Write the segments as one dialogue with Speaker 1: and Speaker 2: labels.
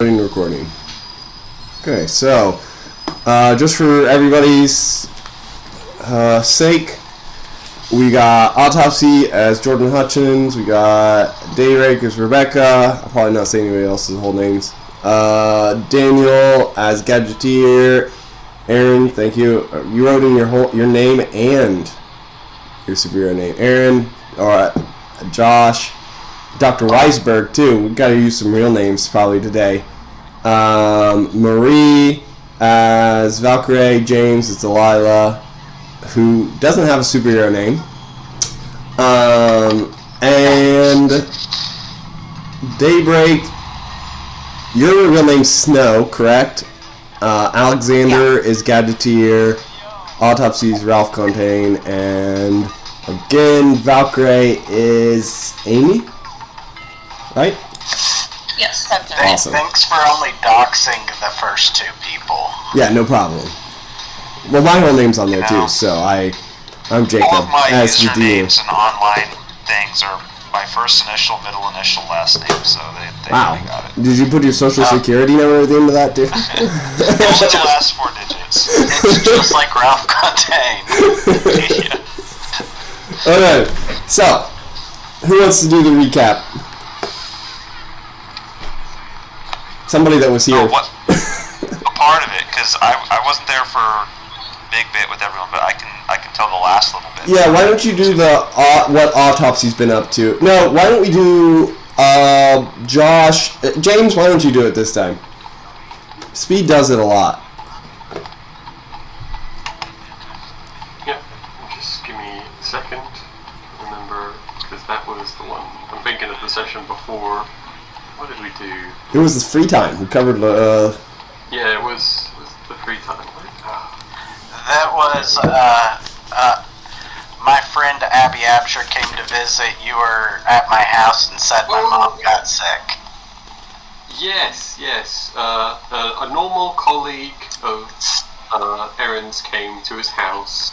Speaker 1: Recording. Okay, so just for everybody's sake, we got Autopsy as Jordan Hutchins, we got Dayrake as Rebecca, I'm probably not saying anybody else's whole names, Daniel as Gadgeteer, Aaron, thank you, you wrote in your name and your superhero name, Aaron, or Josh, Dr. Weisberg too, we gotta use some real names probably today. Marie as Valkyrie, James as Delilah, who doesn't have a superhero name, and Daybreak, your real name's Snow, correct? Alexander is Gadgeteer, Autopsy is Ralph Fontaine, and again, Valkyrie is Amy, right?
Speaker 2: Yes, that's right.
Speaker 1: Awesome.
Speaker 3: Thanks for only doxing the first two people.
Speaker 1: Yeah, no problem. Well, my whole name's on there too, so I'm Jacob.
Speaker 4: All of my
Speaker 1: as
Speaker 4: usernames and online things are my first initial, middle initial, last name, so they
Speaker 1: wow.
Speaker 4: got it.
Speaker 1: Did you put your social security number at the end of that too?
Speaker 4: Just the last 4 digits.
Speaker 3: It's just like Ralph Fontaine.
Speaker 4: Yeah.
Speaker 1: Okay, so who wants to do the recap? Somebody that was here.
Speaker 4: Oh, what? A part of it, because I wasn't there for a big bit with everyone, but I can tell the last little bit.
Speaker 1: Yeah, why don't you do the what Autopsy's been up to? No, why don't we do Josh, James? Why don't you do it this time? Speed does it a lot.
Speaker 5: Yep, just give me a second. Remember, because that was the one. I'm thinking of the session before. What did we do?
Speaker 1: It was the free time. We covered.
Speaker 5: Yeah, it was the free time.
Speaker 3: That was, my friend Abby Absher came to visit. You were at my house and said my mom got sick.
Speaker 5: Yes. A normal colleague of Aaron's came to his house,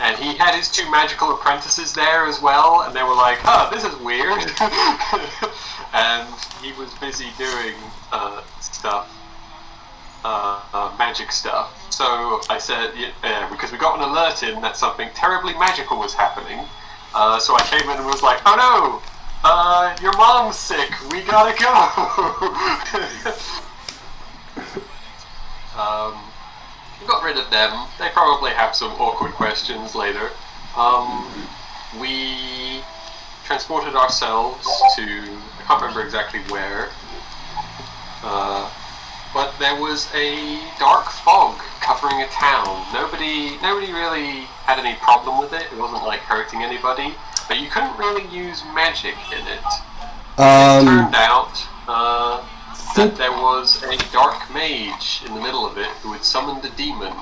Speaker 5: and he had his 2 magical apprentices there as well, and they were like, this is weird. And he was busy doing stuff, magic stuff. So I said, because we got an alert in that something terribly magical was happening. So I came in and was like, oh no, your mom's sick, we gotta go. We got rid of them. They probably have some awkward questions later. We transported ourselves to, I can't remember exactly where, but there was a dark fog covering a town. Nobody really had any problem with it. It wasn't like hurting anybody, but you couldn't really use magic in it. It turned out that there was a dark mage in the middle of it who had summoned a demon.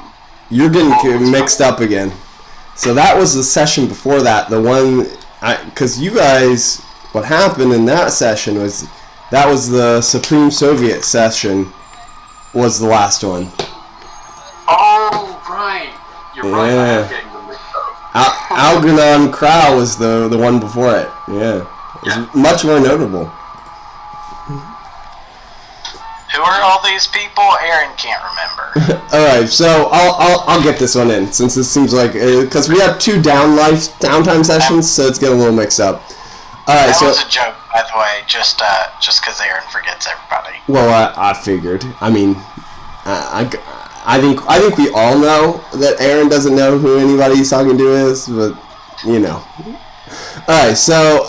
Speaker 1: You're getting mixed up again. So that was the session before that. The one, because you guys, what happened in that session was that was the Supreme Soviet session. Was the last one.
Speaker 5: Oh, right. You're right. I am getting them mixed up.
Speaker 1: Algernon Crow was the one before it. Yeah. It was much more notable.
Speaker 3: Who are all these people? Aaron can't remember.
Speaker 1: Alright, so I'll get this one in, since this seems like, because we have 2 downtime sessions, so it's getting a little mixed up. Alright,
Speaker 3: that was a joke, by the way, just because Aaron forgets everybody.
Speaker 1: Well, I figured. I mean, I think we all know that Aaron doesn't know who anybody he's talking to is, but you know. Alright, so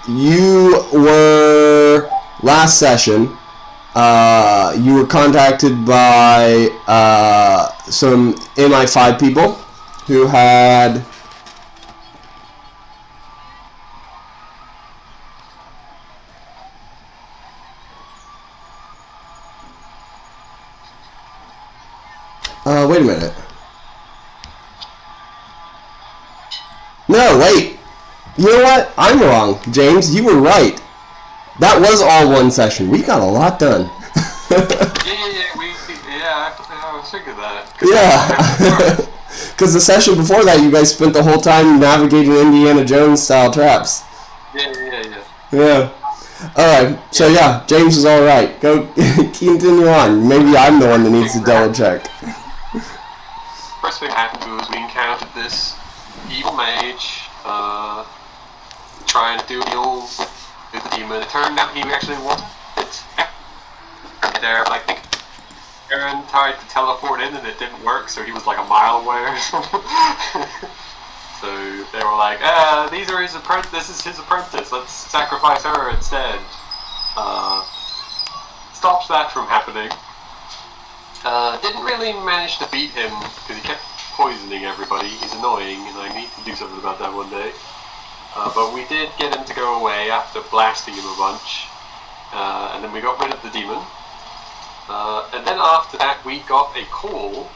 Speaker 1: you were last session. You were contacted by some MI5 people who had. Wait a minute. No, wait. You know what? I'm wrong, James. You were right. That was all one session. We got a lot done.
Speaker 5: I figured that.
Speaker 1: Yeah. Because the session before that, you guys spent the whole time navigating Indiana Jones style traps.
Speaker 5: Yeah.
Speaker 1: Yeah. Alright, so yeah, James is alright. Go continue on. Maybe I'm the one that needs to double check.
Speaker 5: First thing happened was we encountered this evil mage trying to do deals with the demon. It turned out he actually wanted it there. I think Aaron tried to teleport in and it didn't work, so he was like a mile away or something. So they were like, this is his apprentice, let's sacrifice her instead. Stops that from happening. Didn't really manage to beat him because he kept poisoning everybody. He's annoying and I need to do something about that one day. But we did get him to go away after blasting him a bunch. And then we got rid of the demon. And then after that we got a call.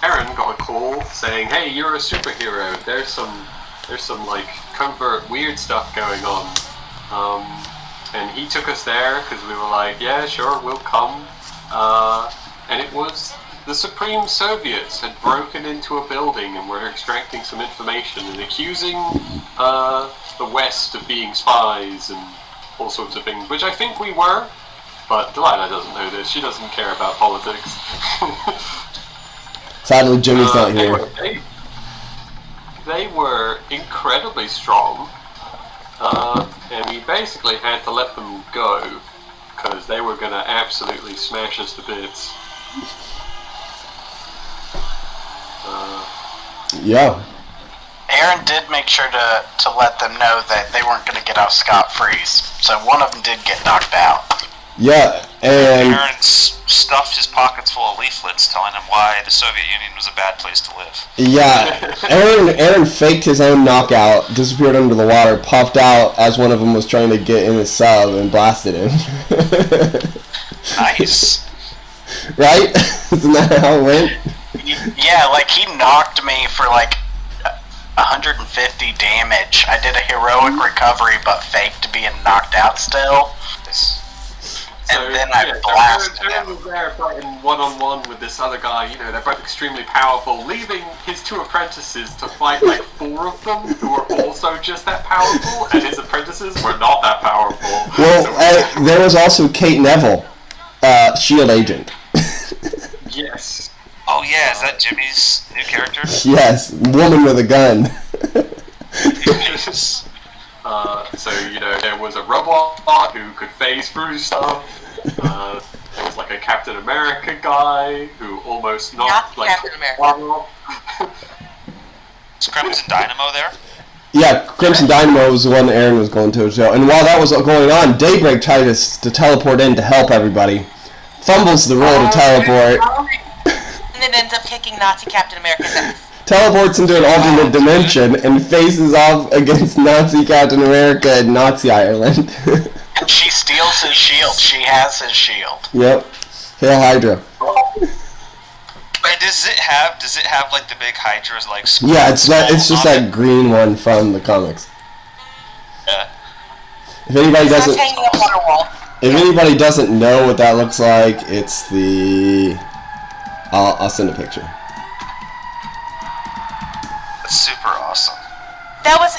Speaker 5: Aaron got a call saying, "Hey, you're a superhero. There's some like covert weird stuff going on." And he took us there because we were like, "Yeah, sure, we'll come." And it was the Supreme Soviets had broken into a building and were extracting some information and accusing the West of being spies and all sorts of things, which I think we were. But Delilah doesn't know this. She doesn't care about politics.
Speaker 1: Sadly, Jimmy's not here.
Speaker 5: Anyway, they were incredibly strong, and we basically had to let them go because they were going to absolutely smash us to bits.
Speaker 1: Yeah.
Speaker 3: Aaron did make sure to let them know that they weren't going to get out scot-free, so one of them did get knocked out.
Speaker 1: Yeah, and
Speaker 4: Aaron stuffed his pockets full of leaflets telling him why the Soviet Union was a bad place to live.
Speaker 1: yeah, Aaron faked his own knockout, disappeared under the water, popped out as one of them was trying to get in his sub and blasted him.
Speaker 4: Nice.
Speaker 1: Right? Isn't that how it went?
Speaker 3: Yeah, like he knocked me for like 150 damage. I did a heroic recovery but faked being knocked out still. And then I blasted
Speaker 5: Aaron
Speaker 3: him.
Speaker 5: was there fighting one-on-one with this other guy. You know, they're both extremely powerful, leaving his two apprentices to fight like 4 of them who were also just that powerful, and his apprentices were not that powerful.
Speaker 1: Well, there was also Kate Neville, S.H.I.E.L.D. agent.
Speaker 5: Yes.
Speaker 4: Oh yeah, is that Jimmy's new character?
Speaker 1: Yes, woman with a gun.
Speaker 4: Jesus.
Speaker 5: So, you know, there was a robot who could phase through stuff. There was like a Captain America guy who almost knocked like
Speaker 2: Captain America.
Speaker 4: Is Crimson Dynamo there?
Speaker 1: Yeah, Crimson Dynamo was the one that Aaron was going to. So, and while that was going on, Daybreak tried to teleport in to help everybody. Fumbles the roll to teleport.
Speaker 2: And then ends up kicking Nazi Captain America's ass.
Speaker 1: Teleports into an alternate dimension and faces off against Nazi Captain America in Nazi Ireland.
Speaker 3: And she steals his shield. She has his shield.
Speaker 1: Yep. Hail Hydra.
Speaker 4: And does it have like the big Hydra's like skull?
Speaker 1: Yeah, it's just that green one from the comics.
Speaker 4: Yeah.
Speaker 1: If anybody
Speaker 2: It's
Speaker 1: doesn't
Speaker 2: hanging up on a wall.
Speaker 1: if anybody doesn't know what that looks like, it's the I'll send a picture.
Speaker 4: That's super awesome.
Speaker 2: That was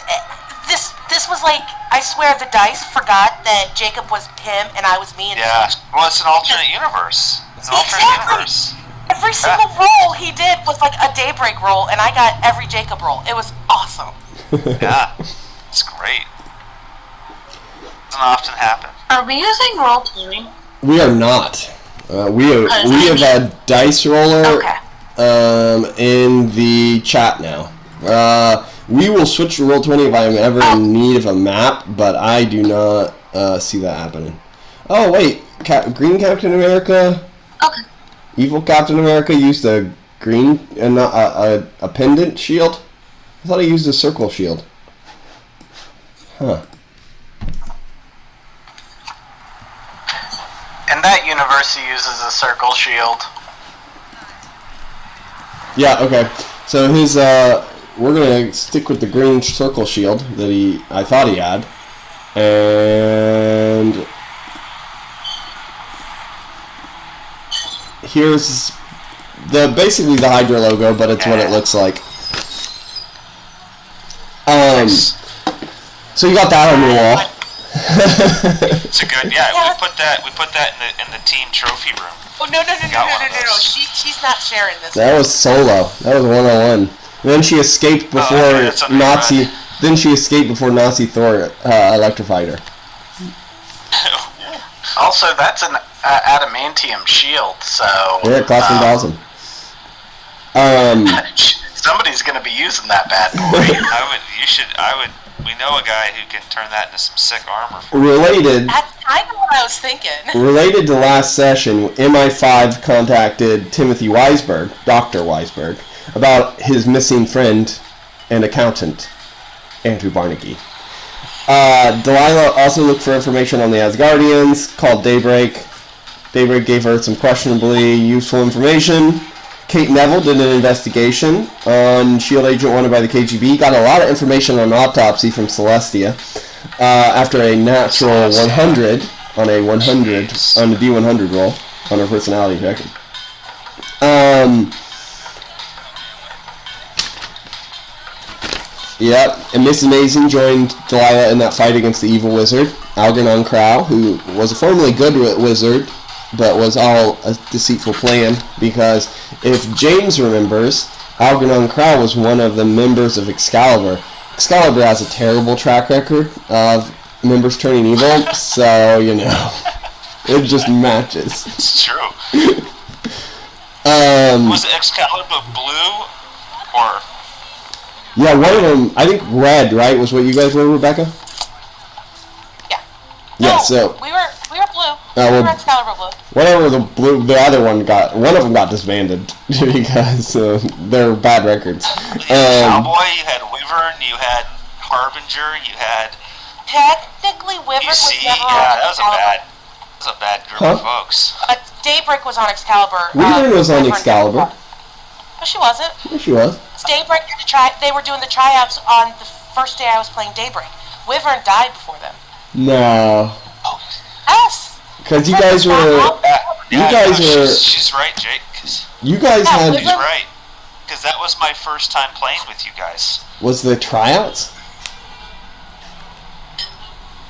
Speaker 2: this was like, I swear the dice forgot that Jacob was him and I was me. And
Speaker 4: Yeah. Well, it's an alternate universe. It's an alternate universe.
Speaker 2: Every single roll he did was like a Daybreak roll, and I got every Jacob roll. It was awesome.
Speaker 4: Yeah. It's great. Doesn't often happen.
Speaker 6: Are we using roll-playing?
Speaker 1: We are not. We have a dice roller
Speaker 6: Okay.
Speaker 1: in the chat now. We will switch to Roll20 if I am ever in need of a map, but I do not see that happening. Oh wait, Green Captain America.
Speaker 6: Okay.
Speaker 1: Evil Captain America used a green and a pendant shield. I thought he used a circle shield. Huh.
Speaker 3: In that universe, he uses a circle shield.
Speaker 1: Yeah. Okay. So his we're gonna stick with the green circle shield that I thought he had, and here's basically the Hydra logo, but it's what it looks like.
Speaker 4: Nice.
Speaker 1: So you got that on your wall.
Speaker 4: It's a good. Yeah, we put that in the team trophy room.
Speaker 2: Oh no!
Speaker 4: Got one of those.
Speaker 2: She's not sharing this.
Speaker 1: That was solo. That was 101. Then she escaped before
Speaker 4: that's under
Speaker 1: Nazi.
Speaker 4: red.
Speaker 1: Then she escaped before Nazi Thor electrified her.
Speaker 3: Also, that's an adamantium shield, so...
Speaker 1: Yeah, it cost 1,000.
Speaker 3: Somebody's gonna be using that bad boy.
Speaker 4: We know a guy who can turn that into some sick armor.
Speaker 1: Related.
Speaker 2: That's kind of what I was thinking.
Speaker 1: Related to last session, MI5 contacted Timothy Weisberg, Dr. Weisberg, about his missing friend and accountant, Andrew Barnagy. Delilah also looked for information on the Asgardians, called Daybreak. Daybreak gave her some questionably useful information. Kate Neville did an investigation on S.H.I.E.L.D. Agent wanted by the KGB. Got a lot of information on autopsy from Celestia. After a natural 100 on a D100 roll on her personality check. Yep, and Miss Amazing joined Delilah in that fight against the evil wizard, Algernon Crow, who was a formerly good wizard, but was all a deceitful plan, because if James remembers, Algernon Crow was one of the members of Excalibur. Excalibur has a terrible track record of members turning evil, so, you know, it just matches.
Speaker 4: It's true.
Speaker 1: Um,
Speaker 4: Was Excalibur blue or?
Speaker 1: Yeah, one of them, I think red, right, was what you guys were, Rebecca?
Speaker 2: Yeah.
Speaker 1: Yeah,
Speaker 2: No,
Speaker 1: so
Speaker 2: we were blue.
Speaker 1: well,
Speaker 2: We were Excalibur blue.
Speaker 1: whatever the other one of them got disbanded because they're bad records.
Speaker 4: Cowboy, you had Wyvern, you had Harbinger, you had
Speaker 2: Technically, Wyvern was
Speaker 4: UC.
Speaker 2: never
Speaker 4: Yeah,
Speaker 2: on
Speaker 4: that was a bad group of folks.
Speaker 2: Daybreak was on Excalibur.
Speaker 1: Wyvern was on
Speaker 2: Wyvern
Speaker 1: Excalibur.
Speaker 2: No, she wasn't.
Speaker 1: Yeah, she was.
Speaker 2: Daybreak did they were doing the tryouts on the first day I was playing Daybreak. Wyvern died before them.
Speaker 1: No,
Speaker 2: Yes.
Speaker 1: because you guys were.
Speaker 4: She's right, Jake.
Speaker 1: You guys had.
Speaker 4: She's right. Because that was my first time playing with you guys.
Speaker 1: Was the tryouts?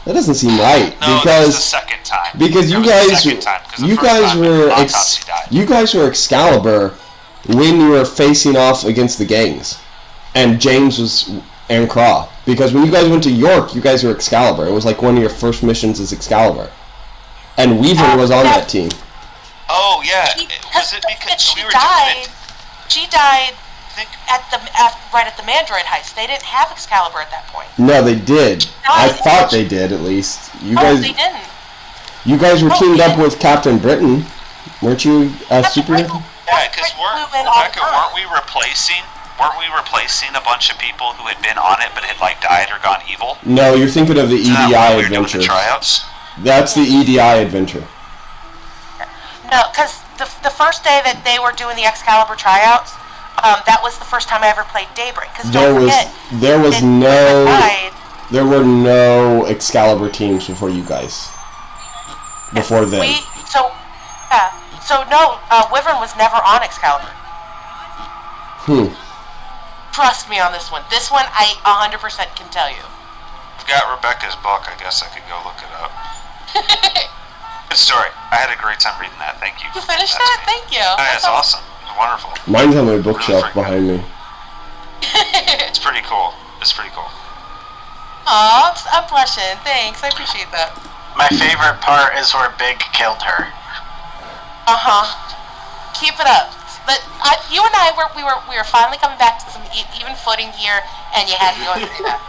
Speaker 1: That doesn't seem right
Speaker 4: No, that was the second time.
Speaker 1: Because you guys were Excalibur when you were facing off against the gangs, and James was and Craw. Because when you guys went to York, you guys were Excalibur. It was like one of your first missions as Excalibur, and Weaver was on that team.
Speaker 4: Oh yeah, was it because
Speaker 2: she
Speaker 4: we were
Speaker 2: died?
Speaker 4: doing it?
Speaker 2: She died right at the Mandroid heist. They didn't have Excalibur at that point.
Speaker 1: No, they did. I thought they did at least.
Speaker 2: They didn't.
Speaker 1: You guys were teamed up with Captain Britain, weren't you? Superhero.
Speaker 4: Yeah, because weren't we replacing a bunch of people who had been on it but had like died or gone evil?
Speaker 1: No, you're thinking of the EDI
Speaker 4: we were
Speaker 1: adventure.
Speaker 4: Doing the tryouts?
Speaker 1: That's the EDI adventure.
Speaker 2: No, because the first day that they were doing the Excalibur tryouts, that was the first time I ever played Daybreak. Because
Speaker 1: There were no Excalibur teams before you guys. Before then.
Speaker 2: Wyvern was never on Excalibur. Trust me on this one. This one, I 100% can tell you.
Speaker 4: I've got Rebecca's book. I guess I could go look it up. Good story. I had a great time reading that. Thank you.
Speaker 2: You finished that? Thank you.
Speaker 4: Oh, yeah, it's awesome. It's wonderful.
Speaker 1: Mine's on my bookshelf behind me.
Speaker 4: It's pretty cool. It's pretty cool.
Speaker 2: Aw, I'm blushing. Thanks. I appreciate that.
Speaker 3: My favorite part is where Big killed her.
Speaker 2: Keep it up. But you and I we were finally coming back to some even footing here, and you had to go through that.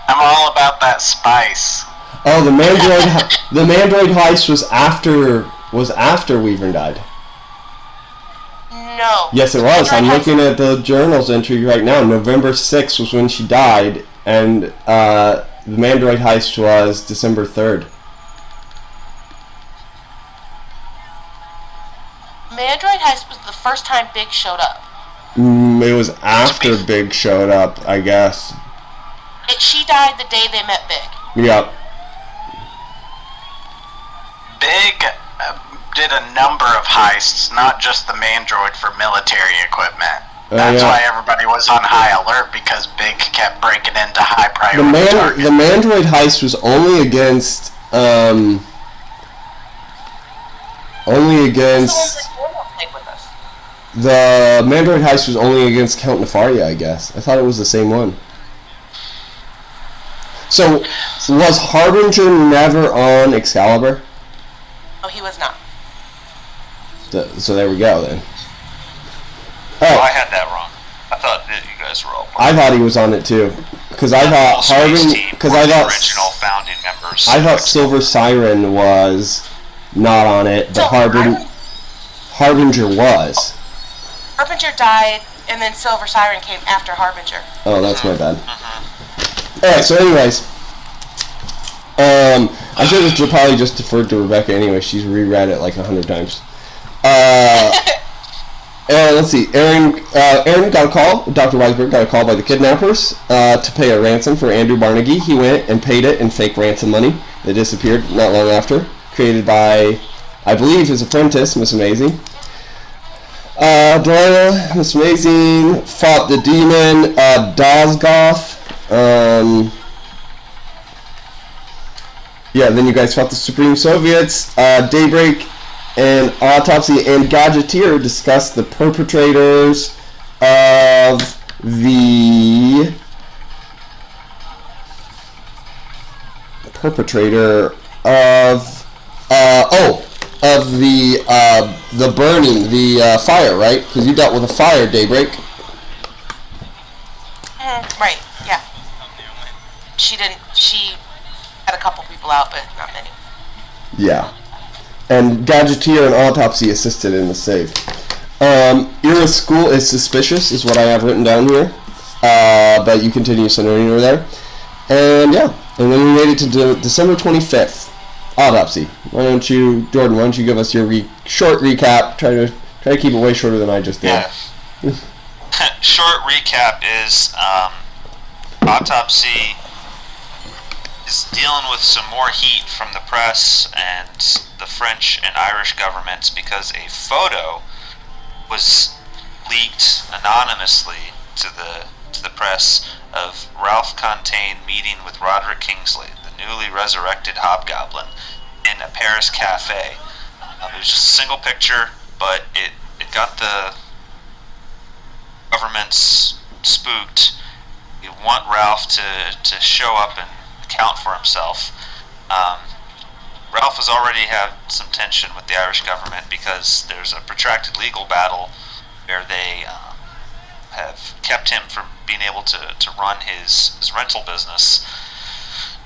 Speaker 3: I'm all about that spice.
Speaker 1: Oh, the Mandroid heist was after Weaver died.
Speaker 2: No.
Speaker 1: Yes, it was. I'm looking at the journals entry right now. November 6th was when she died, and the Mandroid heist was December 3rd.
Speaker 2: Mandroid heist was the first time Big showed up.
Speaker 1: It was after Big showed up, I guess.
Speaker 2: She died the day they met Big.
Speaker 1: Yep.
Speaker 3: Big did a number of heists, not just the Mandroid for military equipment. That's why everybody was on high alert, because Big kept breaking into high priority targets.
Speaker 1: The Mandroid heist was only against the Mandroid heist was only against Count Nefaria, I guess. I thought it was the same one. So, was Harbinger never on Excalibur?
Speaker 2: Oh, he was not.
Speaker 1: So there we go, then.
Speaker 4: Oh, I had that wrong. I thought that you guys were all.
Speaker 1: I thought he was on it too, because I thought
Speaker 4: original founding members.
Speaker 1: I thought Silver Siren was not on it, but Harbinger was.
Speaker 2: Harbinger died, and then Silver Siren came after Harbinger.
Speaker 1: Oh, that's my bad. Alright, so anyways, I should have probably just deferred to Rebecca anyway. She's reread it like 100 times. Let's see. Aaron got a call. Dr. Weisberg got a call by the kidnappers to pay a ransom for Andrew Barnagy. He went and paid it in fake ransom money that disappeared not long after, created by, I believe, his apprentice, Miss Amazing. Delilah, Miss Amazing, fought the demon, Dazgoth. Yeah, then you guys fought the Supreme Soviets. Daybreak and Autopsy and Gadgeteer discussed the perpetrators of the the burning, the fire, right? Because you dealt with a fire, Daybreak.
Speaker 2: Right, yeah. She had a couple people out, but not many.
Speaker 1: Yeah. And Gadgeteer and Autopsy assisted in the save. Ira School is suspicious, is what I have written down here. But you continue sending her there. And yeah. And then we made it to December 25th. Autopsy. Jordan, why don't you give us your short recap? Try to keep it way shorter than I just did.
Speaker 4: Yeah. Short recap is Autopsy is dealing with some more heat from the press and the French and Irish governments because a photo was leaked anonymously to the press of Ralph Contain meeting with Roderick Kingsley, the newly resurrected Hobgoblin, in a Paris cafe. It was just a single picture, but it got the governments spooked. You want Ralph to show up and account for himself. Ralph has already had some tension with the Irish government because there's a protracted legal battle where they have kept him from being able to run his rental business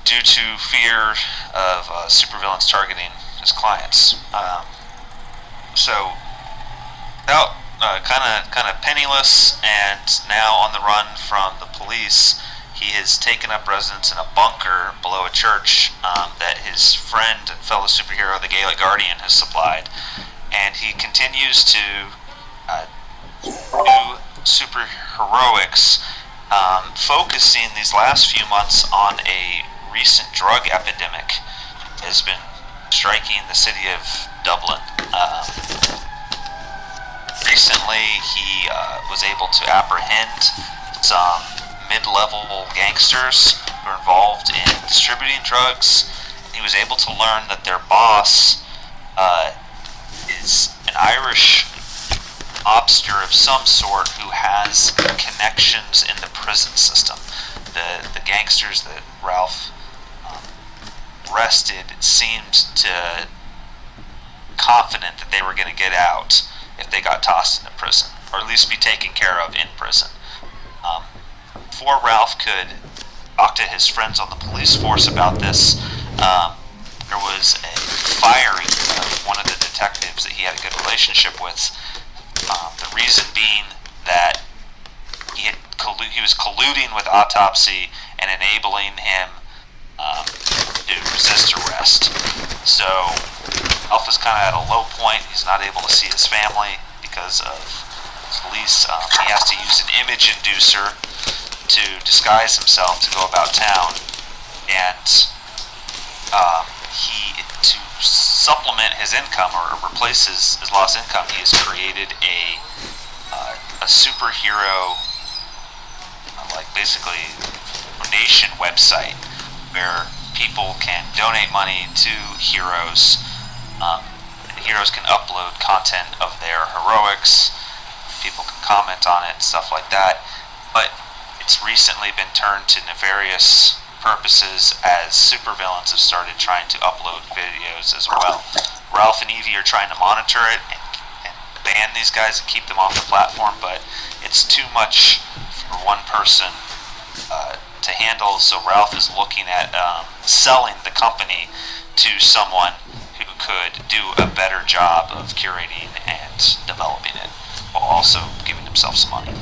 Speaker 4: due to fear of supervillains targeting his clients. So now kind of penniless and now on the run from the police, he has taken up residence in a bunker below a church that his friend and fellow superhero, the Gaelic Guardian, has supplied. And he continues to do superheroics, focusing these last few months on a recent drug epidemic that has been striking the city of Dublin. Recently, he was able to apprehend some mid-level gangsters who are involved in distributing drugs. He was able to learn that their boss is an Irish mobster of some sort who has connections in the prison system. The gangsters that Ralph arrested seemed confident that they were going to get out if they got tossed into prison, or at least be taken care of in prison. Before Ralph could talk to his friends on the police force about this, there was a firing of one of the detectives that he had a good relationship with. The reason being that he was colluding with Autopsy and enabling him to resist arrest. So Ralph is kind of at a low point. He's not able to see his family because of police. He has to use an image inducer to disguise himself to go about town, and to supplement his income or replace his lost income, he has created a superhero, like basically donation website where people can donate money to heroes. And heroes can upload content of their heroics. People can comment on it and stuff like that. But it's recently been turned to nefarious purposes as supervillains have started trying to upload videos as well. Ralph and Evie are trying to monitor it and ban these guys and keep them off the platform, but it's too much for one person to handle, so Ralph is looking at selling the company to someone who could do a better job of curating and developing it, while also giving himself some money.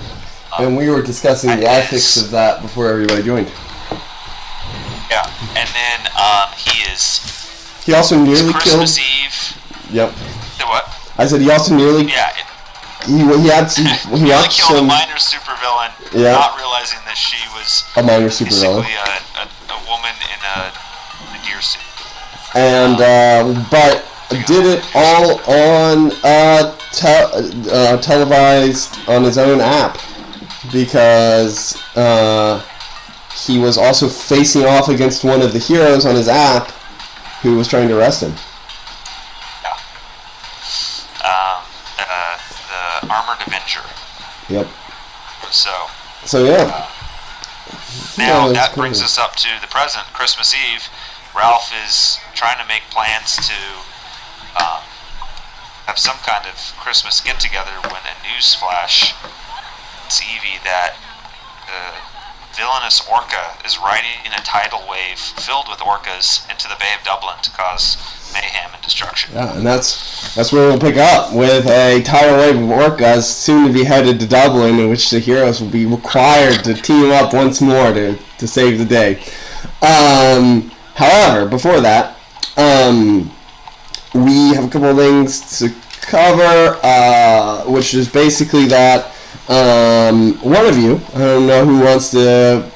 Speaker 1: And we were discussing the ethics of that before everybody joined.
Speaker 4: Yeah, and then
Speaker 1: He also nearly
Speaker 4: Christmas
Speaker 1: killed.
Speaker 4: Eve.
Speaker 1: Yep.
Speaker 4: The what?
Speaker 1: I said he also nearly.
Speaker 4: Yeah.
Speaker 1: He had some. He
Speaker 4: Nearly
Speaker 1: had
Speaker 4: killed a
Speaker 1: some.
Speaker 4: minor supervillain,
Speaker 1: Yeah.
Speaker 4: not realizing that she was
Speaker 1: A minor supervillain.
Speaker 4: basically a woman in a deer suit.
Speaker 1: And but did it all on televised on his own app because he was also facing off against one of the heroes on his app who was trying to arrest him.
Speaker 4: The Armored Avenger.
Speaker 1: Yep.
Speaker 4: So
Speaker 1: yeah.
Speaker 4: now
Speaker 1: Yeah,
Speaker 4: that
Speaker 1: that's
Speaker 4: brings
Speaker 1: cool.
Speaker 4: us up to the present, Christmas Eve. Ralph is trying to make plans to have some kind of Christmas get-together when a news flash to Evie that the villainous Orca is riding a tidal wave filled with orcas into the Bay of Dublin to cause mayhem and destruction.
Speaker 1: Yeah, and that's where we'll pick up with a tidal wave of orcas soon to be headed to Dublin, in which the heroes will be required to team up once more to save the day. However, before that, we have a couple of things to cover, which is basically that one of you, I don't know who wants to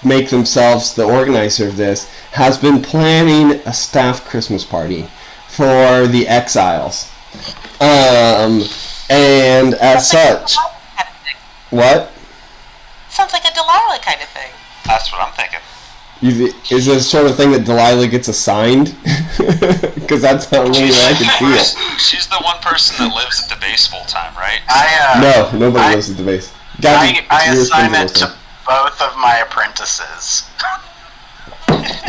Speaker 1: make themselves the organizer of this, has been planning a staff Christmas party for the exiles. And as such... What?
Speaker 2: Sounds like a Delilah kind of thing.
Speaker 4: That's what I'm thinking.
Speaker 1: Is this sort of thing that Delilah gets assigned? Because that's not really where I can see it.
Speaker 4: She's the one person that lives at the base full time, right?
Speaker 1: No, nobody lives at the base.
Speaker 3: I assign it to both of my apprentices.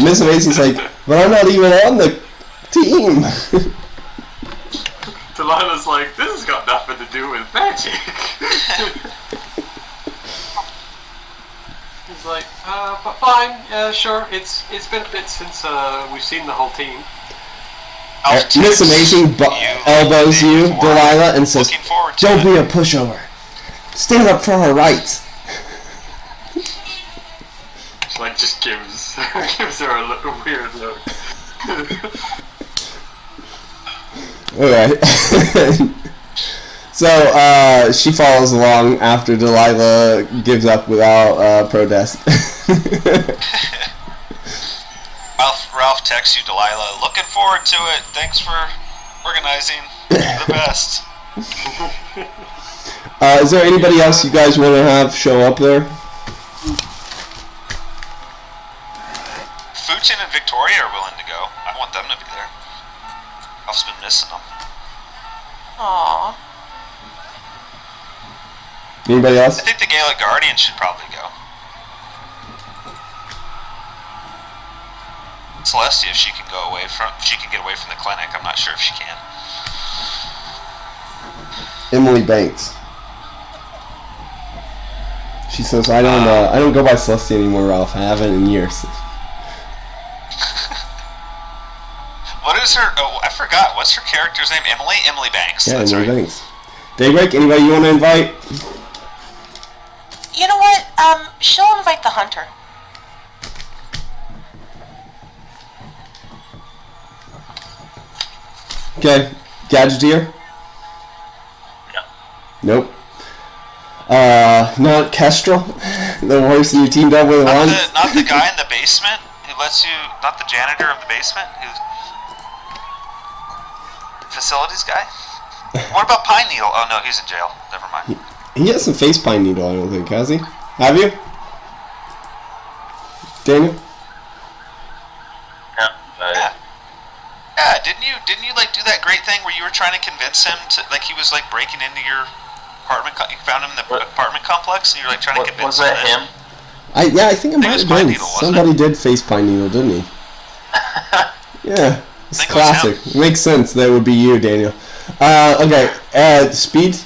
Speaker 1: Miss Amazing's like, but I'm not even on the team.
Speaker 5: Delilah's like, this has got nothing to do with magic. He's like, but fine, sure. It's been a bit since we've seen the whole team.
Speaker 1: Miss Amazing elbows you, Delilah, and says, "Don't be a pushover. Stand up for our rights."
Speaker 5: She like just gives her a little weird look.
Speaker 1: Alright. So, she follows along after Delilah gives up without protest.
Speaker 4: Ralph texts you, Delilah. Looking forward to it. Thanks for organizing. You're the best.
Speaker 1: Is there anybody else you guys want to have show up there?
Speaker 4: Fuchin and Victoria are willing to go. I want them to be there. Ralph's been missing them.
Speaker 2: Aww.
Speaker 1: Anybody else?
Speaker 4: I think the Gaelic Guardian should probably go. Celestia, if she can get away from the clinic. I'm not sure if she can.
Speaker 1: Emily Banks. She says, I don't go by Celestia anymore, Ralph. I haven't in years.
Speaker 4: What is her... Oh, I forgot. What's her character's name? Emily? Emily Banks.
Speaker 1: Yeah,
Speaker 4: That's
Speaker 1: Emily
Speaker 4: right.
Speaker 1: Banks. Daybreak, anybody you want to invite?
Speaker 2: You know what? She'll invite the hunter.
Speaker 1: Okay. Gadgeteer? Nope. Not Kestrel? The horse you teamed up with once?
Speaker 4: Not the guy in the basement who lets you... Not the janitor of the basement who's... Facilities guy? What about Pine Needle? Oh no, he's in jail. Never mind.
Speaker 1: He has some face pine needle, I don't think, has he? Have you? Daniel?
Speaker 7: Yeah, but
Speaker 4: Yeah, didn't you like do that great thing where you were trying to convince him to, like, he was like breaking into your apartment? You found him in the apartment complex, and you're like trying to convince
Speaker 7: was that
Speaker 4: him.
Speaker 1: I think it might have been.
Speaker 4: Needle,
Speaker 1: Somebody did face pine needle, didn't he? Yeah, it's
Speaker 4: think it was
Speaker 1: classic. It makes sense that would be you, Daniel. Okay, speed.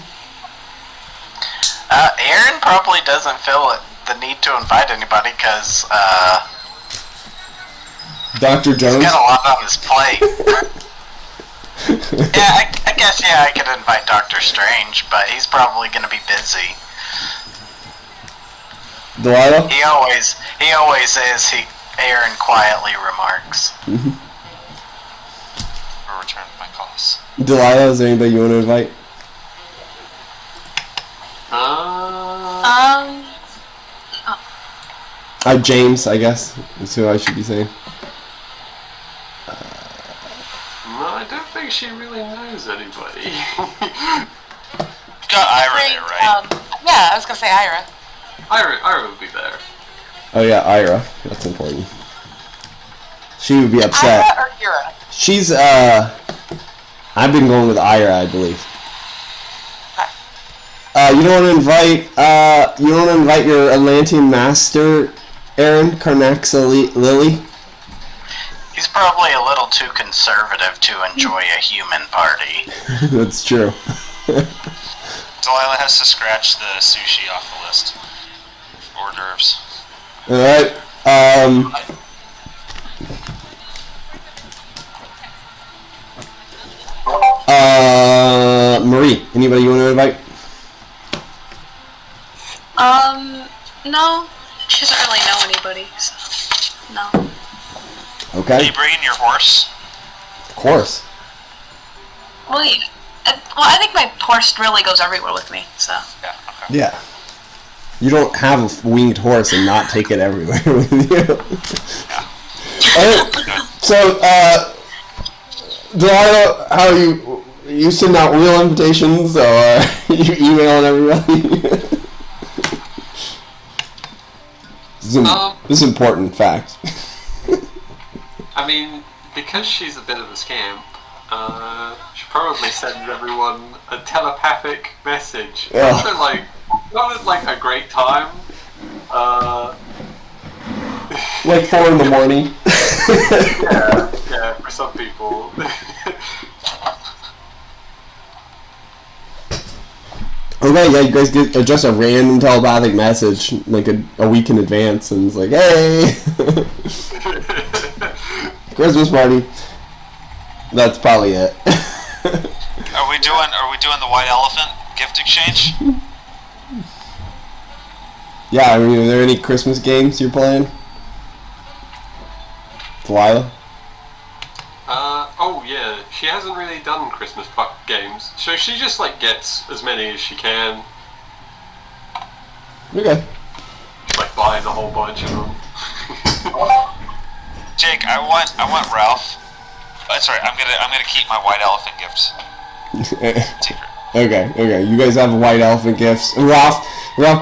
Speaker 3: Aaron probably doesn't feel the need to invite anybody because
Speaker 1: Dr. Jones.
Speaker 3: he's got a lot on his plate. Yeah, I guess I could invite Doctor Strange, but he's probably going to be busy.
Speaker 1: Delilah.
Speaker 3: He always is. Aaron quietly remarks.
Speaker 4: Or return my calls.
Speaker 1: Delilah, is there anybody you want to invite? James, I guess, is who I should be saying.
Speaker 5: No, I don't think she really knows anybody.
Speaker 4: You've got Ira there, right?
Speaker 2: Yeah, I was gonna say Ira.
Speaker 5: Ira will be there.
Speaker 1: Oh yeah, Ira. That's important. She would be upset.
Speaker 2: Ira or Ira?
Speaker 1: She's, I've been going with Ira, I believe. You don't want to invite your Atlantean master, Aaron Carnaxa Lily?
Speaker 3: He's probably a little too conservative to enjoy a human party.
Speaker 1: That's true.
Speaker 4: Delilah has to scratch the sushi off the list. Hors d'oeuvres.
Speaker 1: Alright, Marie, anybody you want to invite?
Speaker 6: No. She doesn't really know anybody, so no.
Speaker 4: Are
Speaker 1: Okay,
Speaker 4: you bringing your horse?
Speaker 1: of course.
Speaker 6: Well, yeah. I think my horse really goes everywhere with me, so.
Speaker 4: Yeah, okay.
Speaker 1: Yeah. You don't have a winged horse and not take it everywhere with you. Alright, so, Delilah, how are you? You send out real invitations, or are you emailing everybody? This is important fact.
Speaker 5: I mean, because she's a bit of a scamp, she probably sends everyone a telepathic message.
Speaker 1: Yeah.
Speaker 5: Not at like a great time.
Speaker 1: Like 4 in the morning.
Speaker 5: Yeah, for some people.
Speaker 1: Okay, yeah, you guys get just a random telepathic message like a week in advance, and it's like, hey, Christmas party. That's probably it.
Speaker 4: Are we doing the white elephant gift exchange?
Speaker 1: Yeah, I mean, are there any Christmas games you're playing? Delilah?
Speaker 5: Oh yeah, she hasn't really done Christmas games, so she just gets as many as she can.
Speaker 1: Okay.
Speaker 5: She buys a whole bunch of them.
Speaker 4: Jake, I want Ralph. Sorry, I'm gonna keep my white elephant gifts secret.
Speaker 1: Okay. You guys have white elephant gifts. Ralph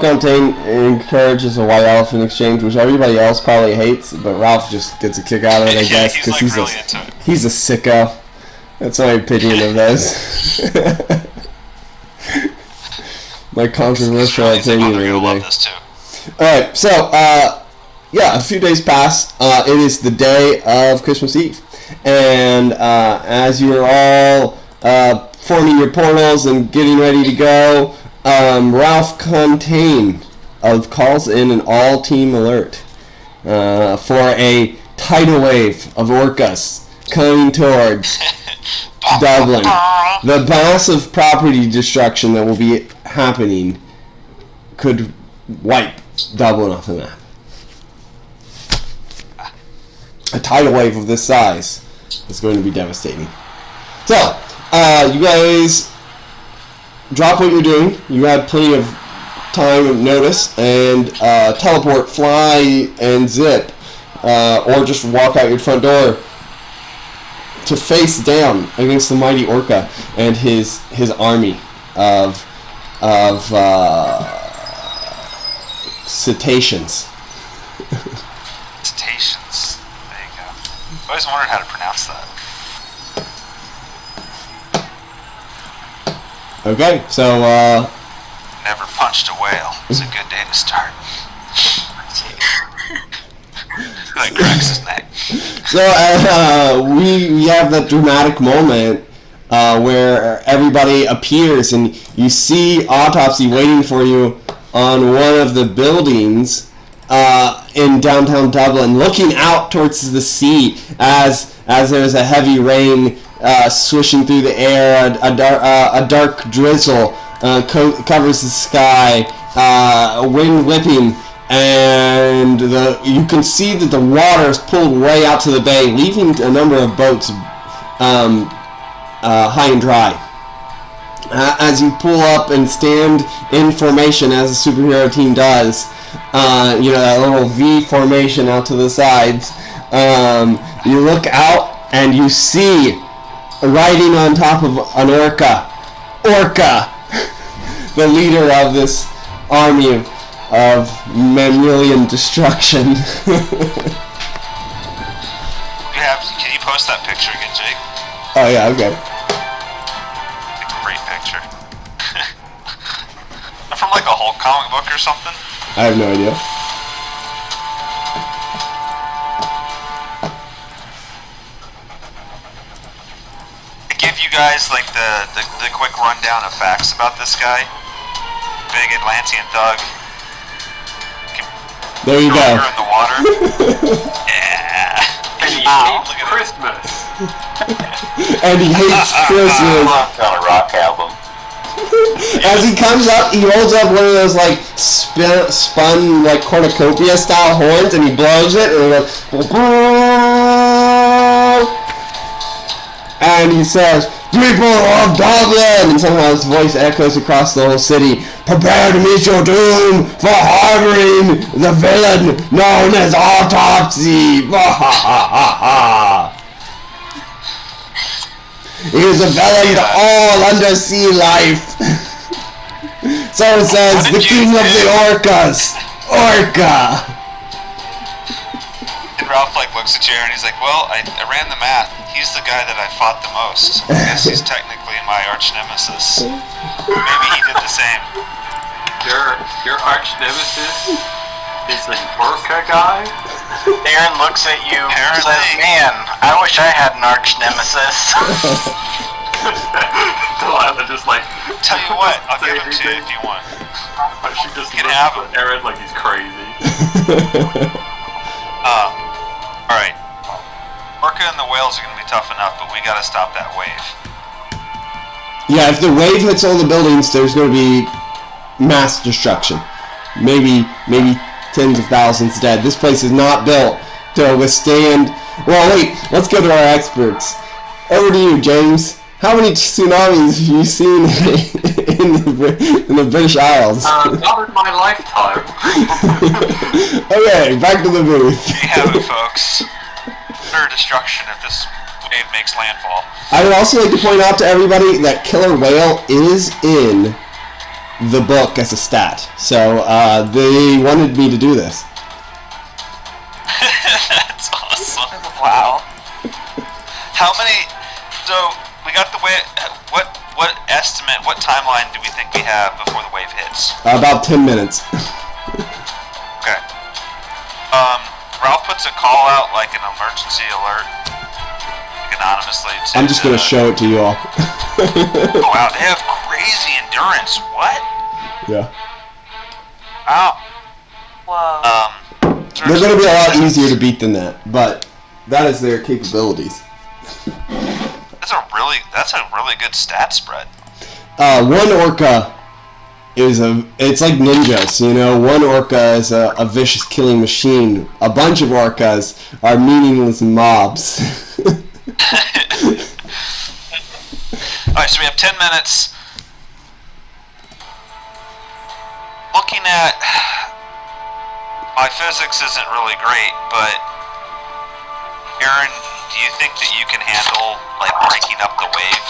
Speaker 1: Contain encourages a white elephant exchange, which everybody else probably hates, but Ralph just gets a kick out of it, I guess, because he's a sicko. That's my opinion of this. My controversial opinion of the day. Alright, so, yeah, a few days pass. It is the day of Christmas Eve. And as you're all forming your portals and getting ready to go, Ralph Contain calls in an all-team alert for a tidal wave of orcas coming towards Dublin. The massive property destruction that will be happening could wipe Dublin off the map. A tidal wave of this size is going to be devastating. So, you guys drop what you're doing. You had plenty of time and notice, and teleport, fly, and zip, or just walk out your front door to face down against the mighty Orca and his army of cetaceans.
Speaker 4: Cetaceans. There you go. I always wondered how to pronounce that.
Speaker 1: Okay, so
Speaker 4: Never punched a whale. It's a good day to start. That cracks his neck.
Speaker 1: so we have that dramatic moment where everybody appears and you see Autopsy waiting for you on one of the buildings in downtown Dublin, looking out towards the sea as there's a heavy rain swishing through the air. A dark drizzle covers the sky, wind whipping, and you can see that the water is pulled way out to the bay, leaving a number of boats high and dry. As you pull up and stand in formation, as a superhero team does, that little V formation out to the sides, you look out and you see, riding on top of an Orca, the leader of this army of mammalian destruction.
Speaker 4: Can you post that picture again, Jake?
Speaker 1: Oh yeah, okay.
Speaker 4: Great picture. From like a Hulk comic book or something?
Speaker 1: I have no idea.
Speaker 4: I give you guys like the quick rundown of facts about this guy. Big Atlantean thug.
Speaker 1: There you go.
Speaker 4: In the water. Yeah.
Speaker 5: And he hates Christmas.
Speaker 1: And he hates Christmas.
Speaker 3: On a rock album.
Speaker 1: As he comes up, he holds up one of those like spun like cornucopia style horns, and he blows it, and it goes, and he says, "People of Dublin!" And somehow his voice echoes across the whole city. "Prepare to meet your doom for harboring the villain known as Autopsy." He is a villain to all undersea life. So it says, the king of the orcas, Orca.
Speaker 4: And Ralph like looks at Jared and he's like, "Well, I ran the math. He's the guy that I fought the most. I guess he's technically my arch nemesis. Maybe he did the same."
Speaker 5: Your arch nemesis is an Orca guy?
Speaker 3: Aaron looks at you and says, "Man, I wish I had an arch nemesis."
Speaker 5: Delilah just like...
Speaker 4: Tell you what, I'll give him to you if you want.
Speaker 5: But she just
Speaker 4: You can
Speaker 5: looks
Speaker 4: have
Speaker 5: at Aaron like he's crazy.
Speaker 4: Alright. Orca and the whales are going to be tough enough, but we got to stop that wave.
Speaker 1: Yeah, if the wave hits all the buildings, there's going to be mass destruction. Maybe tens of thousands dead. This place is not built to withstand... Well, wait, let's go to our experts. Over to you, James. How many tsunamis have you seen in the British Isles?
Speaker 5: Not in my lifetime.
Speaker 1: Okay, back to the booth.
Speaker 4: There you have it, folks. Utter destruction if this wave makes landfall.
Speaker 1: I would also like to point out to everybody that killer whale is in the book as a stat. So they wanted me to do this.
Speaker 4: That's awesome. Wow. How many... So, we got the wave... What estimate, what timeline do we think we have before the wave hits?
Speaker 1: About 10 minutes.
Speaker 4: Okay. Ralph puts a call out, like an emergency alert, anonymously to...
Speaker 1: I'm just going to show it to you all.
Speaker 4: Oh, wow, they have crazy endurance. What?
Speaker 1: Yeah.
Speaker 4: Wow.
Speaker 2: Whoa.
Speaker 1: They're going to be a lot easier to beat than that, but that is their capabilities.
Speaker 4: That's a really good stat spread.
Speaker 1: One orca it's like ninjas, you know. One orca is a vicious killing machine. A bunch of orcas are meaningless mobs.
Speaker 4: Alright, so we have 10 minutes. Looking at... My physics isn't really great, but... Aaron, do you think that you can handle, like, breaking up the wave?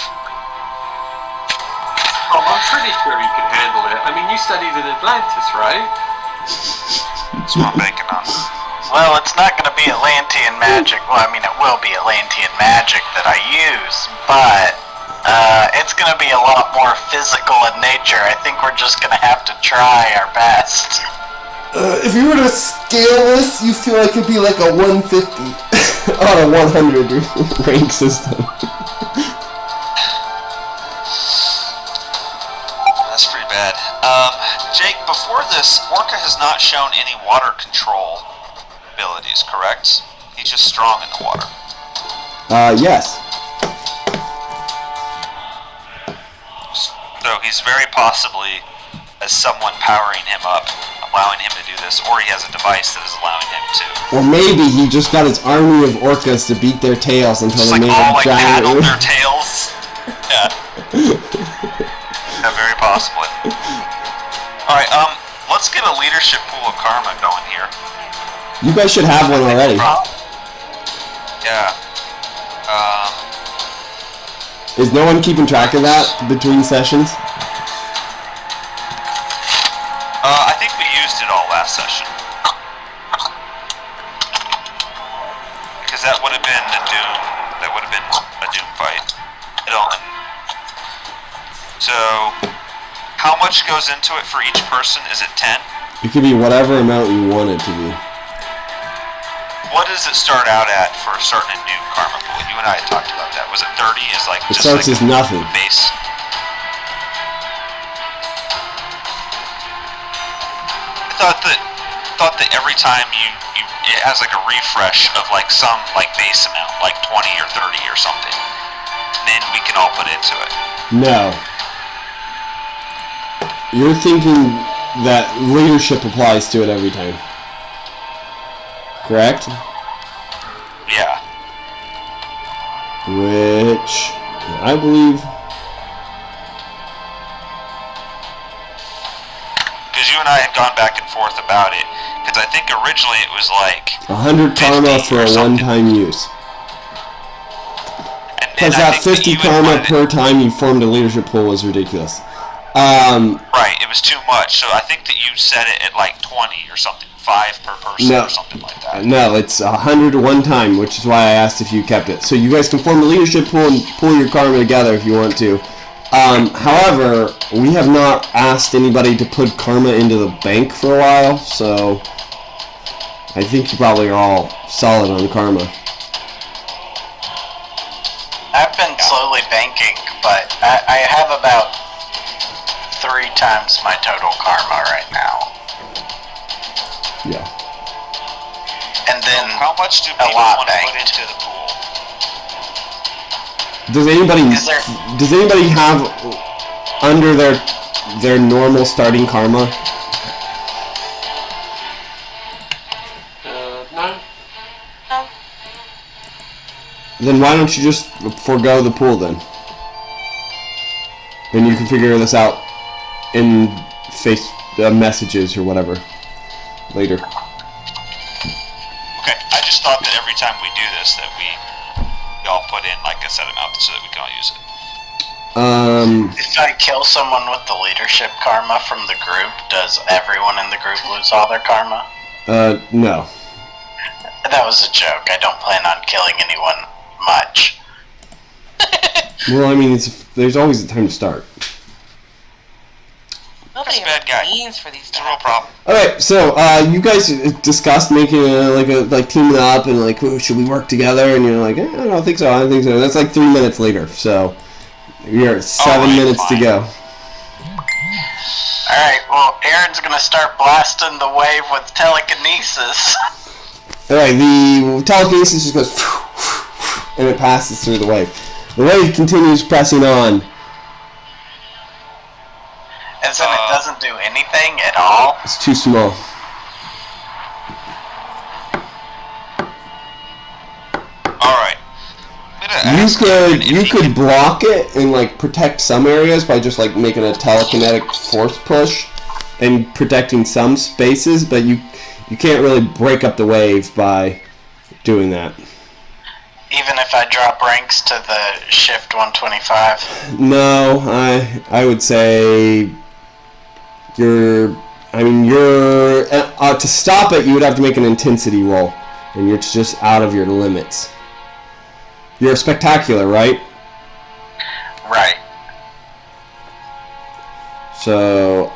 Speaker 5: Tom, I'm pretty sure you can handle it. I mean, you studied in Atlantis, right?
Speaker 4: That's what I'm banking on.
Speaker 3: Well, it's not going to be Atlantean magic. Well, I mean, it will be Atlantean magic that I use, but it's going to be a lot more physical in nature. I think we're just going to have to try our best.
Speaker 1: If you were to scale this, you feel like it'd be like a 150 on a 100 rank system.
Speaker 4: That's pretty bad. Jake, before this, Orca has not shown any water control abilities, correct? He's just strong in the water.
Speaker 1: Yes.
Speaker 4: So he's very possibly, as someone powering him up, allowing him to do this, or he has a device that is allowing him to.
Speaker 1: Or maybe he just got his army of orcas to beat their tails until
Speaker 4: Just
Speaker 1: they
Speaker 4: like
Speaker 1: made
Speaker 4: all
Speaker 1: a
Speaker 4: like
Speaker 1: giant...
Speaker 4: paddled their tails. Yeah. Yeah, very possibly. Alright, let's get a leadership pool of karma going here.
Speaker 1: You guys should have one already.
Speaker 4: Yeah.
Speaker 1: Is no one keeping track of that between sessions?
Speaker 4: I think we used it all last session. Because that would have been a Doom. That would have been a Doom fight. So, how much goes into it for each person? Is it 10?
Speaker 1: It could be whatever amount you want it to be.
Speaker 4: What does it start out at for starting a new karma pool? You and I had talked about that. Was it 30? Is like
Speaker 1: It
Speaker 4: just
Speaker 1: starts
Speaker 4: like
Speaker 1: as nothing.
Speaker 4: base? I thought that every time it has like a refresh of like some like base amount, like 20 or 30 or something. And then we can all put into it.
Speaker 1: No. You're thinking that leadership applies to it every time. Correct?
Speaker 4: Yeah.
Speaker 1: Which I believe...
Speaker 4: Because you and I had gone back and forth about it. Because I think originally it was like
Speaker 1: 100 karma for a one-time use. Because that 50 karma per time you formed a leadership pool was ridiculous.
Speaker 4: Right, it was too much. So I think that you set it at like 20 or something. 5 per person or something like that.
Speaker 1: No, it's 100 one time, which is why I asked if you kept it. So you guys can form a leadership pool and pull your karma together if you want to. However, we have not asked anybody to put karma into the bank for a while, so I think you probably are all solid on karma.
Speaker 3: I've been slowly banking, but I have about 3 times my total karma right now.
Speaker 1: Yeah.
Speaker 3: And then
Speaker 4: how much do
Speaker 3: a
Speaker 4: people
Speaker 3: lot
Speaker 4: want to put
Speaker 3: banked.
Speaker 4: into the pool?
Speaker 1: Does anybody have under their normal starting karma?
Speaker 5: No.
Speaker 1: Then why don't you just forego the pool then? And you can figure this out in face messages or whatever later.
Speaker 4: Okay, I just thought that every time we do this that we all put in like a set amount so that we can all use it.
Speaker 3: If I kill someone with the leadership karma from the group, does everyone in the group lose all their karma?
Speaker 1: No.
Speaker 3: That was a joke. I don't plan on killing anyone much.
Speaker 1: Well, I mean, there's always a time to start.
Speaker 2: Nobody
Speaker 4: That's a bad guy.
Speaker 2: means for these
Speaker 4: It's a real problem.
Speaker 1: Alright, so, you guys discussed making teaming up and like, oh, should we work together? And you're like, I don't think so, I don't think so. That's like 3 minutes later, so you're at 7 minutes to go.
Speaker 3: Alright, well, Aaron's gonna start blasting the wave with telekinesis.
Speaker 1: Alright, the telekinesis just goes and it passes through the wave. The wave continues pressing on.
Speaker 3: And then it doesn't do anything at all?
Speaker 1: It's too small.
Speaker 4: Alright.
Speaker 1: You could block it and like protect some areas by just like making a telekinetic force push and protecting some spaces, but you can't really break up the wave by doing that.
Speaker 3: Even even if I drop ranks to the shift 125?
Speaker 1: No, I would say you're to stop it, you would have to make an intensity roll, and you're just out of your limits. You're spectacular, right?
Speaker 3: Right.
Speaker 1: So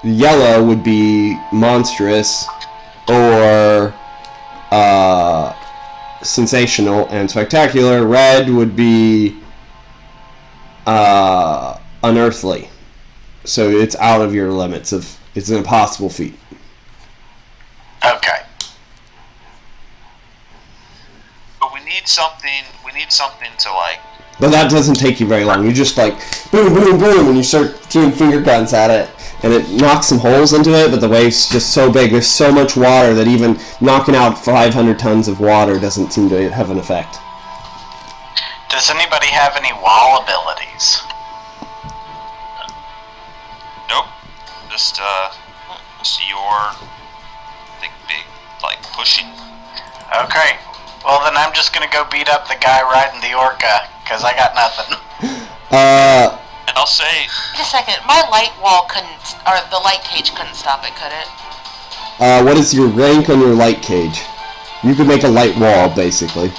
Speaker 1: yellow would be monstrous or sensational and spectacular. Red would be unearthly. So it's out of your limits. It's an impossible feat.
Speaker 3: Okay.
Speaker 4: But we need something to like.
Speaker 1: But that doesn't take you very long. You just like boom, boom, boom, and you start doing finger guns at it, and it knocks some holes into it. But the wave's just so big. There's so much water that even knocking out 500 tons of water doesn't seem to have an effect.
Speaker 3: Does anybody have any wall abilities?
Speaker 4: Nope. Just your big like pushing.
Speaker 3: Okay. Well, then I'm just gonna go beat up the guy riding the Orca, because I got nothing.
Speaker 4: And I'll say.
Speaker 2: Wait a second. My light wall couldn't, or the light cage couldn't stop it, could it?
Speaker 1: What is your rank on your light cage? You could make a light wall, basically.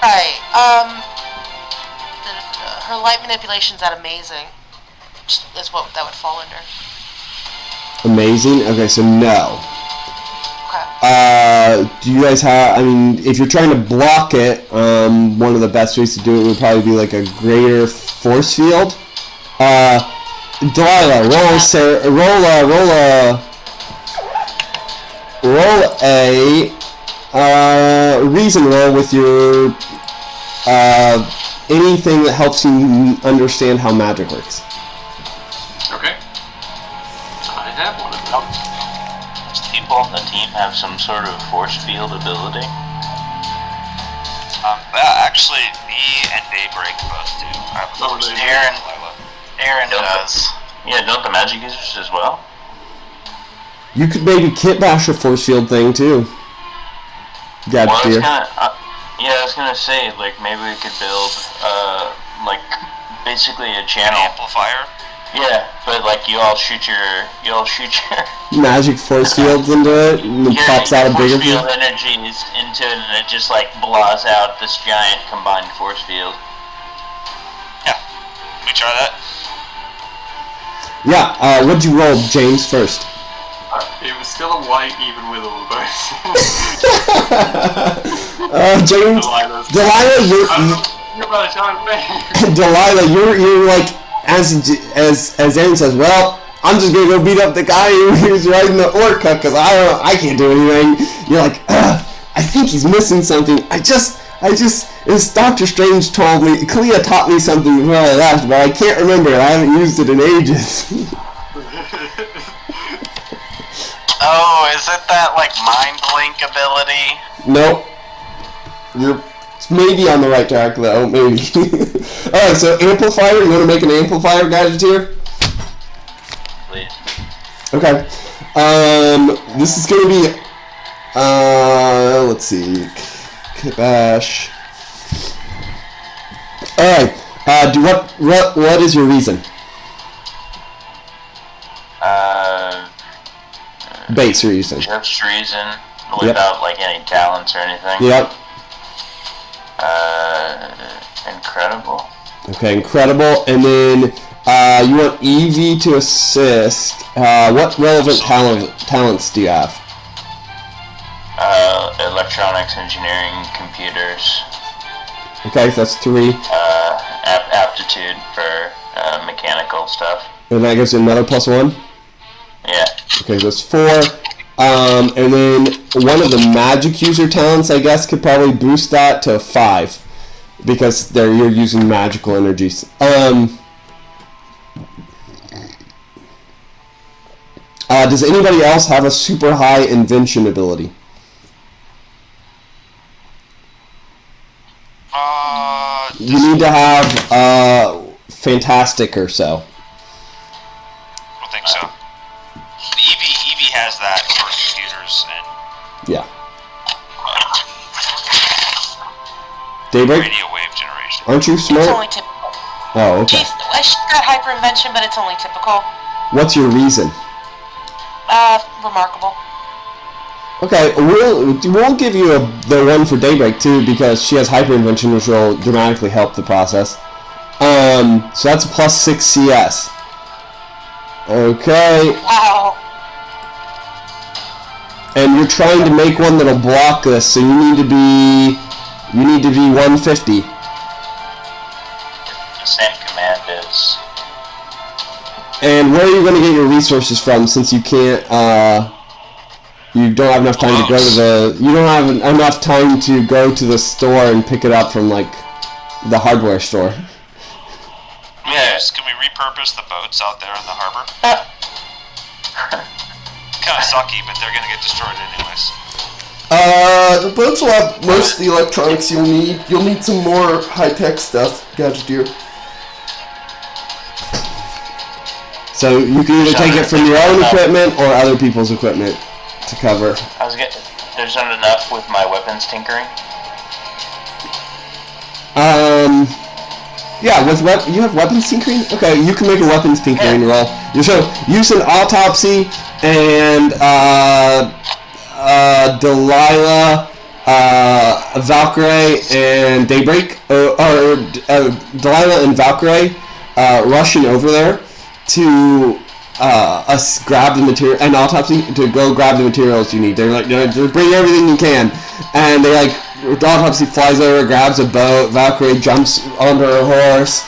Speaker 2: Right. Her light manipulation's at amazing. Is what that would fall under.
Speaker 1: Amazing? Okay, so no.
Speaker 2: Okay.
Speaker 1: Do you guys have, if you're trying to block it, one of the best ways to do it would probably be like a greater force field. Delilah, roll a reason roll with your anything that helps you understand how magic works.
Speaker 5: Okay. I have one of them.
Speaker 7: Does people on the team have some sort of force field ability?
Speaker 4: Actually, me and Daybreak both do. I have a force field.
Speaker 3: Aaron does.
Speaker 7: Yeah, don't the magic users as well?
Speaker 1: You could maybe kit bash a force field thing too.
Speaker 7: Well, I was gonna say, like, maybe we could build, like, basically a channel.
Speaker 4: An amplifier?
Speaker 7: Yeah, but like you all shoot your
Speaker 1: magic force fields into it, and it pops out a bigger
Speaker 7: force field energies into it, and it just like blaws out this giant combined force field.
Speaker 4: Yeah, can we try that?
Speaker 1: Yeah. What'd you roll, James, first?
Speaker 5: It was still a white, even with all those.
Speaker 1: James, Delilah,
Speaker 5: you're about to try to make.
Speaker 1: Delilah, you're like, as Aaron says, well, I'm just gonna go beat up the guy who's riding the Orca because I can't do anything. You're like, I think he's missing something. I just, as Dr. Strange told me, Clea taught me something before I left, but I can't remember it. I haven't used it in ages.
Speaker 3: Oh, is it that, like, mind link ability?
Speaker 1: Nope. You're maybe on the right track, though. Maybe. Alright, so amplifier. You want to make an amplifier gadget here?
Speaker 7: Please.
Speaker 1: Okay. This is going to be, let's see. Kibash. Alright. What is your reason? Base reason.
Speaker 7: Just reason, without like any talents or anything.
Speaker 1: Yep.
Speaker 7: Incredible.
Speaker 1: Okay, incredible. And then you want Evie to assist. What relevant talents do you have?
Speaker 7: Electronics, engineering, computers.
Speaker 1: Okay, so that's 3.
Speaker 7: Aptitude for mechanical stuff.
Speaker 1: And that gives you another +1?
Speaker 7: Yeah.
Speaker 1: Okay, so that's 4. And then one of the magic user talents, I guess, could probably boost that to 5. Because you're using magical energies. Does anybody else have a super high invention ability? You need to have fantastic or so.
Speaker 4: I don't think so. Evie has that for computers and.
Speaker 1: Yeah. Daybreak?
Speaker 4: radio wave generation.
Speaker 1: Aren't you
Speaker 2: It's
Speaker 1: smart?
Speaker 2: only typical.
Speaker 1: Oh, okay.
Speaker 2: She's got hyperinvention, but it's only typical.
Speaker 1: What's your reason?
Speaker 2: Remarkable.
Speaker 1: Okay, we'll give you the one for Daybreak too, because she has hyperinvention, which will dramatically help the process. So that's a +6 CS. Okay,
Speaker 2: Wow.
Speaker 1: and you're trying to make one that'll block this, so you need to be 150.
Speaker 7: The same command is.
Speaker 1: And where are you going to get your resources from, since you can't? You don't have enough time to go to the. You don't have enough time to go to the store and pick it up from like the hardware store.
Speaker 7: Yes.
Speaker 4: Can we repurpose the boats out there in the harbor? Kind of sucky, but they're gonna get destroyed anyways.
Speaker 1: The boats will have most of the electronics you'll need. You'll need some more high-tech stuff, Gadgeteer. So you can either take it from your own equipment or other people's equipment to cover.
Speaker 7: There's not enough with my weapons tinkering.
Speaker 1: Yeah, you have weapons tinkering? Okay, you can make a weapons tinkering roll. So use an autopsy and Delilah, Valkyrie, and Daybreak, or Delilah and Valkyrie rushing over there to grab the material, and autopsy to go grab the materials you need. They're like, just bring everything you can, and they like. Autopsy flies over, grabs a boat. Valkyrie jumps onto her horse.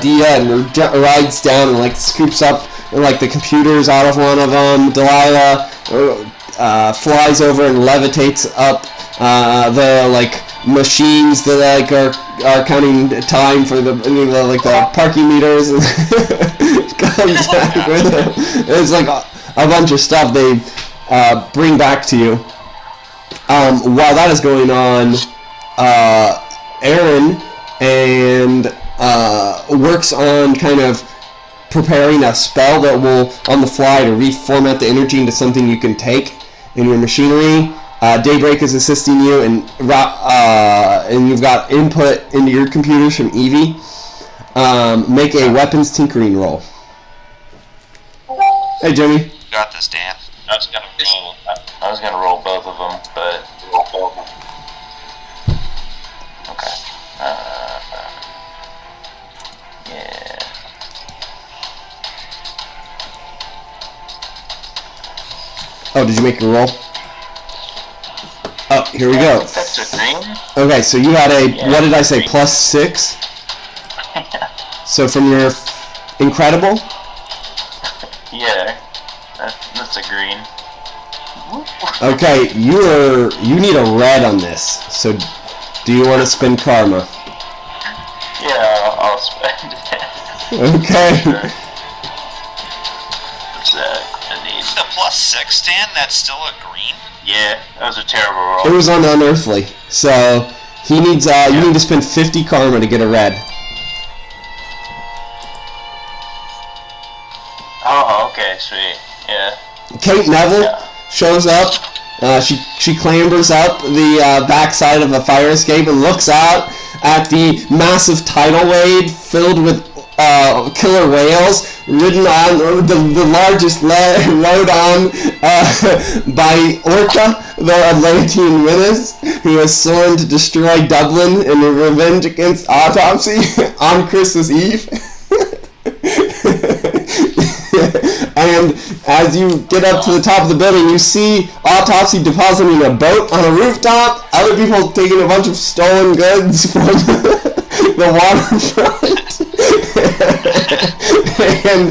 Speaker 1: Dia and rides down and like scoops up like the computers out of one of them. Delilah flies over and levitates up the like machines that like are counting time for the like the parking meters. And comes back with them. It's like a bunch of stuff they bring back to you. While that is going on, Aaron works on kind of preparing a spell that will, on the fly, to reformat the energy into something you can take in your machinery. Daybreak is assisting you, and you've got input into your computers from Evie. Make a weapons tinkering roll. Hey, Jimmy.
Speaker 4: Got this, Dan.
Speaker 7: I was gonna roll both of them, but okay. Yeah.
Speaker 1: Oh, did you make your roll? Oh, here we go.
Speaker 7: That's a green.
Speaker 1: Okay, so you had what did I say, +6? So from your incredible?
Speaker 7: Yeah, that's a green.
Speaker 1: Okay, you need a red on this. So do you want to spend karma?
Speaker 7: Yeah, I'll spend it.
Speaker 1: Okay.
Speaker 7: Sure. What's that? I need.
Speaker 4: The +6, Dan. That's still a green.
Speaker 7: Yeah, that was a terrible roll.
Speaker 1: It was on Unearthly. So he needs you need to spend 50 karma to get a red.
Speaker 7: Oh, okay, sweet. Yeah.
Speaker 1: Kate Neville shows up. She clambers up the backside of a fire escape and looks out at the massive tidal wave filled with killer whales, ridden on the largest rode on by Orka, the Atlantean menace, who has sworn to destroy Dublin in revenge against Autopsy on Christmas Eve. And as you get up to the top of the building, you see Autopsy depositing a boat on a rooftop, other people taking a bunch of stolen goods from the waterfront. And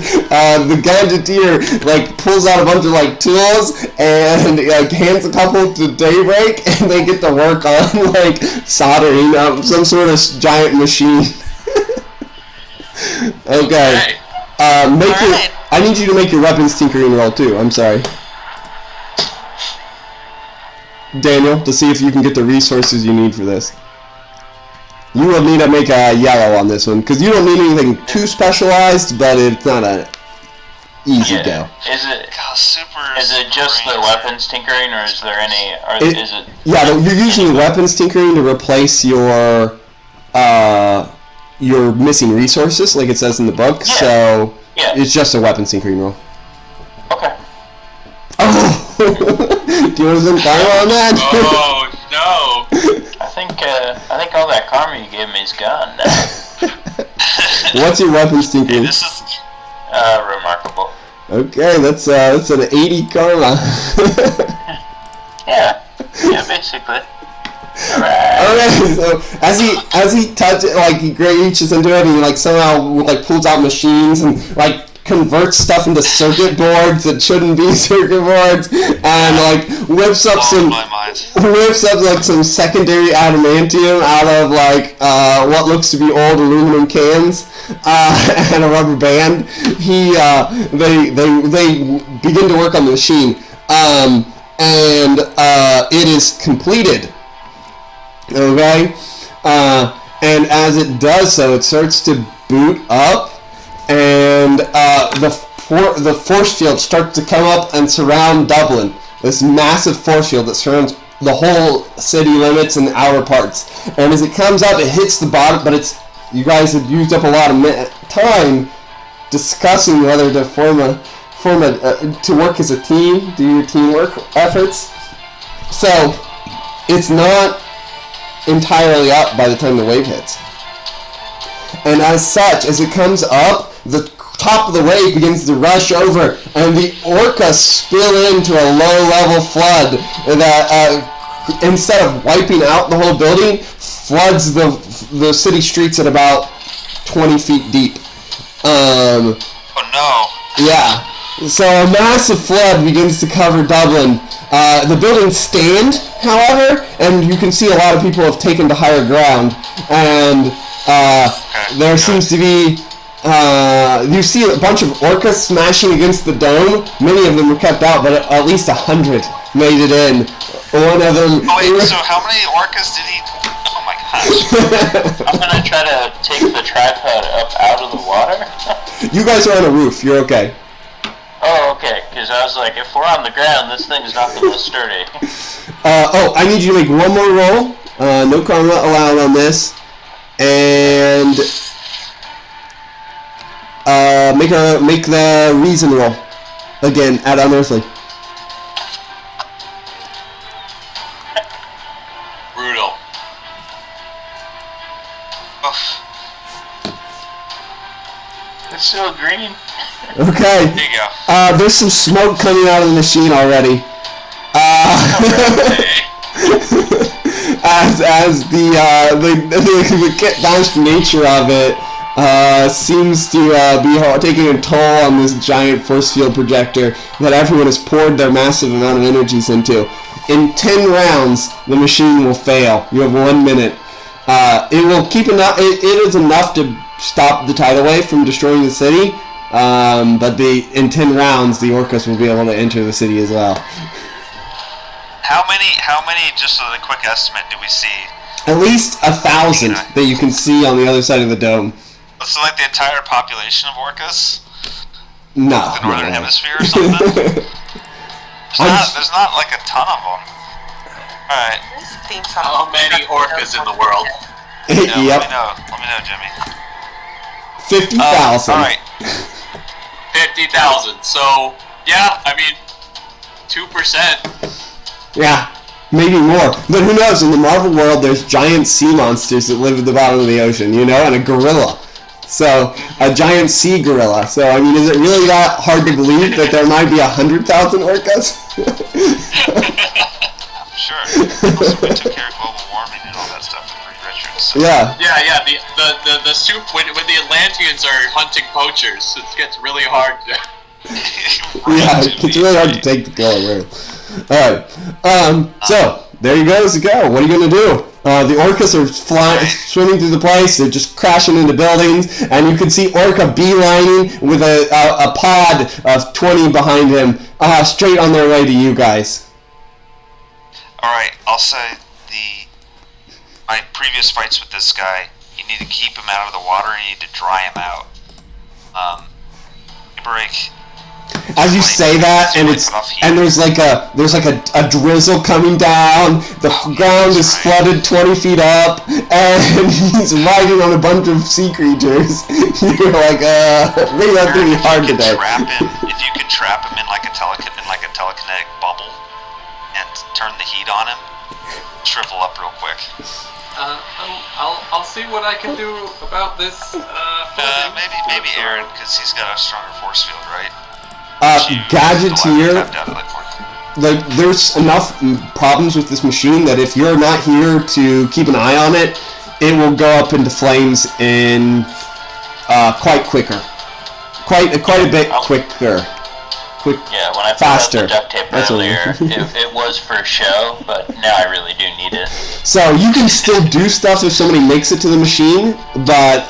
Speaker 1: the Gadgeteer like pulls out a bunch of like tools and like hands a couple to Daybreak, and they get to work on like soldering up some sort of giant machine. Okay. I need you to make your weapons tinkering roll too. I'm sorry, Daniel, to see if you can get the resources you need for this. You will need to make a yellow on this one because you don't need anything too specialized, but it's not a easy go.
Speaker 7: Is it just the weapons tinkering, or is there any? Is it?
Speaker 1: Yeah, you're using weapons tinkering to replace your you're missing resources, like it says in the book.
Speaker 7: Yeah.
Speaker 1: So
Speaker 7: Yeah.
Speaker 1: it's just a weapon syncing roll.
Speaker 7: Okay.
Speaker 1: Oh! Do you want to spend karma on that?
Speaker 8: Oh no!
Speaker 7: I think all that karma you gave me is gone now.
Speaker 1: What's your weapon
Speaker 4: Hey,
Speaker 1: syncing?
Speaker 4: this is
Speaker 7: Remarkable.
Speaker 1: Okay, that's an 80 karma.
Speaker 7: Yeah, basically. Alright.
Speaker 1: Okay, so as he touches, like he reaches into it, and he like somehow like pulls out machines and like converts stuff into circuit boards that shouldn't be circuit boards, and like whips up like some secondary adamantium out of like what looks to be old aluminum cans and a rubber band. They begin to work on the machine, and it is completed. Okay, and as it does so, it starts to boot up, and the force field starts to come up and surround Dublin. This massive force field that surrounds the whole city limits and the outer parts. And as it comes up, it hits the bottom. But you guys have used up a lot of time discussing whether to to work as a team, do your teamwork efforts. So it's not entirely up by the time the wave hits. And as such, as it comes up, the top of the wave begins to rush over, and the orcas spill into a low-level flood that, instead of wiping out the whole building, floods the city streets at about 20 feet deep.
Speaker 4: oh no.
Speaker 1: Yeah. So a massive flood begins to cover Dublin. The buildings stand, however, and you can see a lot of people have taken to higher ground, and there seems to be you see a bunch of orcas smashing against the dome. Many of them were kept out, but at least 100 made it in. One of them.
Speaker 4: Oh wait, so how many orcas did he? Oh my gosh!
Speaker 7: I'm gonna try to take the tripod up out of the water.
Speaker 1: You guys are on a roof. You're okay.
Speaker 7: Oh, okay. Because I was like, if we're on the ground, this thing's not the most sturdy.
Speaker 1: I need you to make one more roll. No karma allowed on this, and make the reason roll again at unearthly.
Speaker 8: Brutal.
Speaker 7: It's so green.
Speaker 1: Okay.
Speaker 4: There you go.
Speaker 1: There's some smoke coming out of the machine already. As the kit-bashed nature of it seems to be taking a toll on this giant force field projector that everyone has poured their massive amount of energies into. In 10 rounds, the machine will fail. You have 1 minute. It will keep enough. It is enough to stop the tidal wave from destroying the city. But in 10 rounds, the orcas will be able to enter the city as well.
Speaker 4: How many, just as a quick estimate, do we see?
Speaker 1: At least 1,000 that you can see on the other side of the dome.
Speaker 4: So like the entire population of orcas?
Speaker 1: No.
Speaker 4: The Northern Hemisphere or something? There's not like a ton of them. Alright.
Speaker 8: How many orcas in the world?
Speaker 4: Yeah,
Speaker 1: Yep.
Speaker 4: Let me know, Jimmy.
Speaker 1: 50,000.
Speaker 4: Alright.
Speaker 8: 50,000. So, yeah, I mean, 2%.
Speaker 1: Yeah, maybe more. But who knows? In the Marvel world, there's giant sea monsters that live at the bottom of the ocean, and a gorilla. So, a giant sea gorilla. So, I mean, is it really that hard to believe that there might be 100,000 orcas?
Speaker 4: Sure. Also, we took care of global warming and all that stuff with Reed Richards. So.
Speaker 1: Yeah.
Speaker 8: Yeah. The soup when the Atlanteans are hunting poachers, it gets really hard.
Speaker 1: Yeah, it's really hard to take the killer. Alright. So, there you go. What are you going to do? The orcas are swimming through the place. They're just crashing into buildings. And you can see Orca beelining with a pod of 20 behind him, straight on their way to you guys.
Speaker 4: Alright, I'll say my previous fights with this guy, you need to keep him out of the water and you need to dry him out. Break.
Speaker 1: as you say that, and there's like a drizzle coming down. The ground is flooded 20 feet up, and he's riding on a bunch of sea creatures. You're like, maybe that's gonna be hard today.
Speaker 4: If you can trap him in like a telekinetic bubble and turn the heat on him, shrivel up real quick.
Speaker 5: I'll see what I can do about this.
Speaker 4: Maybe Aaron, because he's got a stronger force field, right?
Speaker 1: Gadgeteer, like, there's enough problems with this machine that if you're not here to keep an eye on it, it will go up into flames in quite a bit quicker.
Speaker 7: Yeah, when I
Speaker 1: faster.
Speaker 7: put out the duct tape earlier, it was for show, but now I really do need it.
Speaker 1: So you can still do stuff if somebody makes it to the machine, but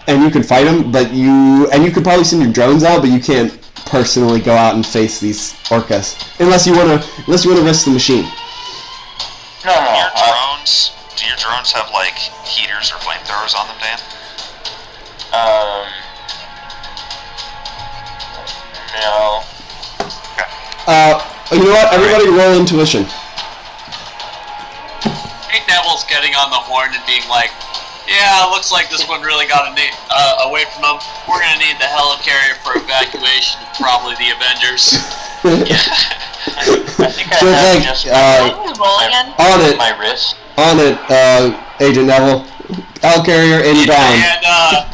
Speaker 1: and you can fight them, but you could probably send your drones out, but you can't personally go out and face these orcas unless you wanna risk the machine.
Speaker 7: No.
Speaker 4: Do your drones have like heaters or flamethrowers on them, Dan?
Speaker 7: No.
Speaker 1: You know what? Everybody roll intuition.
Speaker 8: Hey, Neville's getting on the horn and being like, yeah, looks like this one really got away from them. We're gonna need the helicarrier for evacuation, probably the Avengers.
Speaker 7: I think I have just my wrist.
Speaker 1: On it, Agent Neville. Helicarrier inbound.
Speaker 8: And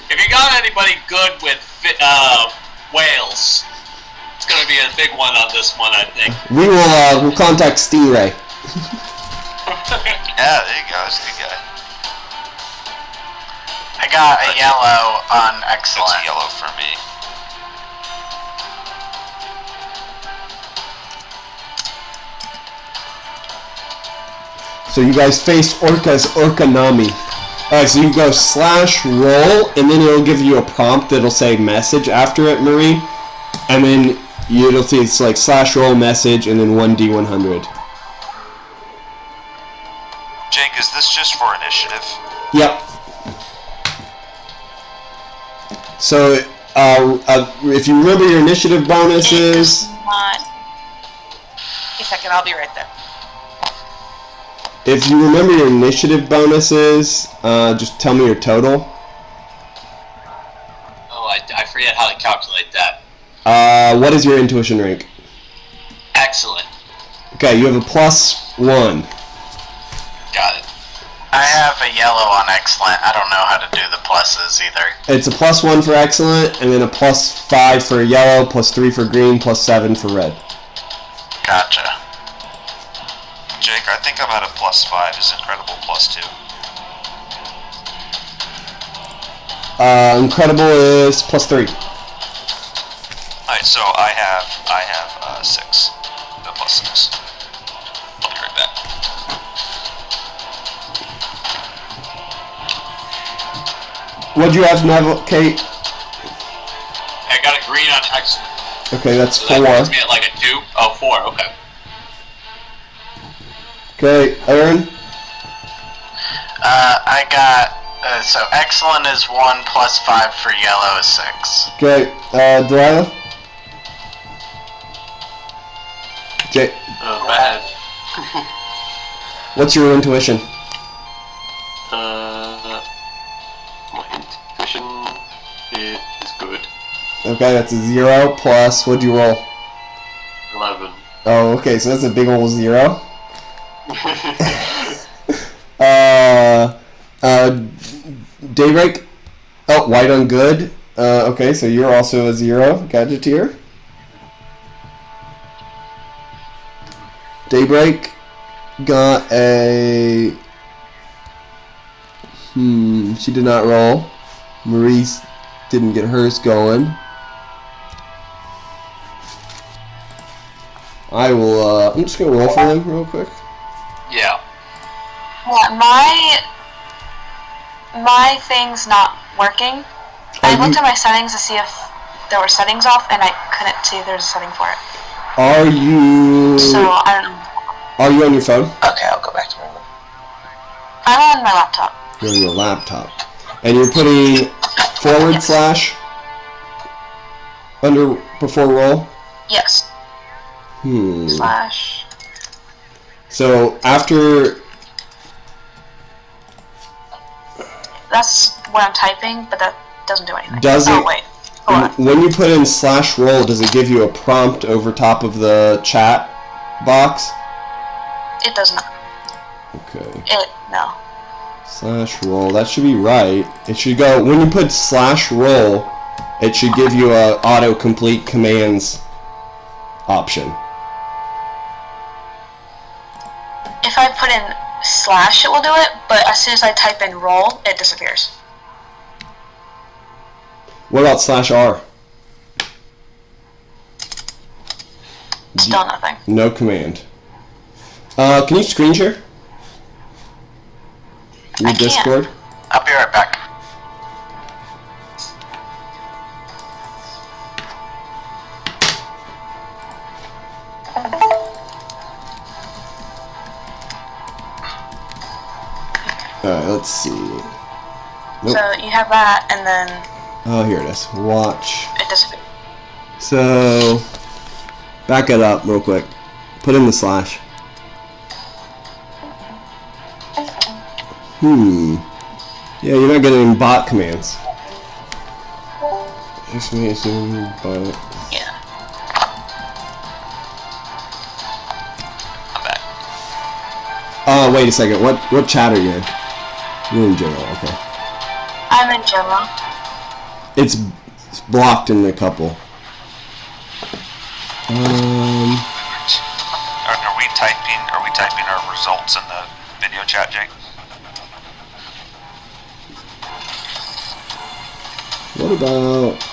Speaker 8: if you got anybody good with whales, it's gonna be a big one on this one, I think.
Speaker 1: We will we'll contact Stingray.
Speaker 4: Yeah, there you go. That's a good guy.
Speaker 3: I got a yellow on excellent.
Speaker 4: That's a yellow for me.
Speaker 1: So you guys face Orka's Orka-nami. Alright, so you go /roll, and then it'll give you a prompt that'll say message after it, Marie. And then it'll see it's like /roll message and then 1d100.
Speaker 4: Jake, is this just for initiative?
Speaker 1: Yep. So, if you remember your initiative bonuses...
Speaker 2: Wait a second, I'll be right there.
Speaker 1: If you remember your initiative bonuses, just tell me your total.
Speaker 8: Oh, I forget how to calculate that.
Speaker 1: What is your intuition rank?
Speaker 8: Excellent.
Speaker 1: Okay, you have a +1.
Speaker 8: Got it.
Speaker 3: I have a yellow on excellent. I don't know how to do the pluses either.
Speaker 1: It's a +1 for excellent, and then a +5 for yellow, +3 for green, +7 for red.
Speaker 3: Gotcha.
Speaker 4: Jake, I think I'm at a +5. Is Incredible +2?
Speaker 1: Incredible is +3.
Speaker 4: Alright, so I have 6. The +6. I'll be right back.
Speaker 1: What'd you have, Neville? Kate?
Speaker 8: I got a green on excellent.
Speaker 1: Okay, that's
Speaker 8: So
Speaker 1: 4.
Speaker 8: that puts me at like a 2? Oh, 4, okay.
Speaker 1: Okay, Aaron?
Speaker 3: I got, so excellent is 1 +5 for yellow is 6.
Speaker 1: Okay, Delilah? Jay?
Speaker 5: Bad.
Speaker 1: What's your intuition?
Speaker 5: My intuition is good.
Speaker 1: Okay, that's a 0 plus, what'd you roll?
Speaker 5: 11.
Speaker 1: Oh, okay, so that's a big old 0. Daybreak? Oh, white on good. Okay, so you're also a 0, Gadgeteer. Daybreak got a... she did not roll. Maurice didn't get hers going. I will, I'm just gonna roll for them real quick.
Speaker 8: Yeah.
Speaker 6: Yeah, my thing's not working. I looked at my settings to see if there were settings off, and I couldn't see if there was a setting for it.
Speaker 1: Are you...
Speaker 6: So, I don't know.
Speaker 1: Are you on your phone?
Speaker 2: Okay, I'll go back to my room.
Speaker 6: I'm on my laptop.
Speaker 1: You're on your laptop. And you're putting /. before roll?
Speaker 6: Yes. Slash.
Speaker 1: So after...
Speaker 6: That's what I'm typing, but that doesn't do anything.
Speaker 1: Does
Speaker 6: oh,
Speaker 1: it...
Speaker 6: wait. Hold on.
Speaker 1: When you put in /roll, does it give you a prompt over top of the chat box?
Speaker 6: It does not.
Speaker 1: Okay.
Speaker 6: No.
Speaker 1: /roll, that should be right. It should go, when you put /roll, it should give you a autocomplete commands option.
Speaker 6: If I put in slash, it will do it, but as soon as I type in roll, it disappears.
Speaker 1: What about /r?
Speaker 6: Still nothing.
Speaker 1: No command. Can you screen share? Your Discord?
Speaker 3: I'll be right back.
Speaker 1: Alright, let's see. Nope.
Speaker 6: So you have that, and then
Speaker 1: Oh, here it is. Watch.
Speaker 6: it disappears.
Speaker 1: So, back it up real quick. Put in the slash. Yeah, you're not getting bot commands. Just me assume bot.
Speaker 6: Yeah.
Speaker 4: I'm back.
Speaker 1: Oh, wait a second. What chat are you in? You're in general, okay.
Speaker 6: I'm in general.
Speaker 1: It's blocked in a couple.
Speaker 4: Are we typing our results in the video chat, Jake?
Speaker 1: What about...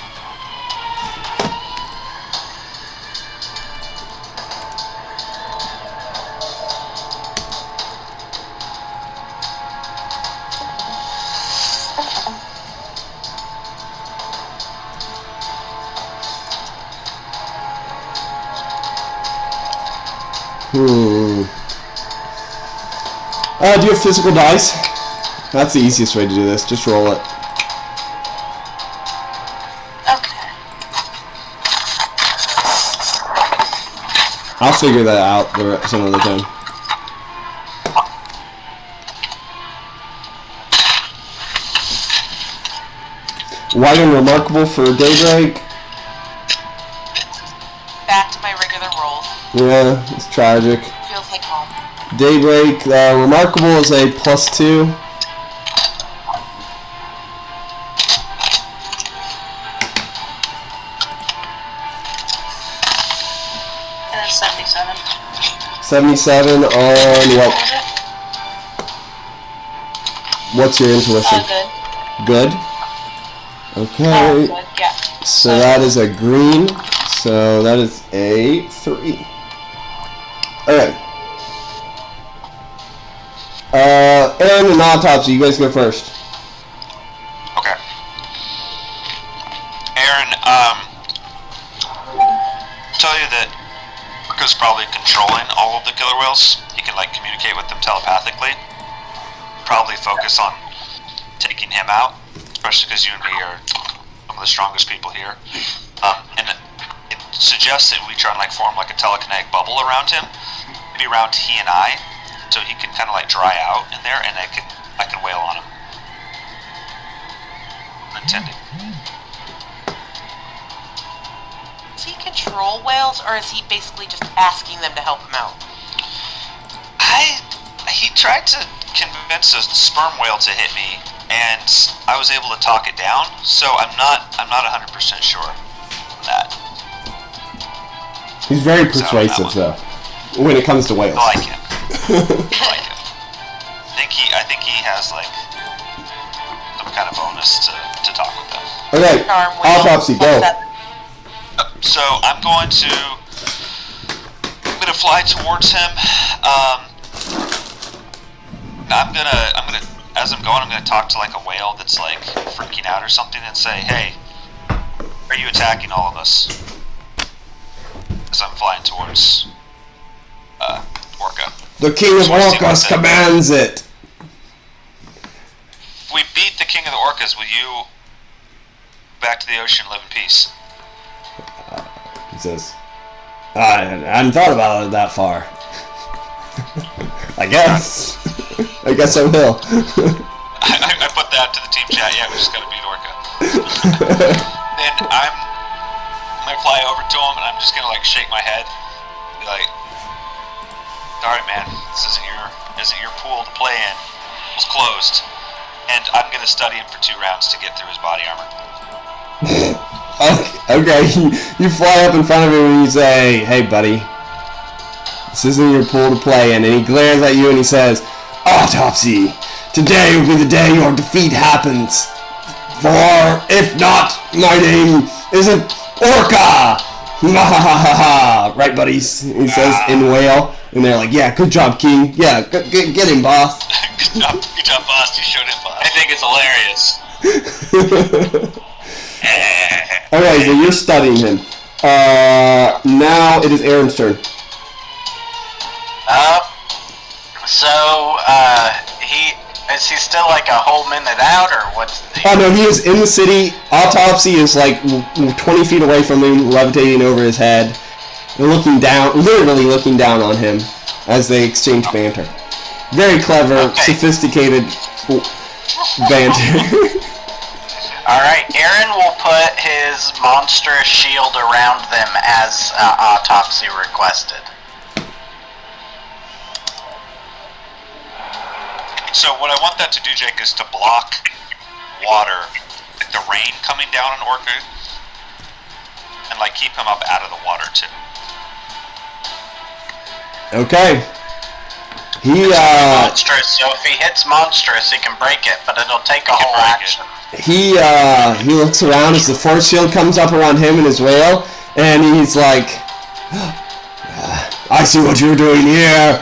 Speaker 1: Do you have physical dice? That's the easiest way to do this. Just roll it.
Speaker 6: Okay.
Speaker 1: I'll figure that out some other time. White and remarkable for daybreak.
Speaker 2: Back to my regular rolls.
Speaker 1: Yeah, it's tragic.
Speaker 2: Feels like home.
Speaker 1: Daybreak, remarkable is a +2.
Speaker 6: And then 77.
Speaker 1: 77 on what? What's your intuition?
Speaker 6: Good.
Speaker 1: Good? Okay.
Speaker 6: Good, yeah.
Speaker 1: So that is a green. So that is a 3. Alright. Aaron and Autopsy, you guys go first.
Speaker 4: Okay. Aaron, tell you that Orka's probably controlling all of the killer whales. He can like communicate with them telepathically. Probably focus on taking him out, especially because you and me are some of the strongest people here. And it suggests that we try and like form like a telekinetic bubble around him, maybe around he and I, so he can kind of like dry out in there, and I can wail on him. Intending.
Speaker 2: Does he control whales, or is he basically just asking them to help him out?
Speaker 4: He tried to convince a sperm whale to hit me, and I was able to talk it down. So I'm not 100% sure on that.
Speaker 1: He's very persuasive, though, when it comes to whales.
Speaker 4: I like him. I like him. I think he has like some kind of bonus to talk with them.
Speaker 1: Okay, Autopsy, go.
Speaker 4: So I'm going to fly towards him. I'm gonna as I'm going, I'm gonna talk to like a whale that's like freaking out or something and say, "Hey, are you attacking all of us?" As I'm flying towards Orka.
Speaker 1: The King of Orcas commands it.
Speaker 4: If we beat the King of the Orcas, will you back to the ocean, live in peace?
Speaker 1: says, I hadn't thought about it that far. I guess I will.
Speaker 4: I put that to the team chat. Yeah, we just gotta beat Orca. Then I'm gonna fly over to him and I'm just gonna like shake my head, be like, "All right, man, this isn't your pool to play in. It's closed." And I'm gonna study him for 2 rounds to get through his body armor.
Speaker 1: Okay, you fly up in front of him and you say, "Hey, buddy, this isn't your pool to play in." And he glares at you and he says, "Autopsy, today will be the day your defeat happens. For if not, my name isn't Orka." Right, buddies? He says in whale. And they're like, "Yeah, good job, King. Yeah, get him, boss."
Speaker 4: Good job, boss. You showed him, boss.
Speaker 8: I think it's hilarious.
Speaker 1: Okay, so you're studying him. Now it is Aaron's turn.
Speaker 3: Is he still like a whole minute out, or what's the...
Speaker 1: Oh, no, he is in the city. Autopsy is like 20 feet away from him, levitating over his head. And looking down, literally looking down on him as they exchange banter. Very clever, sophisticated banter.
Speaker 3: Alright, Aaron will put his monstrous shield around them as Autopsy requested.
Speaker 4: So what I want that to do, Jake, is to block water, like the rain coming down on Orca, and like keep him up out of the water too.
Speaker 1: Okay.
Speaker 3: Monstrous, so if he hits monstrous, he can break it, but it'll take a whole action.
Speaker 1: He looks around as the force field comes up around him and his whale, and he's like, "I see what you're doing here.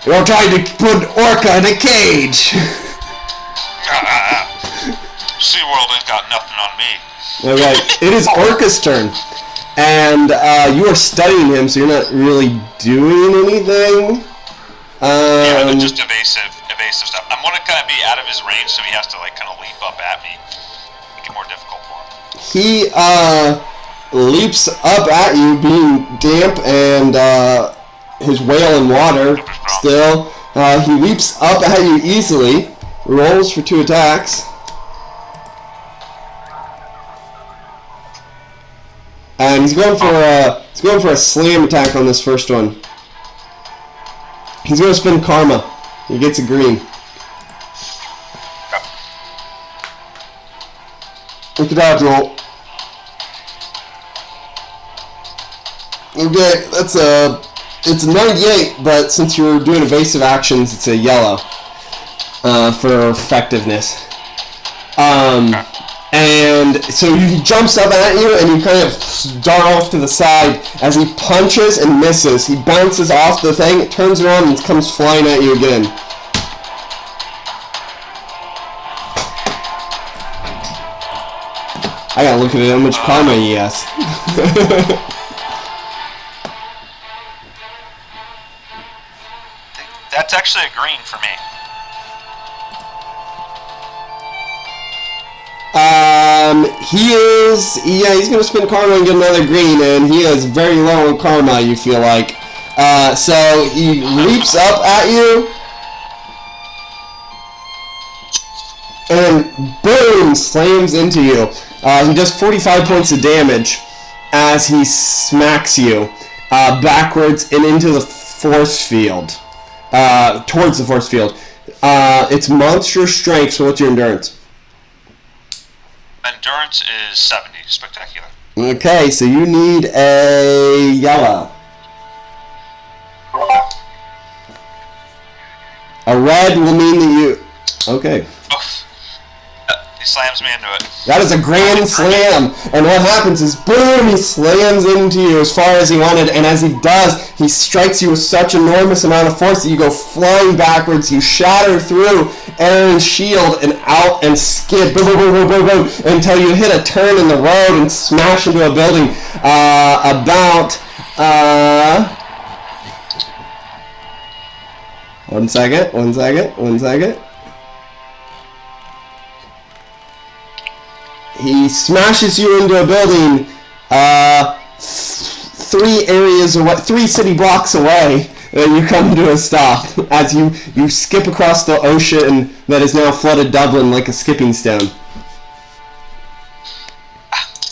Speaker 1: You're trying to put Orca in a cage."
Speaker 4: SeaWorld ain't got nothing on me.
Speaker 1: Okay, it is Orca's turn. And you are studying him, so you're not really doing anything.
Speaker 4: Yeah, but just evasive stuff. I'm gonna kind of be out of his range, so he has to like kind of leap up at me. Make it more difficult for him.
Speaker 1: He leaps up at you, being damp and his whale in water. Still, he leaps up at you easily. Rolls for 2 attacks. And he's going for a slam attack on this first one. He's going to spend karma. He gets a green. Look at that roll. Okay, it's a 98, but since you're doing evasive actions, it's a yellow for effectiveness. And so he jumps up at you, and you kind of dart off to the side as he punches and misses. He bounces off the thing, it turns around, and comes flying at you again. I gotta look at how much karma he has.
Speaker 4: That's actually a green for me.
Speaker 1: He's gonna spend karma and get another green, and he is very low on karma, you feel like. So he leaps up at you, and boom, slams into you. He does 45 points of damage as he smacks you backwards and into the force field, towards the force field. It's monstrous strength, so what's your endurance?
Speaker 4: Endurance is 70. Spectacular.
Speaker 1: Okay, so you need a yellow. A red will mean that you... Okay.
Speaker 4: Oof. He slams me into it.
Speaker 1: That is a grand slam, and what happens is, boom, he slams into you as far as he wanted, and as he does, he strikes you with such enormous amount of force that you go flying backwards, you shatter through Aaron's shield and out and skid, boom, boom, boom, boom, boom, until you hit a turn in the road and smash into a building about... One second. He smashes you into a building 3 city blocks away, you come to a stop as you skip across the ocean that is now flooded Dublin like a skipping stone.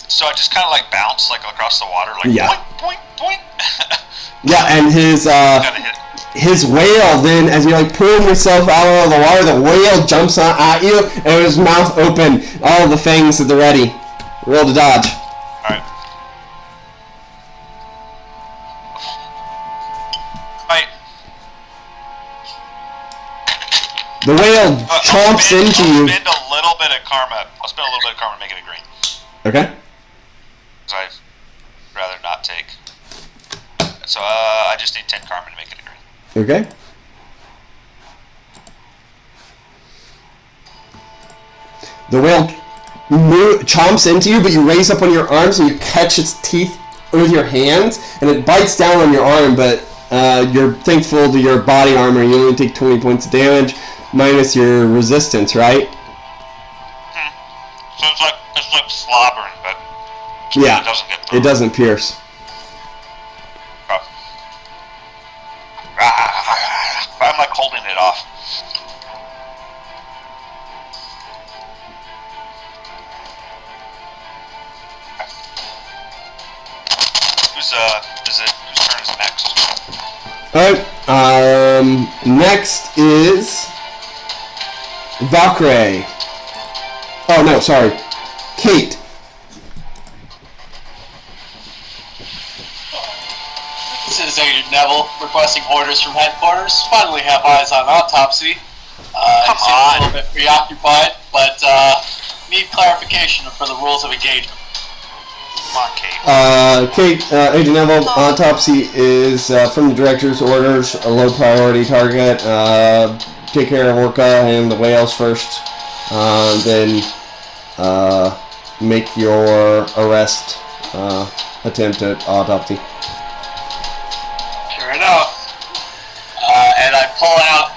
Speaker 4: So I just kind of like bounce like across the water, like boink, boink, boink.
Speaker 1: Yeah, and his whale then, as you're like pulling yourself out of the water, the whale jumps at you, and with his mouth open, all the fangs at the ready. Roll to dodge.
Speaker 4: Alright. Fight.
Speaker 1: The whale chomps into you.
Speaker 4: I'll spend a little bit of karma. I'll spend a little bit of karma to make it a green.
Speaker 1: Okay.
Speaker 4: Because I'd rather not take. So I just need 10 karma to make it a green.
Speaker 1: Okay. The whale chomps into you, but you raise up on your arms and you catch its teeth with your hands, and it bites down on your arm, but you're thankful to your body armor. You only take 20 points of damage, minus your resistance, right?
Speaker 4: So it's like slobbering, but
Speaker 1: yeah,
Speaker 4: it doesn't get through.
Speaker 1: It doesn't pierce.
Speaker 4: I'm like holding it off. Whose turn is next?
Speaker 1: Alright, next is Valkyrie. Oh no, sorry. Kate.
Speaker 8: This is Agent Neville requesting orders from headquarters. Finally have eyes on autopsy.
Speaker 4: Come
Speaker 8: seems
Speaker 4: on.
Speaker 8: a little bit preoccupied, but need clarification for the rules of engagement.
Speaker 4: Come on, Kate.
Speaker 1: Kate, Agent Neville, autopsy is from the director's orders, a low priority target. Take care of Orca and the whales first, then make your arrest attempt at autopsy.
Speaker 8: Sure enough. And I pull out,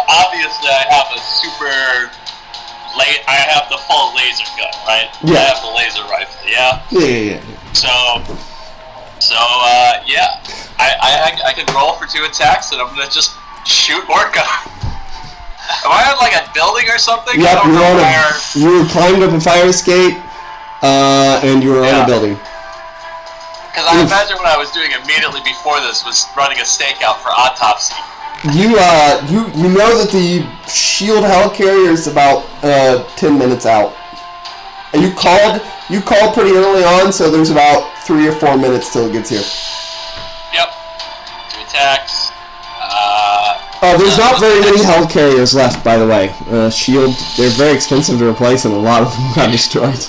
Speaker 8: obviously I have a I have the full laser gun, right?
Speaker 1: Yeah.
Speaker 8: I have the laser rifle, yeah?
Speaker 1: Yeah.
Speaker 8: So yeah. I can roll for 2 attacks and I'm gonna just shoot Orca. Am I on like a building or something?
Speaker 1: Yep, you climbed up a fire escape, and you were on a building.
Speaker 8: Because I imagine what I was doing immediately before this was running a stakeout for autopsy.
Speaker 1: You know that the shield helicarrier is about 10 minutes out. And you called pretty early on, so there's about 3 or 4 minutes till it gets here.
Speaker 8: Yep. 2 attacks.
Speaker 1: There's not very many helicarriers left, by the way. Shield, they're very expensive to replace, and a lot of them got destroyed.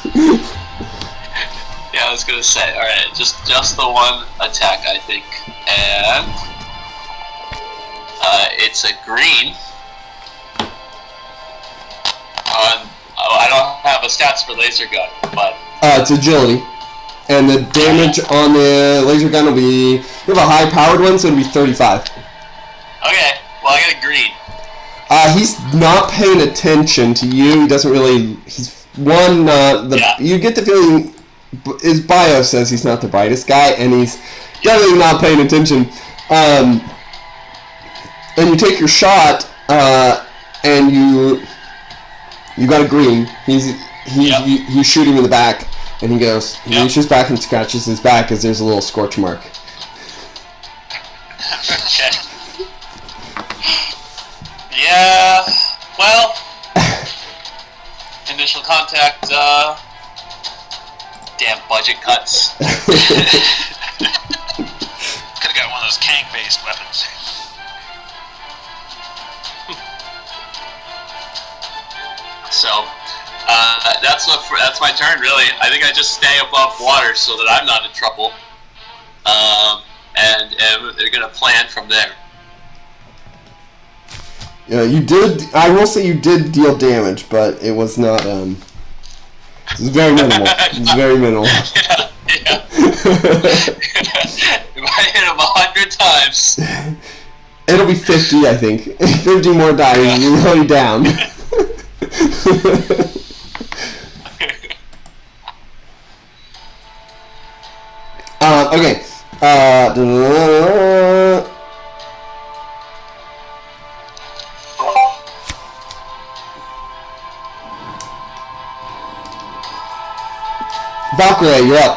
Speaker 8: Yeah, I was gonna say. All right, just the one attack, I think, and it's a green. I don't have a stats for laser gun, but
Speaker 1: it's agility, and the damage on the laser gun will be. You have a high-powered one, so it'll be 35.
Speaker 8: Okay, well I get a green.
Speaker 1: He's not paying attention to you. He doesn't really. You get the feeling. His bio says he's not the brightest guy, and he's definitely not paying attention. And you take your shot, and you got a green. You shoot him in the back, and he goes. He reaches back and scratches his back as there's a little scorch mark.
Speaker 8: Okay. Yeah. Well. Initial contact. Damn budget cuts.
Speaker 4: Could have got one of those Kang-based weapons.
Speaker 8: So, that's my turn, really. I think I just stay above water so that I'm not in trouble. And they're gonna plan from there.
Speaker 1: Yeah, you did. I will say you did deal damage, but it was not. It was very minimal. It was very minimal.
Speaker 8: Yeah. If I hit him 100 times.
Speaker 1: It'll be 50, I think. 50 more dice, you're really down. Okay. Valkyrie, you're up.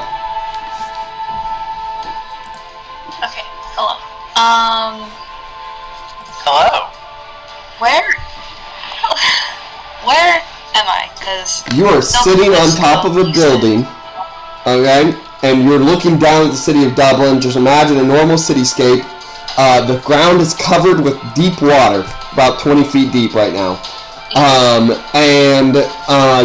Speaker 6: Okay, hello.
Speaker 3: Hello.
Speaker 6: Where am I? Because
Speaker 1: You are sitting on top of a building, okay, and you're looking down at the city of Dublin. Just imagine a normal cityscape. The ground is covered with deep water, about 20 feet deep right now. And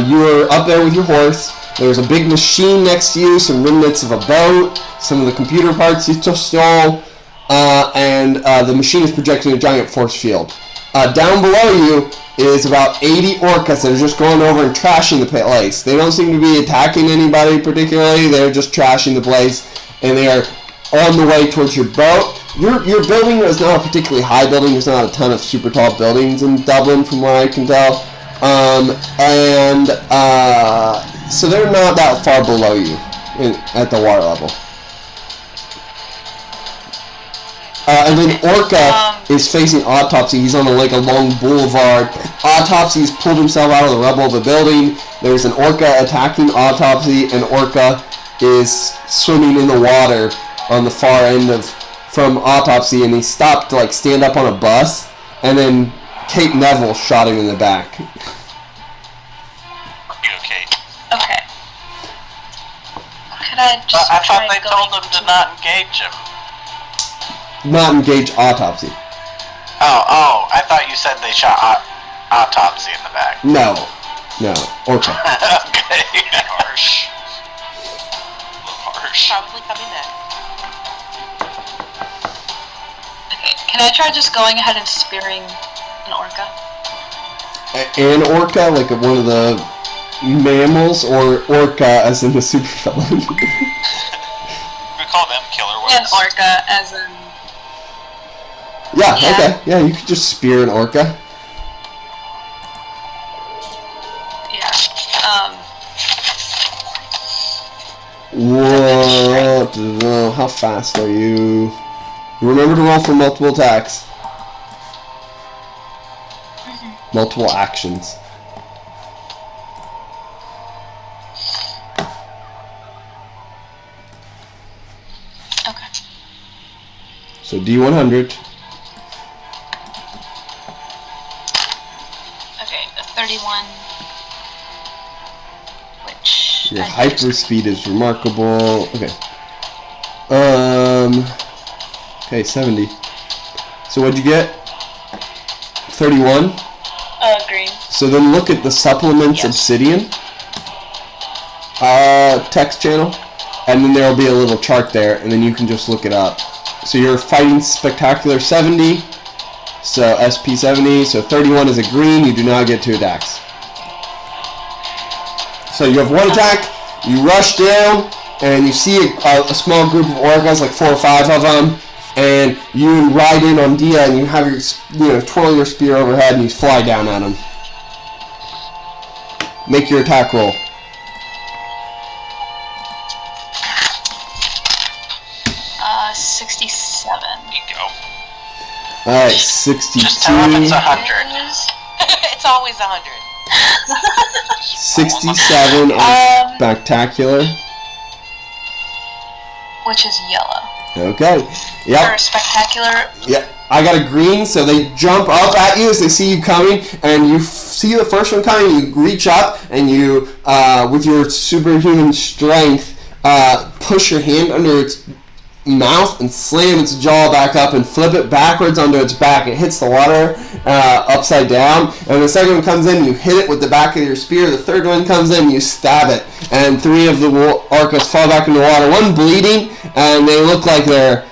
Speaker 1: you're up there with your horse. There's a big machine next to you, some remnants of a boat, some of the computer parts you stole, and the machine is projecting a giant force field. Down below you is about 80 orcas that are just going over and trashing the place. They don't seem to be attacking anybody particularly, they're just trashing the place, and they are on the way towards your boat. Your building is not a particularly high building, there's not a ton of super tall buildings in Dublin from what I can tell. So they're not that far below you at the water level. And then Orca is facing Autopsy. He's on a long boulevard. Autopsy's pulled himself out of the rubble of a building. There's an Orca attacking Autopsy, and Orca is swimming in the water on the far end from Autopsy, and he stopped to stand up on a bus, and then Kate Neville shot him in the back.
Speaker 4: You okay?
Speaker 6: Okay. Could I just
Speaker 3: I thought
Speaker 6: try
Speaker 3: they told him to not engage him.
Speaker 1: Not engage Autopsy.
Speaker 3: Oh, I thought you said they shot Autopsy in the back.
Speaker 1: No, Orca.
Speaker 3: Okay.
Speaker 4: Harsh. A little harsh.
Speaker 2: Probably coming back.
Speaker 6: Okay, can I try just going ahead and spearing an orca?
Speaker 1: An orca, like one of the mammals, or orca as in the supervillain?
Speaker 4: We call them killer whales.
Speaker 6: An orca as in...
Speaker 1: Yeah,
Speaker 6: Yeah.
Speaker 1: okay. Yeah, you could just spear an orca.
Speaker 6: Yeah.
Speaker 1: Whoa, how fast are you? Remember to roll for multiple attacks. Multiple actions.
Speaker 6: Okay.
Speaker 1: So D100.
Speaker 6: Okay, a 31. Which...
Speaker 1: Your
Speaker 6: I think
Speaker 1: hyper speed is remarkable. Okay. Okay, 70. So what'd you get? 31?
Speaker 6: green.
Speaker 1: So then look at the supplements
Speaker 6: Yes.
Speaker 1: obsidian text channel, and then there will be a little chart there, and then you can just look it up. So you're fighting spectacular 70, so SP 70, so 31 is a green, you do not get 2 attacks. So you have 1 attack, you rush down, and you see a small group of orcas, like 4 or 5 of them, and you ride in on Dia, and you have your, twirl your spear overhead, and you fly down at them. Make your attack roll.
Speaker 6: Uh, 67.
Speaker 4: There you go.
Speaker 1: Alright, 62.
Speaker 3: Just tell him it's 100.
Speaker 2: It's always 100.
Speaker 1: 67 on spectacular.
Speaker 6: Which is yellow.
Speaker 1: Okay.
Speaker 6: For
Speaker 1: Yep.
Speaker 6: spectacular,
Speaker 1: Yeah. I got a green, so they jump up at you as they see you coming, and you see the first one coming, you reach up, and you, with your superhuman strength, push your hand under its mouth and slam its jaw back up and flip it backwards onto its back. It hits the water upside down, and the second one comes in, you hit it with the back of your spear. The third one comes in, you stab it, and 3 of the orcas fall back in the water. One bleeding, and they look like they're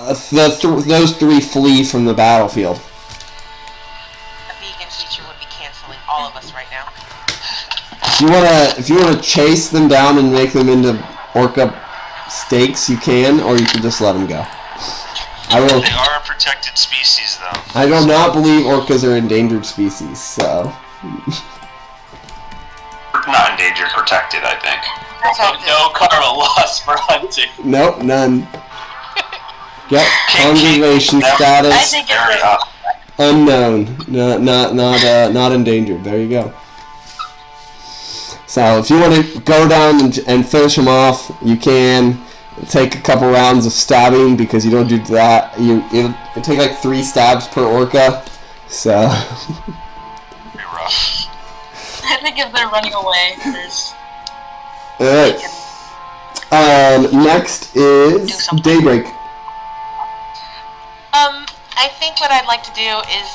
Speaker 1: those 3 flee from the battlefield.
Speaker 2: A vegan teacher would be canceling all of us right now.
Speaker 1: If you wanna chase them down and make them into orca steaks, you can, or you can just let them go.
Speaker 4: They are a protected species, though.
Speaker 1: I do not believe orcas are endangered species, so.
Speaker 9: Not endangered, protected, I think.
Speaker 8: No karma loss for hunting.
Speaker 1: Nope, none. Yep, conservation
Speaker 6: I
Speaker 1: status
Speaker 6: think it's
Speaker 1: unknown. Not endangered. There you go. So if you want to go down and finish them off, you can. Take a couple rounds of stabbing because you don't do that. It'll take like 3 stabs per orca. So.
Speaker 4: Pretty rough.
Speaker 6: I think if they're running away, there's.
Speaker 1: Alright. Next is Daybreak.
Speaker 2: I think what I'd like to do is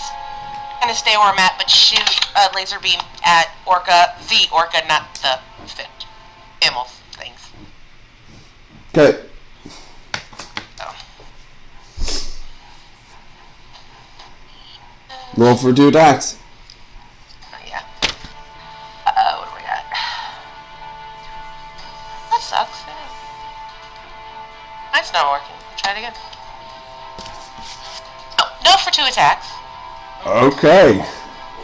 Speaker 2: kind of stay where I'm at, but shoot a laser beam at the orca, not the mammal things.
Speaker 1: Okay. Roll for 2 attacks.
Speaker 2: Yeah. What do we got? That sucks. Mine's not working. Try it again. No for 2 attacks.
Speaker 1: Okay.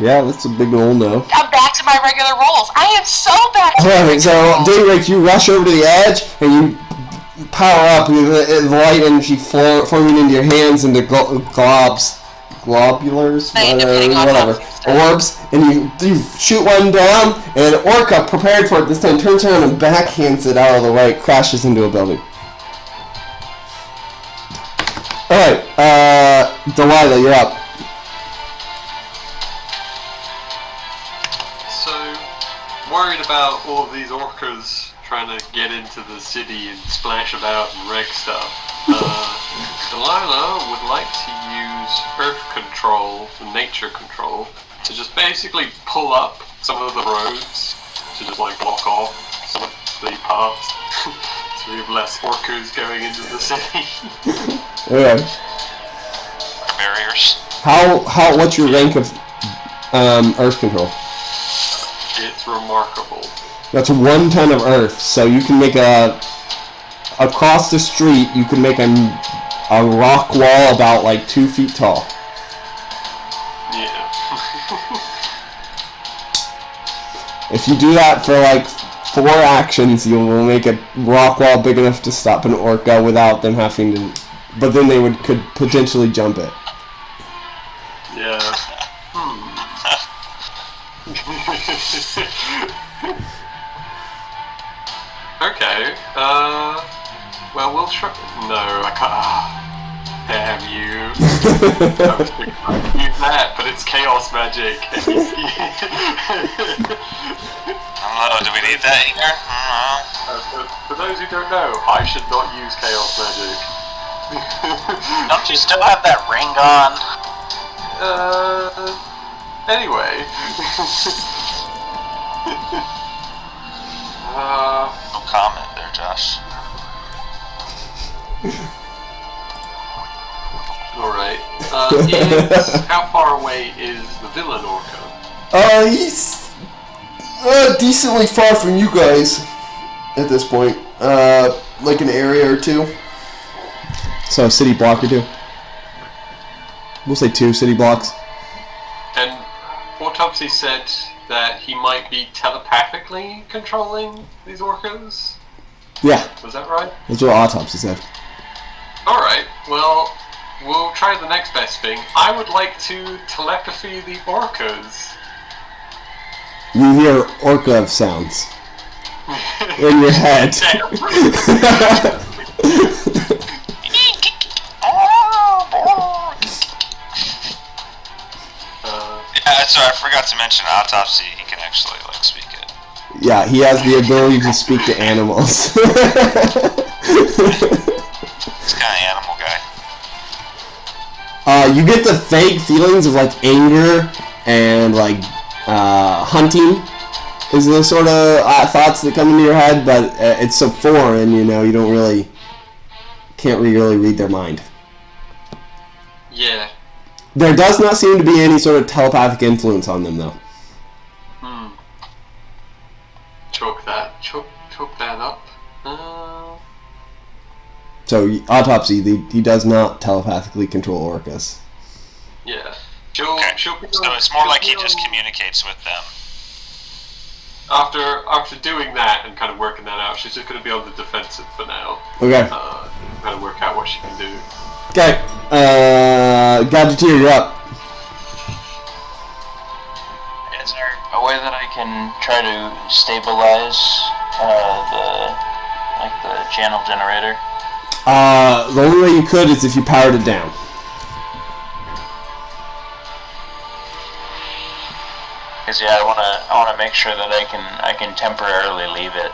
Speaker 1: Yeah, that's a big old no.
Speaker 2: I'm back to my regular rolls. I am so back to my
Speaker 1: Alright,
Speaker 2: regular
Speaker 1: so
Speaker 2: rolls.
Speaker 1: Daybreak, you rush over to the edge and you power up with the light energy forming into your hands into globulars, whatever, orbs, and you shoot one down, and an orca, prepared for it this time, turns around and backhands it out of the way, crashes into a building. Alright, Delilah, you're up.
Speaker 5: So, worried about all of these orcas trying to get into the city and splash about and wreck stuff. Delilah would like to use earth control, nature control, to just basically pull up some of the roads to just like block off some of the paths so we have less orcas going into the city.
Speaker 1: Okay.
Speaker 4: Barriers.
Speaker 1: What's your rank of earth control?
Speaker 5: It's remarkable.
Speaker 1: That's 1 ton of earth, so you can make across the street, you can make a rock wall about like 2 feet tall.
Speaker 5: Yeah.
Speaker 1: If you do that for like 4 actions, you will make a rock wall big enough to stop an orca without them having to, but then they could potentially jump it.
Speaker 5: Yeah. Okay, well, we'll try. No, I can't. Damn you. I was thinking I could use that, but it's chaos magic.
Speaker 4: I don't know, do we need that here?
Speaker 5: For those who don't know, I should not use chaos magic.
Speaker 3: Don't you still have that ring on?
Speaker 5: Anyway.
Speaker 4: No comment there, Josh.
Speaker 5: Alright. How far away is the villain orca?
Speaker 1: He's decently far from you guys at this point. Like an area or 2. So a city block or 2. We'll say 2 city blocks.
Speaker 5: And Autopsy said that he might be telepathically controlling these orcas?
Speaker 1: Yeah,
Speaker 5: Was that right?
Speaker 1: that's what Autopsy said.
Speaker 5: Alright, well, we'll try the next best thing. I would like to telepathy the orcas.
Speaker 1: You hear orca sounds in your head.
Speaker 4: Yeah, sorry, I forgot to mention Autopsy, he can actually, like, speak it.
Speaker 1: Yeah, he has the ability to speak to animals.
Speaker 4: He's kind of animal guy.
Speaker 1: You get the vague feelings of like anger and like hunting is the sort of thoughts that come into your head, but it's so foreign, you know, can't really read their mind.
Speaker 5: Yeah.
Speaker 1: There does not seem to be any sort of telepathic influence on them, though.
Speaker 5: Chalk that up.
Speaker 1: So, Autopsy, he does not telepathically control orcas.
Speaker 5: Yeah.
Speaker 4: Okay, so it's more like he just communicates with them.
Speaker 5: after doing that and kind of working that out, she's just going to be on the defensive for now.
Speaker 1: Okay.
Speaker 5: Kind of work out what she can do.
Speaker 1: Okay. Gadgeteer, you're up.
Speaker 7: Is there a way that I can try to stabilize the channel generator?
Speaker 1: The only way you could is if you powered it down.
Speaker 7: Because I wanna make sure that I can temporarily leave it.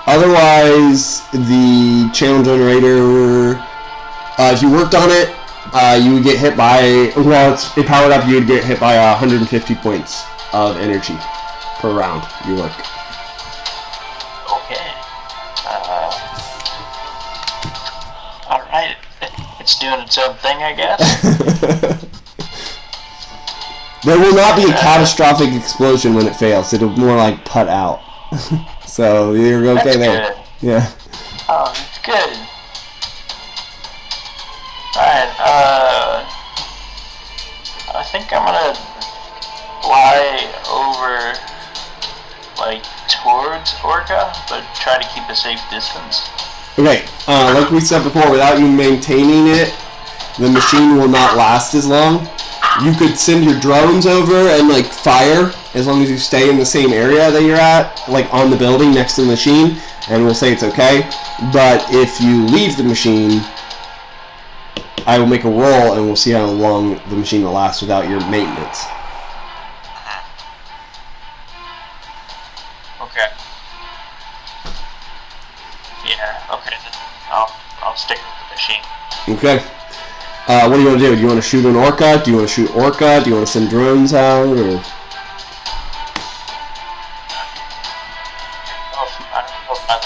Speaker 1: Otherwise, the channel generator, if you worked on it, you would get hit by, well, it powered up, you would get hit by 150 points of energy per round you work.
Speaker 7: Okay. Alright. It's doing its own thing, I guess.
Speaker 1: There will not be a catastrophic explosion when it fails. It'll more like put out. So you're okay there.
Speaker 7: Good.
Speaker 1: Yeah.
Speaker 7: Oh, that's good. Alright, I think I'm gonna fly over, like, towards Orca, but try to keep a safe distance.
Speaker 1: Okay, like we said before, without you maintaining it, the machine will not last as long. You could send your drones over and, like, fire, as long as you stay in the same area that you're at, like, on the building next to the machine, and we'll say it's okay. But if you leave the machine, I will make a roll, and we'll see how long the machine will last without your maintenance.
Speaker 7: Okay. Yeah, okay. I'll stick with the machine.
Speaker 1: Okay. What do you want to do? Do you want to shoot an Orca? Do you want to shoot Orca? Do you want to send drones out? Or?
Speaker 7: I don't know if my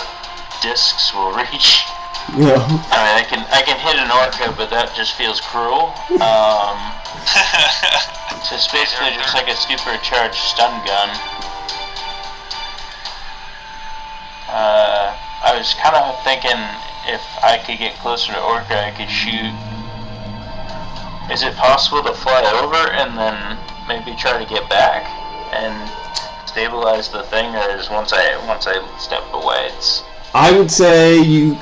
Speaker 7: discs will reach.
Speaker 1: Yeah.
Speaker 7: I mean, I can hit an Orca, but that just feels cruel. So it's basically just like a supercharged stun gun. I was kind of thinking if I could get closer to Orca, I could shoot. Is it possible to fly over and then maybe try to get back and stabilize the thing, or is once I step away, it's...
Speaker 1: I would say you,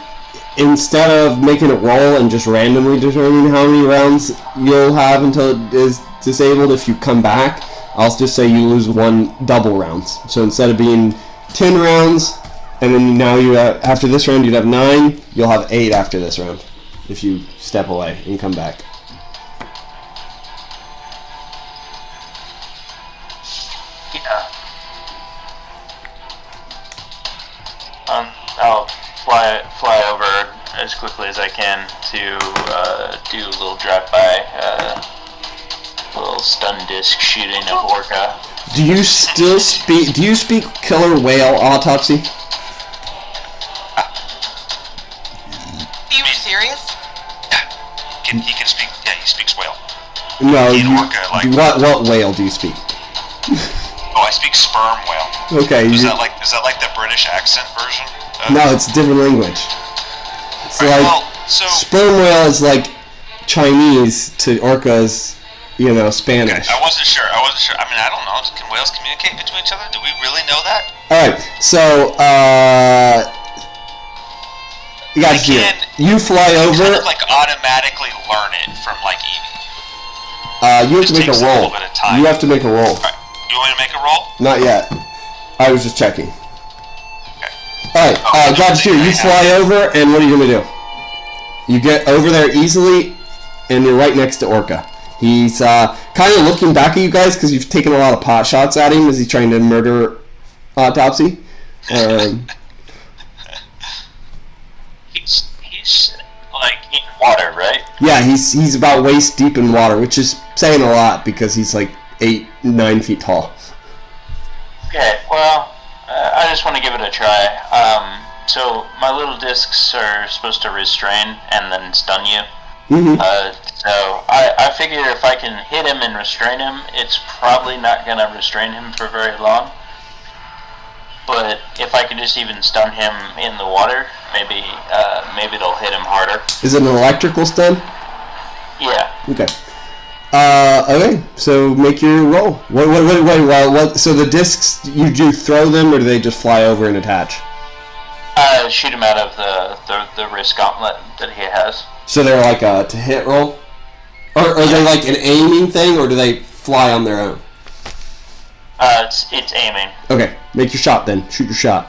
Speaker 1: instead of making it roll and just randomly determining how many rounds you'll have until it is disabled, if you come back, I'll just say you lose 1 double rounds. So instead of being 10 rounds, and then now you have, after this round you'd have 9, you'll have 8 after this round if you step away and come back.
Speaker 7: Yeah. I'll fly over as quickly as I can to do a little drive-by, little stun disc shooting of Orca.
Speaker 1: Do you still speak? Do you speak killer whale autopsy?
Speaker 2: Are you serious?
Speaker 4: Yeah. He can speak. Yeah, he speaks whale.
Speaker 1: No.
Speaker 4: Orca,
Speaker 1: what whale do you speak?
Speaker 4: Oh, I speak sperm whale.
Speaker 1: Okay.
Speaker 4: Is that like the British accent version?
Speaker 1: No, it's a different language. It's
Speaker 4: right,
Speaker 1: like sperm whale is like Chinese to Orca's, Spanish.
Speaker 4: Okay, I wasn't sure. I mean, I don't know. Can whales communicate between each other? Do we really know that?
Speaker 1: All right. So, you guys do. You fly over.
Speaker 4: Kind of like automatically learn it from like Eevee.
Speaker 1: You have to make a roll. You have to make a roll.
Speaker 4: All right. You want me to make a roll?
Speaker 1: Not yet. I was just checking.
Speaker 4: Okay.
Speaker 1: Alright, Gadgeteer, you fly over, and what are you going to do? You get over there easily, and you're right next to Orca. He's kind of looking back at you guys, because you've taken a lot of pot shots at him as he's trying to murder Autopsy.
Speaker 7: He's like in water, right?
Speaker 1: Yeah, he's about waist deep in water, which is saying a lot, because he's like 8-9 feet tall.
Speaker 7: Okay, well, I just want to give it a try. So my little discs are supposed to restrain and then stun you.
Speaker 1: Mm-hmm.
Speaker 7: So I figure if I can hit him and restrain him, it's probably not going to restrain him for very long. But if I can just even stun him in the water, maybe it'll hit him harder.
Speaker 1: Is it an electrical stun?
Speaker 7: Yeah.
Speaker 1: Okay. Okay, so make your roll. What? So the discs, you do throw them, or do they just fly over and attach?
Speaker 7: Shoot him out of the wrist gauntlet that he has.
Speaker 1: So they're like a to hit roll? Or are they like an aiming thing, or do they fly on their own?
Speaker 7: It's aiming.
Speaker 1: Okay, make your shot then. Shoot your shot.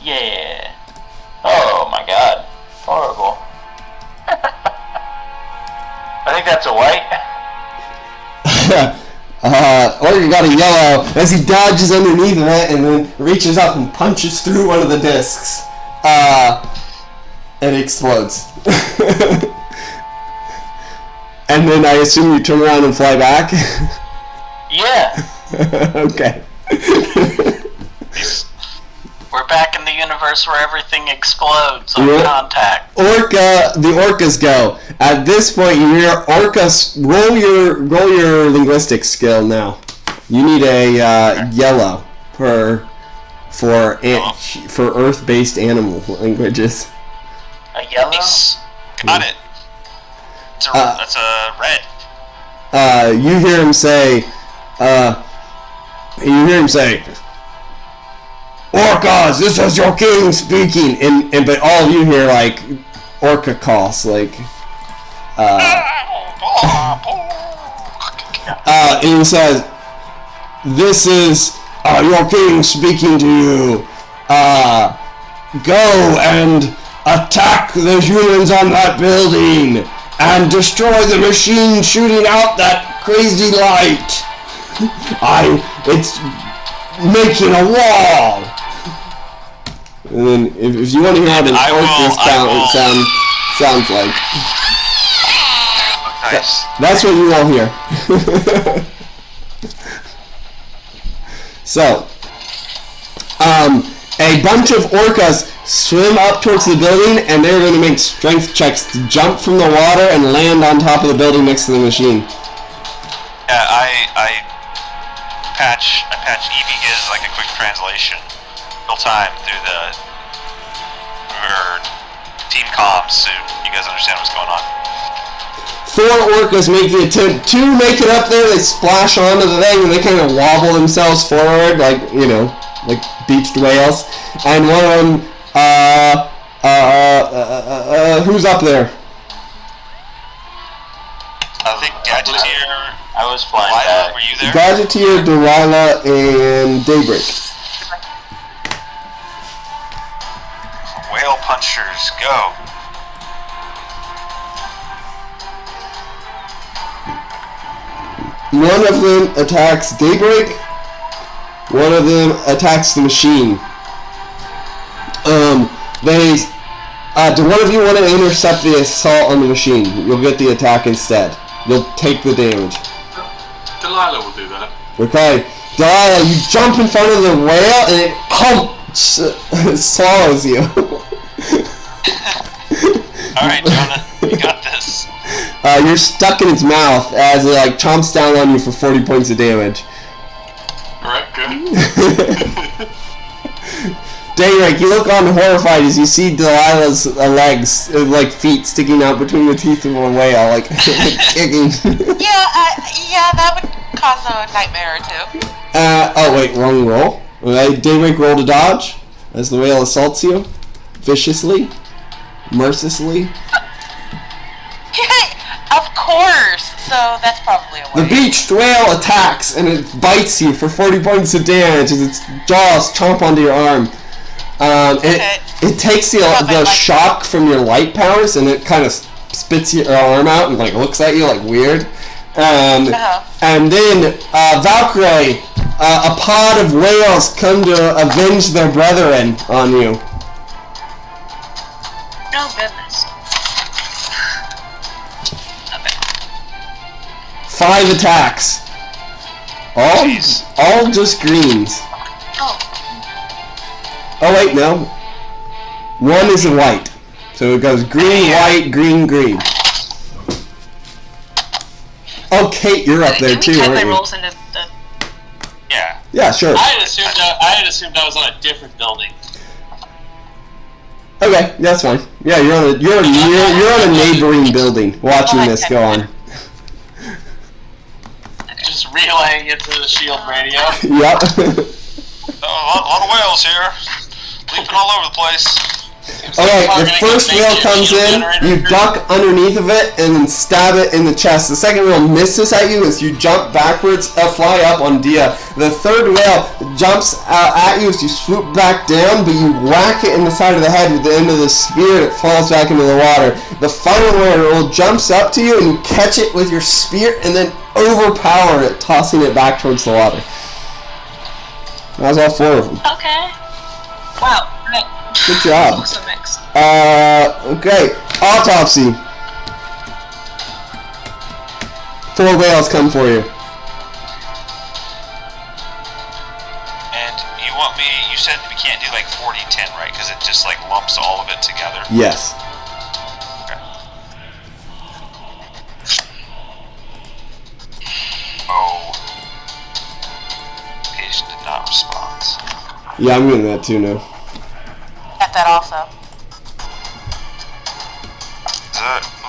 Speaker 7: Yeah. Oh my god. Horrible. I think that's a white.
Speaker 1: Orca got a yellow as he dodges underneath of it and then reaches up and punches through one of the discs. And it explodes. And then I assume you turn around and fly back?
Speaker 7: Yeah.
Speaker 1: Okay.
Speaker 3: We're back in the universe where everything explodes on contact.
Speaker 1: The orcas go. At this point, you hear orcas. Roll your linguistics skill now. You need a yellow for Earth-based animal languages.
Speaker 3: A yellow?
Speaker 4: Got it. That's a red.
Speaker 1: You hear him say. Orcas, this is your king speaking, and but all of you hear like orca calls, like and he says, "This is your king speaking to you. Go and attack the humans on that building and destroy the machine shooting out that crazy light. It's making a wall." And then, if you want to hear how the orcas sounds like,
Speaker 4: Nice.
Speaker 1: that's what you all hear. So, a bunch of orcas swim up towards the building, and they're going to make strength checks to jump from the water and land on top of the building next to the machine.
Speaker 4: Yeah, I patch Evie gives like a quick translation real time through her team comms, so you guys understand what's going on.
Speaker 1: 4 orcas make the attempt. 2 make it up there. They splash onto the thing and they kind of wobble themselves forward, like like beached whales. And one of them, who's up there?
Speaker 4: I think Gadgeteer.
Speaker 7: I was flying
Speaker 4: Lila,
Speaker 7: back.
Speaker 4: were you there?
Speaker 1: Gadgeteer, Delilah, and Daybreak.
Speaker 4: Whale punchers, go.
Speaker 1: One of them attacks Daybreak. One of them attacks the machine. Do one of you want to intercept the assault on the machine? You'll get the attack instead. You'll take the damage.
Speaker 5: Delilah will do that.
Speaker 1: Okay. Delilah, you jump in front of the whale and it swallows you.
Speaker 4: Alright, Jonah, you got this.
Speaker 1: You're stuck in its mouth as it like chomps down on you for 40 points of damage.
Speaker 5: Alright, good.
Speaker 1: Daybreak, you look on horrified as you see Delilah's legs, like feet sticking out between the teeth of a whale, like kicking.
Speaker 2: Yeah, that would cause a nightmare or two.
Speaker 1: Oh wait, wrong roll. Okay, Daybreak, roll to dodge as the whale assaults you viciously, mercilessly.
Speaker 2: Of course. So that's probably a
Speaker 1: The
Speaker 2: way.
Speaker 1: beached whale attacks and it bites you for 40 points of damage as its jaws chomp onto your arm. It takes the shock from your light powers and it kind of spits your arm out and like looks at you like weird. And then Valkyrie, a pod of whales come to avenge their brethren on you.
Speaker 6: No goodness.
Speaker 1: 5 attacks. All just greens. Oh wait, no. 1 is a white. So it goes green, white, green, green. Oh, Kate, you're up there too,
Speaker 6: Can we
Speaker 1: aren't
Speaker 6: type my
Speaker 1: you?
Speaker 6: rolls into the...
Speaker 4: Yeah.
Speaker 1: Yeah, sure.
Speaker 8: I had assumed I was on a different building.
Speaker 1: Okay, that's fine. Yeah, you're on a neighboring building watching this go on.
Speaker 8: relaying it to the shield radio.
Speaker 1: Yep.
Speaker 4: A lot of whales here, leaping all over the place.
Speaker 1: Okay, the first whale comes in, you duck underneath of it, and then stab it in the chest. The second whale misses at you as you jump backwards, fly up on Dia. The third whale jumps out at you as you swoop back down, but you whack it in the side of the head with the end of the spear, and it falls back into the water. The final whale jumps up to you, and you catch it with your spear, and then overpower it, tossing it back towards the water. That was all 4 of them.
Speaker 6: Okay. Wow. Right.
Speaker 1: Good job.
Speaker 6: Awesome mix.
Speaker 1: Okay. Autopsy. 4 whales come for you.
Speaker 4: And you want me, you said we can't do like 40-10, right? Because it just like lumps all of it together.
Speaker 1: Yes.
Speaker 4: Okay. Oh. Patient did not respond.
Speaker 1: Yeah, I'm getting that too now.
Speaker 2: Got that also.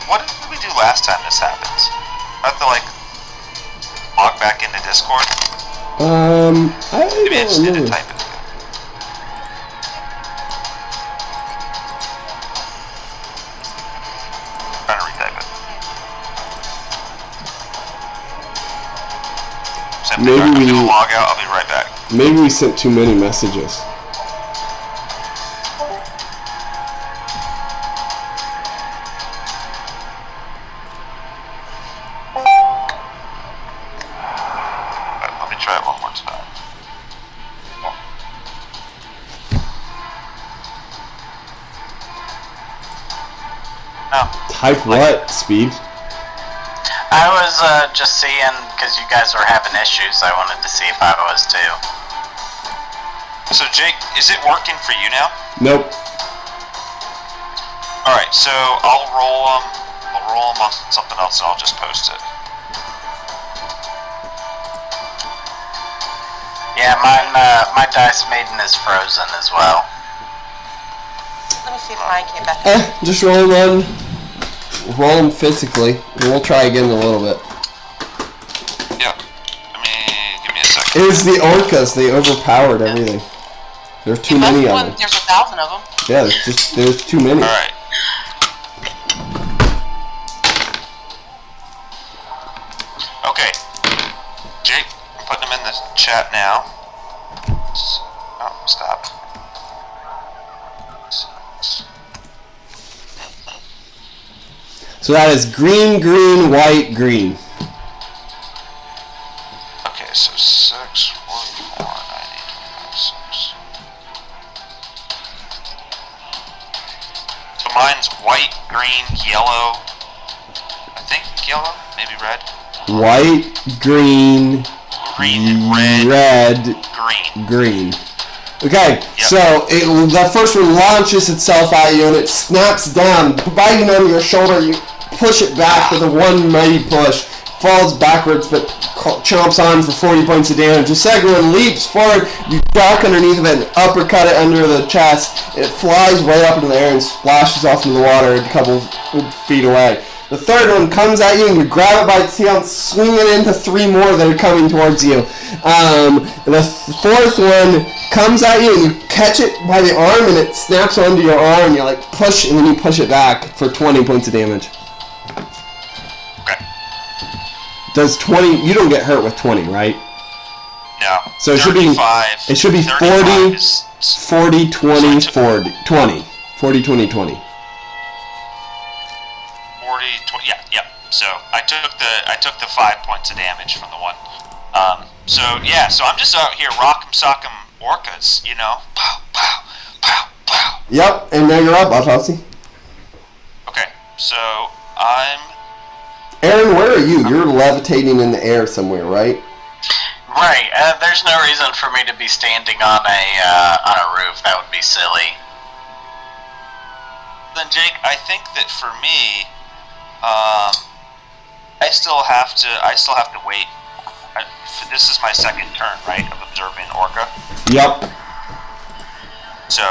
Speaker 4: What did we do last time this happens? I have to like log back into Discord.
Speaker 1: I
Speaker 4: Maybe I just
Speaker 1: don't
Speaker 4: didn't
Speaker 1: know.
Speaker 4: type it. Trying to retype it. Same thing.
Speaker 1: Maybe
Speaker 4: I'm
Speaker 1: we-
Speaker 4: gonna log out. I'll be right back.
Speaker 1: Maybe we sent too many messages.
Speaker 4: Let me try it one more time. No.
Speaker 1: Type what, Speed?
Speaker 3: I was just seeing, because you guys were having issues, I wanted to see if I was too.
Speaker 4: So Jake, is it working for you now?
Speaker 1: Nope.
Speaker 4: All right. So I'll roll them. I'll roll them on something else, and I'll just post it.
Speaker 3: Yeah, mine, my Dice Maiden is frozen as well.
Speaker 2: Let me see if mine came back.
Speaker 1: Just roll one. Roll them physically, and we'll try again in a little bit.
Speaker 4: Yeah. Give me a second.
Speaker 1: It was the orcas. They overpowered everything. There's too many of them.
Speaker 2: There's 1,000 of them.
Speaker 1: Yeah, there's too many.
Speaker 4: All right. Okay. Jake, I'm putting them in the chat now. Oh, stop.
Speaker 1: So that is green, green, white, green.
Speaker 4: Okay, so 6, 44, 90, 26. So mine's white, green, yellow. I think yellow, maybe red.
Speaker 1: White, green,
Speaker 4: Green, red,
Speaker 1: red,
Speaker 4: green.
Speaker 1: green. Okay, so the first one launches itself at you and it snaps down, biting on your shoulder. You push it back with a one mighty push, falls backwards but chomps on for 40 points of damage. The second one leaps forward, you duck underneath of it and uppercut it under the chest. It flies way up into the air and splashes off into the water a couple feet away. The third one comes at you and you grab it by its tail and swing it into 3 more that are coming towards you. The fourth one comes at you and you catch it by the arm and it snaps onto your arm and you like push and then you push it back for 20 points of damage.
Speaker 4: Okay.
Speaker 1: Does 20, you don't get hurt with 20, right?
Speaker 4: No.
Speaker 1: So it should be
Speaker 4: 35 is
Speaker 1: 40, 20, 40, 20. 40, 20, 20.
Speaker 4: 40, 20, yeah. So I took the 5 points of damage from the one. So I'm just out here rock'em sock'em orcas, you know. Pow, pow, pow, pow.
Speaker 1: Yep, and now you're up, Autopsy.
Speaker 4: Okay, so I'm...
Speaker 1: Aaron, where are you? You're levitating in the air somewhere, right?
Speaker 3: Right, there's no reason for me to be standing on a roof. That would be silly.
Speaker 4: Then Jake, I think that for me, I still have to wait. This is my second turn, right, of observing Orca.
Speaker 1: Yep.
Speaker 4: So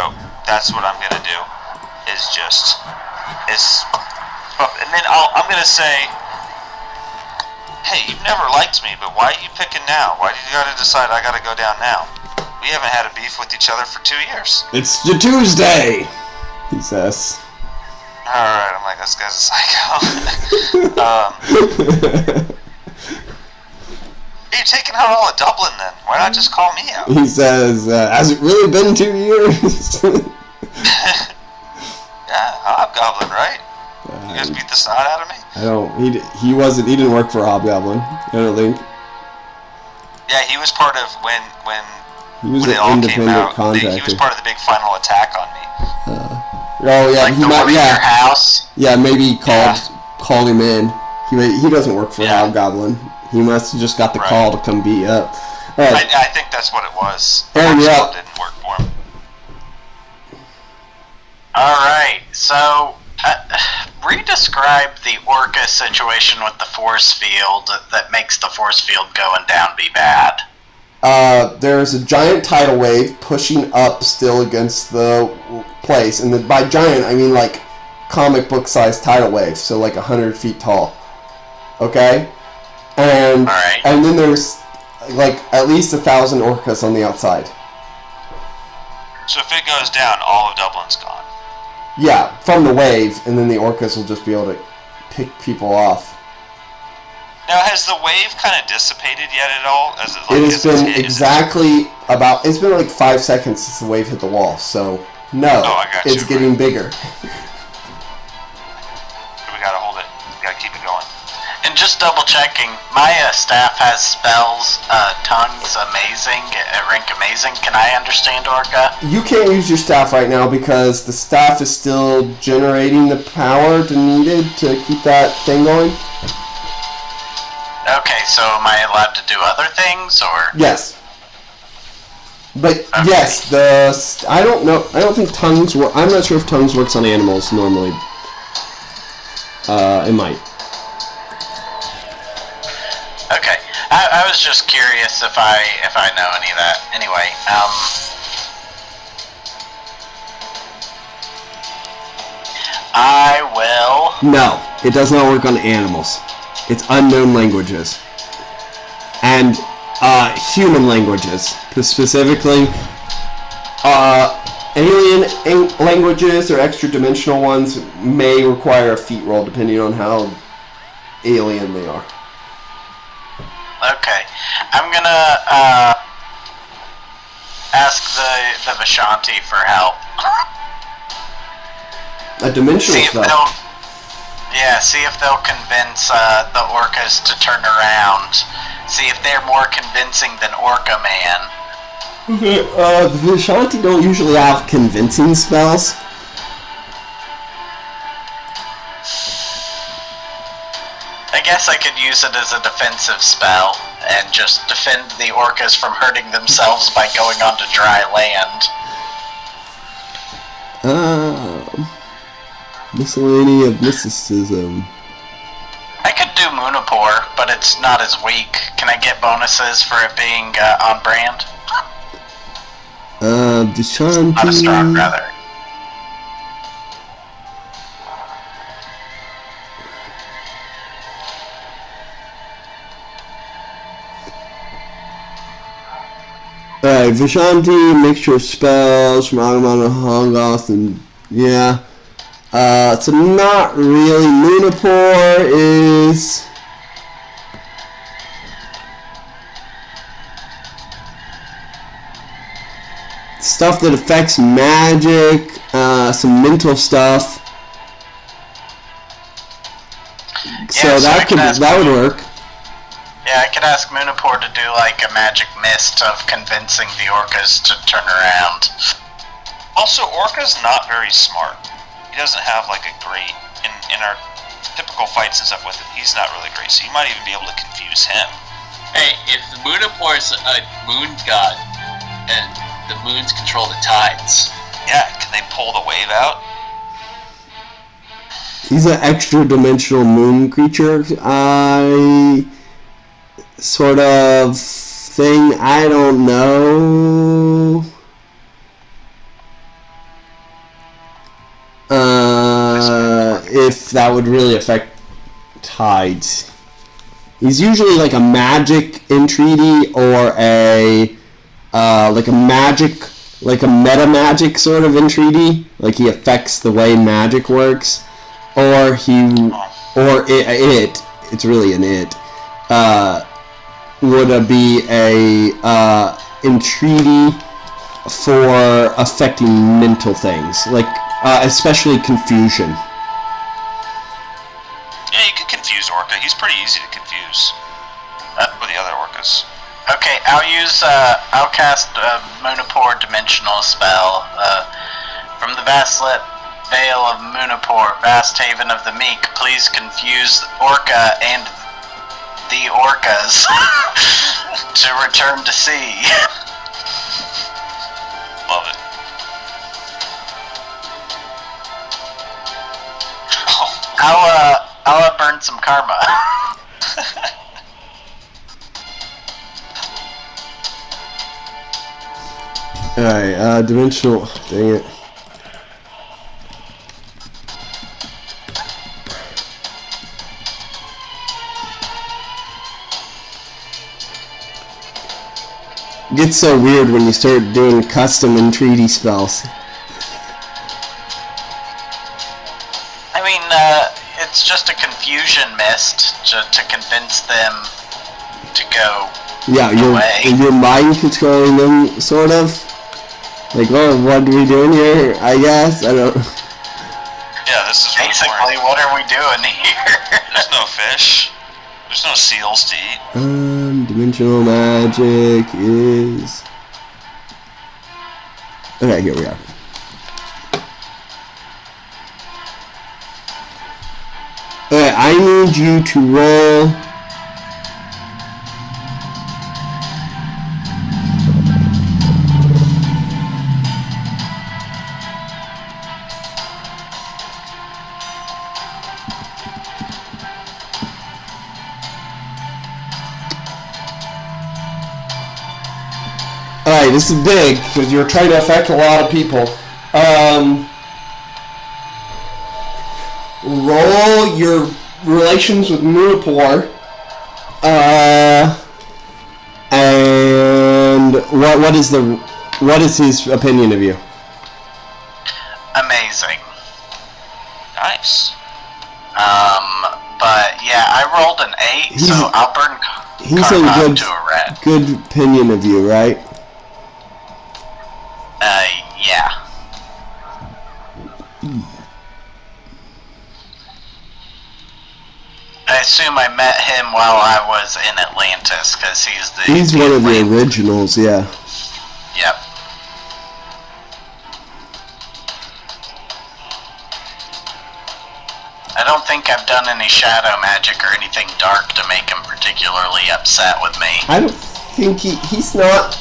Speaker 4: that's what I'm gonna do. And then I'm gonna say, Hey, you've never liked me, but why are you picking now? Why do you gotta decide I gotta go down now? We haven't had a beef with each other for 2 years.
Speaker 1: It's the Tuesday, he says.
Speaker 4: Alright, I'm like, this guy's a psycho. You're taking out all of Dublin then. Why not just call me out?
Speaker 1: He says, has it really been 2 years?
Speaker 4: Yeah, Hobgoblin, right? You guys beat the snot out of me?
Speaker 1: I don't, he didn't work for Hobgoblin, I don't think.
Speaker 4: Yeah, he was part of when
Speaker 1: He was
Speaker 4: it
Speaker 1: an
Speaker 4: all came
Speaker 1: independent
Speaker 4: out.
Speaker 1: contractor.
Speaker 4: He was part of the big final attack on me.
Speaker 1: Oh yeah,
Speaker 3: Like
Speaker 1: he
Speaker 3: the
Speaker 1: might,
Speaker 3: one in your house.
Speaker 1: Yeah, maybe he called him in. He doesn't work for
Speaker 4: Yeah.
Speaker 1: Hobgoblin. He must have just got the
Speaker 4: Right.
Speaker 1: call to come beat you up. Alright.
Speaker 4: I think that's what it was.
Speaker 1: Aaron, you're
Speaker 4: Still
Speaker 1: up.
Speaker 4: didn't work for him.
Speaker 3: Alright, so re-describe the Orca situation with the force field that makes the force field going down be bad.
Speaker 1: There's a giant tidal wave pushing up still against the place, and by giant I mean like comic book sized tidal waves, so like 100 feet tall. Okay? And
Speaker 3: Alright.
Speaker 1: and then there's like at least 1,000 orcas on the outside.
Speaker 4: So if it goes down, all of Dublin's gone.
Speaker 1: Yeah, from the wave, and then the orcas will just be able to pick people off.
Speaker 4: Now, has the wave kind of dissipated yet at all? As it, like,
Speaker 1: It has been it's been like 5 seconds since the wave hit the wall, so no,
Speaker 4: Oh, I got
Speaker 1: it's
Speaker 4: you,
Speaker 1: getting bigger.
Speaker 4: We gotta hold it. We gotta keep it going.
Speaker 3: And just double checking, my staff has spells, tongues amazing, rank amazing. Can I understand Orca?
Speaker 1: You can't use your staff right now because the staff is still generating the power needed to keep that thing going.
Speaker 3: Okay, so am I allowed to do other things, or?
Speaker 1: Yes. But
Speaker 3: Okay.
Speaker 1: yes, I don't know. I don't think tongues work. I'm not sure if tongues works on animals normally. It might.
Speaker 3: Okay, I was just curious if I know any of that. Anyway, I will.
Speaker 1: No, it does not work on animals. It's unknown languages. And human languages. Specifically, alien languages or extra-dimensional ones may require a feat roll depending on how alien they are.
Speaker 3: Okay, I'm gonna ask the Vishanti for help.
Speaker 1: A dimensional
Speaker 3: See if
Speaker 1: stuff.
Speaker 3: see if they'll convince the orcas to turn around. See if they're more convincing than Orca Man.
Speaker 1: Okay, the Vishanti don't usually have convincing spells.
Speaker 3: I guess I could use it as a defensive spell and just defend the orcas from hurting themselves by going onto dry land.
Speaker 1: Miscellany of mysticism.
Speaker 3: I could do Munipore, but it's not as weak. Can I get bonuses for it being on brand?
Speaker 1: Vishanti.
Speaker 3: Not as strong, rather.
Speaker 1: Alright, Vishanti, mixture of spells from Automata Hongoth, and yeah. So not really. Munipore is stuff that affects magic, some mental stuff. So
Speaker 3: Yeah, so I
Speaker 1: that
Speaker 3: can ask
Speaker 1: that would work.
Speaker 3: Yeah, I could ask Munipore to do like a magic mist of convincing the orcas to turn around.
Speaker 4: Also, Orca's not very smart. He doesn't have like a great in our typical fights and stuff with him. He's not really great, so you might even be able to confuse him.
Speaker 8: Hey, if Munapore's a moon god, and the moons control the tides.
Speaker 4: Yeah, can they pull the wave out?
Speaker 1: He's an extra-dimensional moon creature. Sort of thing. I don't know. If that would really affect tides. He's usually like a magic entreaty or a meta magic sort of entreaty. Like he affects the way magic works, or it's really an it. Would be a entreaty for affecting mental things, like especially confusion.
Speaker 4: Yeah, you could confuse Orca. He's pretty easy to confuse with the other orcas.
Speaker 3: Okay, I'll cast a Munipore dimensional spell. From the vastlit Vale of Munipore, vast haven of the meek, please confuse Orca and the orcas to return to sea.
Speaker 4: Love it.
Speaker 3: I'll burn some karma.
Speaker 1: Alright, dimensional. Dang it. It gets so weird when you start doing custom entreaty spells.
Speaker 3: I mean, it's just a confusion mist to convince them to go away.
Speaker 1: Your mind controlling them, sort of. Like, oh, what are we doing here? I guess I don't.
Speaker 4: Yeah, this is
Speaker 3: basically what are we doing here?
Speaker 4: There's no fish. There's no seals to eat.
Speaker 1: Dimensional magic is. Okay, here we are. Okay, I need you to roll. Alright, this is big, because you're trying to affect a lot of people. Roll your relations with Munipore. And what is his opinion of you?
Speaker 3: Amazing.
Speaker 4: Nice.
Speaker 3: But yeah, I rolled an 8, so I'll burn karma to a red.
Speaker 1: Good opinion of you, right?
Speaker 3: Yeah. I assume I met him while I was in Atlantis, because he's
Speaker 1: one of the originals, yeah.
Speaker 3: Yep. I don't think I've done any shadow magic or anything dark to make him particularly upset with me.
Speaker 1: I don't think he's not,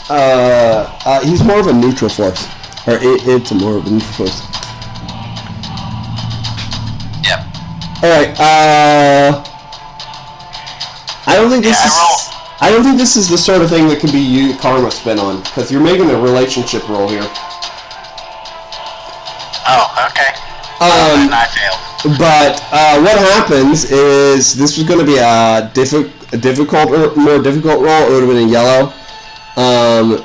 Speaker 1: he's more of a neutral force. Or it's more of a neutral force.
Speaker 3: Yep.
Speaker 1: Alright, I don't think this is the sort of thing that can be karma spin on, because you're making a relationship roll here.
Speaker 3: Oh, okay. Then I failed.
Speaker 1: But what happens is this was going to be a more difficult roll. It would have been a yellow.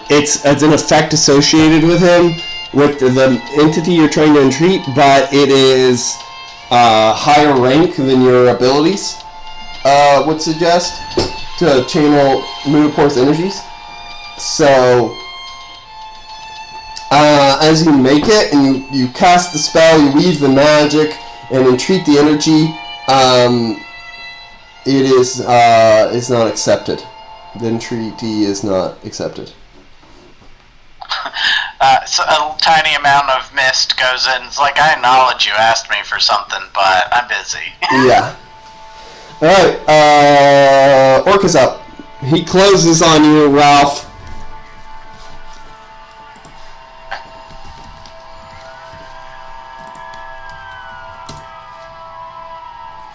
Speaker 1: It's an effect associated with him, with the entity you're trying to entreat, but it is higher rank than your abilities would suggest to channel Munipore's energies. So as you make it and you cast the spell, you weave the magic and entreat the energy, it is not accepted. The entreaty is not accepted.
Speaker 3: So a tiny amount of mist goes in. It's like, I acknowledge you asked me for something, but I'm busy.
Speaker 1: Yeah. Alright, Orca's up. He closes on you, Ralph.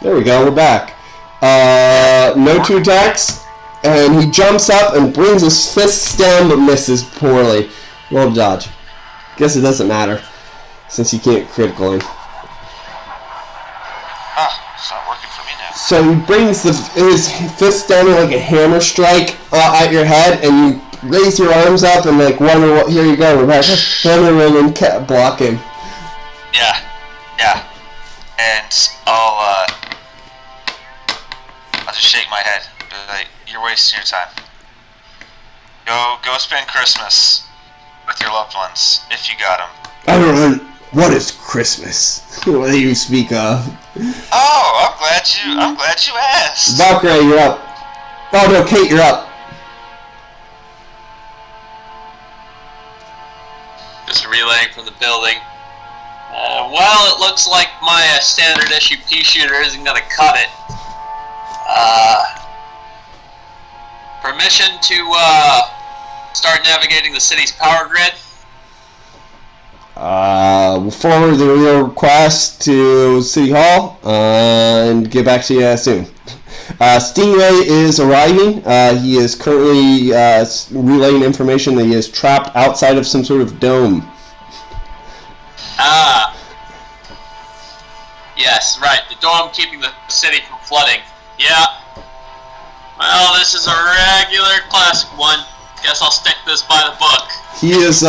Speaker 1: There we go, we're back. No 2 attacks, and he jumps up and brings his fist down but misses poorly. Roll dodge. Guess it doesn't matter, since you can't critical him.
Speaker 4: It's not working for me now.
Speaker 1: So he brings his fist down like a hammer strike at your head, and you raise your arms up and like wonder what. Here you go, Rebecca. Hammer him and block him.
Speaker 4: Yeah. And I'll just shake my head. Be like, you're wasting your time. Go spend Christmas with your loved ones if you got them.
Speaker 1: I don't know. What is Christmas? What do you speak of?
Speaker 4: Oh, I'm glad you asked.
Speaker 1: Valkyrie, you're up. Oh no, Kate, you're up.
Speaker 8: Just relaying from the building. Well, it looks like my standard issue pea shooter isn't going to cut it. Permission to start navigating the city's power grid?
Speaker 1: We'll forward the request to City Hall and get back to you soon. Stingray is arriving. He is currently relaying information that he is trapped outside of some sort of dome.
Speaker 8: Yes, right. The dome keeping the city from flooding. Yeah. Well, this is a regular classic one. Guess I'll stick this by the book.
Speaker 1: He is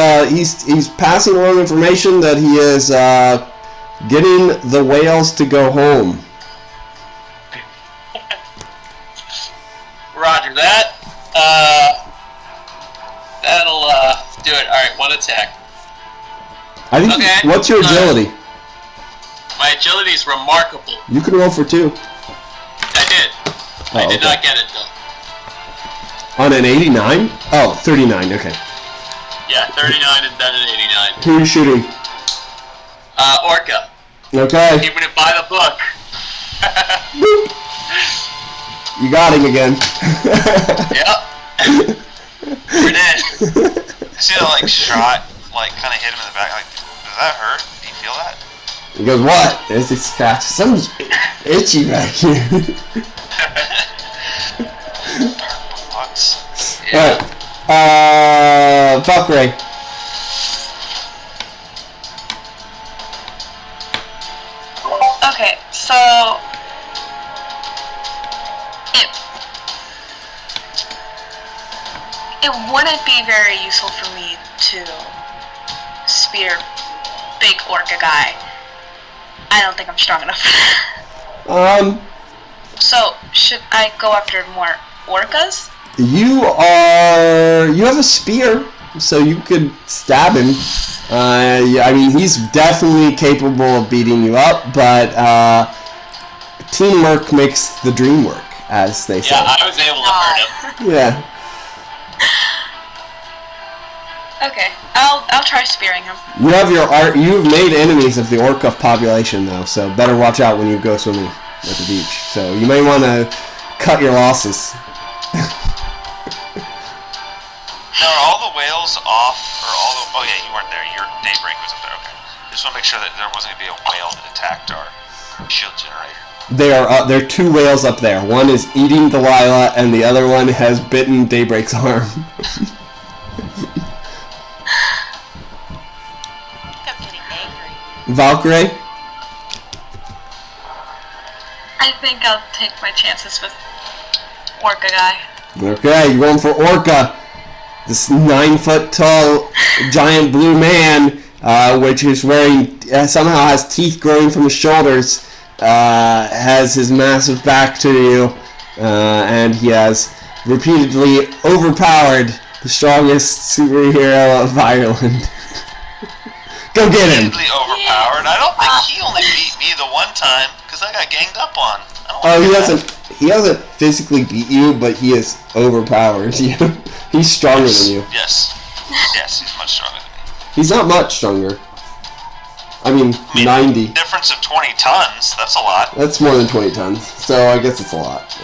Speaker 1: he's passing along information that he is getting the whales to go home.
Speaker 8: Roger that. That'll do it. Alright, one attack.
Speaker 1: I think.
Speaker 8: Okay.
Speaker 1: What's your agility?
Speaker 8: My agility is remarkable.
Speaker 1: You can roll for 2.
Speaker 8: I did. I did
Speaker 1: okay.
Speaker 8: not get it though.
Speaker 1: On an 89? Oh, 39, okay.
Speaker 8: Yeah, 39 and then an 89.
Speaker 1: Who are you shooting?
Speaker 8: Orca.
Speaker 1: Okay.
Speaker 8: Keeping it by the book.
Speaker 1: You got him again.
Speaker 8: Yep. We're dead.
Speaker 4: I see that shot, kind of hit him in the back. Does that hurt? Do you feel that?
Speaker 1: He goes, what? As he scratches. Something's itchy back here.
Speaker 8: Yeah.
Speaker 1: Alright. Valkyrie.
Speaker 6: Okay, so it wouldn't be very useful for me to spear big orca guy. I don't think I'm strong enough. So should I go after more orcas?
Speaker 1: You have a spear, so you could stab him. I mean, he's definitely capable of beating you up, but teamwork makes the dream work, as they say.
Speaker 8: Yeah, I was able to hurt him.
Speaker 1: Yeah.
Speaker 6: Okay, I'll try spearing him.
Speaker 1: You've made enemies of the orca population, though, so better watch out when you go swimming at the beach. So you may want to cut your losses.
Speaker 4: Now, are all the whales off, oh yeah, you weren't there, your daybreak was up there, okay. Just want to make sure that there wasn't going to be a whale that attacked our shield generator.
Speaker 1: There are 2 whales up there. One is eating Delilah, and the other one has bitten Daybreak's arm.
Speaker 2: I think I'm getting angry.
Speaker 1: Valkyrie?
Speaker 6: I think I'll take my chances with orca guy.
Speaker 1: Okay, you're going for Orca. This 9-foot-tall giant blue man, which is wearing, somehow has teeth growing from his shoulders, has his massive back to you, and he has repeatedly overpowered the strongest superhero of Ireland. Go get him!
Speaker 4: Repeatedly overpowered? I don't think he only beat me the one time, because I got ganged up on.
Speaker 1: He hasn't physically beat you, but he has overpowered you. He's stronger than you.
Speaker 4: Yes, he's much stronger than me.
Speaker 1: He's not much stronger. I mean 90.
Speaker 4: Difference of 20 tons, that's a lot.
Speaker 1: That's more than 20 tons, so I guess it's a lot.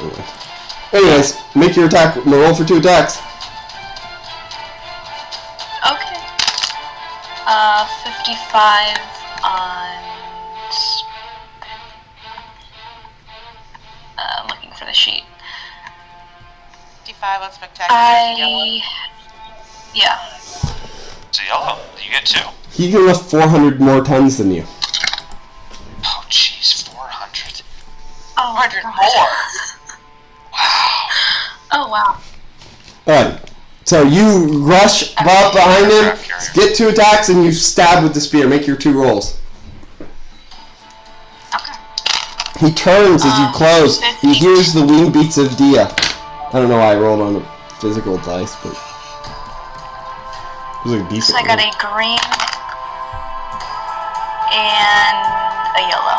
Speaker 1: Anyways, make your attack, roll for 2 attacks.
Speaker 6: Okay. 55 on... looking for the sheet.
Speaker 2: 55 on spectacular. Yellow.
Speaker 6: Yeah.
Speaker 4: It's a yellow. You get 2.
Speaker 1: He can lift 400 more tons than you.
Speaker 4: Oh, jeez, 400.
Speaker 6: Oh
Speaker 2: 400 more.
Speaker 6: Oh, wow.
Speaker 1: Alright. So you rush up behind him, get 2 attacks, and you stab with the spear. Make your 2 rolls.
Speaker 6: Okay.
Speaker 1: He turns as you close. He hears the wing beats of Dia. I don't know why I rolled on a physical dice, but it was a decent
Speaker 6: So I got
Speaker 1: roll.
Speaker 6: a green and a yellow.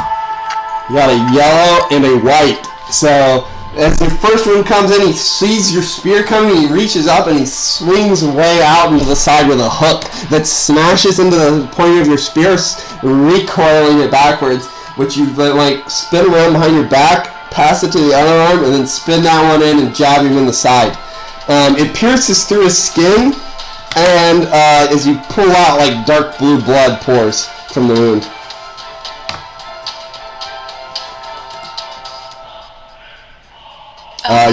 Speaker 1: You got a yellow and a white. So as the first one comes in, he sees your spear coming, he reaches up and he swings way out into the side with a hook that smashes into the point of your spear, recoiling it backwards, which you then like spin around behind your back, pass it to the other arm, and then spin that one in and jab him in the side. It pierces through his skin, and as you pull out, like dark blue blood pours from the wound.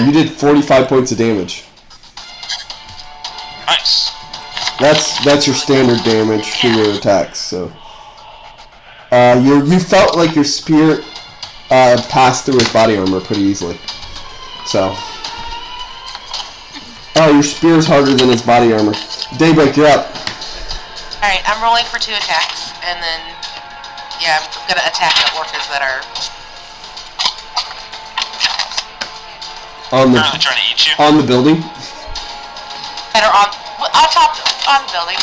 Speaker 1: You did 45 points of damage.
Speaker 4: Nice.
Speaker 1: That's your standard damage to your attacks. So, you felt like your spear passed through his body armor pretty easily. So, your spear's harder than his body armor. Daybreak, you're up.
Speaker 2: Alright, I'm rolling for 2 attacks, and then, yeah, I'm gonna attack the orcas that are...
Speaker 1: On the
Speaker 4: Currently trying to eat you.
Speaker 1: on the building.
Speaker 2: that are on top on the building.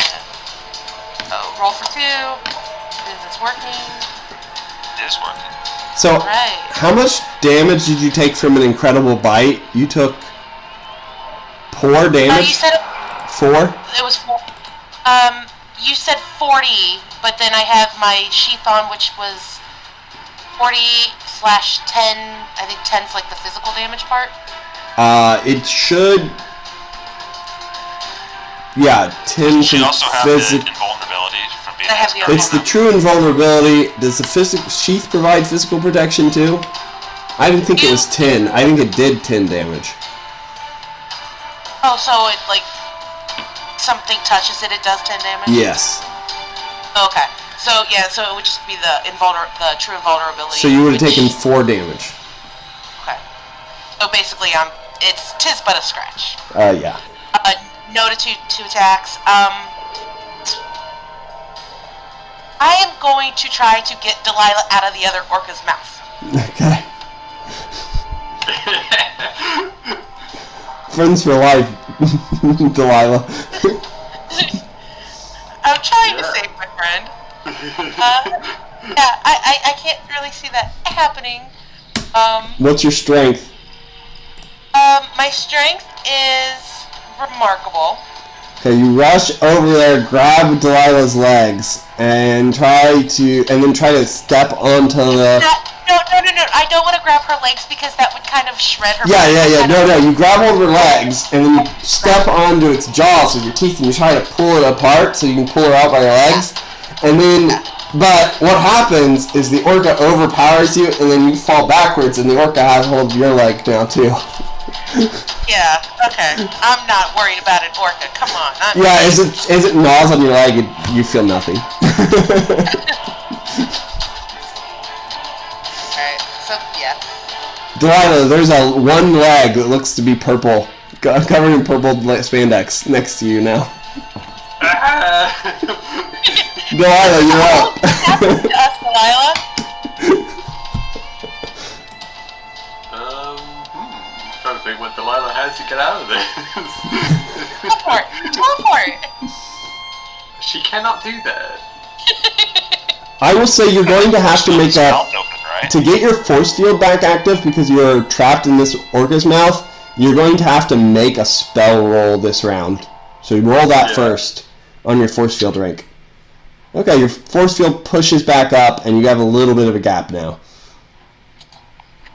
Speaker 2: So roll for 2. Is this working?
Speaker 4: It is working.
Speaker 1: So,
Speaker 2: Right.
Speaker 1: how much damage did you take from an incredible bite? You took 4
Speaker 2: You
Speaker 1: damage.
Speaker 2: said
Speaker 1: 4.
Speaker 2: it was 4. You said 40, but then I have my sheath on, which was 40/10. I think 10's like the physical damage part.
Speaker 1: It should. Yeah, 10
Speaker 4: You should
Speaker 1: from
Speaker 4: also have
Speaker 1: physic.
Speaker 4: the invulnerability from being
Speaker 2: I have the
Speaker 4: exposed.
Speaker 1: It's the true invulnerability. Does the sheath provide physical protection too? I didn't think it was 10. I think it did 10 damage.
Speaker 2: Oh, so it like something touches it, it does 10 damage.
Speaker 1: Yes.
Speaker 2: Okay. So yeah, so it would just be the true invulnerability.
Speaker 1: So you would have
Speaker 2: which-
Speaker 1: taken 4 damage.
Speaker 2: Okay. So basically, tis but a scratch.
Speaker 1: Yeah.
Speaker 2: No to two attacks. I am going to try to get Delilah out of the other orca's mouth.
Speaker 1: Okay. Friends for life, Delilah.
Speaker 2: I'm trying to save my friend. Yeah, I can't really see that happening.
Speaker 1: What's your strength?
Speaker 2: My strength is remarkable.
Speaker 1: Okay, you rush over there, grab Delilah's legs, and try to step onto the.
Speaker 2: No. I don't want to grab her legs because that would kind of shred her.
Speaker 1: Yeah. No. You grab hold of her legs, and then you step onto its jaws with your teeth, and you try to pull it apart so you can pull her out by your legs. And then, but what happens is the orca overpowers you, and then you fall backwards, and the orca has hold of your leg now too.
Speaker 2: Yeah. Okay. I'm not worried about an orca. Come on.
Speaker 1: Yeah, as it gnaws on your leg, you feel nothing.
Speaker 2: Alright. So yeah.
Speaker 1: Delilah, there's one leg that looks to be purple, covered in purple spandex, next to you now. Delilah, you're up.
Speaker 2: What happened to us, Delilah?
Speaker 5: Trying to think what Delilah has to get out of this.
Speaker 2: Teleport.
Speaker 5: She cannot do that.
Speaker 1: I will say you're going to have to make
Speaker 4: His
Speaker 1: a...
Speaker 4: mouth open, right?
Speaker 1: To get your force field back active, because you're trapped in this orca's mouth, you're going to have to make a spell roll this round. So you roll that first on your force field rank. Okay, your force field pushes back up, and you have a little bit of a gap now.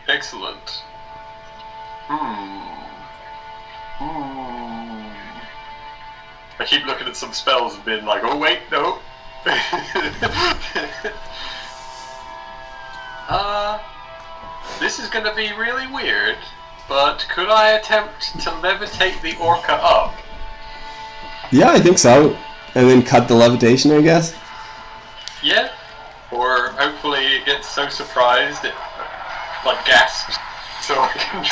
Speaker 5: Excellent. I keep looking at some spells and being like, oh wait, no. This is gonna be really weird, but could I attempt to levitate the orca up?
Speaker 1: Yeah, I think so. And then cut the levitation, I guess?
Speaker 5: Yeah? Or hopefully it gets so surprised it like gasps, so I can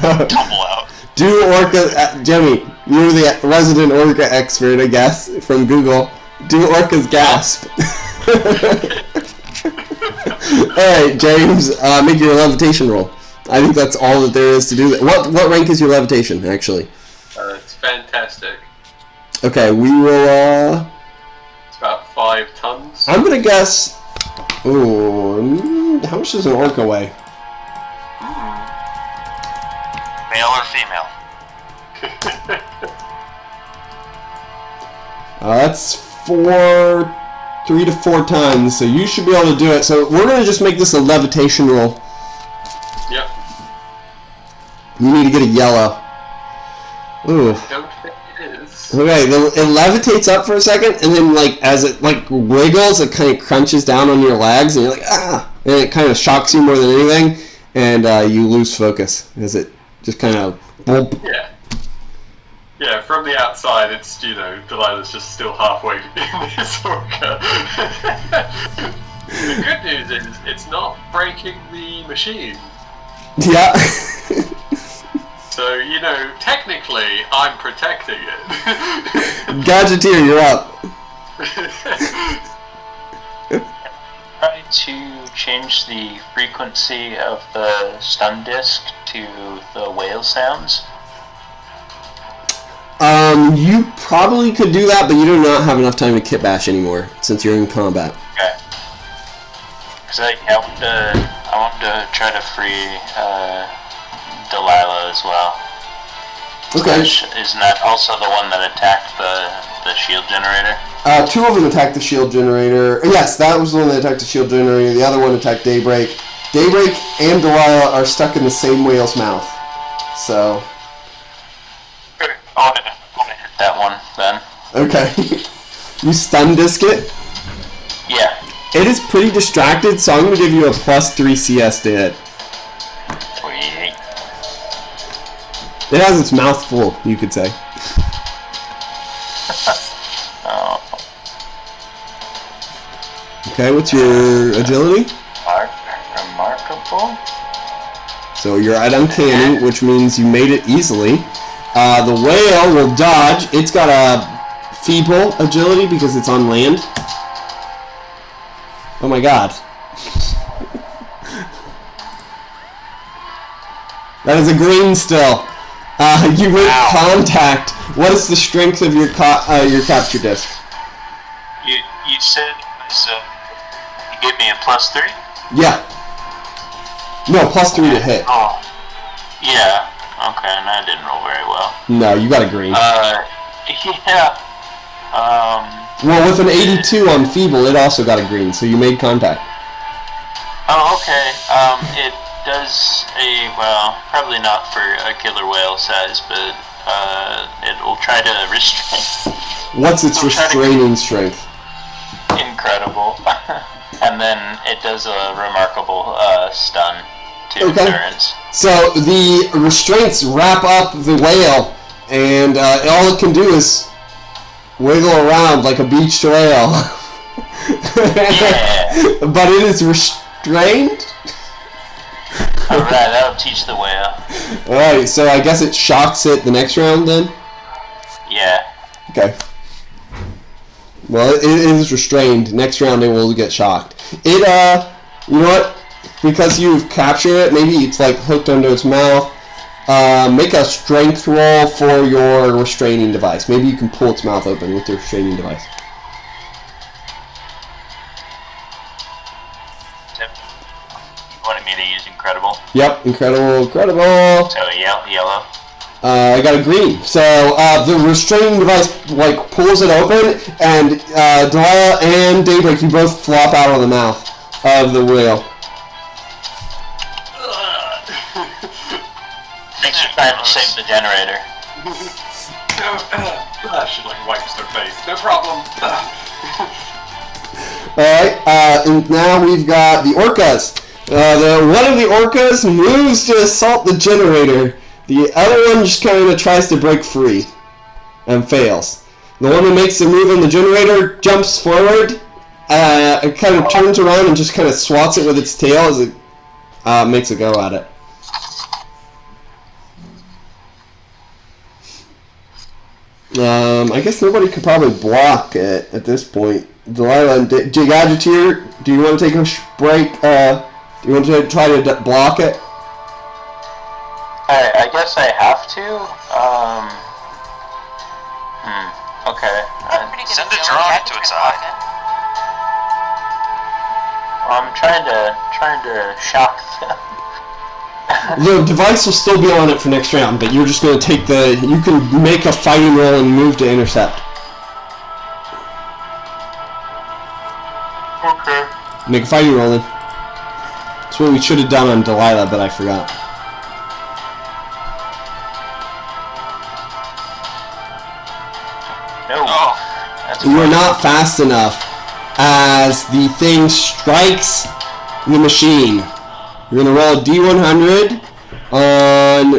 Speaker 5: drop.
Speaker 4: Tumble out.
Speaker 1: Do Orca, Jimmy, you're the resident Orca expert, I guess, from Google. Do Orcas gasp? Alright, James, make your levitation roll. I think that's all that there is to do. What rank is your levitation, actually?
Speaker 5: It's fantastic.
Speaker 1: Okay, we will,
Speaker 5: It's about 5 tons.
Speaker 1: I'm gonna guess... Ooh, how much does an Orca weigh?
Speaker 4: Male or female?
Speaker 1: That's 3 to 4 tons, so you should be able to do it. So we're going to just make this a levitation roll.
Speaker 5: Yep.
Speaker 1: You need to get a yellow. Ooh.
Speaker 5: Don't think it is.
Speaker 1: Okay, it levitates up for a second, and then as it wiggles, it kind of crunches down on your legs, and you're like, ah! And it kind of shocks you more than anything, and you lose focus as it just kind of boom.
Speaker 5: Yeah. Yeah, from the outside, it's, Delilah's just still halfway in this Orca. The good news is, it's not breaking the machine.
Speaker 1: Yeah.
Speaker 5: So, technically, I'm protecting it.
Speaker 1: Gadgeteer, you're up.
Speaker 7: Try to change the frequency of the stun disc to the whale sounds.
Speaker 1: You probably could do that, but you do not have enough time to kit bash anymore, since you're in combat.
Speaker 7: Okay. Because I want to try to free Delilah as well.
Speaker 1: Okay.
Speaker 7: Isn't that also the one that attacked the shield generator?
Speaker 1: 2 of them attacked the shield generator. Yes, that was the one that attacked the shield generator. The other one attacked Daybreak. Daybreak and Delilah are stuck in the same whale's mouth. So...
Speaker 7: I want to hit that one, then.
Speaker 1: Okay. You stun disc it?
Speaker 7: Yeah.
Speaker 1: It is pretty distracted, so I'm going to give you a +3 CS to hit.
Speaker 7: Sweet.
Speaker 1: It has its mouth full, you could say.
Speaker 7: Oh.
Speaker 1: Okay, what's your agility?
Speaker 7: Remarkable.
Speaker 1: So you're at uncanny, which means you made it easily. The whale will dodge. It's got a feeble agility because it's on land. Oh my god. That is a green still. You make contact. What is the strength of your capture disc?
Speaker 7: You said it was, you gave me a +3?
Speaker 1: Yeah. No, +3 to hit.
Speaker 7: Oh. Yeah. Okay, and that didn't roll very well.
Speaker 1: No, you got a green.
Speaker 7: Yeah.
Speaker 1: Well, with an 82 on feeble, it also got a green, so you made contact.
Speaker 7: Oh, okay. It does probably not for a killer whale size, but it will try to restrain.
Speaker 1: What's its restraining strength?
Speaker 7: Incredible. And then it does a remarkable stun to
Speaker 1: Okay.
Speaker 7: turns.
Speaker 1: So the restraints wrap up the whale, and all it can do is wiggle around like a beached whale.
Speaker 7: Yeah.
Speaker 1: But it is restrained?
Speaker 7: Alright, that'll teach the whale.
Speaker 1: Alright, so I guess it shocks it the next round then?
Speaker 7: Yeah.
Speaker 1: Okay. Well, it is restrained. Next round it will get shocked. You know what? Because you've captured it, maybe it's hooked under its mouth. Make a strength roll for your restraining device. Maybe you can pull its mouth open with your restraining device.
Speaker 7: You wanted me to use incredible?
Speaker 1: Yep, incredible.
Speaker 7: So yellow.
Speaker 1: I got a green. So the restraining device pulls it open, and Delilah and Daybreak, you both flop out of the mouth of the whale.
Speaker 7: Thanks for trying to save the generator.
Speaker 5: She wipes her face. No problem.
Speaker 1: Alright, and now we've got the orcas. One of the orcas moves to assault the generator. The other one just kind of tries to break free and fails. The one who makes the move on the generator jumps forward it kind of turns around and just kind of swats it with its tail as it makes a go at it. I guess nobody could probably block it at this point. Delilah and Gadgeteer, do you want to take a break? Do you want to try to block it?
Speaker 7: I guess I have to. Okay.
Speaker 4: Send a drone into its eye.
Speaker 7: I'm trying to shock them.
Speaker 1: The device will still be on it for next round, but you're just going to take the... You can make a fighting roll and move to intercept.
Speaker 7: Okay.
Speaker 1: Make a fighting roll then. That's what we should have done on Delilah, but I forgot.
Speaker 7: No.
Speaker 4: Oh.
Speaker 7: That's
Speaker 1: You are not fast enough as the thing strikes the machine. You're going to roll a D100 on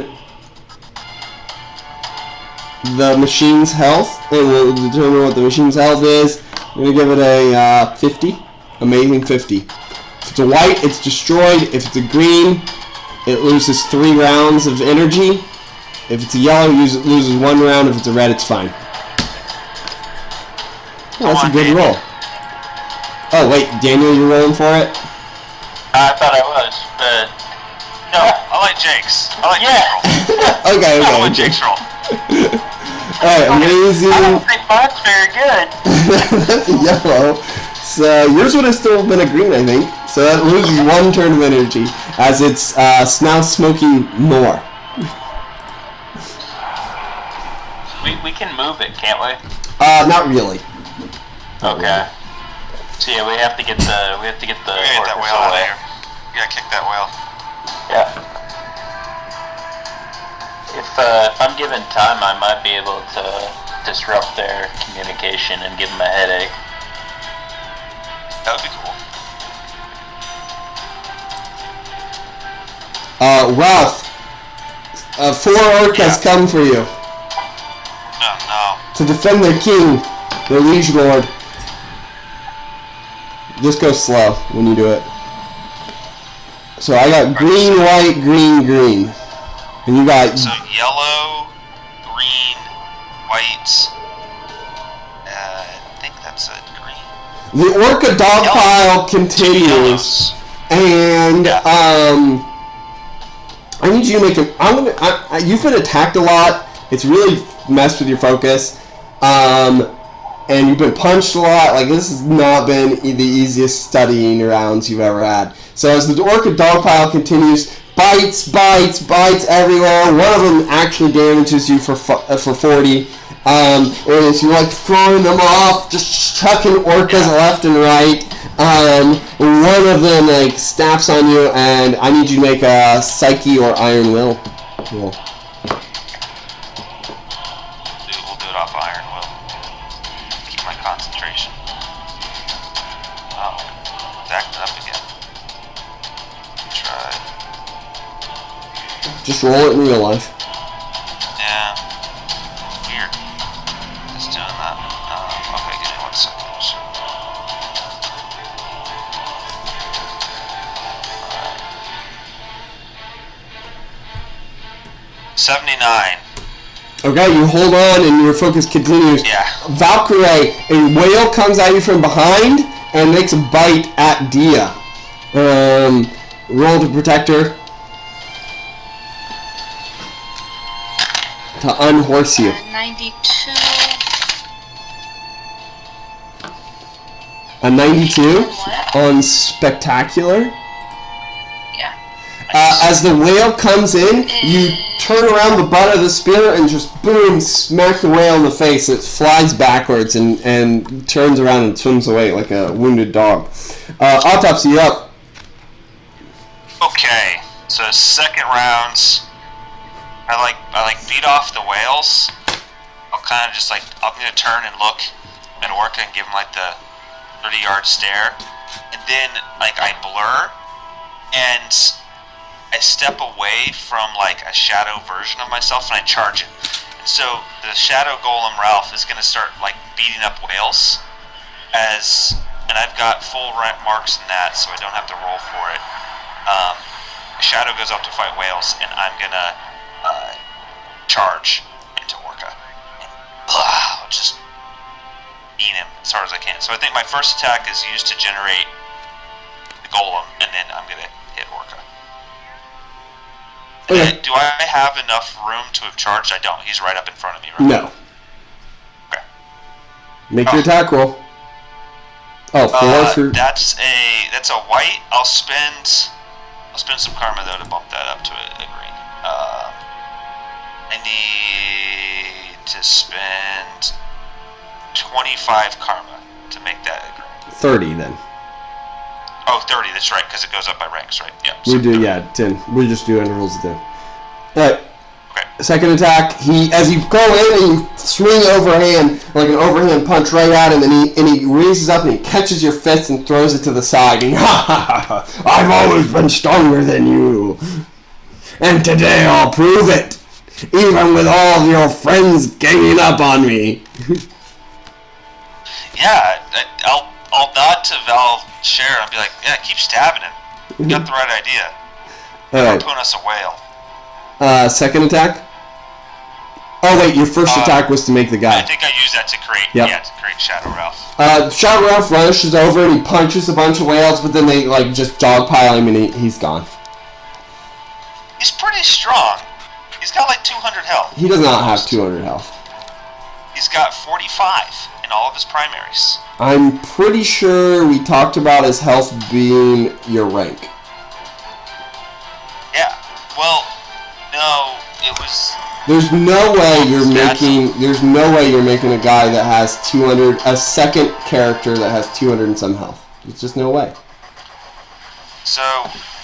Speaker 1: the machine's health, and we'll determine what the machine's health is. I'm going to give it a 50. Amazing 50. If it's a white, it's destroyed. If it's a green, it loses 3 rounds of energy. If it's a yellow, it loses 1 round. If it's a red, it's fine. Oh, that's a good roll. Oh, wait, Daniel, you're rolling for it?
Speaker 7: I thought I was, but no.
Speaker 4: I like Jake's. I like Jake's roll.
Speaker 1: Okay.
Speaker 4: I like Jake's roll.
Speaker 1: Alright, amazing.
Speaker 7: I don't think mine's very good.
Speaker 1: That's a yellow. So yours would have still been a green, I think. So that loses 1 turn of energy as it's now smoking more.
Speaker 7: We can move it, can't we?
Speaker 1: Not really.
Speaker 7: Okay. So yeah, we have to get the
Speaker 4: We gotta get that whale out of here. We gotta kick that whale.
Speaker 7: Yeah. If I'm given time, I might be able to disrupt their communication and give them a headache.
Speaker 4: That would be cool.
Speaker 1: Ralph, 4 orcas come for you
Speaker 4: Oh no.
Speaker 1: to defend their king, their liege lord. Just go slow when you do it. So I got green, white, green, green. And you got...
Speaker 4: So yellow, green, white. I think that's a green.
Speaker 1: The Orca dogpile continues.
Speaker 4: Yellows.
Speaker 1: And, I need you to make a... you've been attacked a lot. It's really messed with your focus. And you've been punched a lot. Like, this has not been the easiest studying rounds you've ever had. So as the Orca dogpile continues, bites everywhere. One of them actually damages you for 40. And as you're like throwing them off, just chucking orcas left and right. One of them like snaps on you, and I need you to make a Psyche or Iron Will roll.
Speaker 4: We'll do it off Iron Will. Keep my concentration. Oh, it's acting up again. Try.
Speaker 1: Just roll it in real life.
Speaker 4: Yeah. Weird. It's doing that. Okay, give me 1 second. 79.
Speaker 1: Okay, you hold on and your focus continues.
Speaker 4: Yeah.
Speaker 1: Valkyrie, a whale comes at you from behind and makes a bite at Dia. Roll to protect her. To unhorse you.
Speaker 6: 92.
Speaker 1: A 92
Speaker 6: What?
Speaker 1: on spectacular.
Speaker 6: Yeah.
Speaker 1: As the whale comes in, you turn around the butt of the spear and just boom, smack the whale in the face. It flies backwards and turns around and swims away like a wounded dog. Autopsy up.
Speaker 4: Okay, so second rounds, I beat off the whales. I'll kind of just I'm gonna turn and look at Orca and give him the 30-yard stare, and then I blur, and I step away from a shadow version of myself and I charge it. And so the shadow golem Ralph is gonna start beating up whales as and I've got full rank marks in that, so I don't have to roll for it. Shadow goes up to fight whales, and I'm gonna charge into Orca. And just eat him as hard as I can. So I think my first attack is used to generate the golem, and then I'm gonna hit Orca.
Speaker 1: Okay.
Speaker 4: Do I have enough room to have charged? I don't. He's right up in front of me, right?
Speaker 1: No.
Speaker 4: Okay.
Speaker 1: Make your attack roll. Oh, 4 for...
Speaker 4: That's a white. I'll spend some karma though to bump that up to a green. I need to spend 25 karma to make that a green.
Speaker 1: 30 then.
Speaker 4: Oh, 30, that's right, because it goes up by ranks, right? Yeah.
Speaker 1: We
Speaker 4: So
Speaker 1: do,
Speaker 4: 30.
Speaker 1: yeah, 10. We just do intervals of 10. Alright.
Speaker 4: Okay.
Speaker 1: Second attack, as you go in and you swing overhand, like an overhand punch right at him, and he raises up and he catches your fist and throws it to the side. And I've always been stronger than you. And today I'll prove it. Even with all of your friends ganging up on me.
Speaker 4: Yeah, I'll nod to Val Share and be like, yeah, keep stabbing him. You got the right idea.
Speaker 1: Alright.
Speaker 4: Harpoon us a whale.
Speaker 1: Second attack? Oh wait, your first attack was to make the guy.
Speaker 4: I think I used that to create, to create Shadow Ralph.
Speaker 1: Shadow Ralph rushes over and he punches a bunch of whales, but then they just dogpile him and he's gone.
Speaker 4: He's pretty strong. He's got like 200 health.
Speaker 1: He does not have 200 health.
Speaker 4: He's got 45 in all of his primaries.
Speaker 1: I'm pretty sure we talked about his health being your rank.
Speaker 4: Yeah. Well, no, it was.
Speaker 1: There's no way you're making a guy that has 200, a second character that has 200 and some health. There's just no way.
Speaker 4: So,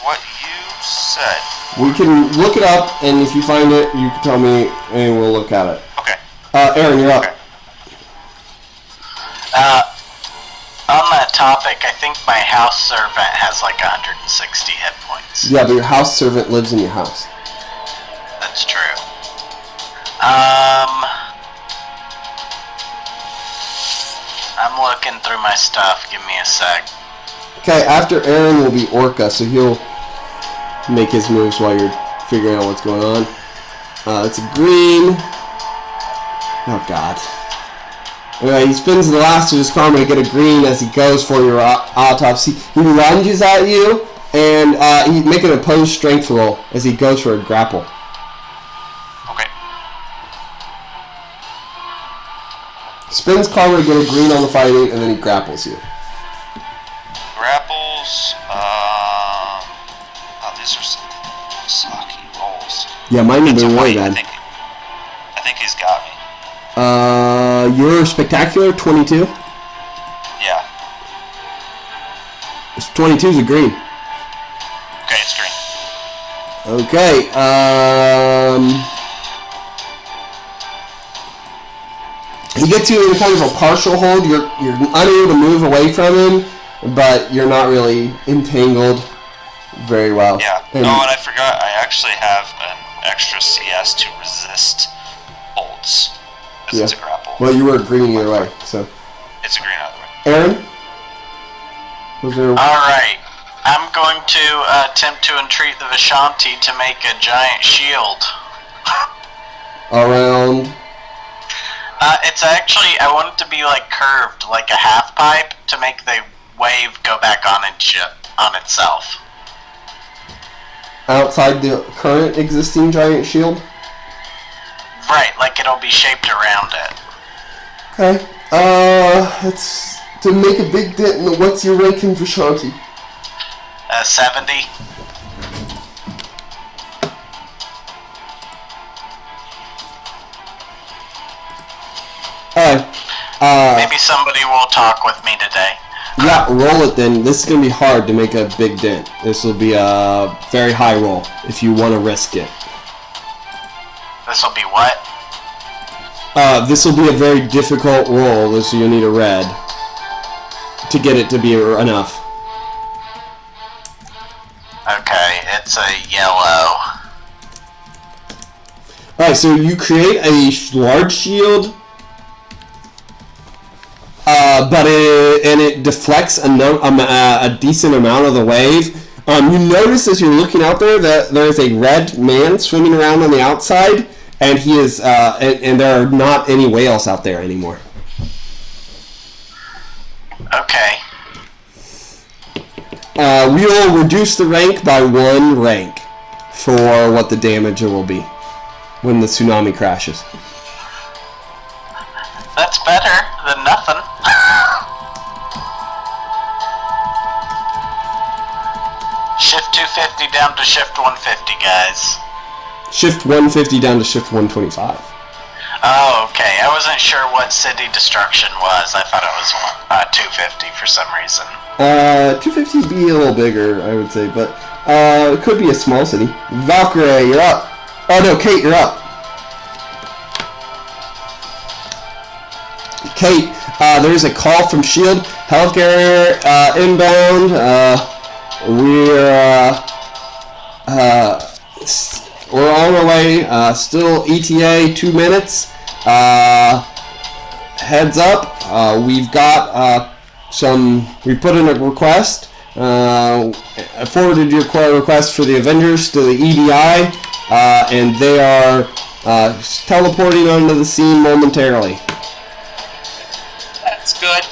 Speaker 4: what you said.
Speaker 1: We can look it up, and if you find it, you can tell me, and we'll look at it.
Speaker 4: Okay.
Speaker 1: Aaron, you're up.
Speaker 4: Okay.
Speaker 3: On that topic, I think my house servant has like 160 hit points.
Speaker 1: Yeah, but your house servant lives in your house.
Speaker 3: That's true. I'm looking through my stuff. Give me a sec.
Speaker 1: Okay, after Aaron will be Orca, so he'll make his moves while you're figuring out what's going on. It's a green. Oh, God. Anyway, he spends the last of his karma to get a green as he goes for your autopsy. He lunges at you, and he make an opposed strength roll as he goes for a grapple.
Speaker 4: Okay.
Speaker 1: Spends karma to get a green on the fighting, and then he grapples you.
Speaker 4: Grapples. These are some sucky rolls.
Speaker 1: Yeah, mine have
Speaker 4: It's a
Speaker 1: been really
Speaker 4: white.
Speaker 1: bad.
Speaker 4: I think he's got me.
Speaker 1: You're spectacular, 22.
Speaker 4: Yeah.
Speaker 1: 22 is a green.
Speaker 4: Okay, it's green.
Speaker 1: Okay, he gets you in kind of a partial hold. You're unable to move away from him, but you're not really entangled very well.
Speaker 4: Yeah. And I forgot, I actually have an extra CS to resist holds. Because it's a grapple.
Speaker 1: Well, you were green either way, so.
Speaker 4: It's a green either way.
Speaker 1: Aaron? Was there...
Speaker 3: Alright. I'm going to attempt to entreat the Vishanti to make a giant shield.
Speaker 1: Around...
Speaker 3: It's actually, I want it to be like curved, like a half pipe, to make the wave go back on itself.
Speaker 1: Outside the current existing giant shield?
Speaker 3: Right, like it'll be shaped around it.
Speaker 1: Okay. It's to make a big dent in the what's your rank in Vishanti?
Speaker 3: 70.
Speaker 1: Alright.
Speaker 3: Maybe somebody will talk with me today.
Speaker 1: Yeah, roll it then. This is going to be hard to make a big dent. This will be a very high roll if you want to risk it.
Speaker 3: This will be what?
Speaker 1: This will be a very difficult roll, so you'll need a red to get it to be enough.
Speaker 3: Okay, it's a yellow.
Speaker 1: Alright, so you create a large shield but it deflects a decent amount of the wave. You notice as you're looking out there that there's a red man swimming around on the outside, and he is, and there are not any whales out there anymore.
Speaker 3: Okay.
Speaker 1: We will reduce the rank by 1 rank for what the damage it will be when the tsunami crashes.
Speaker 3: That's better than nothing. Shift 250 down to shift 150, guys.
Speaker 1: Shift 150 down to shift 125.
Speaker 3: Oh, okay. I wasn't sure what city destruction was. I thought it was 250 for some reason.
Speaker 1: 250 would be a little bigger, I would say, but it could be a small city. Valkyrie, you're up. Oh no, Kate, you're up. Kate, there's a call from S.H.I.E.L.D. Helicarrier inbound. We're on our way. Still ETA 2 minutes. Heads up. We've got we put in a request. I forwarded your request for the Avengers to the EDI, and they are teleporting onto the scene momentarily.
Speaker 8: That's good.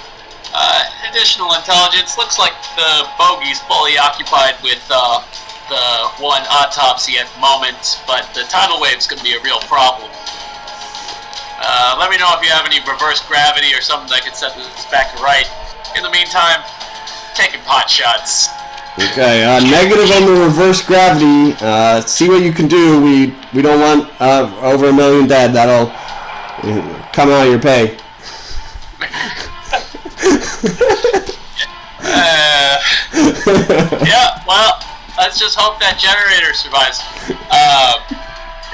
Speaker 8: Additional intelligence. Looks like the bogey's fully occupied with the one autopsy at the moment, but the tidal wave's going to be a real problem. Let me know if you have any reverse gravity or something that could set this back to right. In the meantime, taking pot shots.
Speaker 1: Okay, negative on the reverse gravity. See what you can do. We don't want over 1 million dead. That'll come out of your pay.
Speaker 8: Yeah, well, let's just hope that generator survives.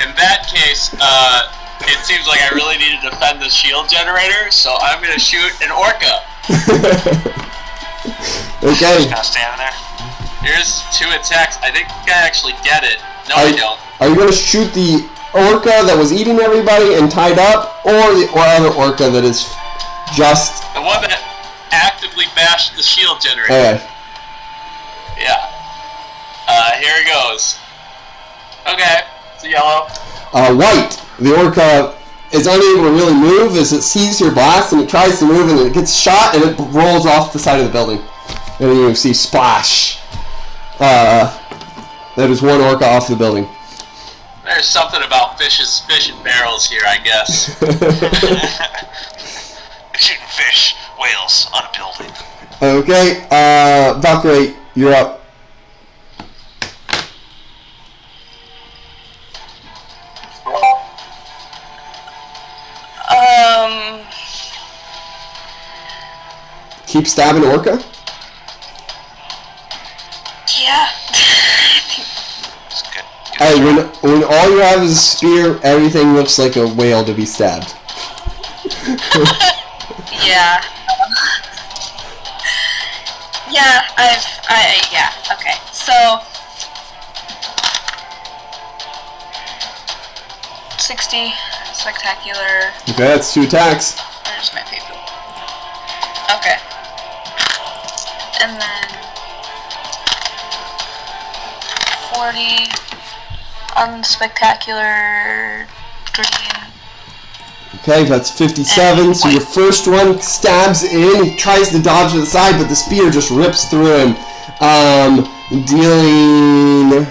Speaker 8: In that case, it seems like I really need to defend the shield generator, so I'm going to shoot an Orca.
Speaker 1: Okay.
Speaker 4: Just kind of standing there.
Speaker 8: Here's 2 attacks. I think I actually get it. No, I don't.
Speaker 1: Are you going to shoot the Orca that was eating everybody and tied up, or the other Orca that is just...
Speaker 8: The one that actively bashed the shield generator.
Speaker 1: Okay.
Speaker 8: Yeah. Here it goes. Okay, it's a yellow.
Speaker 1: White. The Orca is unable to really move as it sees your blast and it tries to move and it gets shot and it rolls off the side of the building. And then you see splash. That is 1 Orca off the building.
Speaker 8: There's something about fish and barrels here, I guess.
Speaker 4: Shooting fish, whales on a building.
Speaker 1: Okay, Valkyrie, you're up. Keep stabbing Orca?
Speaker 6: Yeah.
Speaker 4: It's good.
Speaker 1: Hey, when all you have is a spear, everything looks like a whale to be stabbed.
Speaker 6: Yeah. Yeah, okay. So 60 spectacular.
Speaker 1: Okay, that's 2 attacks.
Speaker 6: Where's my paper? Okay. And then 40 unspectacular green.
Speaker 1: Okay, that's 57. So your first one stabs in, he tries to dodge to the side, but the spear just rips through him, dealing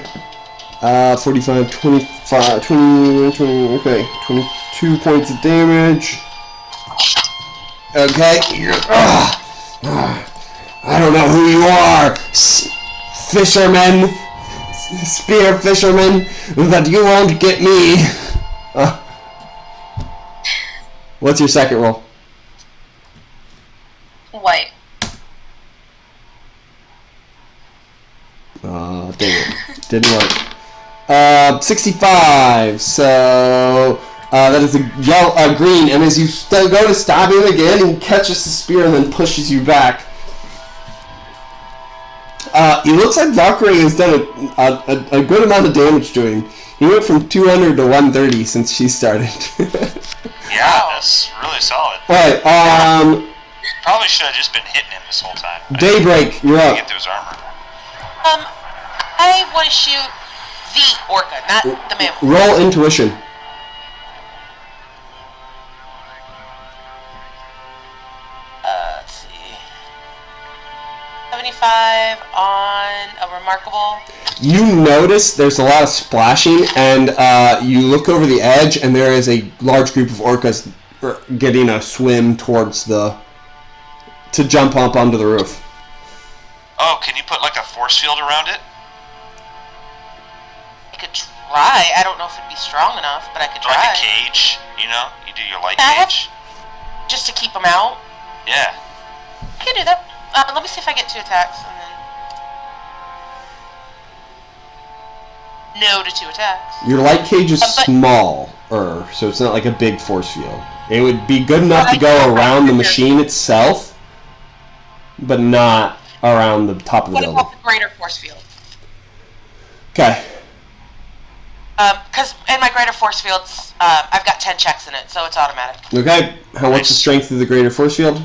Speaker 1: 45, 25, 20, okay, 22 points of damage. Okay, I don't know who you are, fisherman, spear fisherman, but you won't get me. What's your second roll?
Speaker 6: White.
Speaker 1: Oh, dang it. Didn't work. 65. So, that is a green. And as you go to stab him again, he catches the spear and then pushes you back. It looks like Valkyrie has done a good amount of damage to him. He went from 200 to 130 since she started.
Speaker 4: Yeah, that's really solid.
Speaker 1: Alright,
Speaker 4: Probably should have just been hitting him this whole time.
Speaker 1: Daybreak, you're
Speaker 4: I
Speaker 1: up.
Speaker 4: get through his armor.
Speaker 2: I want to shoot the orca, not the mammal.
Speaker 1: Roll intuition.
Speaker 2: Let's see. 75 on a remarkable.
Speaker 1: You notice there's a lot of splashing, and you look over the edge, and there is a large group of orcas getting a swim towards to jump up onto the roof.
Speaker 4: Oh, can you put like a force field around it?
Speaker 2: I could try. I don't know if it'd be strong enough, but I could try.
Speaker 4: Like a cage, you know? You do your light
Speaker 2: Yeah,
Speaker 4: cage.
Speaker 2: Just to keep them out.
Speaker 4: Yeah.
Speaker 2: I could do that. Let me see if I get 2 attacks, and then... No to 2 attacks.
Speaker 1: Your light cage is
Speaker 2: But-
Speaker 1: smaller, so it's not like a big force field. It would be good enough to go around the machine itself, but not around the top of the
Speaker 2: What
Speaker 1: building.
Speaker 2: about the greater force field?
Speaker 1: Okay.
Speaker 2: Because in my greater force fields, I've got 10 checks in it, so it's automatic.
Speaker 1: Okay. What's the strength of the greater force field?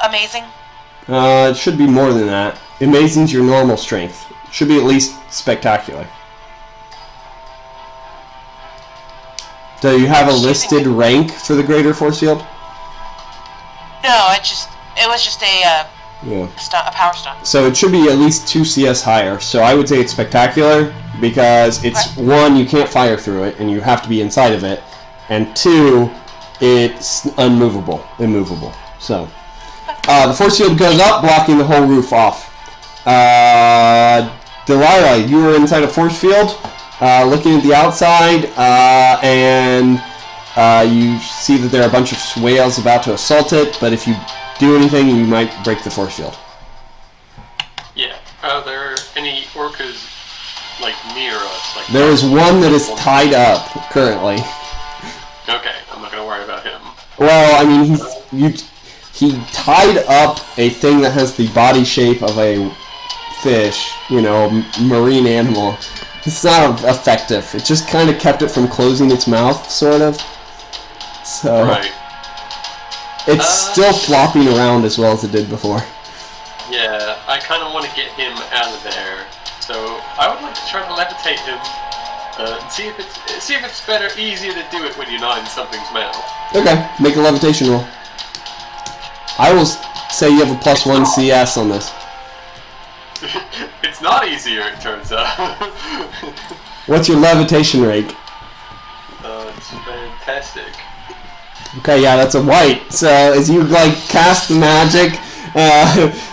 Speaker 2: Amazing.
Speaker 1: It should be more than that. Amazing's your normal strength. It should be at least spectacular. Do you have a listed rank for the greater force field?
Speaker 2: No, it was just a
Speaker 1: Yeah.
Speaker 2: a power stunt.
Speaker 1: So it should be at least 2 CS higher. So I would say it's spectacular because it's
Speaker 2: Okay.
Speaker 1: 1, you can't fire through it and you have to be inside of it, and 2, it's immovable. So the force field goes up, blocking the whole roof off. Delilah, you were inside a force field, looking at the outside, and you see that there are a bunch of whales about to assault it, but if you do anything, you might break the force field.
Speaker 5: Yeah. Are there any orcas like near us? Like
Speaker 1: There is one that is tied up currently.
Speaker 5: Okay, I'm not gonna worry about him.
Speaker 1: Well, I mean, he tied up a thing that has the body shape of a fish, marine animal. It's not effective. It just kind of kept it from closing its mouth, sort of. So
Speaker 5: Right.
Speaker 1: it's still flopping around as well as it did before.
Speaker 5: Yeah, I kind of want to get him out of there. So I would like to try to levitate him. And see if it's easier to do it when you're not in something's mouth.
Speaker 1: Okay, make a levitation roll. I will say you have a +1 CS on this.
Speaker 5: It's not easier, it turns out.
Speaker 1: What's your levitation rate?
Speaker 5: It's fantastic.
Speaker 1: Okay, yeah, that's a white. So as you cast the magic,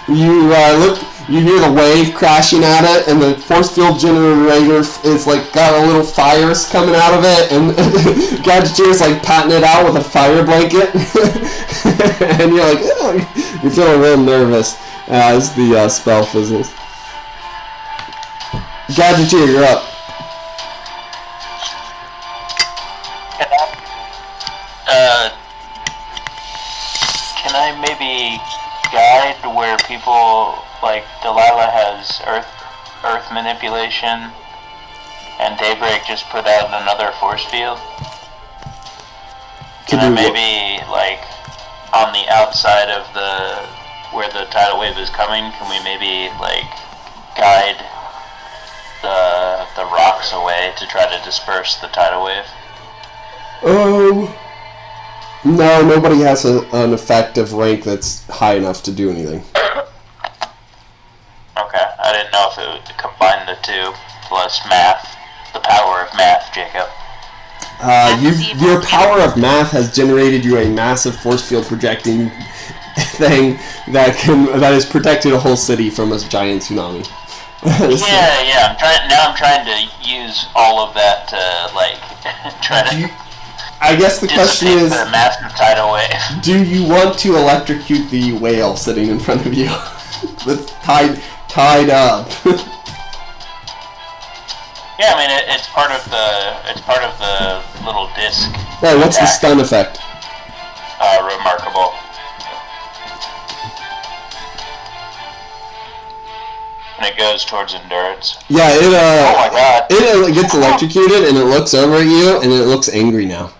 Speaker 1: you hear the wave crashing at it, and the force field generator is got a little fires coming out of it, and Gadgeteer's patting it out with a fire blanket, and you're you're feeling real nervous as the spell fizzles. Gadgeteer, you're up.
Speaker 7: Can I maybe guide where people like Delilah has earth manipulation, and Daybreak just put out another force field? Can I maybe on the outside of where the tidal wave is coming? Can we maybe guide the rocks away to try to disperse the tidal wave?
Speaker 1: No, nobody has an effective rank that's high enough to do anything.
Speaker 7: Okay, I didn't know if it would combine the two, plus math, the power of math, Jacob.
Speaker 1: Your power of math has generated you a massive force field projecting thing that has protected a whole city from a giant tsunami.
Speaker 7: Yeah. I'm trying to use all of that to try to.
Speaker 1: I guess the question is,
Speaker 7: the massive tidal wave.
Speaker 1: do you want to electrocute the whale sitting in front of you that's tied up?
Speaker 7: Yeah, I mean it's part of the little disc.
Speaker 1: Hey, what's the
Speaker 7: attack.
Speaker 1: stun effect?
Speaker 7: Remarkable. And it goes towards endurance.
Speaker 1: Yeah,
Speaker 7: Oh my god.
Speaker 1: it gets electrocuted and it looks over at you and it looks angry now.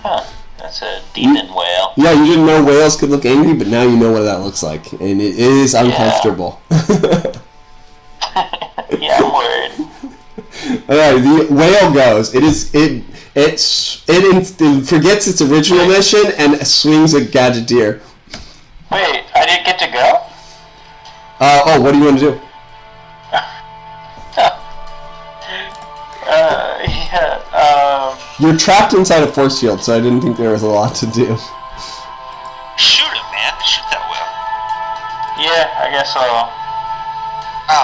Speaker 7: Huh. That's a demon whale.
Speaker 1: Yeah, you didn't know whales could look angry, but now you know what that looks like, and it is uncomfortable.
Speaker 7: Yeah, I'm worried.
Speaker 1: Alright, the whale goes. It forgets its original mission and swings a gadgeteer.
Speaker 7: Wait, I didn't get to go?
Speaker 1: What do you want to do? You're trapped inside a force field, so I didn't think there was a lot to do.
Speaker 4: Shoot him, man. Shoot that whale.
Speaker 7: Yeah, I guess I'll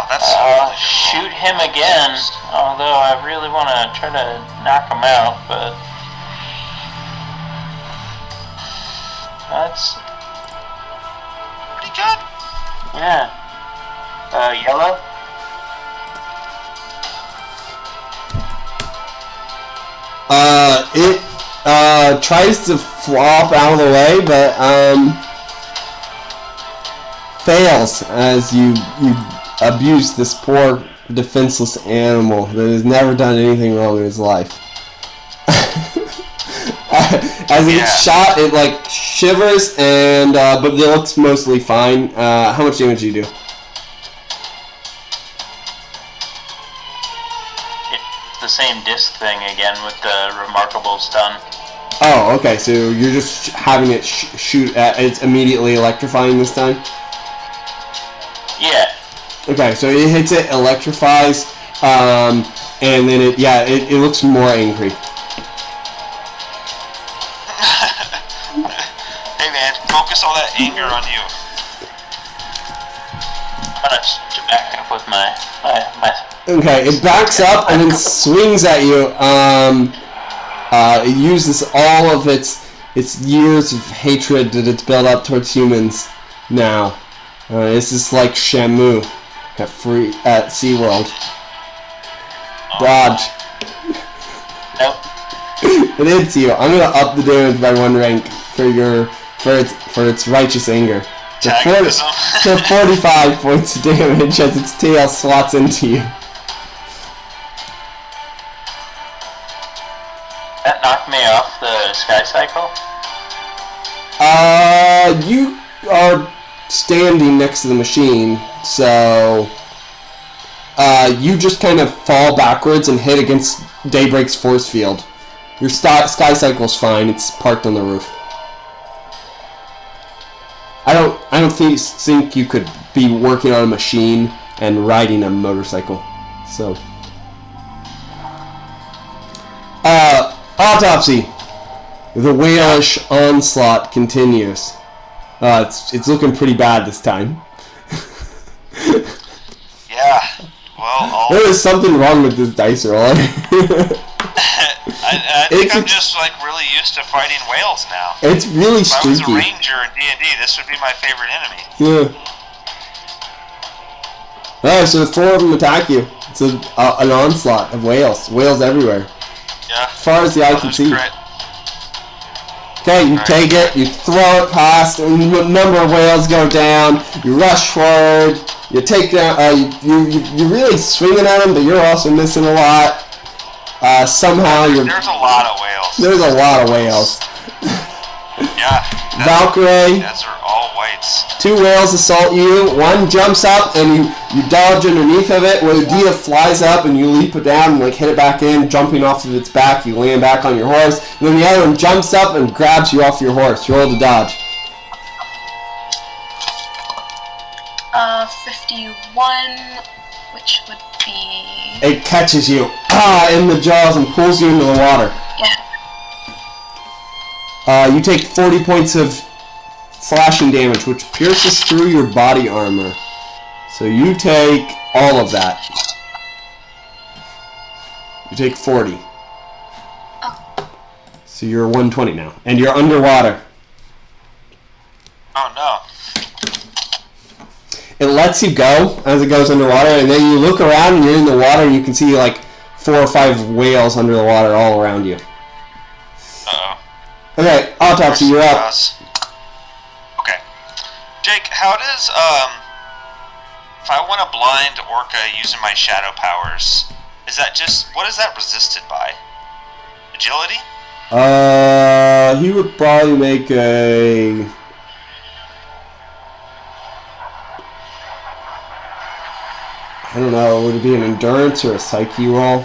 Speaker 4: That's
Speaker 7: shoot him again. Although I really want to try to knock him out, but that's
Speaker 4: pretty good.
Speaker 7: yeah. Yellow.
Speaker 1: It tries to flop out of the way, but fails as you abuse this poor defenseless animal that has never done anything wrong in his life. As it gets shot, it like shivers, and but it looks mostly fine. How much damage do you do?
Speaker 7: The same disc thing again with the remarkable stun.
Speaker 1: Oh, okay. So you're just having it shoot at. It's immediately electrifying this time.
Speaker 7: Yeah.
Speaker 1: Okay, so it hits it, electrifies, and then it looks more angry.
Speaker 4: Hey man, focus all that anger on you.
Speaker 7: I'm gonna back up with my.
Speaker 1: Okay, it backs up and then swings at you. It uses all of its years of hatred that it's built up towards humans now. This is like Shamu at SeaWorld. Dodge.
Speaker 7: Nope.
Speaker 1: It hits you. I'm gonna up the damage by 1 rank for its righteous anger. To 45 points of damage as its tail swats into you.
Speaker 7: That knocked me off the sky cycle?
Speaker 1: You are standing next to the machine, so you just kind of fall backwards and hit against Daybreak's force field. Your sky cycle's fine, it's parked on the roof. I don't think you could be working on a machine and riding a motorcycle. So autopsy. The whalish onslaught continues. It's looking pretty bad this time.
Speaker 4: Yeah. Well,
Speaker 1: there is something wrong with this dice roller.
Speaker 4: I think I'm just like really used to fighting whales now.
Speaker 1: It's really
Speaker 4: if
Speaker 1: streaky.
Speaker 4: If I was a ranger in D&D, this would be my favorite enemy.
Speaker 1: Yeah. Alright, so the 4 of them attack you. It's an onslaught of whales. Whales everywhere.
Speaker 4: Yeah.
Speaker 1: As far as the eye can see.
Speaker 4: Crit.
Speaker 1: Okay, you take it, you throw it past, and a number of whales go down. You rush forward. You take down. You're really swinging at them, but you're also missing a lot. Somehow you're.
Speaker 4: There's a lot of whales.
Speaker 1: There's a lot of whales.
Speaker 4: Yeah.
Speaker 1: Valkyrie.
Speaker 4: Those are all whites.
Speaker 1: 2 whales assault you. 1 jumps up and you dodge underneath of it. Where the Dia flies up and you leap it down and like hit it back in, jumping off of its back. You land back on your horse. And then the other one jumps up and grabs you off your horse. Roll to dodge.
Speaker 6: 51, which would be...
Speaker 1: It catches you in the jaws and pulls you into the water.
Speaker 6: Yeah.
Speaker 1: You take 40 points of slashing damage, which pierces through your body armor. So you take all of that. You take 40.
Speaker 6: Oh.
Speaker 1: So you're 120 now. And you're underwater.
Speaker 4: Oh no.
Speaker 1: It lets you go as it goes underwater, and then you look around and you're in the water and you can see like 4 or 5 whales under the water all around you.
Speaker 4: Uh-oh.
Speaker 1: Okay, autopsy, you're up.
Speaker 4: Okay. Jake, how does, if I want to blind Orca using my shadow powers, is that just, what is that resisted by? Agility?
Speaker 1: He would probably make a... I don't know, would it be an endurance or a psyche roll?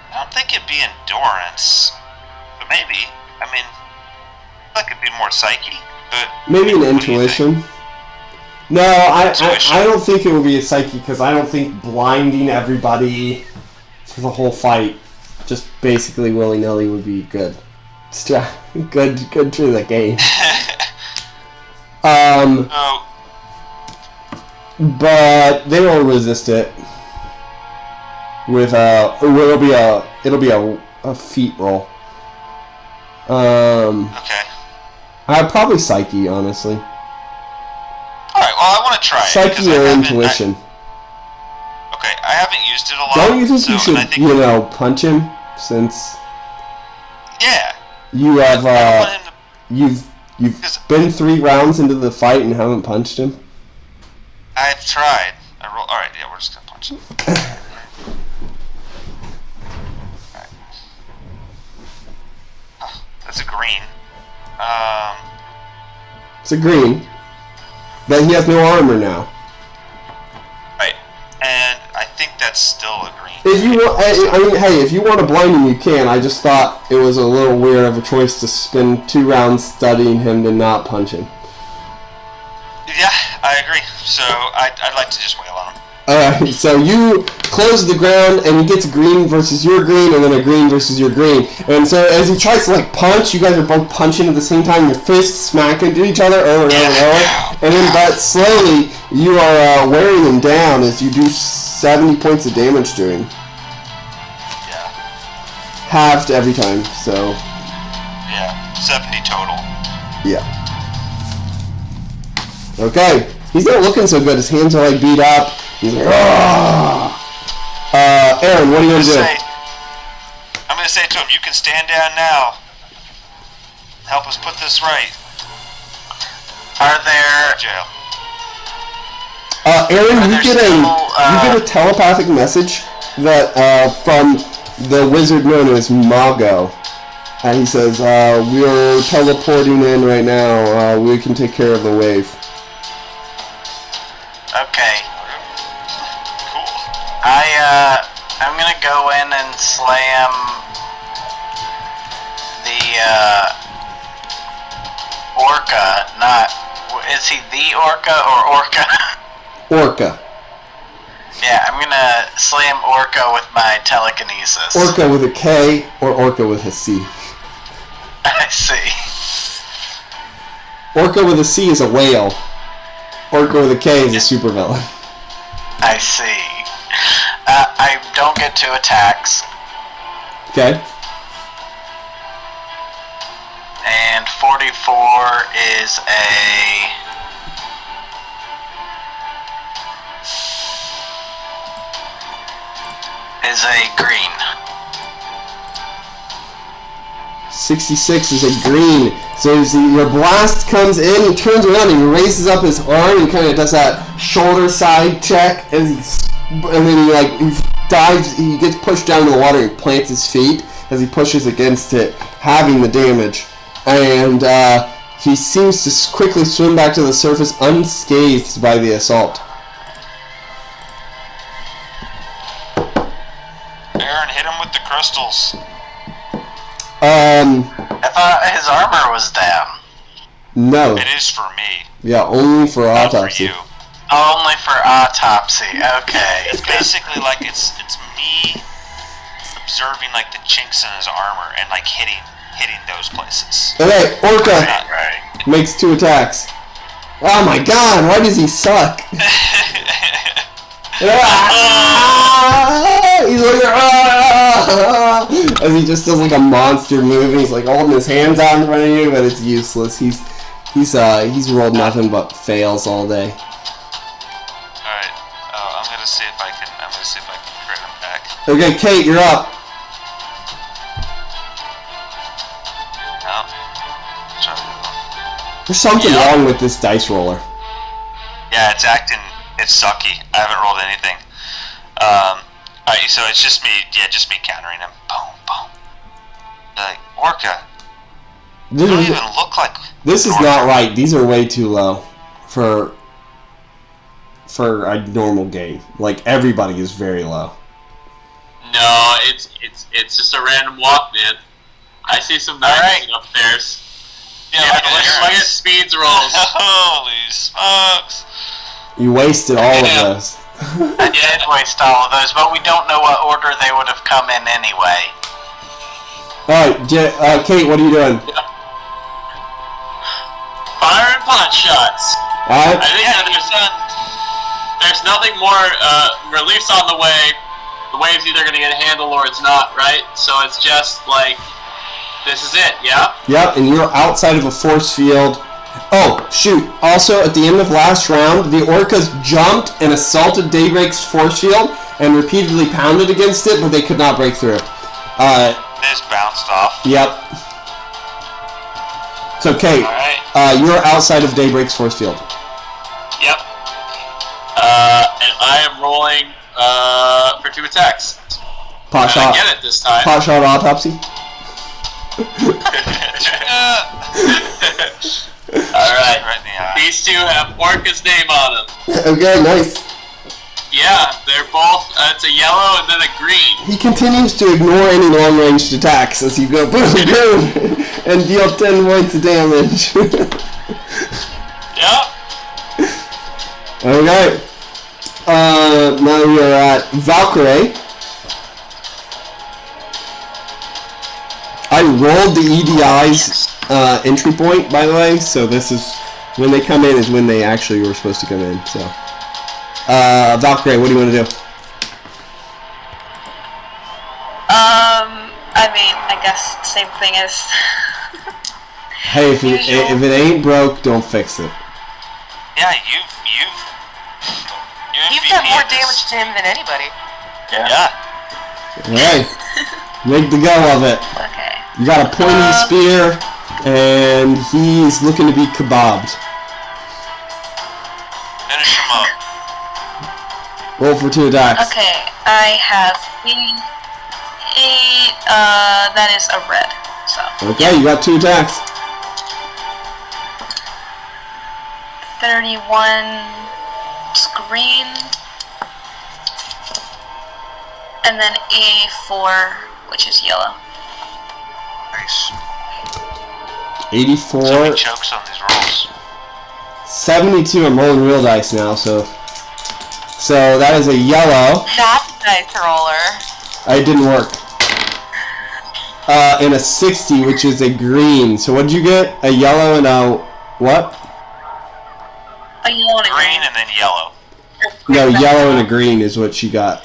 Speaker 4: I don't think it'd be endurance, but maybe. I mean, I think it'd be more psyche. But
Speaker 1: maybe an intuition. No, I don't think it would be a psyche because I don't think blinding everybody for the whole fight, just basically willy-nilly, would be good. Good to the game.
Speaker 4: Oh.
Speaker 1: But they will resist it with it'll be a feat roll.
Speaker 4: Okay.
Speaker 1: I'd probably psyche, honestly.
Speaker 4: Alright, well, I want to try it.
Speaker 1: Psyche or intuition.
Speaker 4: Okay, I haven't used it a lot.
Speaker 1: Don't you think you should, punch him, since...
Speaker 4: Yeah.
Speaker 1: You have, you've been 3 rounds into the fight and haven't punched him?
Speaker 4: I've tried. Alright, yeah, we're just gonna punch him. Alright. Oh, that's a green.
Speaker 1: It's a green. But he has no armor now.
Speaker 4: Right. And I think that's still a green.
Speaker 1: If you want, hey, if you want to blind him, you can. I just thought it was a little weird of a choice to spend 2 rounds studying him to not punch him.
Speaker 4: Yeah, I agree. So I'd like to just wail on him.
Speaker 1: Alright, so you close the ground, and he gets a green versus your green, and then a green versus your green. And so as he tries to, punch, you guys are both punching at the same time, your fists smack into each other over and over and over. And then, but slowly, you are wearing him down as you do 70 points of damage to him.
Speaker 4: Yeah.
Speaker 1: Halved every time, so...
Speaker 4: Yeah, 70 total.
Speaker 1: Yeah. Okay. He's not looking so good. His hands are, beat up. He's like, Aaron, what are you going to do?
Speaker 4: I'm going to say to him, you can stand down now. Help us put this right.
Speaker 3: Are there...
Speaker 4: Jail.
Speaker 1: Aaron, you get a telepathic message that from the wizard known as Mago. And he says, we're teleporting in right now. We can take care of the wave.
Speaker 3: Okay.
Speaker 4: Cool.
Speaker 3: I'm gonna go in and slam the, Orca, is he the Orca or Orca?
Speaker 1: Orca.
Speaker 3: Yeah, I'm gonna slam Orca with my telekinesis.
Speaker 1: Orca with a K or Orca with a C?
Speaker 3: I see.
Speaker 1: Orca with a C is a whale. Orca with a K is a supervillain.
Speaker 3: I see. I don't get 2 attacks.
Speaker 1: Okay.
Speaker 3: And 44 is a green.
Speaker 1: 66 is a green. So your blast comes in, he turns around and he raises up his arm and kind of does that shoulder side check and then he dives, he gets pushed down to the water and plants his feet as he pushes against it, having the damage. And he seems to quickly swim back to the surface unscathed by the assault.
Speaker 4: Aaron, hit him with the crystals.
Speaker 3: I thought his armor was down.
Speaker 1: No.
Speaker 4: It is for me.
Speaker 1: Yeah, only for autopsy.
Speaker 4: Not for you.
Speaker 3: Only for autopsy. Okay.
Speaker 4: It's basically like it's me observing the chinks in his armor and hitting those places.
Speaker 1: Okay, Orca
Speaker 3: Right.
Speaker 1: makes 2 attacks. Oh my god, why does he suck? He's like, as he just does a monster move. He's holding his hands out in front of you, but it's useless. He's rolled nothing but fails all day.
Speaker 4: Alright. I'm gonna see if I can crit him back.
Speaker 1: Okay, Kate, you're up.
Speaker 4: No.
Speaker 1: There's something wrong with this dice roller.
Speaker 4: Yeah, it's sucky. I haven't rolled anything. Alright, so it's just me countering him. Boom, boom. Like, Orca, you
Speaker 1: This
Speaker 4: don't
Speaker 1: is,
Speaker 4: even look like...
Speaker 1: this is not right. These are way too low for a normal game. Like, everybody is very low.
Speaker 8: No, it's just a random walk, man. I see some knives upstairs.
Speaker 4: Yeah,
Speaker 8: Look at speeds rolls.
Speaker 4: Holy smokes.
Speaker 1: You wasted all of those.
Speaker 3: I did waste all of those, but we don't know what order they would have come in anyway.
Speaker 1: Alright, Kate, what are you doing?
Speaker 8: Fire and pot shots.
Speaker 1: Alright.
Speaker 8: I think that there's nothing more. Relief's on the way. The wave's either going to get a handle or it's not, right? So it's just like, this is it, yeah?
Speaker 1: Yep, and you're outside of a force field. Oh, shoot. Also, at the end of last round, the Orcas jumped and assaulted Daybreak's force field and repeatedly pounded against it, but they could not break through.
Speaker 4: They just bounced off.
Speaker 1: Yep. So, Kate,
Speaker 8: Alright.
Speaker 1: you're outside of Daybreak's force field.
Speaker 8: Yep. And I am rolling for 2 attacks.
Speaker 1: Pot
Speaker 8: I
Speaker 1: shot.
Speaker 8: get it this time.
Speaker 1: Pot shot autopsy.
Speaker 8: Alright.
Speaker 4: Right in the eye.
Speaker 8: These two have Orca's name on them.
Speaker 1: Okay, nice.
Speaker 8: Yeah, they're both, it's a yellow and then a green.
Speaker 1: He continues to ignore any long-ranged attacks as you go boom, boom, and deal 10 points of damage.
Speaker 8: Yep.
Speaker 1: Okay. Now we are at Valkyrie. I rolled the EDI's entry point, by the way, so this is when they come in is when they actually were supposed to come in. So, Valkyrie, what do you want to do?
Speaker 6: I mean, I guess same thing as.
Speaker 1: Hey, if it ain't broke, don't fix it.
Speaker 4: Yeah, you've
Speaker 2: Done more damage to him than anybody.
Speaker 4: Yeah.
Speaker 1: Alright. Make the go of it.
Speaker 6: Okay.
Speaker 1: You got a pointy spear, and he's looking to be kebabbed.
Speaker 4: Finish him up.
Speaker 1: Roll for 2 attacks.
Speaker 6: Okay, I have 8. That is a red. So.
Speaker 1: Okay, you got 2 attacks.
Speaker 6: 31 green, and then a 4, which is yellow.
Speaker 4: Nice.
Speaker 1: 84.
Speaker 4: So many chokes on these rolls.
Speaker 1: 72. I'm rolling real dice now, so that is a yellow.
Speaker 2: Not the dice roller.
Speaker 1: It didn't work. And a 60, which is a green. So what did you get? A yellow and a what?
Speaker 6: A yellow and a
Speaker 4: Green
Speaker 6: green.
Speaker 4: and then yellow.
Speaker 1: No, yellow and a green is what she got.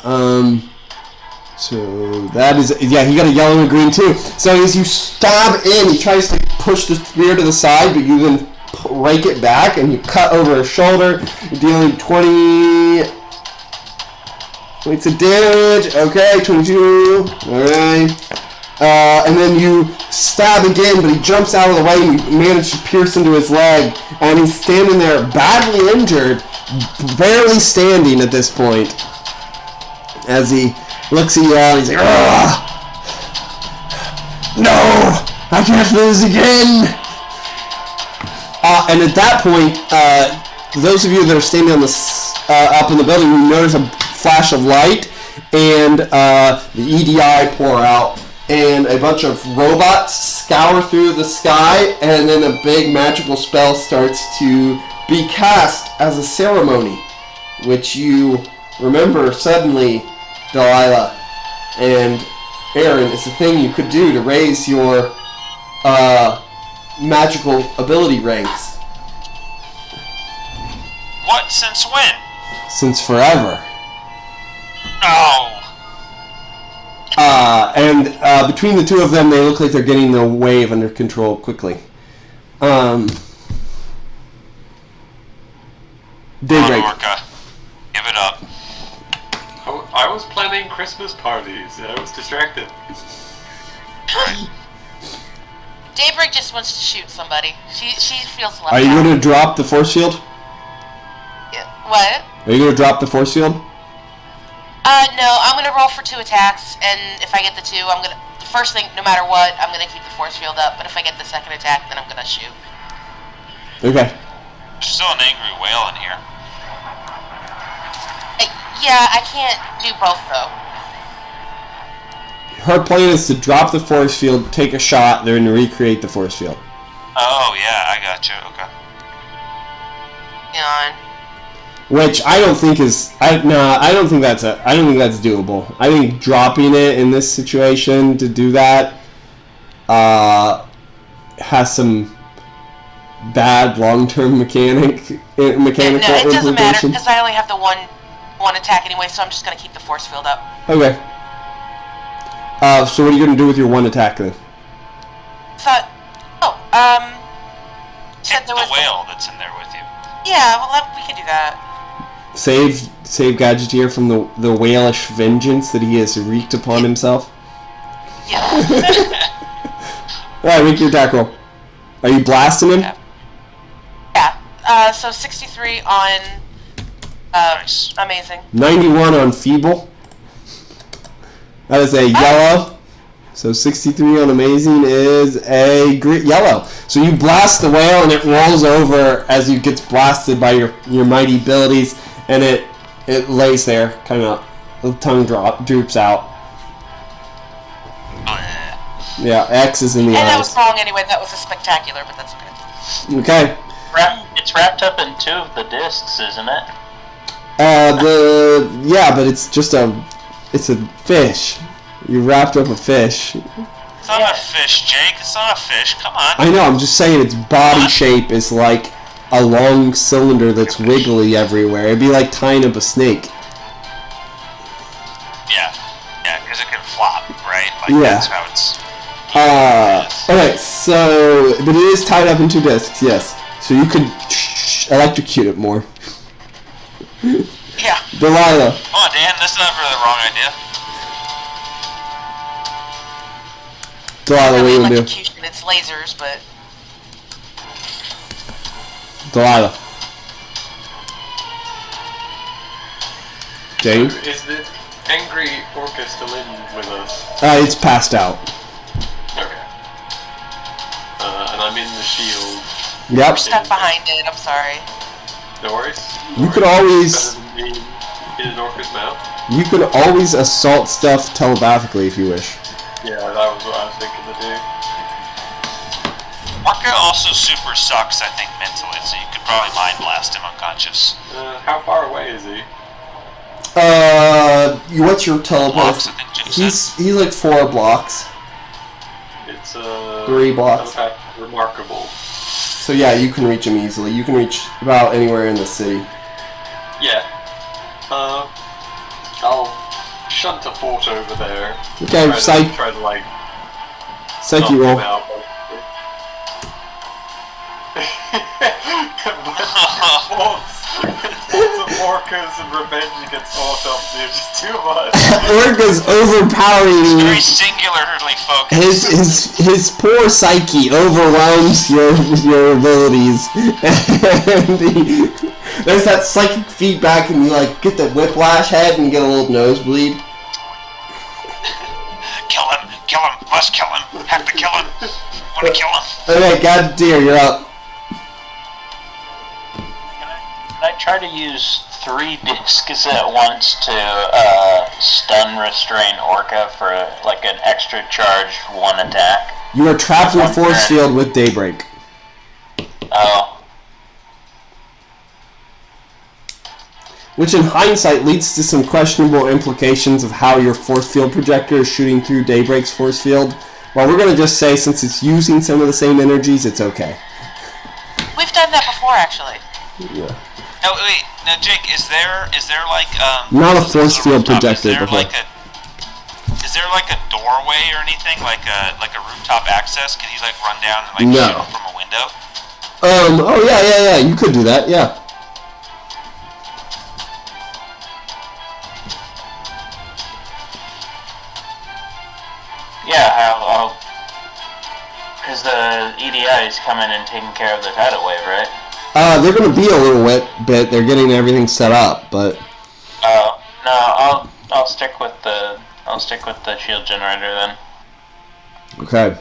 Speaker 1: So that is, yeah, he got a yellow and a green too. So as you stab in, he tries to push the spear to the side, but you then rake it back and you cut over his shoulder, dealing 20 points of damage. Okay, 22. Alright. And then you stab again, but he jumps out of the way and you manage to pierce into his leg. And he's standing there badly injured, barely standing at this point. As he looks at you all, he's like, "Ugh! No! I can't lose again!" And at that point, those of you that are standing on the up in the building, you notice a flash of light, and the EDI pour out, and a bunch of robots scour through the sky, and then a big magical spell starts to be cast as a ceremony, which you remember suddenly, Delilah and Aaron. It's a thing you could do to raise your magical ability ranks.
Speaker 4: What? Since when?
Speaker 1: Since forever.
Speaker 4: Oh.
Speaker 1: And between the two of them, they look like they're getting the wave under control quickly. Daybreak.
Speaker 4: Orca. Give it up.
Speaker 5: I was planning Christmas parties. I was distracted.
Speaker 2: Daybreak just wants to shoot somebody. She feels left
Speaker 1: Are you
Speaker 2: out.
Speaker 1: going to drop the force field?
Speaker 2: Yeah. What?
Speaker 1: Are you going to drop the force field?
Speaker 2: No, I'm gonna roll for 2 attacks, and if I get the 2, the first thing, no matter what, I'm gonna keep the force field up, but if I get the second attack, then I'm gonna shoot.
Speaker 1: Okay.
Speaker 4: There's still an angry whale in here.
Speaker 2: Yeah, I can't do both, though.
Speaker 1: Her plan is to drop the force field, take a shot, then recreate the force field.
Speaker 4: Oh, yeah, I got you. Okay.
Speaker 2: Hang on.
Speaker 1: Which I don't think is I don't think that's doable. I think dropping it in this situation to do that has some bad long-term mechanical
Speaker 2: No, it doesn't matter,
Speaker 1: implications.
Speaker 2: because I only have the one attack anyway, so I'm just gonna keep the force field up.
Speaker 1: Okay. So what are you gonna do with your 1 attack then?
Speaker 2: Said
Speaker 4: Hit
Speaker 2: there
Speaker 4: the
Speaker 2: was
Speaker 4: whale that's in there with you.
Speaker 2: Yeah, well, we can do that.
Speaker 1: Save Gadgeteer from the whalish vengeance that he has wreaked upon himself.
Speaker 2: Yeah.
Speaker 1: Alright, make your attack roll. Are you blasting him?
Speaker 2: Yeah. So 63 on
Speaker 4: Nice.
Speaker 2: amazing.
Speaker 1: 91 on feeble. That is a yellow. So 63 on amazing is a yellow. So you blast the whale and it rolls over as it gets blasted by your mighty abilities, and it lays there, kind of, the tongue droops out. Yeah, X is in the
Speaker 2: And I
Speaker 1: eyes.
Speaker 2: was wrong anyway. That was a spectacular, but that's okay.
Speaker 1: Okay.
Speaker 7: It's wrapped up in 2 of the discs, isn't it?
Speaker 1: But it's just it's a fish. You wrapped up a fish.
Speaker 4: It's not a fish, Jake. It's not a fish. Come on.
Speaker 1: I know, I'm just saying its body shape is like a long cylinder that's wiggly everywhere. It'd be like tying up a snake.
Speaker 4: Yeah, because it can flop, right? Like,
Speaker 1: Yeah.
Speaker 4: That's how it's...
Speaker 1: Alright, so, but it is tied up in 2 discs, yes. So you could electrocute it more.
Speaker 2: Yeah.
Speaker 1: Delilah.
Speaker 4: Come on, Dan. That's not really the wrong idea.
Speaker 1: Delilah, what are you gonna do?
Speaker 2: Electrocution, it's lasers, but...
Speaker 1: Delilah. Jane?
Speaker 5: Is the angry orca still in with us?
Speaker 1: It's passed out.
Speaker 5: Okay. And I'm in the shield.
Speaker 1: Yep.
Speaker 2: We're stuck behind it, I'm sorry.
Speaker 5: No worries.
Speaker 1: You could always...
Speaker 5: Better than being in an orca's mouth.
Speaker 1: You could always assault stuff telepathically if you wish.
Speaker 5: Yeah, that was what I was thinking to do.
Speaker 4: Orca also super sucks, I think, mentally, so you could probably mind blast him unconscious.
Speaker 5: How far away is he?
Speaker 1: What's your teleport?
Speaker 4: Blocks, I think Jake said.
Speaker 1: He's like 4 blocks.
Speaker 5: It's
Speaker 1: 3 blocks.
Speaker 5: Remarkable.
Speaker 1: So yeah, you can reach him easily. You can reach about anywhere in the city.
Speaker 5: Yeah. I'll shunt a fort over there.
Speaker 1: Okay,
Speaker 5: Try to like
Speaker 1: psyche
Speaker 5: knock him
Speaker 1: roll.
Speaker 5: out. Of orcas and revenge against orcas, dude, just too much.
Speaker 1: Orca's overpowering.
Speaker 4: Very singularly focused.
Speaker 1: His poor psyche overwhelms your abilities, and there's that psychic feedback, and you like get the whiplash head and get a little nosebleed.
Speaker 4: Kill him, must kill him, have to kill him, wanna kill him.
Speaker 1: Okay, Gadgeteer, you're up.
Speaker 7: Can I try to use 3 discs at once to stun restrain Orca for like an extra charged 1 attack?
Speaker 1: You are trapped in a force field with Daybreak.
Speaker 7: Oh.
Speaker 1: Which in hindsight leads to some questionable implications of how your force field projector is shooting through Daybreak's force field. Well, we're going to just say since it's using some of the same energies, it's okay.
Speaker 2: We've done that before, actually.
Speaker 1: Yeah.
Speaker 4: No, wait, now Jake, is there like,
Speaker 1: Not a force field projector
Speaker 4: is there
Speaker 1: before.
Speaker 4: Is there like a doorway or anything, like a rooftop access? Can he like run down and like
Speaker 1: No.
Speaker 4: shoot him from a window?
Speaker 1: Oh yeah, you could do that, yeah.
Speaker 7: Yeah, I'll... Because the EDI is coming and taking care of the tidal wave, right?
Speaker 1: They're gonna be a little bit. They're getting everything set up, but...
Speaker 7: No, I'll I'll stick with the shield generator then.
Speaker 1: Okay.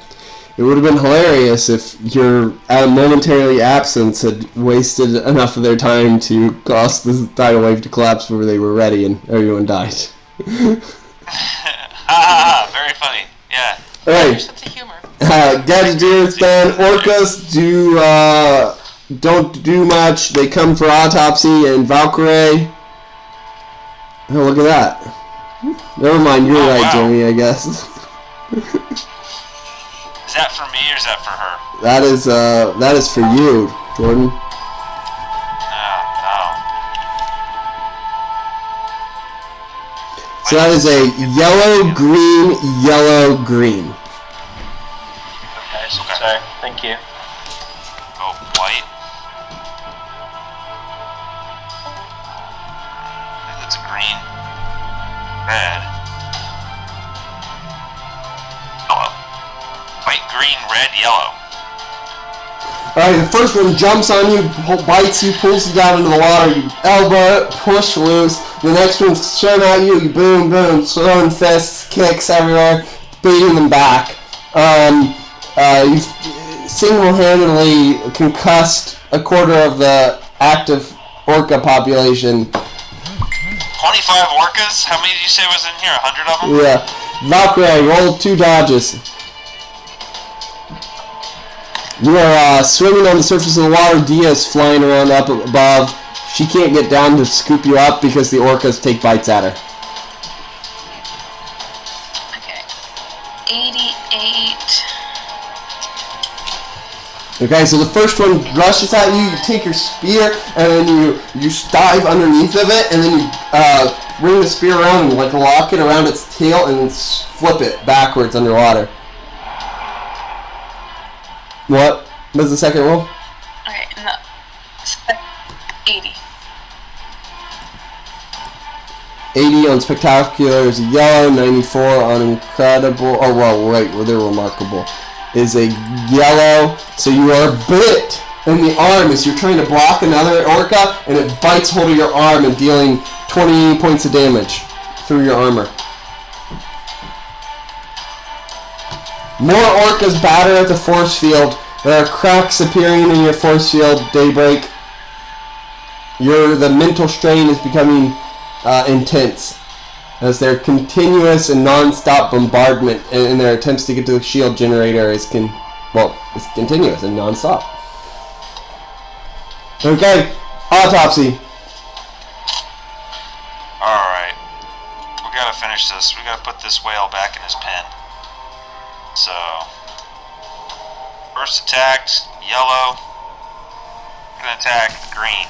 Speaker 1: It would have been hilarious if your momentarily absence had wasted enough of their time to cause the tidal wave to collapse before they were ready and everyone died.
Speaker 4: Very funny. Yeah.
Speaker 1: Alright.
Speaker 2: Sense of humor.
Speaker 1: Gadgeteers then. Orcas don't do much. They come for autopsy and Valkyrie. Oh, look at that. Never mind, you're right,
Speaker 4: wow.
Speaker 1: Jimmy, I guess.
Speaker 4: Is that for me or is that for her?
Speaker 1: That is for you, Jordan.
Speaker 4: Oh.
Speaker 1: So that is a yellow, green.
Speaker 7: Okay, sorry. Thank you.
Speaker 4: Oh, white. I think that's a green. Red. Yellow. White, green, red, yellow.
Speaker 1: Alright, the first one jumps on you, bites you, pulls you down into the water, you elbow it, push loose. The next one's thrown at you, you boom, boom, throwing fists, kicks everywhere, beating them back. You single-handedly concussed a quarter of the active orca population.
Speaker 4: 25 orcas? How many did you say was in here? 100 of them?
Speaker 1: Yeah. Valkyrie, roll 2 dodges. You are swimming on the surface of the water. Dia's flying around up above. She can't get down to scoop you up because the orcas take bites at her.
Speaker 6: Okay. 88.
Speaker 1: Okay, so the first one rushes at you. You take your spear and then you dive underneath of it, and then you bring the spear around and like lock it around its tail and then flip it backwards underwater. What was the second roll?
Speaker 6: Okay, no. 80.
Speaker 1: 80 on spectacular is a yellow. 94 on incredible. Oh well, right, well they're remarkable. Is a yellow. So you are bit in the arm as you're trying to block another orca, and it bites hold of your arm and dealing 20 points of damage through your armor. More orcas batter at the force field. There are cracks appearing in your force field. Daybreak. The mental strain is becoming intense as their continuous and non-stop bombardment in their attempts to get to the shield generator is it's continuous and non-stop. Okay, autopsy.
Speaker 4: Alright. We gotta finish this. We gotta put this whale back in his pen. So, first attacked, yellow. Gonna attack green.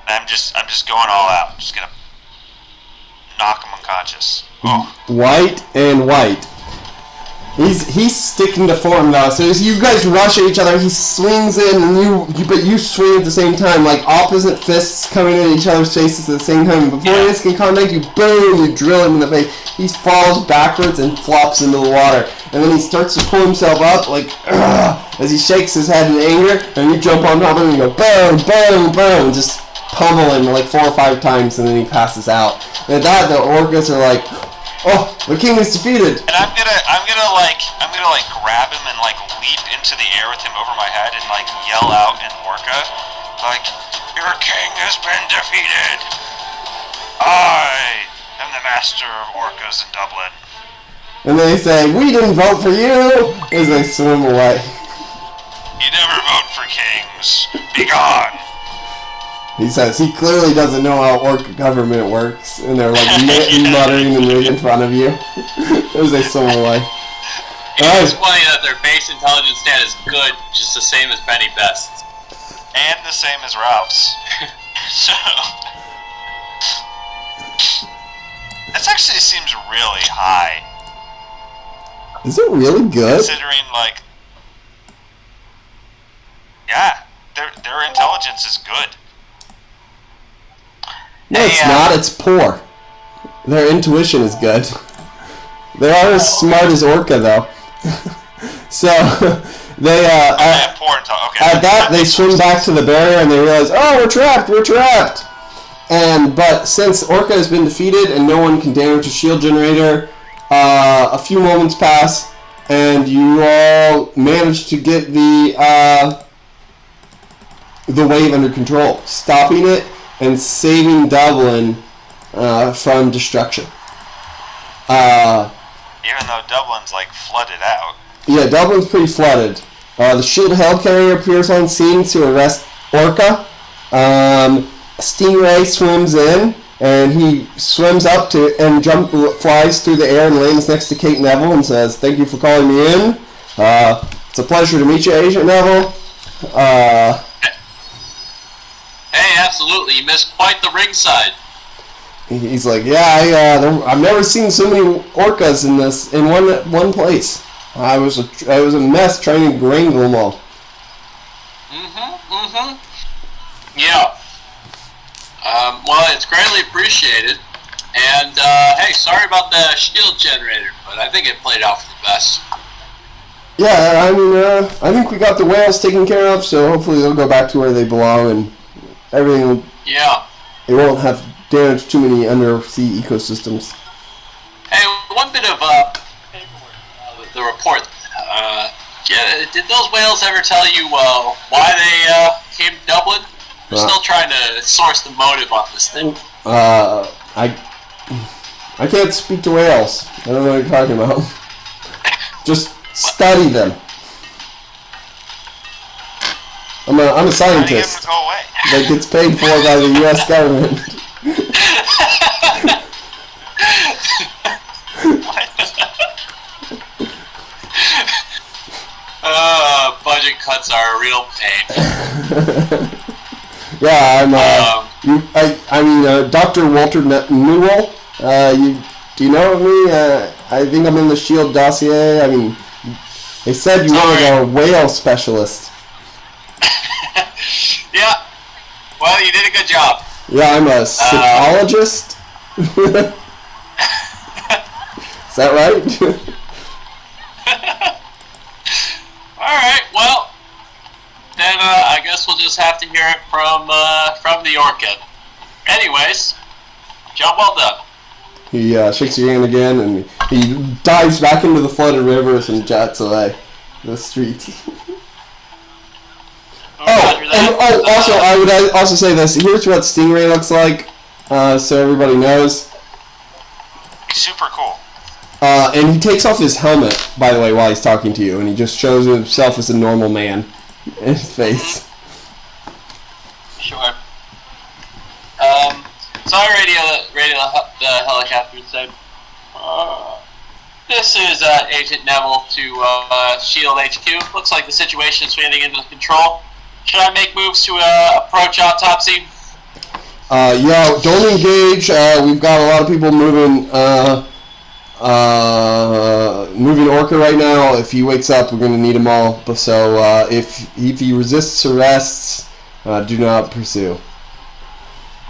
Speaker 4: And I'm just going all out. Just gonna knock him unconscious. Oh.
Speaker 1: White and white. He's sticking to form now. So as you guys rush at each other, he swings in, and but you swing at the same time, like opposite fists coming in each other's faces at the same time. Before he can contact you, boom! You drill him in the face. He falls backwards and flops into the water, and then he starts to pull himself up, like as he shakes his head in anger, and you jump on top of him and you go boom, boom, boom, and just pummel him like 4 or 5 times, and then he passes out. And at that, the orcas are like, "Oh, the king is defeated."
Speaker 4: And I'm gonna grab him and like leap into the air with him over my head and like yell out in Orca, like, "Your king has been defeated. I am the master of orcas in Dublin."
Speaker 1: And they say, "We didn't vote for you," as they swim away.
Speaker 4: You never vote for kings. Be gone.
Speaker 1: He says he clearly doesn't know how Orca government works, and they're like muttering and right in front of you as they swim away.
Speaker 8: It's funny that their base intelligence stat is good, just the same as Benny Best's.
Speaker 4: And the same as Ralph's. So that actually seems really high.
Speaker 1: Is it really good?
Speaker 4: Considering, like, yeah, their intelligence is good.
Speaker 1: No, it's not. It's poor. Their intuition is good. They are as smart as Orca, though. So they
Speaker 4: poor okay.
Speaker 1: at that they swim back to the barrier and they realize, "Oh, we're trapped. But since Orca has been defeated and no one can damage the shield generator, a few moments pass, and you all manage to get the wave under control, stopping it and saving Dublin from destruction.
Speaker 4: Even though Dublin's like flooded out.
Speaker 1: Yeah, Dublin's pretty flooded. The shield held carrier appears on scene to arrest Orca. Stingray swims in, and he swims up to and flies through the air and lands next to Kate Neville and says, "Thank you for calling me in. It's a pleasure to meet you, Agent Neville."
Speaker 8: Hey, absolutely. You missed quite the ringside.
Speaker 1: He's like, "Yeah, I've never seen so many orcas in one place. I was a mess trying to wrangle them all."
Speaker 8: Yeah. Well, it's greatly appreciated. And, hey, sorry about the shield generator, but I think it played out for the best.
Speaker 1: Yeah, I mean, I think we got the whales taken care of, so hopefully they'll go back to where they belong, and everything will...
Speaker 8: Yeah.
Speaker 1: It won't have damaged too many undersea ecosystems.
Speaker 8: Hey, one bit of, the report. Did those whales ever tell you, why they, came to Dublin? We're still trying to source the motive on this thing.
Speaker 1: I can't speak to whales. I don't know what you're talking about. Just study them. I'm a scientist that gets paid for by the U.S. government.
Speaker 8: Budget cuts are a real pain.
Speaker 1: Yeah, I'm. Dr. Walter Newell. Do you know me? I think I'm in the Shield dossier. I mean, they said you were a whale specialist.
Speaker 8: Yeah. Well, you did a good job.
Speaker 1: Yeah, I'm a psychologist. Is that right?
Speaker 8: Alright, well, then I guess we'll just have to hear it from the Orca. Anyways, job well done.
Speaker 1: He shakes your hand again, and he dives back into the flooded rivers and jets away the streets. Also, I would also say this. Here's what Stingray looks like, so everybody knows.
Speaker 4: He's super cool.
Speaker 1: And he takes off his helmet, by the way, while he's talking to you, and he just shows himself as a normal man in his face.
Speaker 8: Sure. So I radio the helicopter and said, "This is Agent Neville to Shield HQ. Looks like the situation is fading into control. Should I make moves to approach autopsy?"
Speaker 1: Yeah, don't engage. We've got a lot of people moving Orca right now. If he wakes up, we're going to need him all. So if he resists arrests, do not pursue.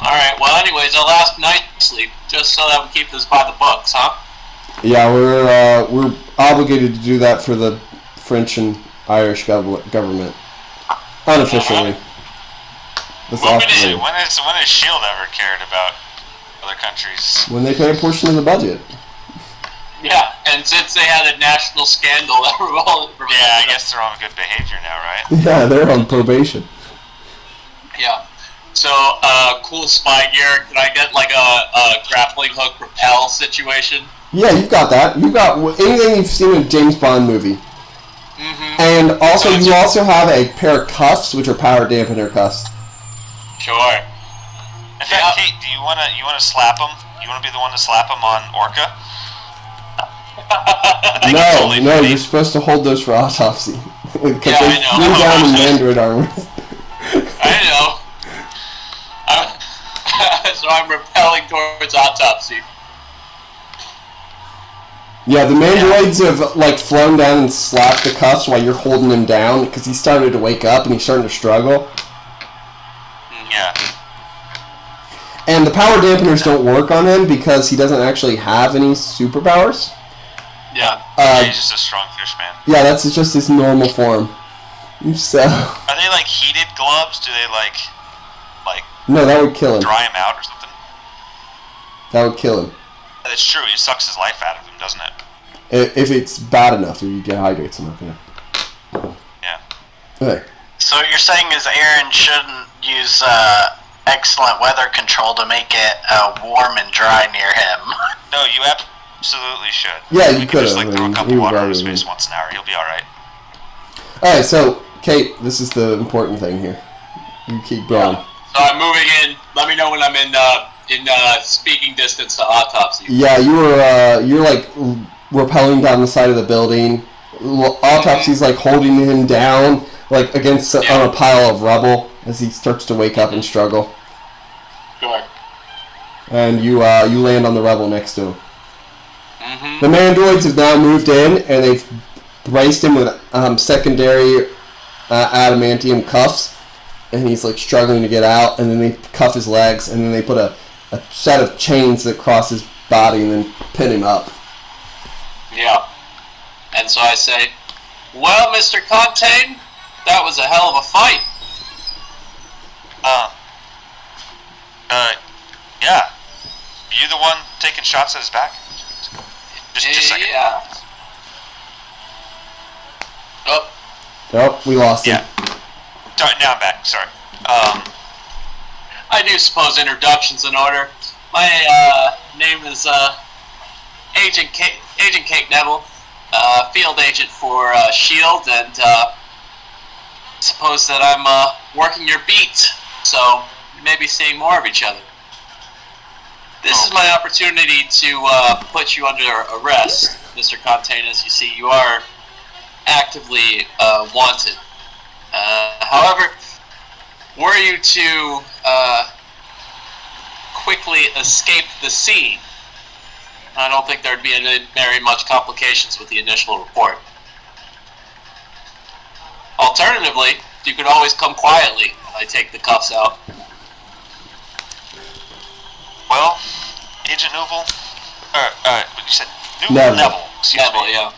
Speaker 8: Alright, well anyways, I'll ask nicely, just so that we keep this by the books, huh?
Speaker 1: Yeah, we're obligated to do that for the French and Irish government. Unofficially.
Speaker 4: When has SHIELD ever cared about other countries?
Speaker 1: When they pay a portion of the budget.
Speaker 8: Yeah, and since they had a national scandal that revolved...
Speaker 4: Yeah, I guess they're on good behavior now, right?
Speaker 1: Yeah, they're on probation.
Speaker 8: Yeah. So, cool spy gear. Can I get like a grappling hook rappel situation?
Speaker 1: Yeah, you've got that. You've got anything you've seen in a James Bond movie.
Speaker 8: Mm-hmm.
Speaker 1: And also, you also have a pair of cuffs, which are power dampener cuffs.
Speaker 8: Sure.
Speaker 4: In fact, Kate, do you wanna slap him? You wanna be the one to slap him on Orca?
Speaker 1: No, you're supposed to hold those for autopsy. Because they flew down in Mandarin armor.
Speaker 8: I know. So I'm repelling towards autopsy.
Speaker 1: Yeah, the Mandroids have like flown down and slapped the cuffs while you're holding him down because he started to wake up and he's starting to struggle.
Speaker 4: Yeah.
Speaker 1: And the power dampeners don't work on him because he doesn't actually have any superpowers.
Speaker 8: Yeah.
Speaker 4: He's just a strong fish man.
Speaker 1: Yeah, that's just his normal form. So.
Speaker 4: Are they like heated gloves? Do they like
Speaker 1: No, that would kill him.
Speaker 4: Dry him out or something?
Speaker 1: That would kill him.
Speaker 4: That's true. It sucks his life out of him, doesn't it?
Speaker 1: If it's bad enough, if he dehydrates enough, yeah.
Speaker 4: Yeah.
Speaker 1: Okay.
Speaker 3: So what you're saying is Aaron shouldn't use excellent weather control to make it warm and dry near him.
Speaker 4: No, you absolutely should.
Speaker 1: Yeah, you
Speaker 4: We
Speaker 1: could
Speaker 4: just
Speaker 1: have.
Speaker 4: like throw a
Speaker 1: I
Speaker 4: cup
Speaker 1: mean,
Speaker 4: of water
Speaker 1: he
Speaker 4: on his
Speaker 1: would
Speaker 4: face once an hour. He'll be all right.
Speaker 1: Alright, so, Kate, this is the important thing here. You keep going.
Speaker 8: So I'm moving in. Let me know when I'm in speaking distance to autopsy.
Speaker 1: Yeah, you're like rappelling down the side of the building. Autopsy's like holding him down, like against on a pile of rubble as he starts to wake up and struggle.
Speaker 8: Sure.
Speaker 1: And you land on the rubble next to him.
Speaker 8: Mm-hmm.
Speaker 1: The mandroids have now moved in, and they've braced him with secondary adamantium cuffs, and he's like struggling to get out. And then they cuff his legs, and then they put a set of chains that cross his body, and then pin him up.
Speaker 8: Yeah. And so I say, well, Mr. Contain, that was a hell of a fight.
Speaker 4: Yeah. You the one taking shots at his back? Just a second.
Speaker 8: Yeah. Oh,
Speaker 1: Oh, we lost him.
Speaker 4: Yeah. Now I'm back. Sorry.
Speaker 8: I do suppose introductions in order. My name is Agent Kate Neville, field agent for SHIELD, and suppose that I'm working your beat, so you may be seeing more of each other. This is my opportunity to put you under arrest, Mr. Contain. As you see, you are actively wanted. However, were you to quickly escape the scene, I don't think there'd be very much complications with the initial report. Alternatively, you could always come quietly when I take the cuffs out.
Speaker 4: Well, Agent Neville, what you said?
Speaker 1: Neville.
Speaker 4: Excuse
Speaker 8: Neville,
Speaker 4: me.
Speaker 8: yeah.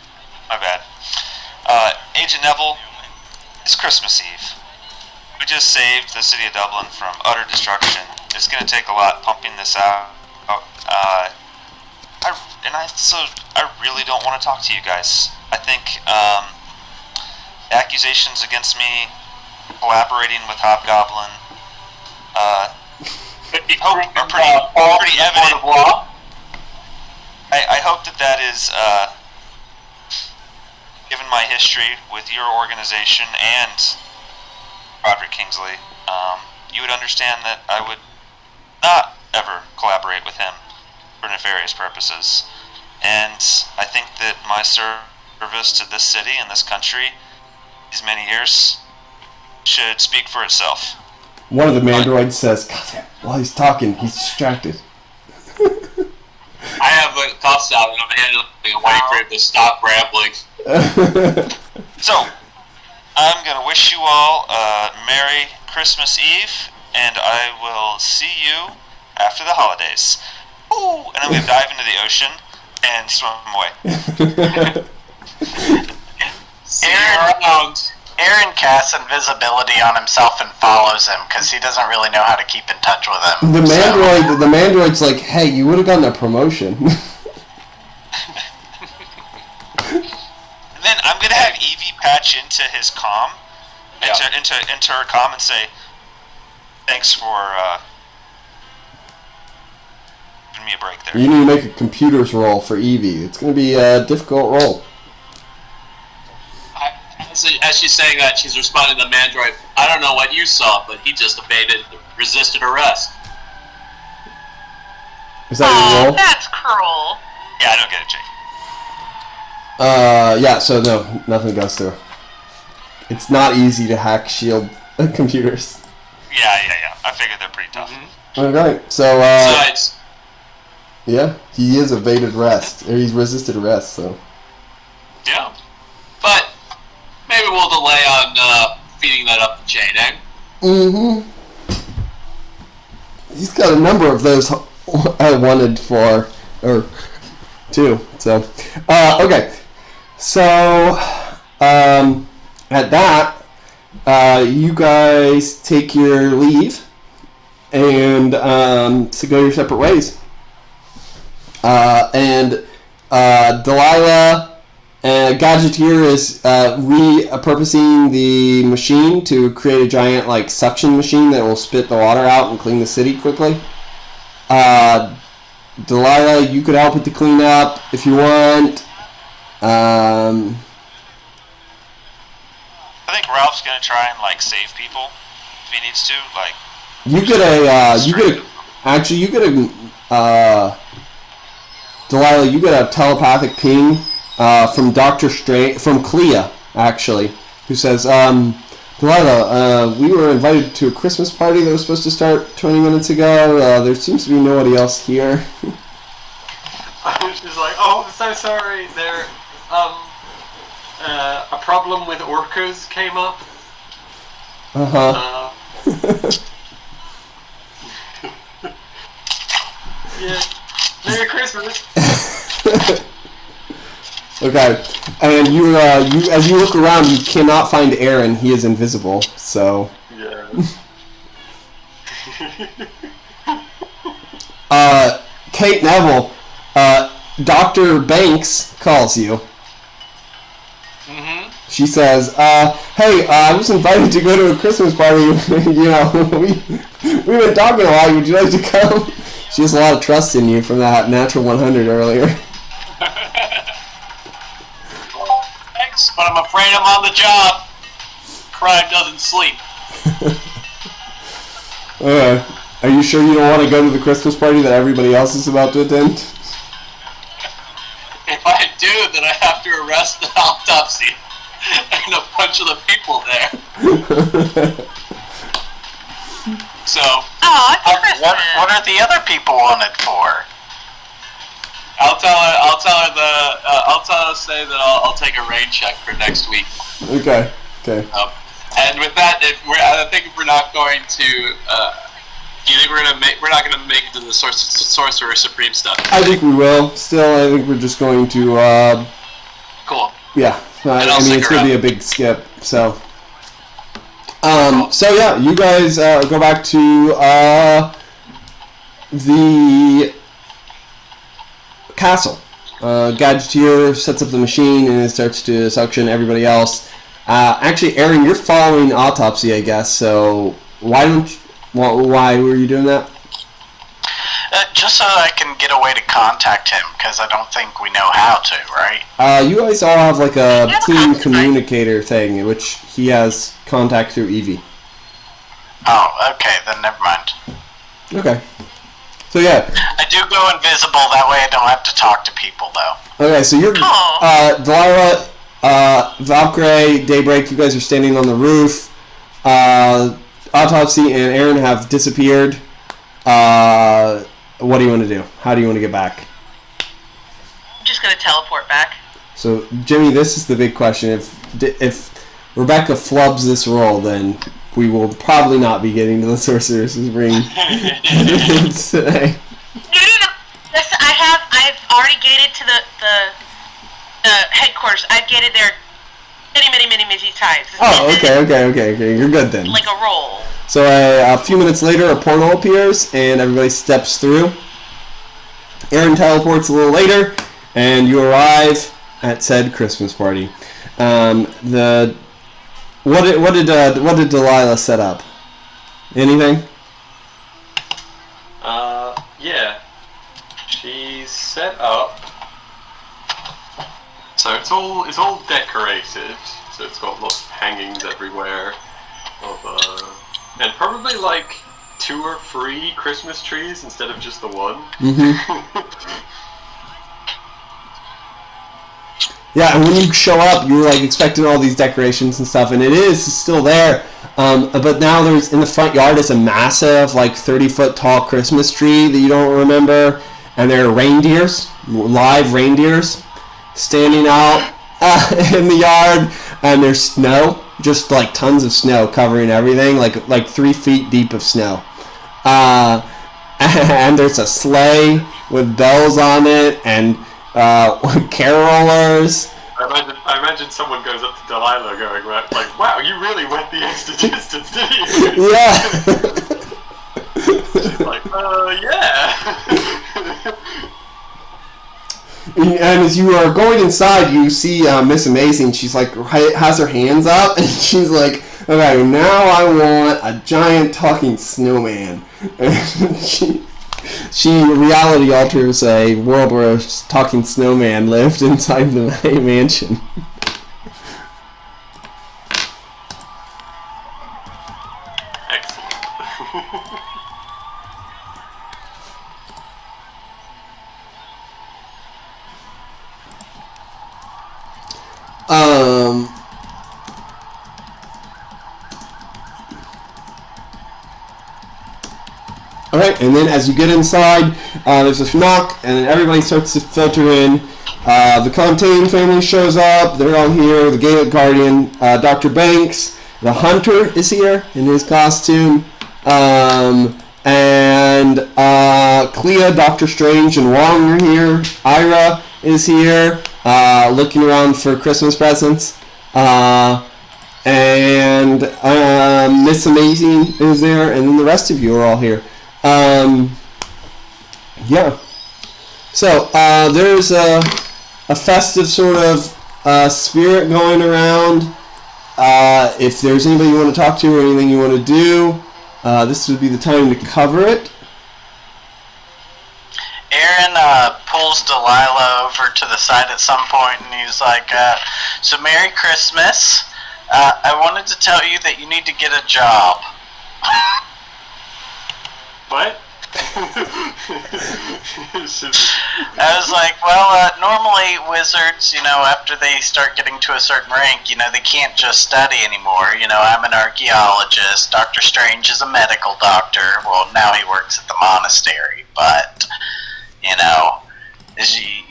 Speaker 4: My bad. Agent Neville, it's Christmas Eve. We just saved the city of Dublin from utter destruction. It's going to take a lot pumping this out. I really don't want to talk to you guys. I think accusations against me collaborating with Hobgoblin are pretty evident. I hope that is, given my history with your organization and Roderick Kingsley, you would understand that I would not ever collaborate with him for nefarious purposes. And I think that my service to this city and this country these many years should speak for itself.
Speaker 1: One of the mandroids says, God damn, while he's talking, he's distracted.
Speaker 8: I have the cuffs out and I'm handling away for him to stop rambling.
Speaker 4: So, I'm going to wish you all a Merry Christmas Eve, and I will see you after the holidays. Ooh, and I'm going to dive into the ocean and swim away.
Speaker 3: Aaron casts invisibility on himself and follows him because he doesn't really know how to keep in touch with him.
Speaker 1: The mandroid's like, hey, you would have gotten a promotion.
Speaker 4: And then I'm going to have Evie patch into his comm, into her comm, and say, thanks for giving me a break there.
Speaker 1: You need to make a computer's roll for Evie. It's going to be a difficult roll.
Speaker 8: As she's saying that, she's responding to the mandroid. I don't know what you saw, but he just resisted arrest.
Speaker 1: Is that your roll?
Speaker 2: That's cruel.
Speaker 4: Yeah, I don't get it, Jake.
Speaker 1: Yeah, so no, nothing goes through. It's not easy to hack SHIELD computers.
Speaker 4: Yeah. I figured they're pretty tough.
Speaker 8: Mm-hmm.
Speaker 1: Okay, so,
Speaker 8: Besides,
Speaker 1: yeah, he is evaded arrest. Or he's resisted arrest, so.
Speaker 8: yeah. But maybe we'll delay on feeding that up the chain, eh?
Speaker 1: Mm-hmm. He's got a number of those I wanted for, or two, so. Okay, so, at that, you guys take your leave, and to go your separate ways. And Delilah and Gadgeteer is repurposing the machine to create a giant like suction machine that will spit the water out and clean the city quickly. Delilah, you could help with the cleanup if you want.
Speaker 4: I think Ralph's gonna try and like save people if he needs to. Like
Speaker 1: Delilah, you get a telepathic ping from Dr. Strange, from Clea, actually, who says, Delilah, we were invited to a Christmas party that was supposed to start 20 minutes ago. There seems to be nobody else here.
Speaker 5: She's like, oh, I'm so sorry. There, a problem with orcas came up.
Speaker 1: Uh-huh.
Speaker 5: Yeah. Merry Christmas.
Speaker 1: Okay, and you as you look around, you cannot find Aaron. He is invisible. So.
Speaker 5: Yeah.
Speaker 1: Kate Neville, Dr. Banks calls you.
Speaker 8: Mm-hmm.
Speaker 1: She says, hey, I was invited to go to a Christmas party. You know, we've been talking a lot. Would you like to come? She has a lot of trust in you from that natural 100 earlier.
Speaker 8: Thanks, but I'm afraid I'm on the job. Crime doesn't sleep.
Speaker 1: Are you sure you don't want to go to the Christmas party that everybody else is about to attend?
Speaker 8: If I do, then I have to arrest the autopsy and a bunch of the people there. So,
Speaker 3: what are the other people wanted for?
Speaker 8: I'll tell her, say that I'll take a rain check for next week.
Speaker 1: Okay.
Speaker 8: And with that, I think if we're not going to, do you think we're not gonna make it to the Sorcerer Supreme stuff?
Speaker 1: I think we will. Still, I think we're just going to,
Speaker 8: Cool.
Speaker 1: yeah. I mean, it's going to be a big skip, so.
Speaker 8: Cool.
Speaker 1: So yeah, you guys go back to the castle. Gadgeteer sets up the machine and it starts to suction everybody else. Actually, Aaron, you're following autopsy, I guess. So why were you doing that?
Speaker 3: Just so I can get a way to contact him, because I don't think we know how to, right?
Speaker 1: You guys all have like a team communicator thing, which he has contact through Evie.
Speaker 3: Oh, okay, then never mind.
Speaker 1: Okay. So yeah.
Speaker 3: I do go invisible, that way I don't have to talk to people, though.
Speaker 1: Okay, so you're Delilah, Valkyrie, Daybreak, you guys are standing on the roof. Autopsy and Aaron have disappeared. What do you want to do? How do you want to get back?
Speaker 2: I'm just gonna teleport back.
Speaker 1: So, Jimmy, this is the big question. If Rebecca flubs this roll, then we will probably not be getting to the Sorcerer Supreme today.
Speaker 2: No. Listen, I've already gated to the headquarters. I've gated there many times.
Speaker 1: Oh, okay. You're good then.
Speaker 2: Like a roll.
Speaker 1: So a few minutes later, a portal appears, and everybody steps through. Aaron teleports a little later, and you arrive at said Christmas party. What did Delilah set up? Anything?
Speaker 5: Yeah. She set up. So it's all decorated. So it's got lots of hangings everywhere. And probably like 2 or 3 Christmas trees instead of just the one.
Speaker 1: Mm-hmm. Yeah, and when you show up, you're like expecting all these decorations and stuff, and it's still there. But now there's in the front yard is a massive, like 30-foot tall Christmas tree that you don't remember, and there are reindeers, live reindeers, standing out in the yard, and there's snow. Just like tons of snow covering everything, like 3 feet deep of snow. And there's a sleigh with bells on it and carolers.
Speaker 5: I imagine someone goes up to Delilah going like, "Wow, you really went the extra distance, didn't you?"
Speaker 1: Yeah.
Speaker 5: She's like, yeah.
Speaker 1: And as you are going inside, you see Miss Amazing. She's like, has her hands up, and she's like, okay, now I want a giant talking snowman. And she reality alters a world where a talking snowman lived inside the mansion.
Speaker 5: Excellent.
Speaker 1: Alright, and then as you get inside, there's a knock, and then everybody starts to filter in. The Contain family shows up, they're all here, the Gaelic Guardian, Dr. Banks, the Hunter is here in his costume, and Clea, Doctor Strange, and Wong are here. Ira is here, looking around for Christmas presents. And Miss Amazing is there, and then the rest of you are all here. Yeah. So, there's a festive sort of spirit going around. If there's anybody you want to talk to or anything you want to do, this would be the time to cover it.
Speaker 3: Aaron pulls Delilah over to the side at some point, and he's like, so Merry Christmas. I wanted to tell you that you need to get a job.
Speaker 5: What?
Speaker 3: I was like, well, normally wizards, after they start getting to a certain rank, they can't just study anymore. I'm an archaeologist. Dr. Strange is a medical doctor. Well, now he works at the monastery, but,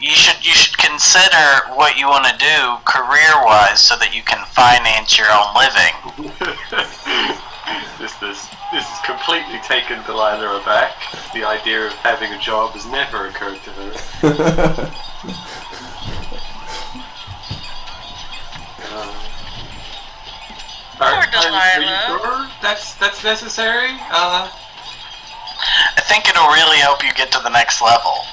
Speaker 3: you should consider what you want to do career-wise so that you can finance your own living.
Speaker 5: This has completely taken Delilah aback. The idea of having a job has never occurred to her.
Speaker 6: Poor Delilah.
Speaker 5: Are you sure that's necessary?
Speaker 3: I think it'll really help you get to the next level.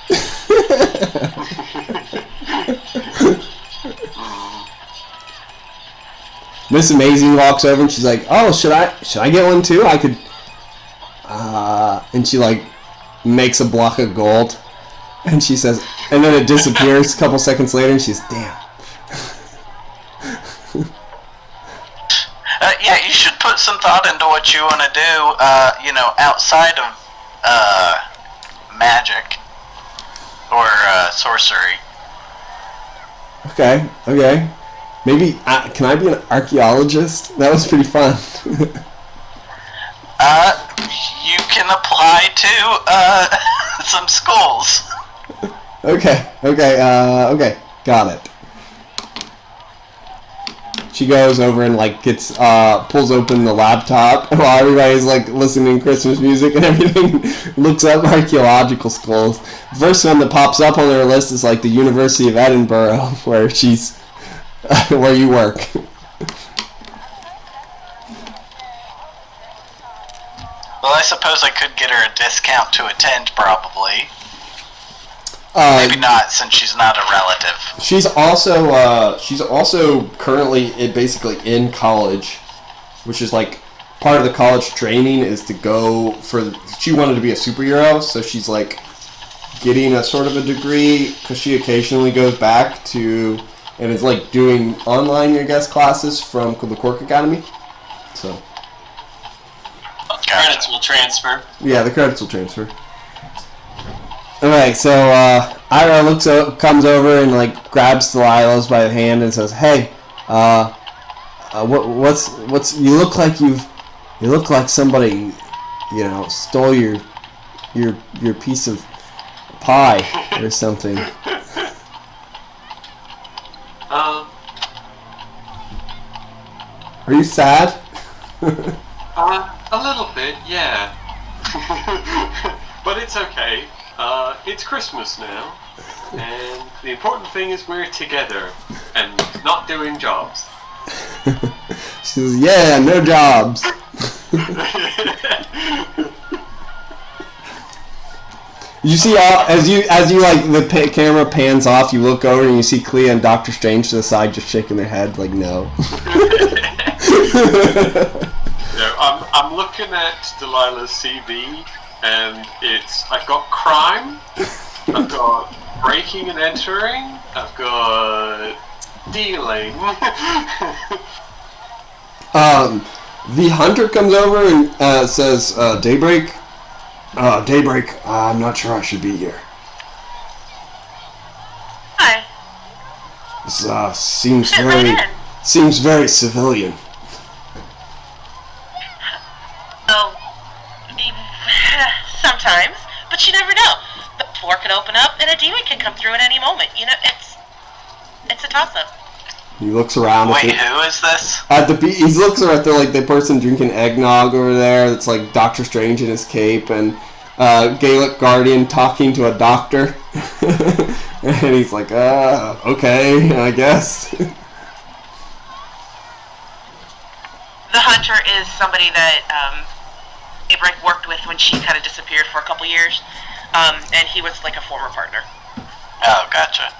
Speaker 1: Miss Amazing walks over and she's like, "Oh, should I get one too? I could." And she like makes a block of gold, and she says, and then it disappears a couple seconds later, and she's, "Damn."
Speaker 3: Yeah, you should put some thought into what you want to do. Outside of magic or sorcery.
Speaker 1: Okay. Maybe can I be an archaeologist? That was pretty fun.
Speaker 3: You can apply to some schools.
Speaker 1: Okay. Got it. She goes over and like gets pulls open the laptop while everybody's like listening to Christmas music and everything. Looks up archaeological schools. The first one that pops up on their list is like the University of Edinburgh, where she's where you work.
Speaker 3: Well, I suppose I could get her a discount to attend, probably. Maybe not, since she's not a relative.
Speaker 1: She's also currently basically in college, which is like part of the college training is to go for. She wanted to be a superhero, so she's like getting a sort of a degree because she occasionally goes back to and is like doing online, I guess, classes from the Orka-nami. So.
Speaker 8: Credits will transfer.
Speaker 1: Yeah, the credits will transfer. Alright, so Ira comes over and like grabs Delilah's by the hand and says, "Hey, what's you look like somebody, stole your piece of pie or something." Are you sad?
Speaker 5: A little bit, yeah. But it's okay. It's Christmas now, and the important thing is we're together and not doing jobs.
Speaker 1: She says, "Yeah, no jobs." You see, as you like the camera pans off, you look over and you see Clea and Doctor Strange to the side, just shaking their head like no.
Speaker 5: I'm looking at Delilah's CV, and I've got crime, I've got breaking and entering, I've got stealing.
Speaker 1: The hunter comes over and says, Daybreak. Daybreak, I'm not sure I should be here.
Speaker 6: Hi.
Speaker 1: This seems
Speaker 6: Fit right in.
Speaker 1: seems very civilian.
Speaker 2: Oh, sometimes, but you never know. The floor could open up and a demon can come through at any moment. You know, it's a toss-up.
Speaker 1: He looks around.
Speaker 3: Wait, who is this?
Speaker 1: At the he looks around at the person drinking eggnog over there. That's like Doctor Strange in his cape and Gaelic Guardian talking to a doctor. And he's like, okay, I guess.
Speaker 2: The hunter is somebody that Daybreak worked with when she kind of disappeared for a couple years, and he was like a former partner.
Speaker 3: Oh, gotcha.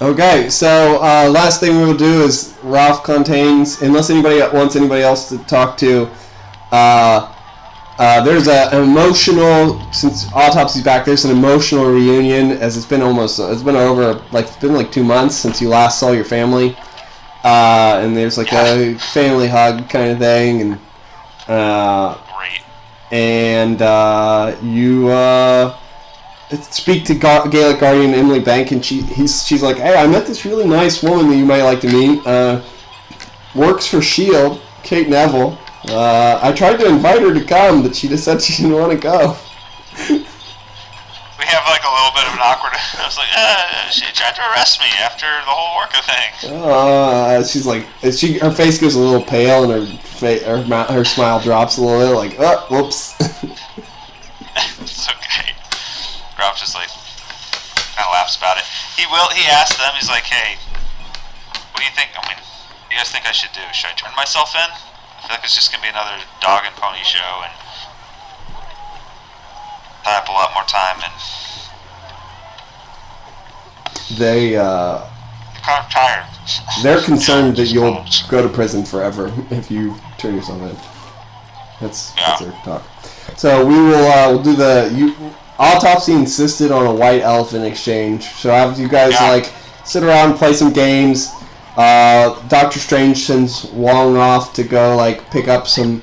Speaker 1: Okay, so last thing we'll do is Ralph contains, unless anybody wants anybody else to talk to, there's an emotional, since Autopsy's back, there's an emotional reunion, as it's been like 2 months since you last saw your family, and there's like a family hug kind of thing, and
Speaker 4: Great.
Speaker 1: and you speak to Gaelic Guardian Emily Bank, and she's like, hey, I met this really nice woman that you might like to meet. Works for S.H.I.E.L.D., Kate Neville. I tried to invite her to come, but she just said she didn't want to go.
Speaker 4: We have like a little bit of an awkward. I was like, she tried to arrest me after the whole Orca thing.
Speaker 1: She's like, her face goes a little pale, and her smile drops a little bit, like, whoops.
Speaker 4: It's okay. Ralph just like kind of laughs about it. He asked them. He's like, hey, what do you think? I mean, what do you guys think I should do? Should I turn myself in? I feel like it's just gonna be another dog and pony show, and tie up a lot more time, and
Speaker 1: I'm
Speaker 4: kind of tired.
Speaker 1: They're concerned that you'll go to prison forever if you turn yourself in. That's their talk. So we will we'll do Autopsy insisted on a white elephant exchange. So have you guys like sit around and play some games. Doctor Strange sends Wong off to go like pick up some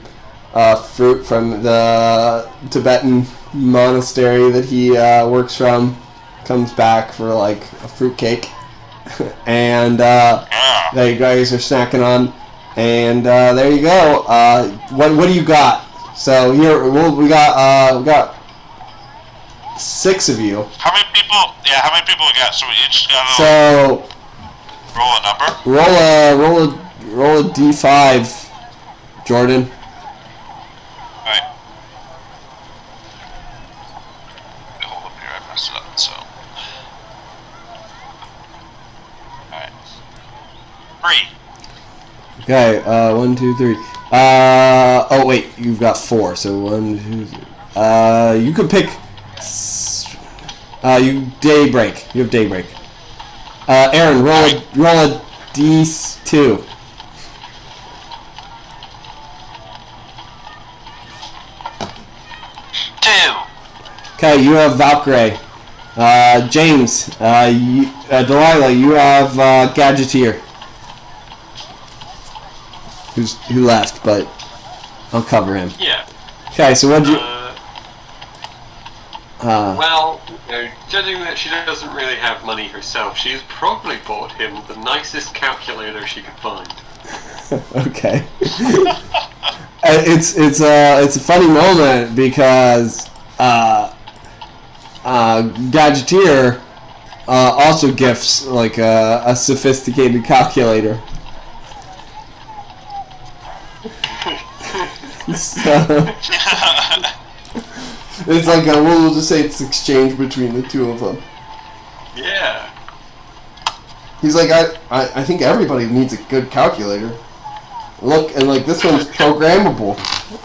Speaker 1: fruit from the Tibetan monastery that he works from. Comes back for like a fruit cake, and that you guys are snacking on. And there you go. What do you got? So here we got 6 of you.
Speaker 4: How many people? Yeah, how many people we got? So we each got a roll a number.
Speaker 1: Roll a d5, Jordan.
Speaker 4: All right. Hold up here. I messed it up. So. All right. 3.
Speaker 1: Okay. 1, 2, 3. Oh wait, you've got 4. So 1, 2, 3. You could pick. Daybreak. You have Daybreak. Aaron, roll a d2.
Speaker 3: 2.
Speaker 1: Okay, you have Valkyrie. James, Delilah, you have Gadgeteer. Who left, but I'll cover him.
Speaker 5: Yeah.
Speaker 1: Okay, so what'd you...
Speaker 5: Well, judging that she doesn't really have money herself, she's probably bought him the nicest calculator she could find.
Speaker 1: Okay. It's a funny moment because Gadgeteer also gifts like a sophisticated calculator. So, it's like we'll just say it's exchange between the two of them.
Speaker 5: Yeah.
Speaker 1: He's like, I think everybody needs a good calculator. Look, and like this one's programmable,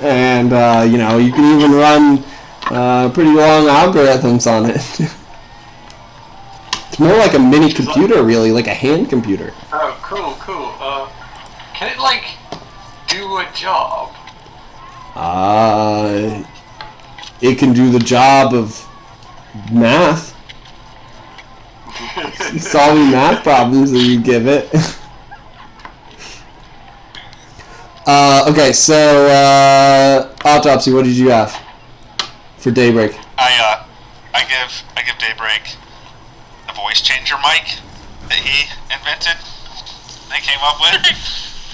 Speaker 1: and you can even run pretty long algorithms on it. It's more like a mini computer, really, like a hand computer.
Speaker 5: Oh, cool. Can it, like, do a job?
Speaker 1: It can do the job of math. Solving math problems that you give it. Okay, so Autopsy, what did you have for Daybreak?
Speaker 4: I give Daybreak a voice changer mic that he invented. They came up with,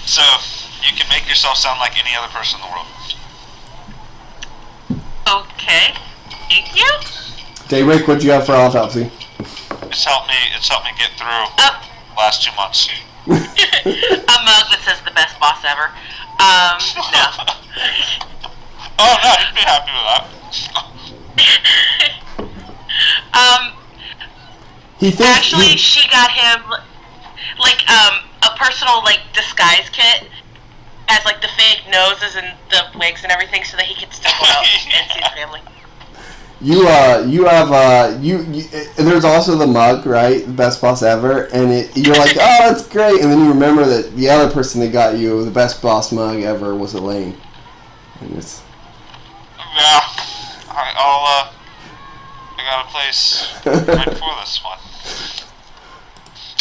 Speaker 4: so you can make yourself sound like any other person in the world.
Speaker 2: Okay. Thank you.
Speaker 1: Daybreak, what did you have for Autopsy?
Speaker 4: It's helped me get through the last 2 months.
Speaker 2: A mug that says the best boss ever. No.
Speaker 4: Oh no, you'd be happy with that.
Speaker 1: He thinks
Speaker 2: Actually, she got him like a personal like disguise kit, as like the fake noses and the wigs and everything, so that he could still go out and see his family.
Speaker 1: you have there's also the mug, right? The best boss ever, and you're like, oh, that's great, and then you remember that the other person that got you the best boss mug ever was Elaine. And it's
Speaker 4: Yeah, I got a place right before this one.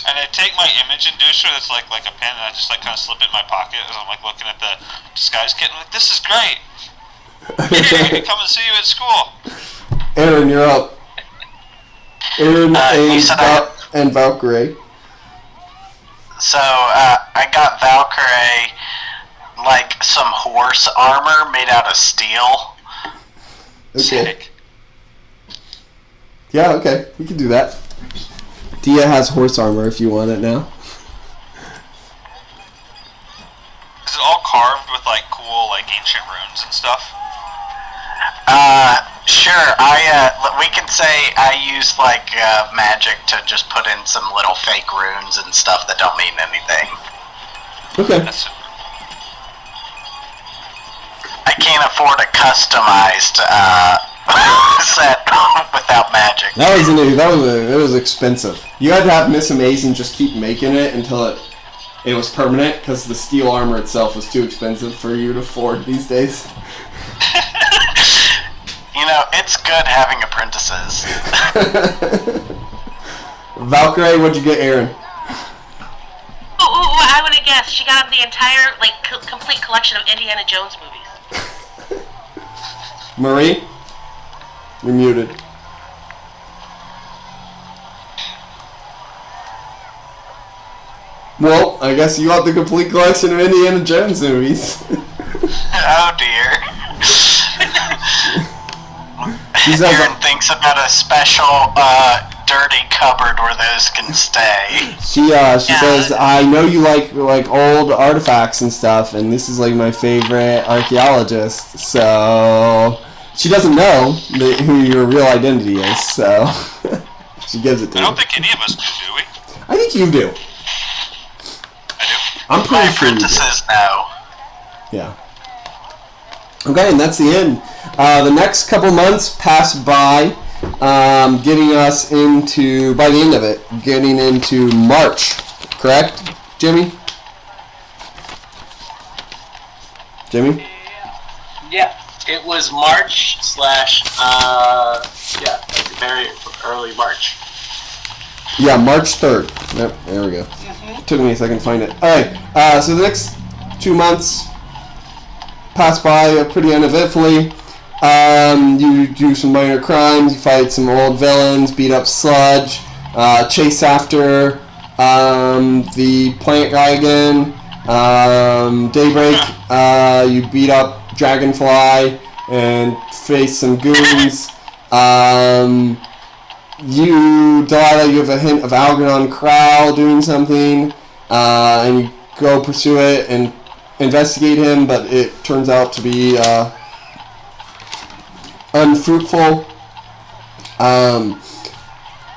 Speaker 4: And I take my image inducer that's like a pen, and I just like kind of slip it in my pocket as I'm like looking at the disguise kit. I'm like, this is great. I can come and see you at school.
Speaker 1: Aaron, you're up. Aaron and Valkyrie.
Speaker 3: So, I got Valkyrie, like, some horse armor made out of steel.
Speaker 1: Okay.
Speaker 4: Sick.
Speaker 1: Yeah, okay. We can do that. Dia has horse armor if you want it now.
Speaker 4: Is it all carved with like cool like ancient runes and stuff?
Speaker 3: Sure. We can say I use, like, magic to just put in some little fake runes and stuff that don't mean anything.
Speaker 1: Okay.
Speaker 4: That's
Speaker 3: I can't afford a customized, set without magic.
Speaker 1: It was expensive. You had to have Miss Amazing just keep making it until it was permanent, because the steel armor itself was too expensive for you to afford these days.
Speaker 3: You know, it's good having apprentices.
Speaker 1: Valkyrie, what'd you get, Aaron?
Speaker 2: Oh, I would have guessed. She got him the entire like complete collection of Indiana Jones movies.
Speaker 1: Marie? You're muted. Well, I guess you got the complete collection of Indiana Jones movies.
Speaker 3: Oh dear. Aaron thinks about a special dirty cupboard where those can stay.
Speaker 1: She says, I know you like old artifacts and stuff, and this is like my favorite archaeologist, so she doesn't know who your real identity is, so she gives it to you.
Speaker 4: I don't think any of us do we?
Speaker 1: I think you do.
Speaker 4: I do.
Speaker 1: I'm pretty
Speaker 3: My
Speaker 1: sure you do.
Speaker 3: apprentices know.
Speaker 1: Yeah. Okay, and that's the end. The next couple months pass by, getting us into, by the end of it, getting into March. Correct, Jimmy? Jimmy?
Speaker 5: Yeah, it was March / very early March.
Speaker 1: Yeah, March 3rd. Yep, there we go. Took me a second to find it. Alright, so the next 2 months pass by pretty uneventfully. You do some minor crimes, you fight some old villains, beat up Sludge, chase after the plant guy again. Daybreak, you beat up Dragonfly and face some goons. Delilah, you have a hint of Algernon Crowell doing something, and you go pursue it and investigate him, but it turns out to be unfruitful.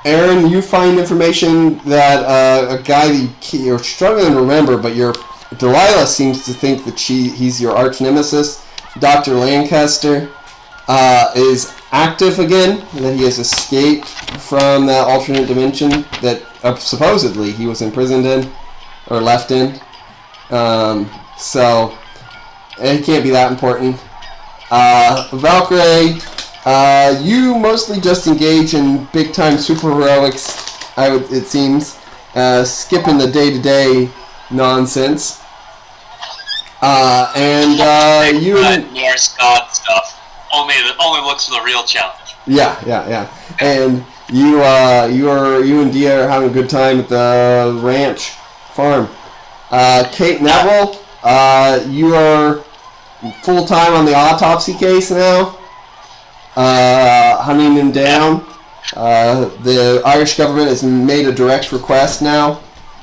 Speaker 1: Aaron, you find information that a guy that you're struggling to remember, but Delilah seems to think that he's your arch nemesis. Dr. Lancaster is active again, that he has escaped from that alternate dimension that supposedly he was imprisoned in, or left in. So, it can't be that important. Valkyrie, you mostly just engage in big-time super heroics, it seems, skipping the day-to-day nonsense. You...
Speaker 8: Norse god stuff. Only looks for the real challenge.
Speaker 1: Yeah. And you and Dia are having a good time at the ranch farm. Kate Neville, you are full-time on the autopsy case now, hunting him down. The Irish government has made a direct request now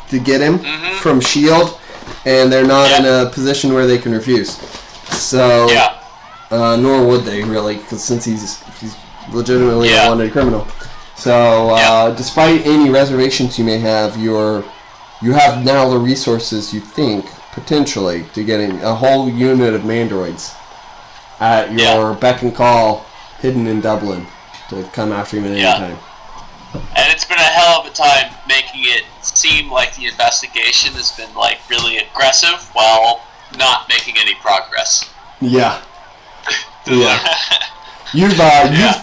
Speaker 1: to get him from S.H.I.E.L.D., and they're not in a position where they can refuse. So, nor would they, really, because since he's legitimately a wanted criminal. So, despite any reservations you may have, you have now the resources, you think, potentially, to getting a whole unit of mandroids at your beck and call, hidden in Dublin, to come after him at any time.
Speaker 8: And it's been a hell of a time making it seem like the investigation has been, like, really aggressive while not making any progress.
Speaker 1: Yeah. You've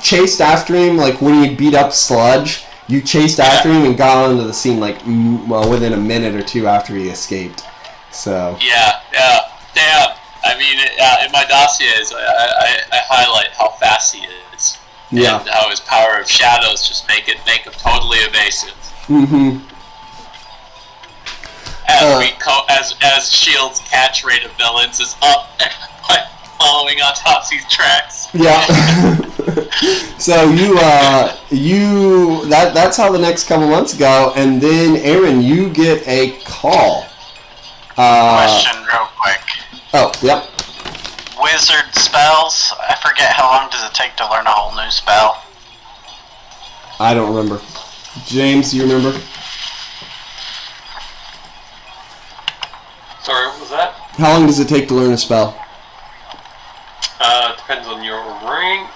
Speaker 1: chased after him, like, when he beat up Sludge. You chased after him and got onto the scene, like, within a minute or two after he escaped. So. Yeah.
Speaker 8: Damn. I mean, in my dossiers, I highlight how fast he is.
Speaker 1: Yeah.
Speaker 8: And how his power of shadows just make him totally evasive.
Speaker 1: Mm-hmm.
Speaker 8: As S.H.I.E.L.D.'s catch rate of villains is up by following Autopsy's tracks.
Speaker 1: Yeah. So that's how the next couple months go, and then Aaron, you get a call.
Speaker 3: Question real quick.
Speaker 1: Oh, yep.
Speaker 3: Wizard spells, I forget how long does it take to learn a whole new spell?
Speaker 1: I don't remember. James, you remember?
Speaker 5: Sorry, what was that?
Speaker 1: How long does it take to learn a spell?
Speaker 5: Depends on your rank.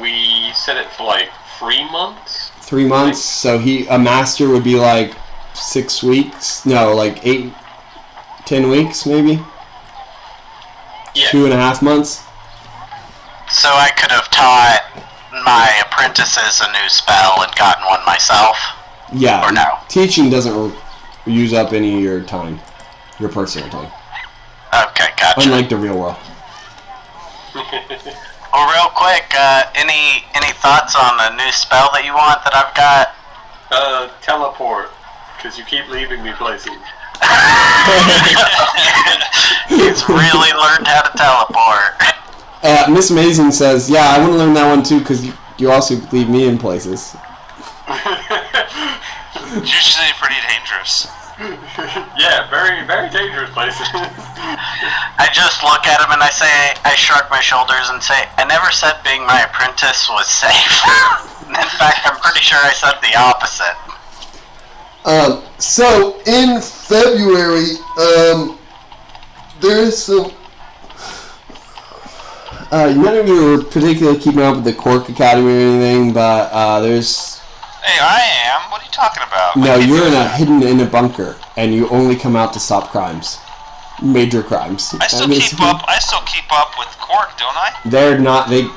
Speaker 5: We set it for like 3 months.
Speaker 1: 3 months? So a master would be like 6 weeks? No, like 10 weeks maybe?
Speaker 5: Yeah.
Speaker 1: 2.5 months?
Speaker 3: So I could have taught my apprentices a new spell and gotten one myself?
Speaker 1: Yeah.
Speaker 3: Or no?
Speaker 1: Teaching doesn't use up any of your time. Your personal time.
Speaker 3: Okay, gotcha.
Speaker 1: Unlike the real world.
Speaker 3: Well, real quick, any thoughts on a new spell that you want that I've got?
Speaker 5: Teleport, because you keep leaving me places.
Speaker 3: He's really learned how to teleport.
Speaker 1: Miss Amazing says, yeah, I want to learn that one too, because you also leave me in places.
Speaker 4: It's usually pretty dangerous.
Speaker 5: Yeah, very, very dangerous places.
Speaker 3: I just look at him and I shrug my shoulders and say, I never said being my apprentice was safe. In fact, I'm pretty sure I said the opposite.
Speaker 1: So, in February, there's some... none of you are particularly keeping up with the Cork Academy or anything, but there's...
Speaker 4: Hey, I am. What are you talking about?
Speaker 1: No, you're hidden in a bunker, and you only come out to stop crimes. Major crimes.
Speaker 4: I still keep up with Cork, don't I?
Speaker 1: They're not... They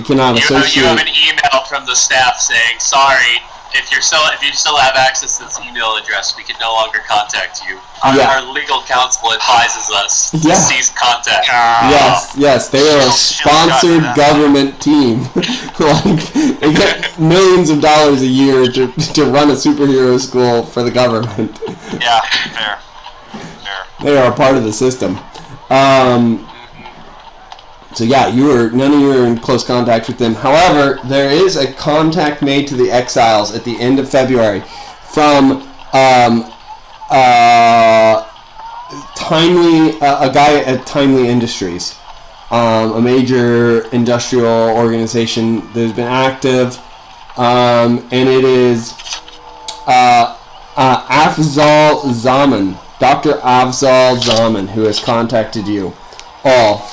Speaker 1: cannot associate...
Speaker 8: You have an email from the staff saying, sorry, if you still have access to this email address, we can no longer contact you. Our legal counsel advises us to cease contact.
Speaker 1: Yes, they are a sponsored government team. Like, they get millions of dollars a year to run a superhero school for the government.
Speaker 4: Yeah, fair.
Speaker 1: They are a part of the system. So yeah, none of you are in close contact with them. However, there is a contact made to the Exiles at the end of February from a guy at Timely Industries, a major industrial organization that has been active, and it is Afzal Zaman, Dr. Afzal Zaman, who has contacted you all.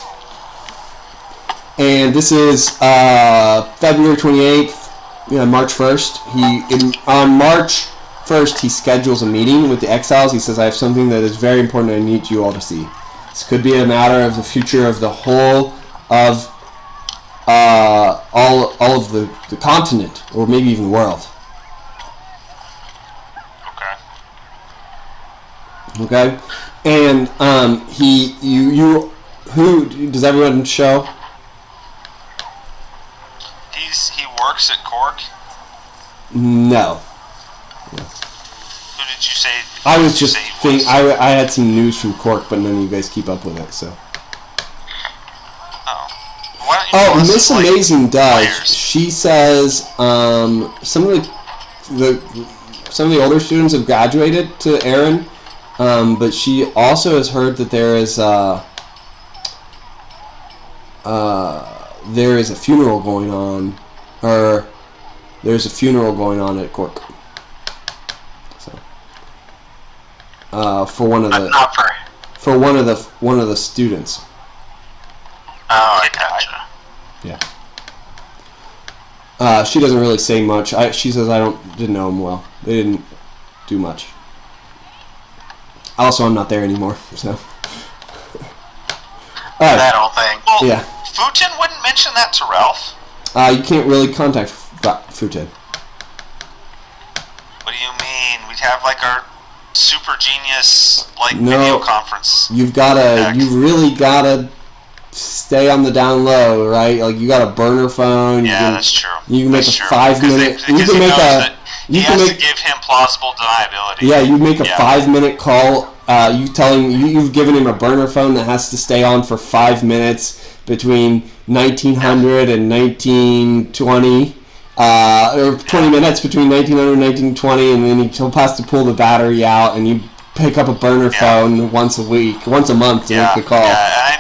Speaker 1: And this is February 28th, March 1st. On March 1st, he schedules a meeting with the exiles. He says, I have something that is very important I need you all to see. This could be a matter of the future of the whole of all of the continent, or maybe even the world. Okay? And who does everyone show?
Speaker 4: He works at Cork?
Speaker 1: No.
Speaker 4: Who did you say?
Speaker 1: I was just thinking. I had some news from Cork, but none of you guys keep up with it. So.
Speaker 4: Oh,
Speaker 1: Miss Amazing does. She says some of the older students have graduated to Aaron, but she also has heard that there is a funeral going on, or there's a funeral going on at Cork. So, for one of the students.
Speaker 3: Oh, I gotcha.
Speaker 1: Yeah. She doesn't really say much. She says didn't know him well. They didn't do much. Also, I'm not there anymore, so. Alright.
Speaker 3: That whole thing.
Speaker 4: Well,
Speaker 1: yeah.
Speaker 4: Futin wouldn't mention that to Ralph.
Speaker 1: You can't really contact Futin.
Speaker 4: What do you mean? We'd have like our super genius video conference.
Speaker 1: You really gotta stay on the down low, right? Like, you got a burner phone.
Speaker 4: That's true.
Speaker 1: You can make a 5-minute. You can make a.
Speaker 4: You has to give him plausible deniability.
Speaker 1: Yeah, you make a 5-minute call. You tell him you've given him a burner phone that has to stay on for 5 minutes between 1900 and 1920. Or 20 minutes between 1900 and 1920, and then he'll have to pull the battery out, and you pick up a burner phone once a month to make the call.
Speaker 4: Yeah, I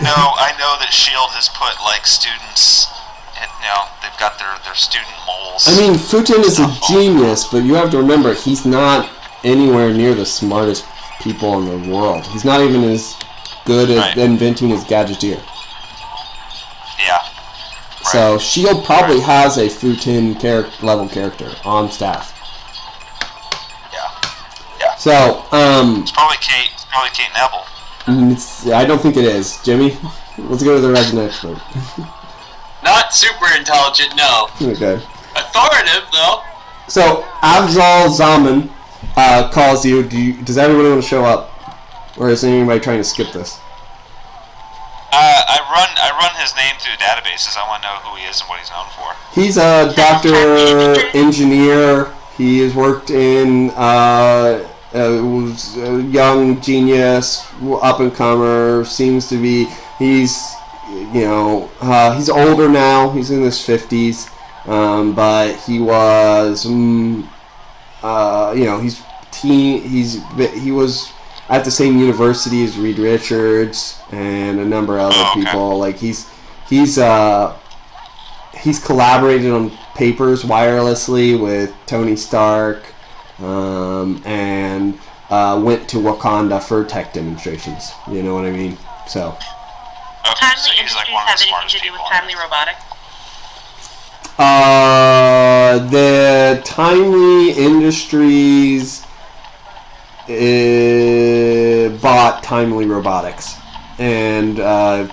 Speaker 4: know that S.H.I.E.L.D. has put students, they've got their student moles.
Speaker 1: I mean, Futin is a genius, but you have to remember, he's not anywhere near the smartest people in the world. He's not even as good at inventing as Gadgeteer.
Speaker 4: Yeah.
Speaker 1: So S.H.I.E.L.D. probably has a Futin level character on staff.
Speaker 4: Yeah.
Speaker 1: So,
Speaker 4: it's probably Kate. It's probably Kate Neville.
Speaker 1: I don't think it is. Jimmy, let's go to the resident expert.
Speaker 8: Not super intelligent, no.
Speaker 1: Okay.
Speaker 8: Authoritative, though.
Speaker 1: So, Afzal Zaman calls you. Does everyone want to show up? Or is anybody trying to skip this?
Speaker 4: I run his name through databases. I want to know who he is and what he's known for.
Speaker 1: He's a doctor, engineer. He has worked in was a young genius, up and comer. Seems to be he's older now. He's in his 50s, but he was he was at the same university as Reed Richards and a number of other people. Like he's collaborated on papers wirelessly with Tony Stark, and went to Wakanda for tech demonstrations. You know what I mean? So.
Speaker 2: Timely Industries have anything to do with Timely Robotics?
Speaker 1: The Timely Industries bought Timely Robotics and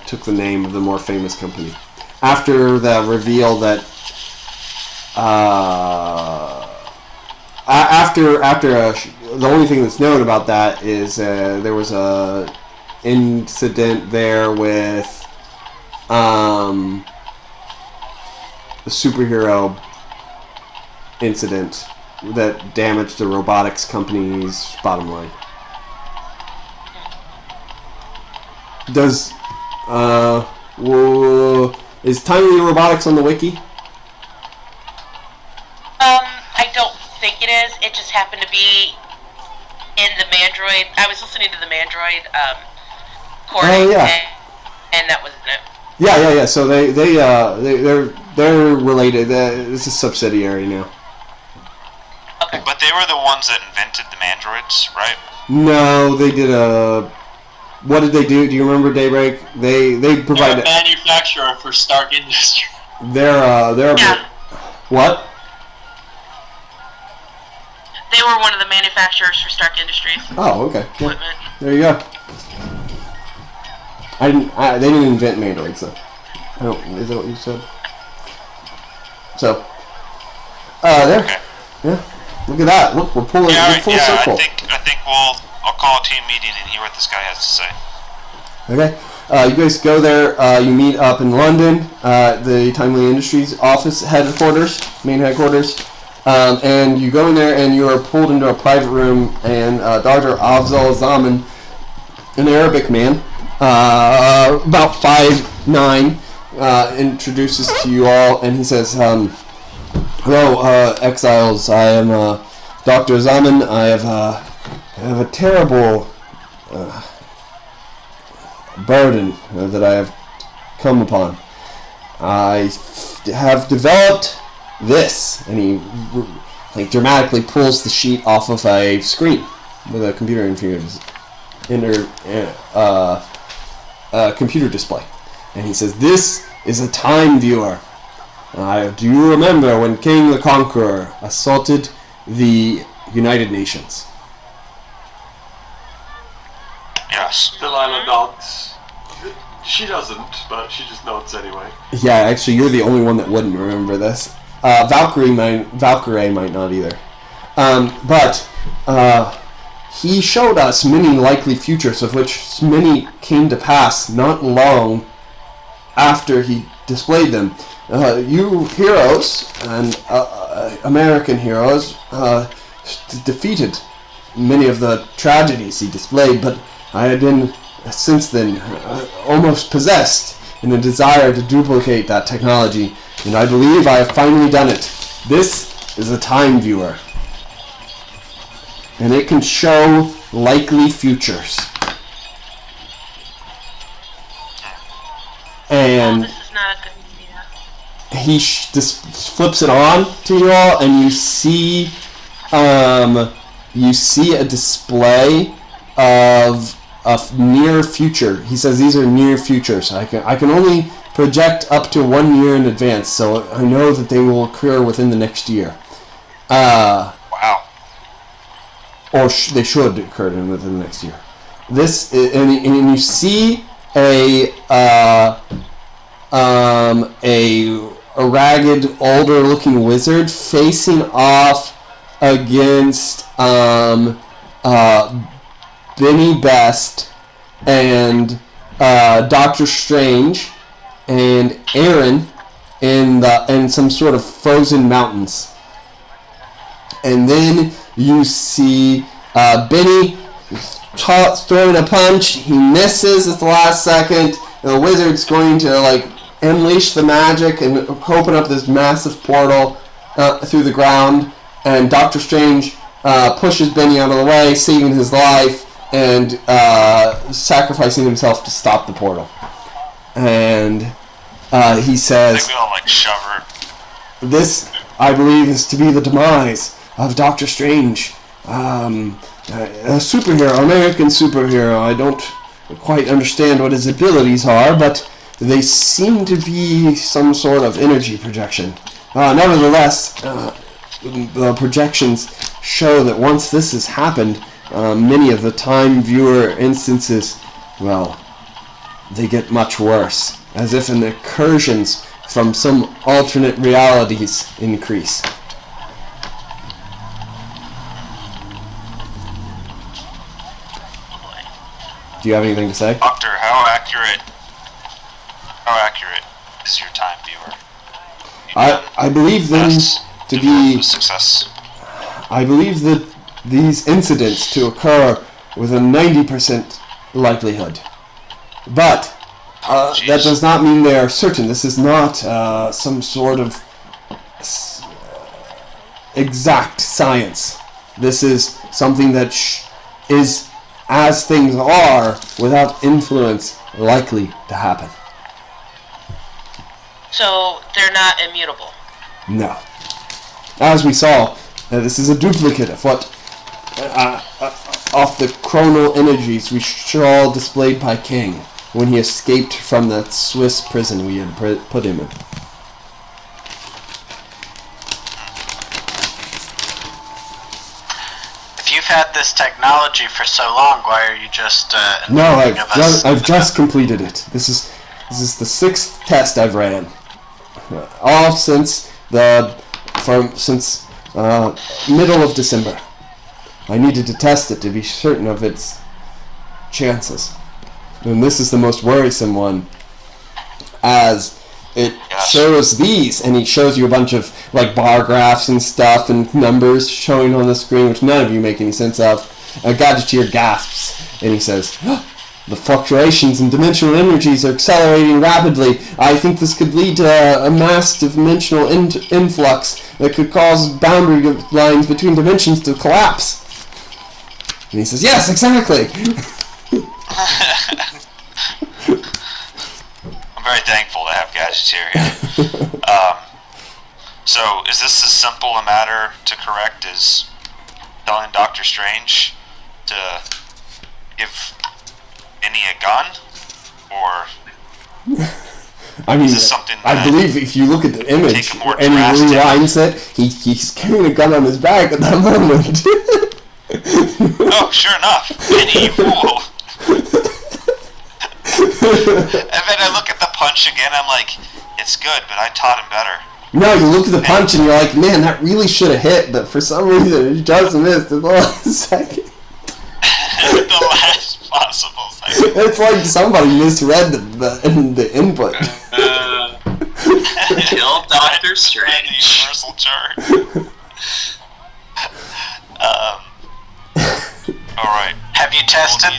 Speaker 1: took the name of the more famous company. After the reveal that the only thing that's known about that is there was a incident there with the superhero incident that damaged the robotics company's bottom line. Is Timely Robotics on the wiki?
Speaker 2: I don't think it is. It just happened to be in the Mandroid. I was listening to the Mandroid recording, and that wasn't it.
Speaker 1: Yeah. So they're related. It's a subsidiary now.
Speaker 2: Okay.
Speaker 4: But they were the ones that invented the Mandroids, right?
Speaker 1: No, they did what did they do? Do you remember Daybreak? They
Speaker 8: They're
Speaker 1: provide
Speaker 8: a manufacturer for Stark Industries.
Speaker 1: they're
Speaker 2: Yeah.
Speaker 1: what?
Speaker 2: They were one of the manufacturers for Stark Industries
Speaker 1: Oh, okay. Yeah.
Speaker 2: equipment.
Speaker 1: There you go. They didn't invent mandrakes, though. Is that what you said? So, there.
Speaker 4: Okay.
Speaker 1: Yeah. Look at that. Look, we're pulling full circle.
Speaker 4: I think I'll call a team meeting and hear what this guy has to say.
Speaker 1: Okay. You guys go there. You meet up in London, the Timely Industries office headquarters, main headquarters. And you go in there and you are pulled into a private room, and Dr. Afzal Zaman, an Arabic man, about 5'9", introduces to you all, and he says, hello, exiles. I am Dr. Zaman. I have a terrible burden that I have come upon. I have developed this, and he dramatically pulls the sheet off of a screen with a computer computer display, and he says, "This is a time viewer. Do you remember when King the Conqueror assaulted the United Nations?"
Speaker 4: Yes.
Speaker 5: Delilah nods. She doesn't, but she just nods anyway.
Speaker 1: Yeah, actually, you're the only one that wouldn't remember this. Valkyrie might not either. But he showed us many likely futures, of which many came to pass not long after he displayed them. You heroes, and American heroes, defeated many of the tragedies he displayed, but I had been, since then, almost possessed in a desire to duplicate that technology, and I believe I have finally done it. This is a time viewer, and it can show likely futures. And
Speaker 2: This is not a good idea.
Speaker 1: he just flips it on to you all, and you see a display of near future. He says these are near futures. I can only project up to 1 year in advance, so I know that they will occur within the next year.
Speaker 4: Wow.
Speaker 1: Or they should occur within the next year. This and you see a ragged, older-looking wizard facing off against Benny Best and Doctor Strange and Aaron in some sort of frozen mountains. And then you see Benny throwing a punch. He misses at the last second. And the wizard's going to unleash the magic and open up this massive portal through the ground. And Doctor Strange pushes Benny out of the way, saving his life and sacrificing himself to stop the portal. And he says,
Speaker 4: I think we all shove her.
Speaker 1: "This, I believe, is to be the demise of Doctor Strange. A superhero, American superhero. I don't quite understand what his abilities are, but they seem to be some sort of energy projection. Nevertheless, the projections show that once this has happened, many of the time viewer instances, well, they get much worse, as if an incursions from some alternate realities increase." Do you have anything to say?
Speaker 4: Doctor, how accurate is your time viewer?
Speaker 1: I believe them to be
Speaker 4: success.
Speaker 1: I believe that these incidents to occur with a 90% likelihood. But that does not mean they are certain. This is not some sort of exact science. This is something that is as things are, without influence, likely to happen.
Speaker 2: So they're not immutable.
Speaker 1: No. As we saw, this is a duplicate of what off the chronal energies we saw displayed by King when he escaped from that Swiss prison we had put him in.
Speaker 3: If you've had this technology for so long, why are you just
Speaker 1: No, I've just completed it. This is the 6th test I've ran. All since middle of December. I needed to test it to be certain of its chances. And this is the most worrisome one, as it shows these, and he shows you a bunch of like bar graphs and stuff and numbers showing on the screen, which none of you make any sense of. Gadgeteer gasps, and he says, "The fluctuations in dimensional energies are accelerating rapidly. I think this could lead to a mass dimensional influx that could cause boundary lines between dimensions to collapse." And he says, "Yes, exactly."
Speaker 4: I'm very thankful to have Gadgeteer here. So, is this as simple a matter to correct as telling Doctor Strange to give Benny a gun? Or
Speaker 1: I mean,
Speaker 4: is this something
Speaker 1: I believe if you look at the image and he rewinds it, he's carrying a gun on his back at that moment.
Speaker 4: Oh, sure enough. Benny, you fool. And then I look at the punch again, I'm like, it's good, but I taught him better.
Speaker 1: No, you look at the punch and you're like, man, that really should have hit, but for some reason it just missed at the last second.
Speaker 4: The last possible second.
Speaker 1: It's like somebody misread the input.
Speaker 8: Kill Doctor Strange.
Speaker 4: Universal chart. Alright.
Speaker 3: Have you tested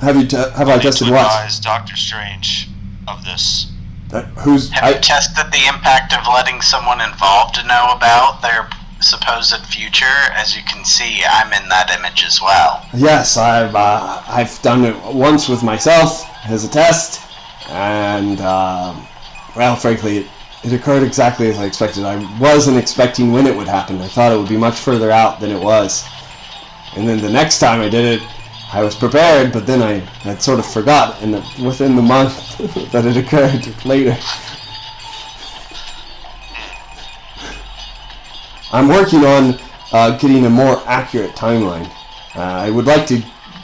Speaker 1: Have I tested what?
Speaker 4: Advise Doctor Strange of this.
Speaker 3: Have you tested the impact of letting someone involved to know about their supposed future? As you can see, I'm in that image as well.
Speaker 1: Yes, I've done it once with myself as a test, and well, frankly, it occurred exactly as I expected. I wasn't expecting when it would happen. I thought it would be much further out than it was. And then the next time I did it, I was prepared, but then I had sort of forgot within the month that it occurred later. I'm working on getting a more accurate timeline. I would like to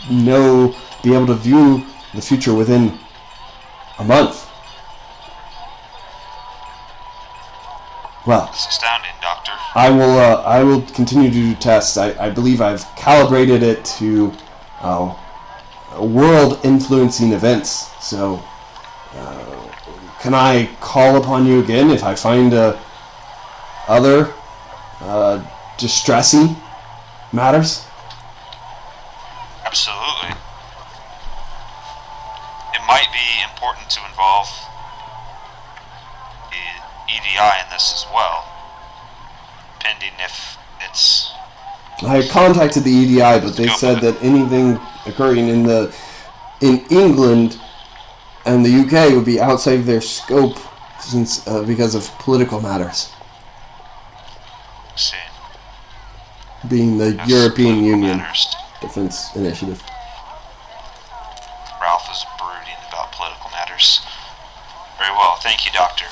Speaker 1: be able to view the future within a month. Well,
Speaker 4: it's astounding, Doctor.
Speaker 1: I will continue to do tests. I believe I've calibrated it to world-influencing events. So, can I call upon you again if I find other distressing matters?
Speaker 4: Absolutely. It might be important to involve the EDI in this as well, pending if it's...
Speaker 1: I contacted the EDI, but they said that anything occurring in England and the UK would be outside of their scope since because of political matters.
Speaker 4: See.
Speaker 1: Being the European Union Defense Initiative.
Speaker 4: Ralph is brooding about political matters. Very well, thank you, Doctor.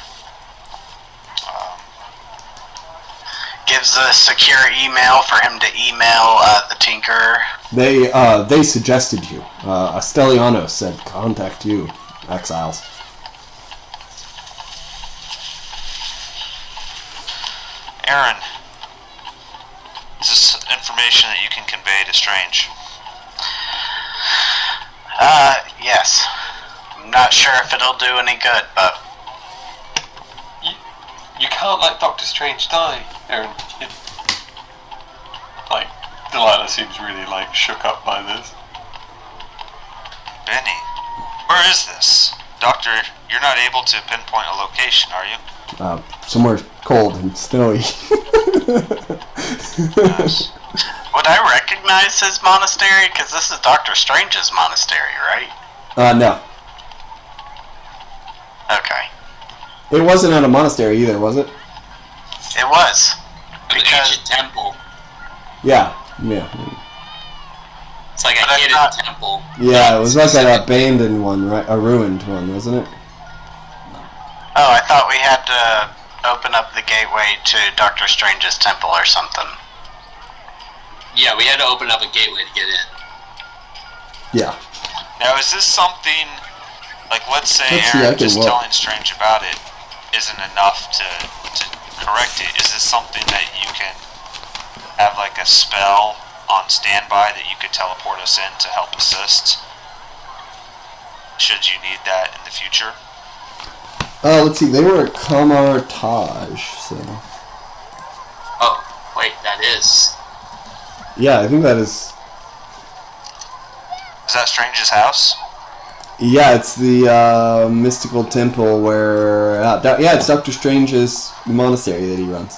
Speaker 3: Gives a secure email for him to email the Tinker.
Speaker 1: They suggested you. Astelliano said contact you, Exiles.
Speaker 4: Aaron, is this information that you can convey to Strange?
Speaker 3: Yes. I'm not sure if it'll do any good, but...
Speaker 5: You can't let Doctor Strange die, Aaron. Delilah seems really, shook up by this.
Speaker 4: Benny, where is this? Doctor, you're not able to pinpoint a location, are you?
Speaker 1: Somewhere cold and snowy.
Speaker 4: Yes.
Speaker 3: Would I recognize his monastery? Because this is Doctor Strange's monastery, right?
Speaker 1: No.
Speaker 3: Okay.
Speaker 1: It wasn't at a monastery either, was it?
Speaker 3: It was.
Speaker 8: An ancient temple.
Speaker 1: Yeah.
Speaker 8: It's like a
Speaker 3: But I
Speaker 8: hidden
Speaker 3: thought-
Speaker 8: temple.
Speaker 1: Yeah, it was like an abandoned one, right? A ruined one, wasn't it?
Speaker 3: Oh, I thought we had to open up the gateway to Doctor Strange's temple or something.
Speaker 8: Yeah, we had to open up a gateway to get in.
Speaker 1: Yeah.
Speaker 4: Now, is this something, like, let's say
Speaker 1: Let's see, I
Speaker 4: Aaron
Speaker 1: can
Speaker 4: just
Speaker 1: look.
Speaker 4: telling Strange about it isn't enough to correct it? Is this something that you can have, like, a spell on standby that you could teleport us in to help assist? Should you need that in the future?
Speaker 1: Let's see. They were at Camartage, so.
Speaker 8: Oh, wait, that is.
Speaker 1: Yeah, I think that is.
Speaker 4: Is that Strange's house?
Speaker 1: Yeah, it's the mystical temple where. Yeah, it's Doctor Strange's monastery that he runs.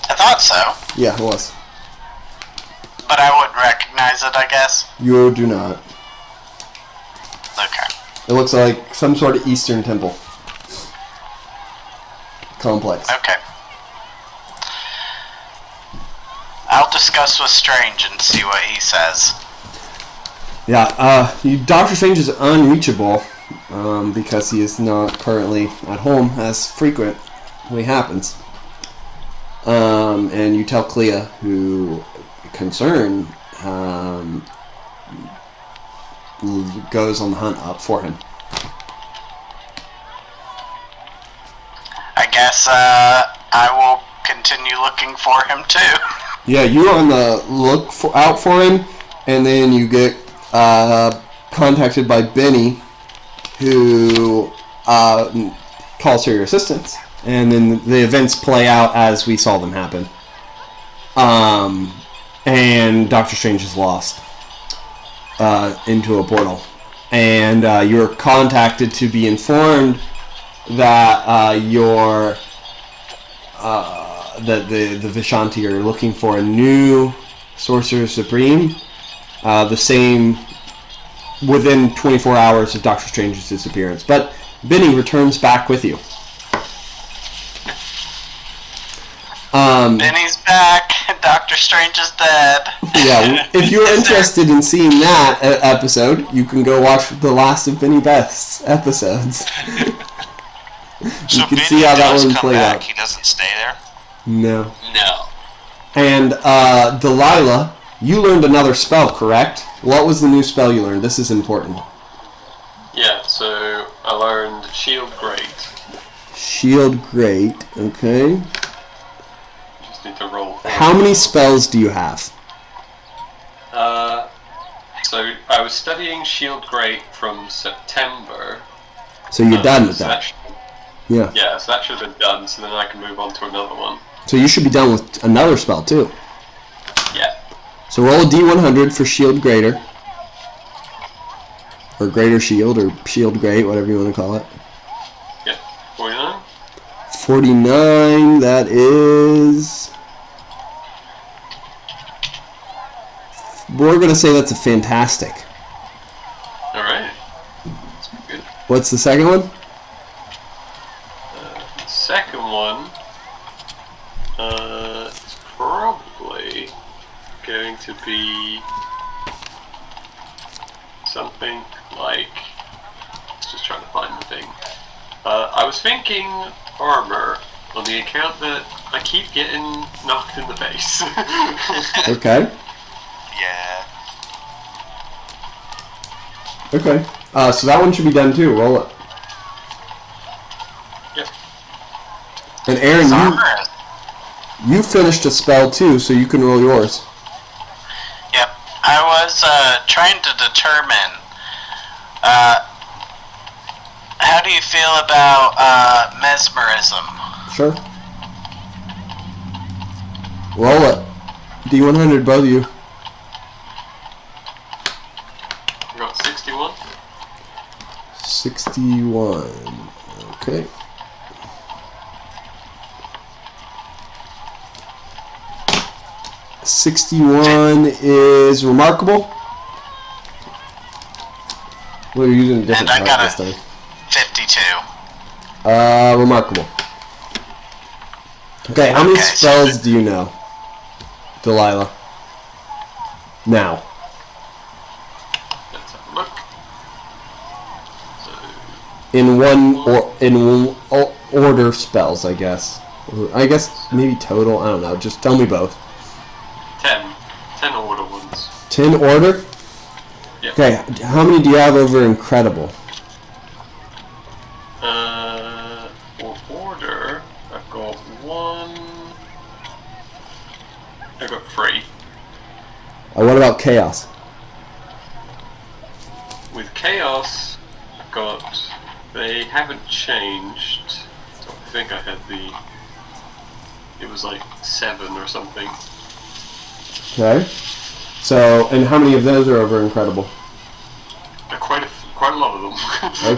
Speaker 3: I thought so,
Speaker 1: Yeah, it was.
Speaker 3: but I wouldn't recognize it, I guess.
Speaker 1: You do not.
Speaker 3: Okay.
Speaker 1: It looks like some sort of Eastern temple complex.
Speaker 3: Okay. I'll discuss with Strange and see what he says.
Speaker 1: Yeah, Doctor Strange is unreachable because he is not currently at home, as frequently happens. And you tell Clea, who, concerned, goes on the hunt up for him.
Speaker 3: I guess I will continue looking for him too.
Speaker 1: Yeah, you're on the look out for him, and then you get contacted by Benny, who calls for your assistance, and then the events play out as we saw them happen. And Doctor Strange is lost into a portal, and you're contacted to be informed that that the Vishanti are looking for a new Sorcerer Supreme, the same within 24 hours of Doctor Strange's disappearance. But Benny returns back with you.
Speaker 3: Benny's back. Doctor Strange is dead.
Speaker 1: Yeah, if you're interested in seeing that episode, you can go watch the last of Benny Best's episodes.
Speaker 4: So
Speaker 1: You can
Speaker 4: Benny
Speaker 1: see how that
Speaker 4: does
Speaker 1: one
Speaker 4: come
Speaker 1: played
Speaker 4: back,
Speaker 1: out.
Speaker 4: he doesn't stay there?
Speaker 1: No.
Speaker 8: No.
Speaker 1: And Delilah, you learned another spell, correct? What was the new spell you learned? This is important.
Speaker 5: Yeah, so I learned Shield Great.
Speaker 1: Shield Great, okay.
Speaker 5: Just need to roll for
Speaker 1: How many spells do you have?
Speaker 5: So I was studying Shield Great from September.
Speaker 1: So you're done with
Speaker 5: so
Speaker 1: that.
Speaker 5: should-
Speaker 1: Yeah.
Speaker 5: Yeah, so that should have been done, so then I can move on to another one.
Speaker 1: So you should be done with another spell, too.
Speaker 5: Yeah.
Speaker 1: So roll a d100 for Shield Greater. Or Greater Shield, or Shield Great, whatever you want to call it.
Speaker 5: Yep. 49?
Speaker 1: 49, that is... We're going to say that's a fantastic.
Speaker 5: Alright. That's good.
Speaker 1: What's the second one?
Speaker 5: The second one, it's probably going to be something like, let's just try to find the thing. I was thinking armor on the account that I keep getting knocked in the face.
Speaker 1: Okay.
Speaker 4: Yeah.
Speaker 1: Okay. So that one should be done, too. Roll it.
Speaker 5: Yep.
Speaker 1: And Aaron,
Speaker 3: Armor.
Speaker 1: you finished a spell, too, so you can roll yours.
Speaker 3: Yep. I was trying to determine how do you feel about mesmerism?
Speaker 1: Sure. Roll it. D100, both of you.
Speaker 5: I got 61.
Speaker 1: 61. Okay. $61 is remarkable. We're using a different
Speaker 3: And I
Speaker 1: chart
Speaker 3: got
Speaker 1: this time.
Speaker 3: 52.
Speaker 1: Remarkable. Okay, how many
Speaker 3: Okay, so
Speaker 1: spells do you know? Delilah. Now.
Speaker 5: Let's have a look. So,
Speaker 1: In order spells, I guess. I guess maybe total. I don't know. Just tell me both.
Speaker 5: 10 order ones.
Speaker 1: 10 order.
Speaker 5: Yeah.
Speaker 1: Okay. How many do you have over incredible?
Speaker 5: For order, I've got 1. I've got 3.
Speaker 1: What about chaos?
Speaker 5: With chaos, I've got. They haven't changed. So I think I had it was like 7 or something.
Speaker 1: Okay. So, and how many of those are over incredible?
Speaker 5: Quite a lot of them.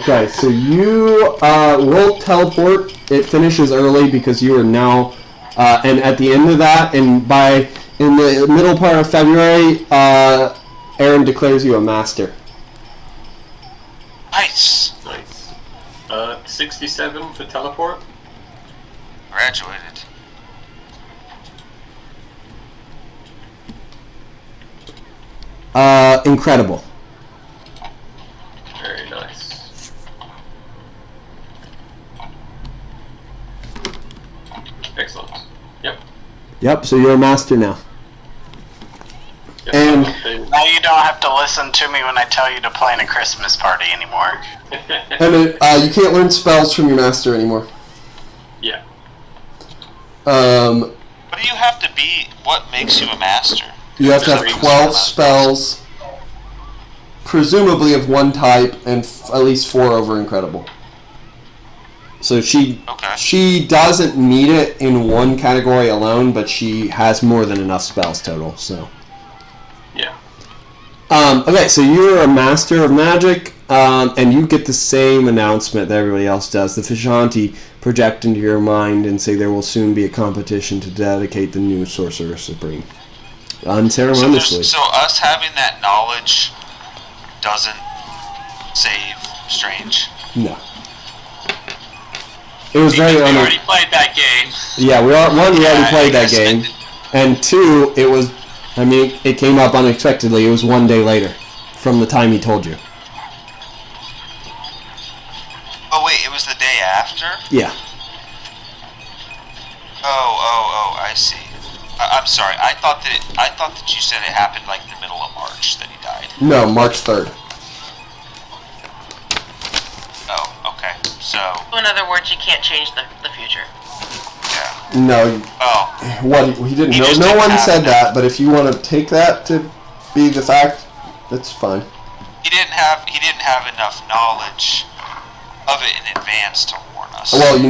Speaker 1: Okay, so you will teleport. It finishes early because you are now, and at the end of that, and in the middle part of February, Aaron declares you a master.
Speaker 4: Nice.
Speaker 5: Nice. 67 for teleport.
Speaker 4: Graduated.
Speaker 1: Incredible.
Speaker 5: Very nice. Excellent.
Speaker 1: Yep, so you're a master now.
Speaker 5: Yep.
Speaker 1: And
Speaker 3: Now you don't have to listen to me when I tell you to plan a Christmas party anymore.
Speaker 1: you can't learn spells from your master anymore.
Speaker 5: Yeah.
Speaker 4: What do you have to be? What makes you a master?
Speaker 1: You have to have 12 spells, presumably of one type, and at least 4 over incredible. So she doesn't need it in one category alone, but she has more than enough spells total. So.
Speaker 5: Yeah.
Speaker 1: Okay, so you're a master of magic, and you get the same announcement that everybody else does. The Vishanti project into your mind and say there will soon be a competition to dedicate the new Sorcerer Supreme. Unceremoniously.
Speaker 4: So us having that knowledge doesn't save Strange?
Speaker 1: No. It was very
Speaker 8: We already played that game.
Speaker 1: Yeah, we already played that game. And 2, it came up unexpectedly. It was 1 day later from the time he told you.
Speaker 4: Oh wait, it was the day after?
Speaker 1: Yeah.
Speaker 4: Oh, I see. I'm sorry. I thought that you said it happened like in the middle of March that he died.
Speaker 1: No, March 3rd.
Speaker 4: Oh, okay. So.
Speaker 2: In other words, you can't change the future.
Speaker 4: Yeah.
Speaker 1: No.
Speaker 4: Oh.
Speaker 1: What he didn't
Speaker 4: He
Speaker 1: know.
Speaker 4: just
Speaker 1: No
Speaker 4: didn't
Speaker 1: one
Speaker 4: have
Speaker 1: said
Speaker 4: enough.
Speaker 1: that, but if you want to take that to be the fact, that's fine.
Speaker 4: He didn't have enough knowledge of it in advance to warn us.
Speaker 1: Well, you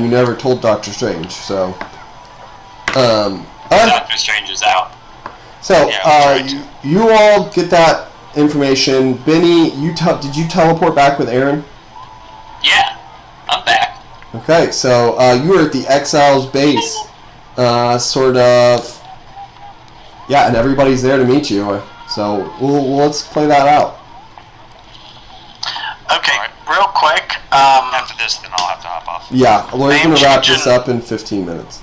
Speaker 1: never told Doctor Strange, so.
Speaker 8: Doctor Strange is out.
Speaker 1: So,
Speaker 4: Yeah, we tried
Speaker 1: you all get that information. Benny, did you teleport back with Aaron?
Speaker 8: Yeah, I'm back.
Speaker 1: Okay, so you were at the Exiles base, sort of. Yeah, and everybody's there to meet you. So let's play that out.
Speaker 3: Okay,
Speaker 4: Alright.
Speaker 3: real quick.
Speaker 4: After this, then I'll have to hop off.
Speaker 1: Yeah, we're
Speaker 3: Name
Speaker 1: gonna wrap
Speaker 3: change
Speaker 1: this
Speaker 3: and-
Speaker 1: up in 15 minutes.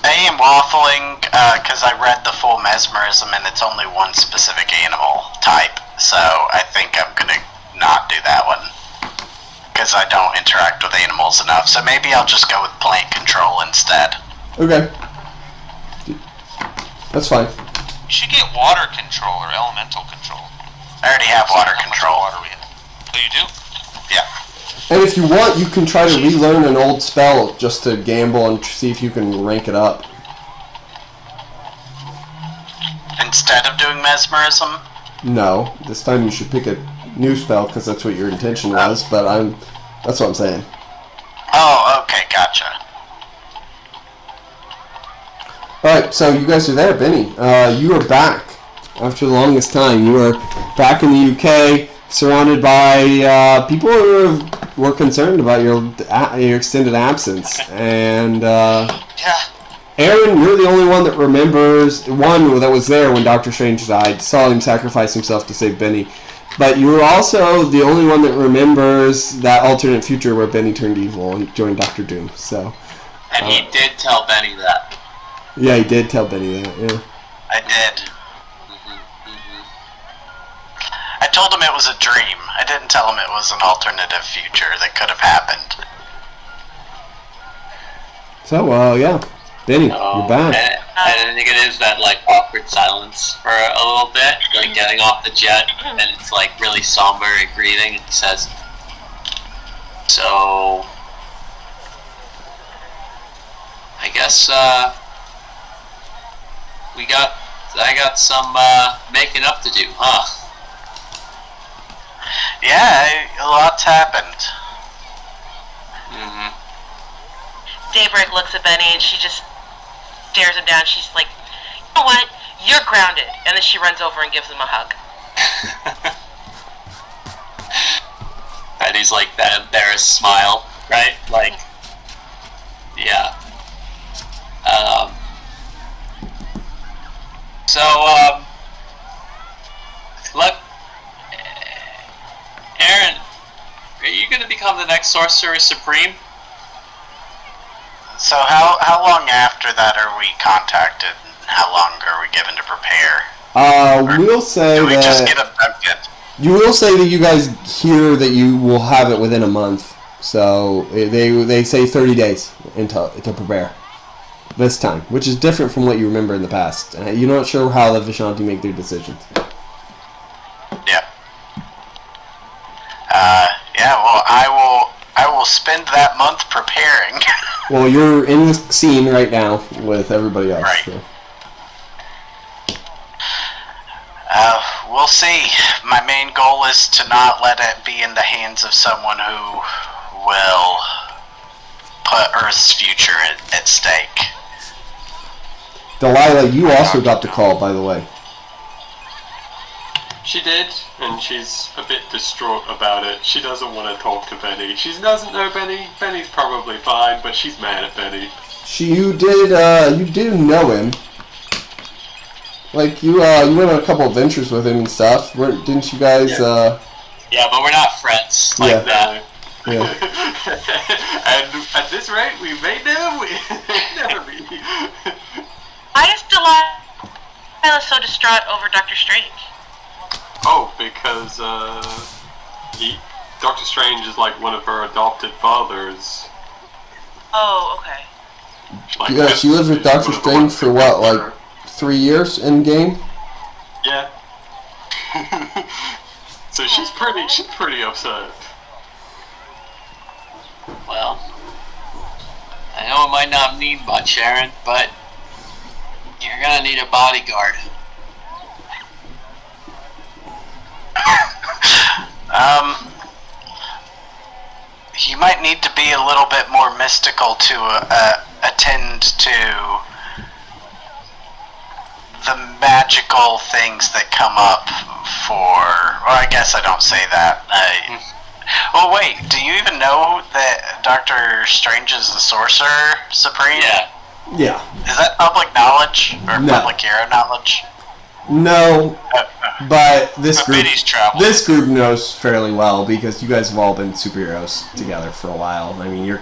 Speaker 3: I am waffling because I read the full mesmerism and it's only one specific animal type, so I think I'm gonna not do that one because I don't interact with animals enough. So maybe I'll just go with plant control instead.
Speaker 1: Okay. That's fine.
Speaker 4: You should get water control or elemental control.
Speaker 3: I already have water
Speaker 4: How much
Speaker 3: control.
Speaker 4: water we have. Oh, you do?
Speaker 3: Yeah.
Speaker 1: And if you want, you can try to relearn an old spell just to gamble and see if you can rank it up.
Speaker 3: Instead of doing mesmerism?
Speaker 1: No, this time you should pick a new spell because that's what your intention was. But that's what I'm saying.
Speaker 3: Oh, okay, gotcha.
Speaker 1: All right, so you guys are there, Benny. You are back after the longest time. You are back in the UK, surrounded by people who were concerned about your extended absence, and
Speaker 4: Yeah.
Speaker 1: Aaron, you're the only one that remembers one that was there when Doctor Strange died. Saw him sacrifice himself to save Benny, but you're also the only one that remembers that alternate future where Benny turned evil and joined Doctor Doom. So,
Speaker 8: And he did tell Benny that.
Speaker 1: Yeah, he did tell Benny that, yeah.
Speaker 3: I did. I told him it was a dream. I didn't tell him it was an alternative future that could have happened.
Speaker 1: So, yeah. Benny, you're back.
Speaker 8: And I think it is that like awkward silence for a little bit, like getting off the jet, and it's like really somber and grieving. And he says, "So, I guess I got some making up to do, huh?"
Speaker 3: Yeah, a lot's happened.
Speaker 2: Daybreak looks at Benny and she just stares him down. She's like, "You know what? You're grounded." And then she runs over and gives him a hug.
Speaker 8: And he's like that embarrassed smile, right? Like, yeah. Look, Aaron, are you going to become the next Sorcerer Supreme?
Speaker 3: So how long after that are we contacted? How long are we given to prepare?
Speaker 1: We'll say
Speaker 3: Do we
Speaker 1: that
Speaker 3: just get abducted?
Speaker 1: you will say that you guys hear that you will have it within a month. So they say 30 days to prepare this time, which is different from what you remember in the past. You're not sure how the Vishanti make their decisions.
Speaker 3: Yep. Yeah. Well, I will spend that month preparing.
Speaker 1: Well, you're in the scene right now with everybody else.
Speaker 3: Right.
Speaker 1: So.
Speaker 3: We'll see. My main goal is to not let it be in the hands of someone who will put Earth's future at stake.
Speaker 1: Delilah, you also got the call, by the way.
Speaker 5: She did, and she's a bit distraught about it. She doesn't want to talk to Benny. She doesn't know Benny. Benny's probably fine, but she's mad at Benny.
Speaker 1: You did know him. Like you went on a couple adventures with him and stuff. Didn't you guys?
Speaker 8: Yeah, but we're not friends like that.
Speaker 1: Yeah.
Speaker 5: And at this rate, we may never be.
Speaker 2: Why is Delilah so distraught over Dr. Strange?
Speaker 5: Oh, because Doctor Strange is like one of her adopted fathers.
Speaker 2: Oh, okay.
Speaker 5: Like,
Speaker 1: Yeah, she lives with Doctor Strange for what, like 3 years in game?
Speaker 5: Yeah. So she's pretty upset.
Speaker 8: Well, I know it might not mean much, Aaron, but you're gonna need a bodyguard.
Speaker 3: You might need to be a little bit more mystical to attend to the magical things that come up or I guess I don't say that. Oh wait, do you even know that Dr. Strange is the Sorcerer Supreme?
Speaker 1: Yeah.
Speaker 3: Is that public knowledge or
Speaker 1: No.
Speaker 3: public hero knowledge?
Speaker 1: No, but this
Speaker 4: Benny's traveled.
Speaker 1: this group knows fairly well because you guys have all been superheroes together for a while. I mean, you're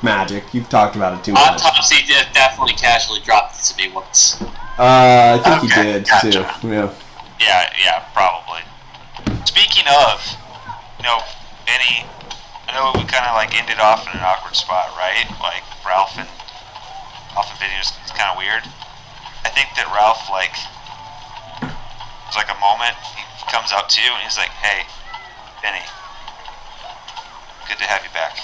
Speaker 1: magic. You've talked about it too much.
Speaker 8: Autopsy did definitely casually dropped it to me once.
Speaker 1: I think he
Speaker 3: Okay,
Speaker 1: did
Speaker 3: gotcha.
Speaker 1: too. Yeah.
Speaker 4: Yeah, probably. Speaking of, Benny, I know we kind of like ended off in an awkward spot, right? Like Ralph and Benny was kind of weird. I think that Ralph there's like a moment he comes up to you and he's like, "Hey, Benny, good to have you back.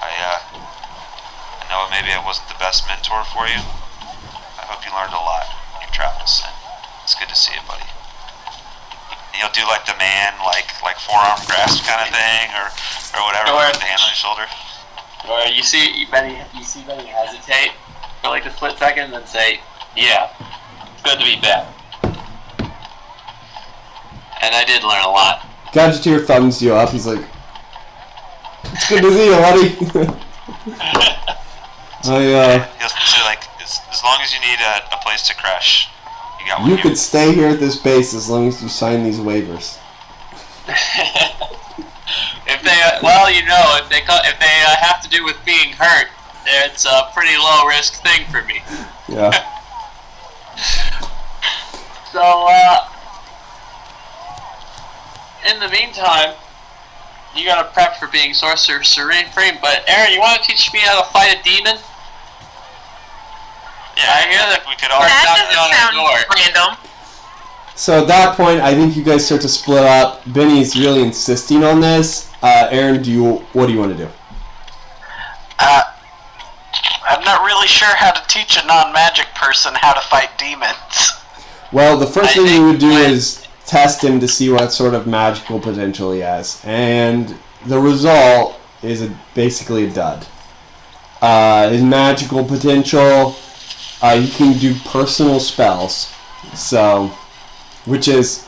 Speaker 4: I know maybe I wasn't the best mentor for you. I hope you learned a lot in your travels, and it's good to see you, buddy." And he'll do like the man, like forearm grasp kind of thing, or whatever, with the hand on his shoulder.
Speaker 8: Or you see Benny hesitate for like a split second, and then say, "Yeah, it's good to be back." And I did learn a lot.
Speaker 1: Gadgeteer thumbs you up. He's like, "It's good to see you, buddy."
Speaker 4: He'll say like, as long as you need a place to crash, you got one
Speaker 1: You
Speaker 4: here.
Speaker 1: could stay here at this base as long as you sign these waivers.
Speaker 8: If they, if they have to do with being hurt, it's a pretty low risk thing for me.
Speaker 1: Yeah.
Speaker 8: So, in the meantime, you gotta prep for being Sorcerer Supreme. But Aaron, you want to teach me how to fight a demon?
Speaker 4: Yeah,
Speaker 8: I hear that
Speaker 4: we could all.
Speaker 2: That
Speaker 8: knock down
Speaker 2: doesn't
Speaker 8: a door.
Speaker 2: sound random.
Speaker 1: So at that point, I think you guys start to split up. Benny's really insisting on this. Aaron, what do you want to do?
Speaker 3: I'm not really sure how to teach a non-magic person how to fight demons.
Speaker 1: Well, the first
Speaker 8: I
Speaker 1: thing you
Speaker 8: think
Speaker 1: would do
Speaker 8: when-
Speaker 1: is test him to see what sort of magical potential he has. And the result is basically a dud. His magical potential, he can do personal spells. So, which is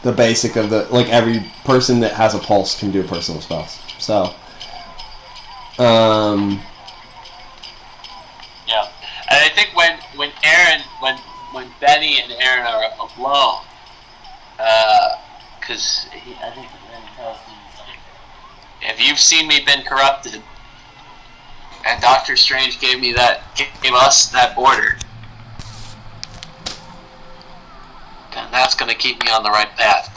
Speaker 1: the basic of every person that has a pulse can do personal spells. So,
Speaker 8: Yeah, and I think when Benny and Aaron are alone, because I think Ben tells him, if you've seen me been corrupted, and Doctor Strange gave us that order, then that's gonna keep me on the right path.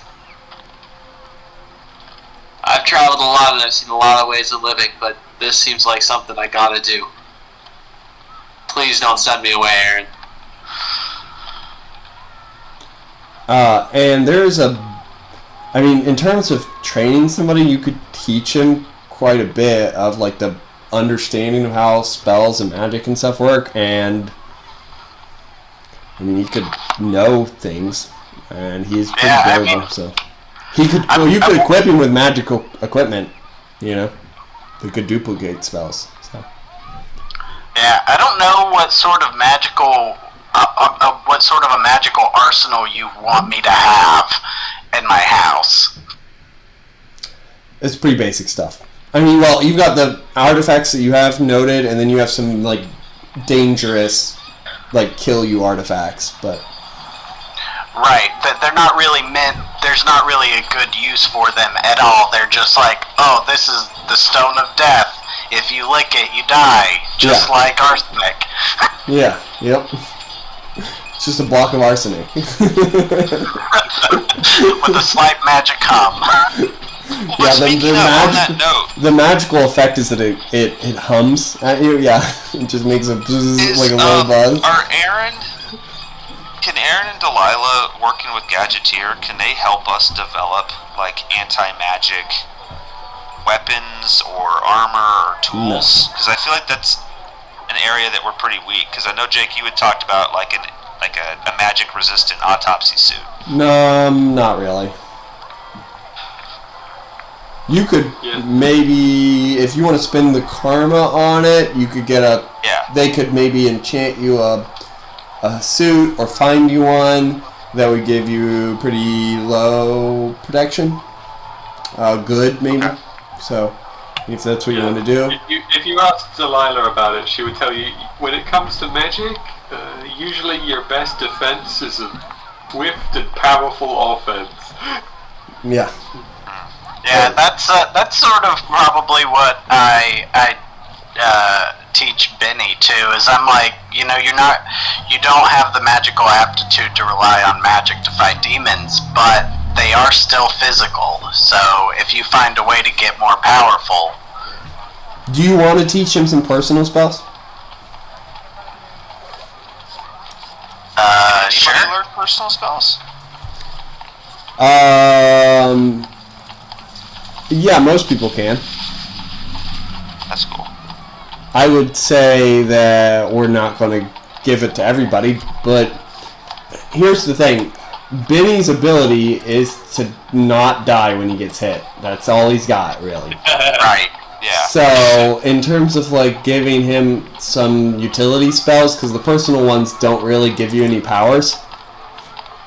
Speaker 8: I've traveled a lot and I've seen a lot of ways of living, but this seems like something I gotta do. Please don't send me away, Aaron.
Speaker 1: and in terms of training somebody, you could teach him quite a bit of the understanding of how spells and magic and stuff work, and he could know things, and he's pretty durable. So you could equip him with magical equipment, that could duplicate spells. So.
Speaker 3: Yeah, I don't know what sort of a magical arsenal you want me to have in my house.
Speaker 1: It's pretty basic stuff. You've got the artifacts that you have noted, and then you have some dangerous, kill you artifacts, but.
Speaker 3: Right, they're not really meant. There's not really a good use for them at all. They're just oh, this is the stone of death. If you lick it, you die, just like arsenic.
Speaker 1: Yeah. Yep. It's just a block of arsenic.
Speaker 3: With a slight magic hum.
Speaker 4: Well, speaking of, on that note,
Speaker 1: the magical effect is that it hums at you. Yeah, it just makes a buzz, like a low buzz.
Speaker 4: Can Aaron and Delilah, working with Gadgeteer, can they help us develop anti-magic weapons or armor or tools? Because I feel like that's an area that we're pretty weak. Because I know, Jake, you had talked about a magic-resistant autopsy suit.
Speaker 1: No, not really. You could maybe, if you want to spend the karma on it, you could get they could maybe enchant you a suit or find you one that would give you pretty low protection. Good, maybe. Okay. So, if that's what you want to do.
Speaker 5: If you asked Delilah about it, she would tell you, when it comes to magic, usually your best defense is a swift and powerful offense.
Speaker 1: Yeah.
Speaker 3: Yeah, that's sort of probably what I teach Benny too. Is I'm you don't have the magical aptitude to rely on magic to fight demons, but they are still physical. So if you find a way to get more powerful.
Speaker 1: Do you want to teach him some personal spells?
Speaker 3: Sure.
Speaker 4: Anybody learn personal spells?
Speaker 1: Yeah, most people can.
Speaker 4: That's cool.
Speaker 1: I would say that we're not going to give it to everybody, but here's the thing. Benny's ability is to not die when he gets hit. That's all he's got, really.
Speaker 3: Right.
Speaker 4: Yeah.
Speaker 1: So, in terms of giving him some utility spells, because the personal ones don't really give you any powers.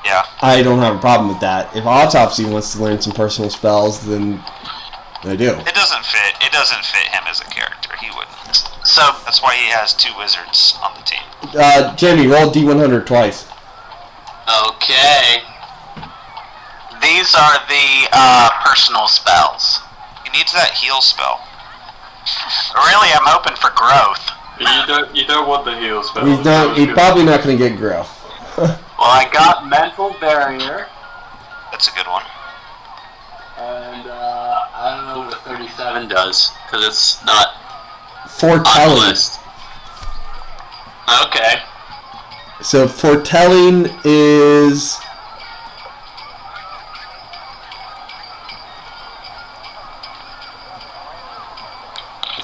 Speaker 4: Yeah.
Speaker 1: I don't have a problem with that. If Autopsy wants to learn some personal spells, then they do.
Speaker 4: It doesn't fit him as a character. He wouldn't.
Speaker 3: So
Speaker 4: that's why he has 2 wizards on the team.
Speaker 1: Jamie, roll D100 twice.
Speaker 8: Okay.
Speaker 3: These are the personal spells.
Speaker 4: He needs that heal spell.
Speaker 3: Really, I'm hoping for growth.
Speaker 5: You don't want the heal spell.
Speaker 1: He's probably not going to get grow.
Speaker 9: Well, I got mental barrier,
Speaker 4: That's a good one.
Speaker 9: and I don't know what 37 does because it's not on the
Speaker 1: Foretelling.
Speaker 9: list. Okay.
Speaker 1: So foretelling is...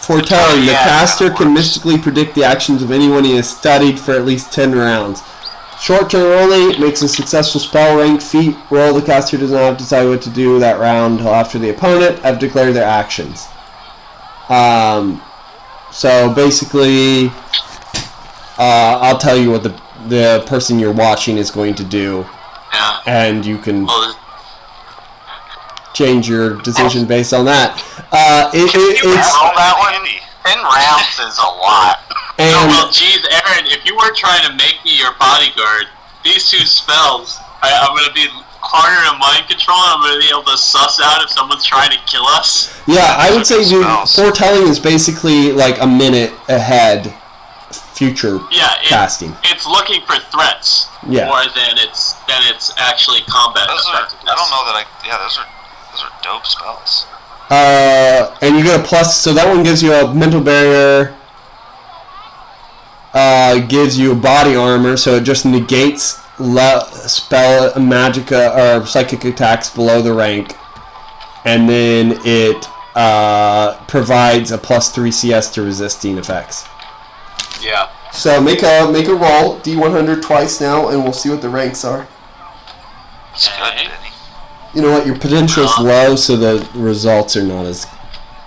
Speaker 1: Foretelling. The caster can mystically predict the actions of anyone he has studied for at least 10 rounds. Short term only, makes a successful spell rank feat roll. The caster does not have to decide what to do that round until after the opponent have declared their actions. So basically, I'll tell you what the person you're watching is going to do,
Speaker 9: Yeah.
Speaker 1: and you can
Speaker 9: Well,
Speaker 1: change your decision based on that. It's
Speaker 3: Roll that one. 10 rounds is a lot.
Speaker 9: well,
Speaker 1: and
Speaker 9: geez, Aaron, if you were trying to make me your bodyguard, these two spells, I'm going to be harder to mind control. I'm going to be able to suss out if someone's trying to kill us.
Speaker 1: yeah, I would say
Speaker 4: Spells.
Speaker 1: foretelling is basically like a minute ahead future
Speaker 9: Yeah,
Speaker 1: casting.
Speaker 9: it's looking for threats
Speaker 1: Yeah.
Speaker 9: more than it's actually combat
Speaker 4: Those are,
Speaker 9: effectiveness.
Speaker 4: I don't know that those are dope spells.
Speaker 1: And you get a plus, so that one gives you a mental barrier, gives you a body armor, so it just negates spell magica or psychic attacks below the rank, and then it provides a +3 CS to resisting effects.
Speaker 9: Yeah.
Speaker 1: So make a roll, D100 twice now, and we'll see what the ranks are.
Speaker 4: It's good,
Speaker 9: Okay.
Speaker 4: Benny.
Speaker 1: You know what? Your potential is low, so the results are not as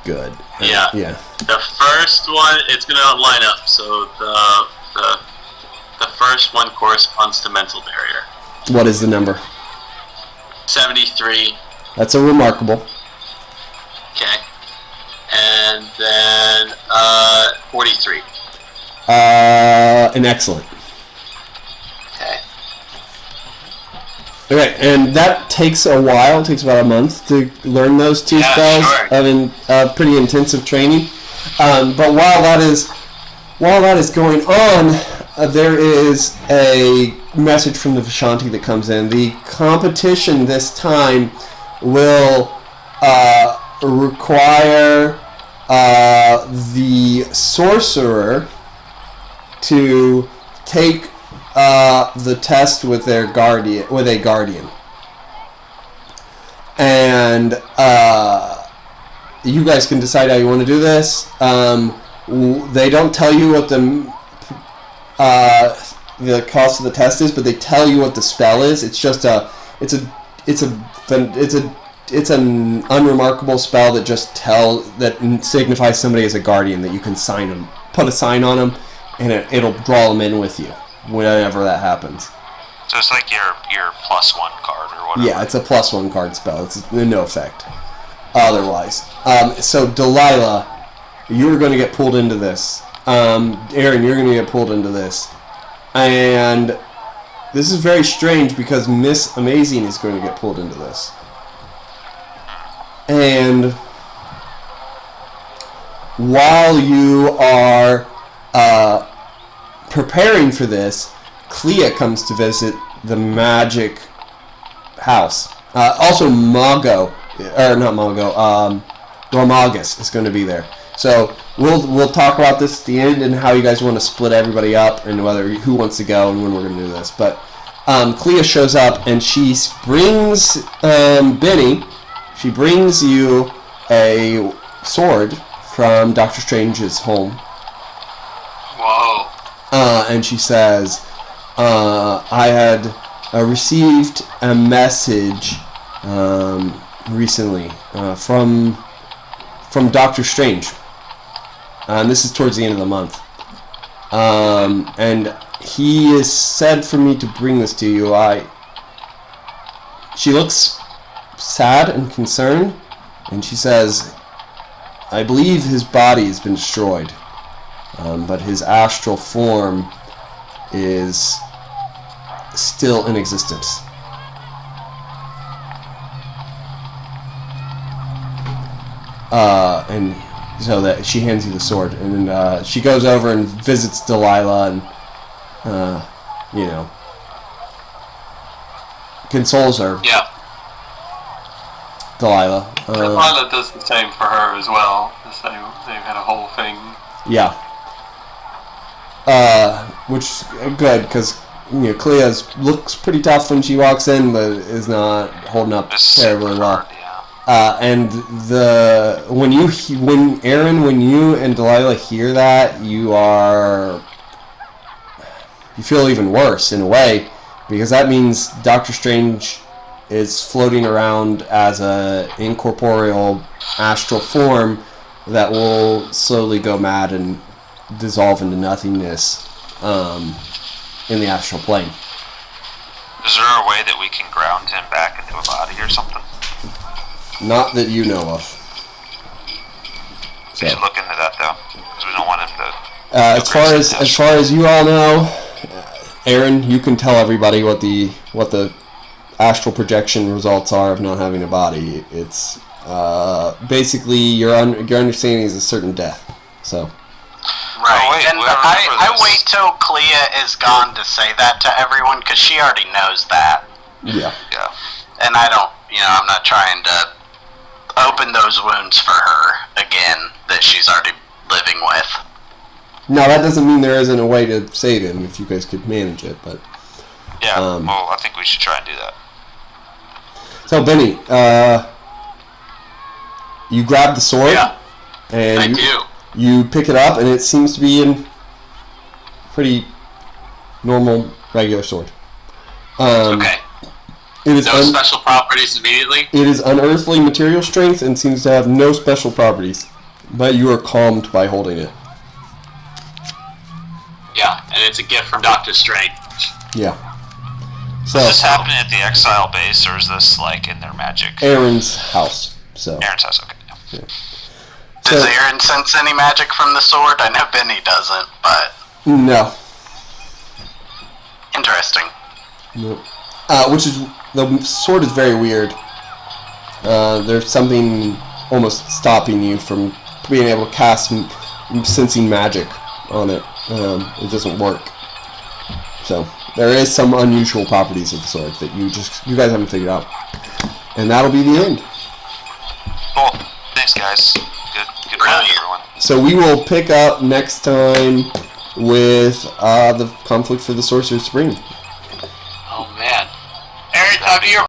Speaker 1: good.
Speaker 9: Yeah.
Speaker 1: Yeah.
Speaker 9: The first one, it's going to line up. So the first one corresponds to mental barrier.
Speaker 1: What is the number?
Speaker 9: 73.
Speaker 1: That's a remarkable.
Speaker 9: Okay. And then 43.
Speaker 1: An excellent.
Speaker 9: Okay.
Speaker 1: Okay, and that takes a while. It takes about a month to learn those two
Speaker 9: Yeah,
Speaker 1: spells
Speaker 9: sure.
Speaker 1: of pretty intensive training. But while that is going on, there is a message from the Vishanti that comes in. The competition this time will require the sorcerer to take the test with a guardian, and you guys can decide how you want to do this. They don't tell you what the cost of the test is, but they tell you what the spell is. It's just it's an unremarkable spell that just signifies somebody as a guardian, that you can sign them, put a sign on them, and it'll draw them in with you whenever that happens.
Speaker 4: So it's like your +1 card or whatever.
Speaker 1: Yeah, it's a +1 card spell. It's no effect otherwise. So Delilah, you're going to get pulled into this. Aaron, you're going to get pulled into this. And this is very strange because Miss Amazing is going to get pulled into this. And while you are preparing for this, Clea comes to visit the magic house. Also, Dormagus is going to be there. So we'll talk about this at the end and how you guys want to split everybody up and who wants to go and when we're going to do this. But Clea shows up and she brings Benny. She brings you a sword from Doctor Strange's home.
Speaker 9: Whoa.
Speaker 1: And she says, I had received a message recently from Doctor Strange. And this is towards the end of the month. And he has said for me to bring this to you. She looks sad and concerned, and she says, I believe his body has been destroyed, but his astral form is still in existence. And so that she hands you the sword, and then she goes over and visits Delilah and consoles her.
Speaker 5: Yeah.
Speaker 1: Delilah.
Speaker 5: Delilah does the same for her as well. So they've had a whole thing.
Speaker 1: Yeah. Which is good, because Clea looks pretty tough when she walks in, but is not holding up terribly well. And when you and Delilah hear that, you feel even worse in a way, because that means Doctor Strange is floating around as a incorporeal astral form that will slowly go mad and dissolve into nothingness in the astral plane.
Speaker 4: Is there a way that we can ground him back into a body or something?
Speaker 1: Not that you know of.
Speaker 4: We should look into that though, because we don't want him to.
Speaker 1: As far as you all know, Aaron, you can tell everybody what the astral projection results are of not having a body. It's basically your understanding is a certain death. So.
Speaker 3: Right,
Speaker 4: Oh, wait,
Speaker 3: and I wait till Clea is gone to say that to everyone, because she already knows that.
Speaker 1: Yeah.
Speaker 4: Yeah.
Speaker 3: And I don't, I'm not trying to open those wounds for her again that she's already living with.
Speaker 1: No, that doesn't mean there isn't a way to save him if you guys could manage it, but...
Speaker 4: Yeah, well, I think we should try and do that.
Speaker 1: So, Benny, you grab the sword, and
Speaker 5: I do.
Speaker 1: You pick it up, and it seems to be a pretty normal, regular sword.
Speaker 5: Okay.
Speaker 1: It is
Speaker 5: No special properties immediately?
Speaker 1: It is unearthly material strength and seems to have no special properties, but you are calmed by holding it.
Speaker 5: Yeah, and it's a gift from Doctor Strange.
Speaker 1: Yeah. So,
Speaker 4: Is this happening at the Exile base, or is this, like, in their magic?
Speaker 1: Aaron's house. So.
Speaker 4: Aaron's house, okay.
Speaker 1: Yeah.
Speaker 3: Does Aaron sense any magic from the sword? I know Benny doesn't, but...
Speaker 1: No.
Speaker 3: Interesting.
Speaker 1: No. The sword is very weird. There's something almost stopping you from being able to cast sensing magic on it. It doesn't work. So there is some unusual properties of the sword that you guys haven't figured out, and that'll be the end.
Speaker 4: Cool. Thanks, guys. Good round, everyone.
Speaker 1: So we will pick up next time with the conflict for the Sorcerer Supreme.
Speaker 8: Oh man. Aaron, have you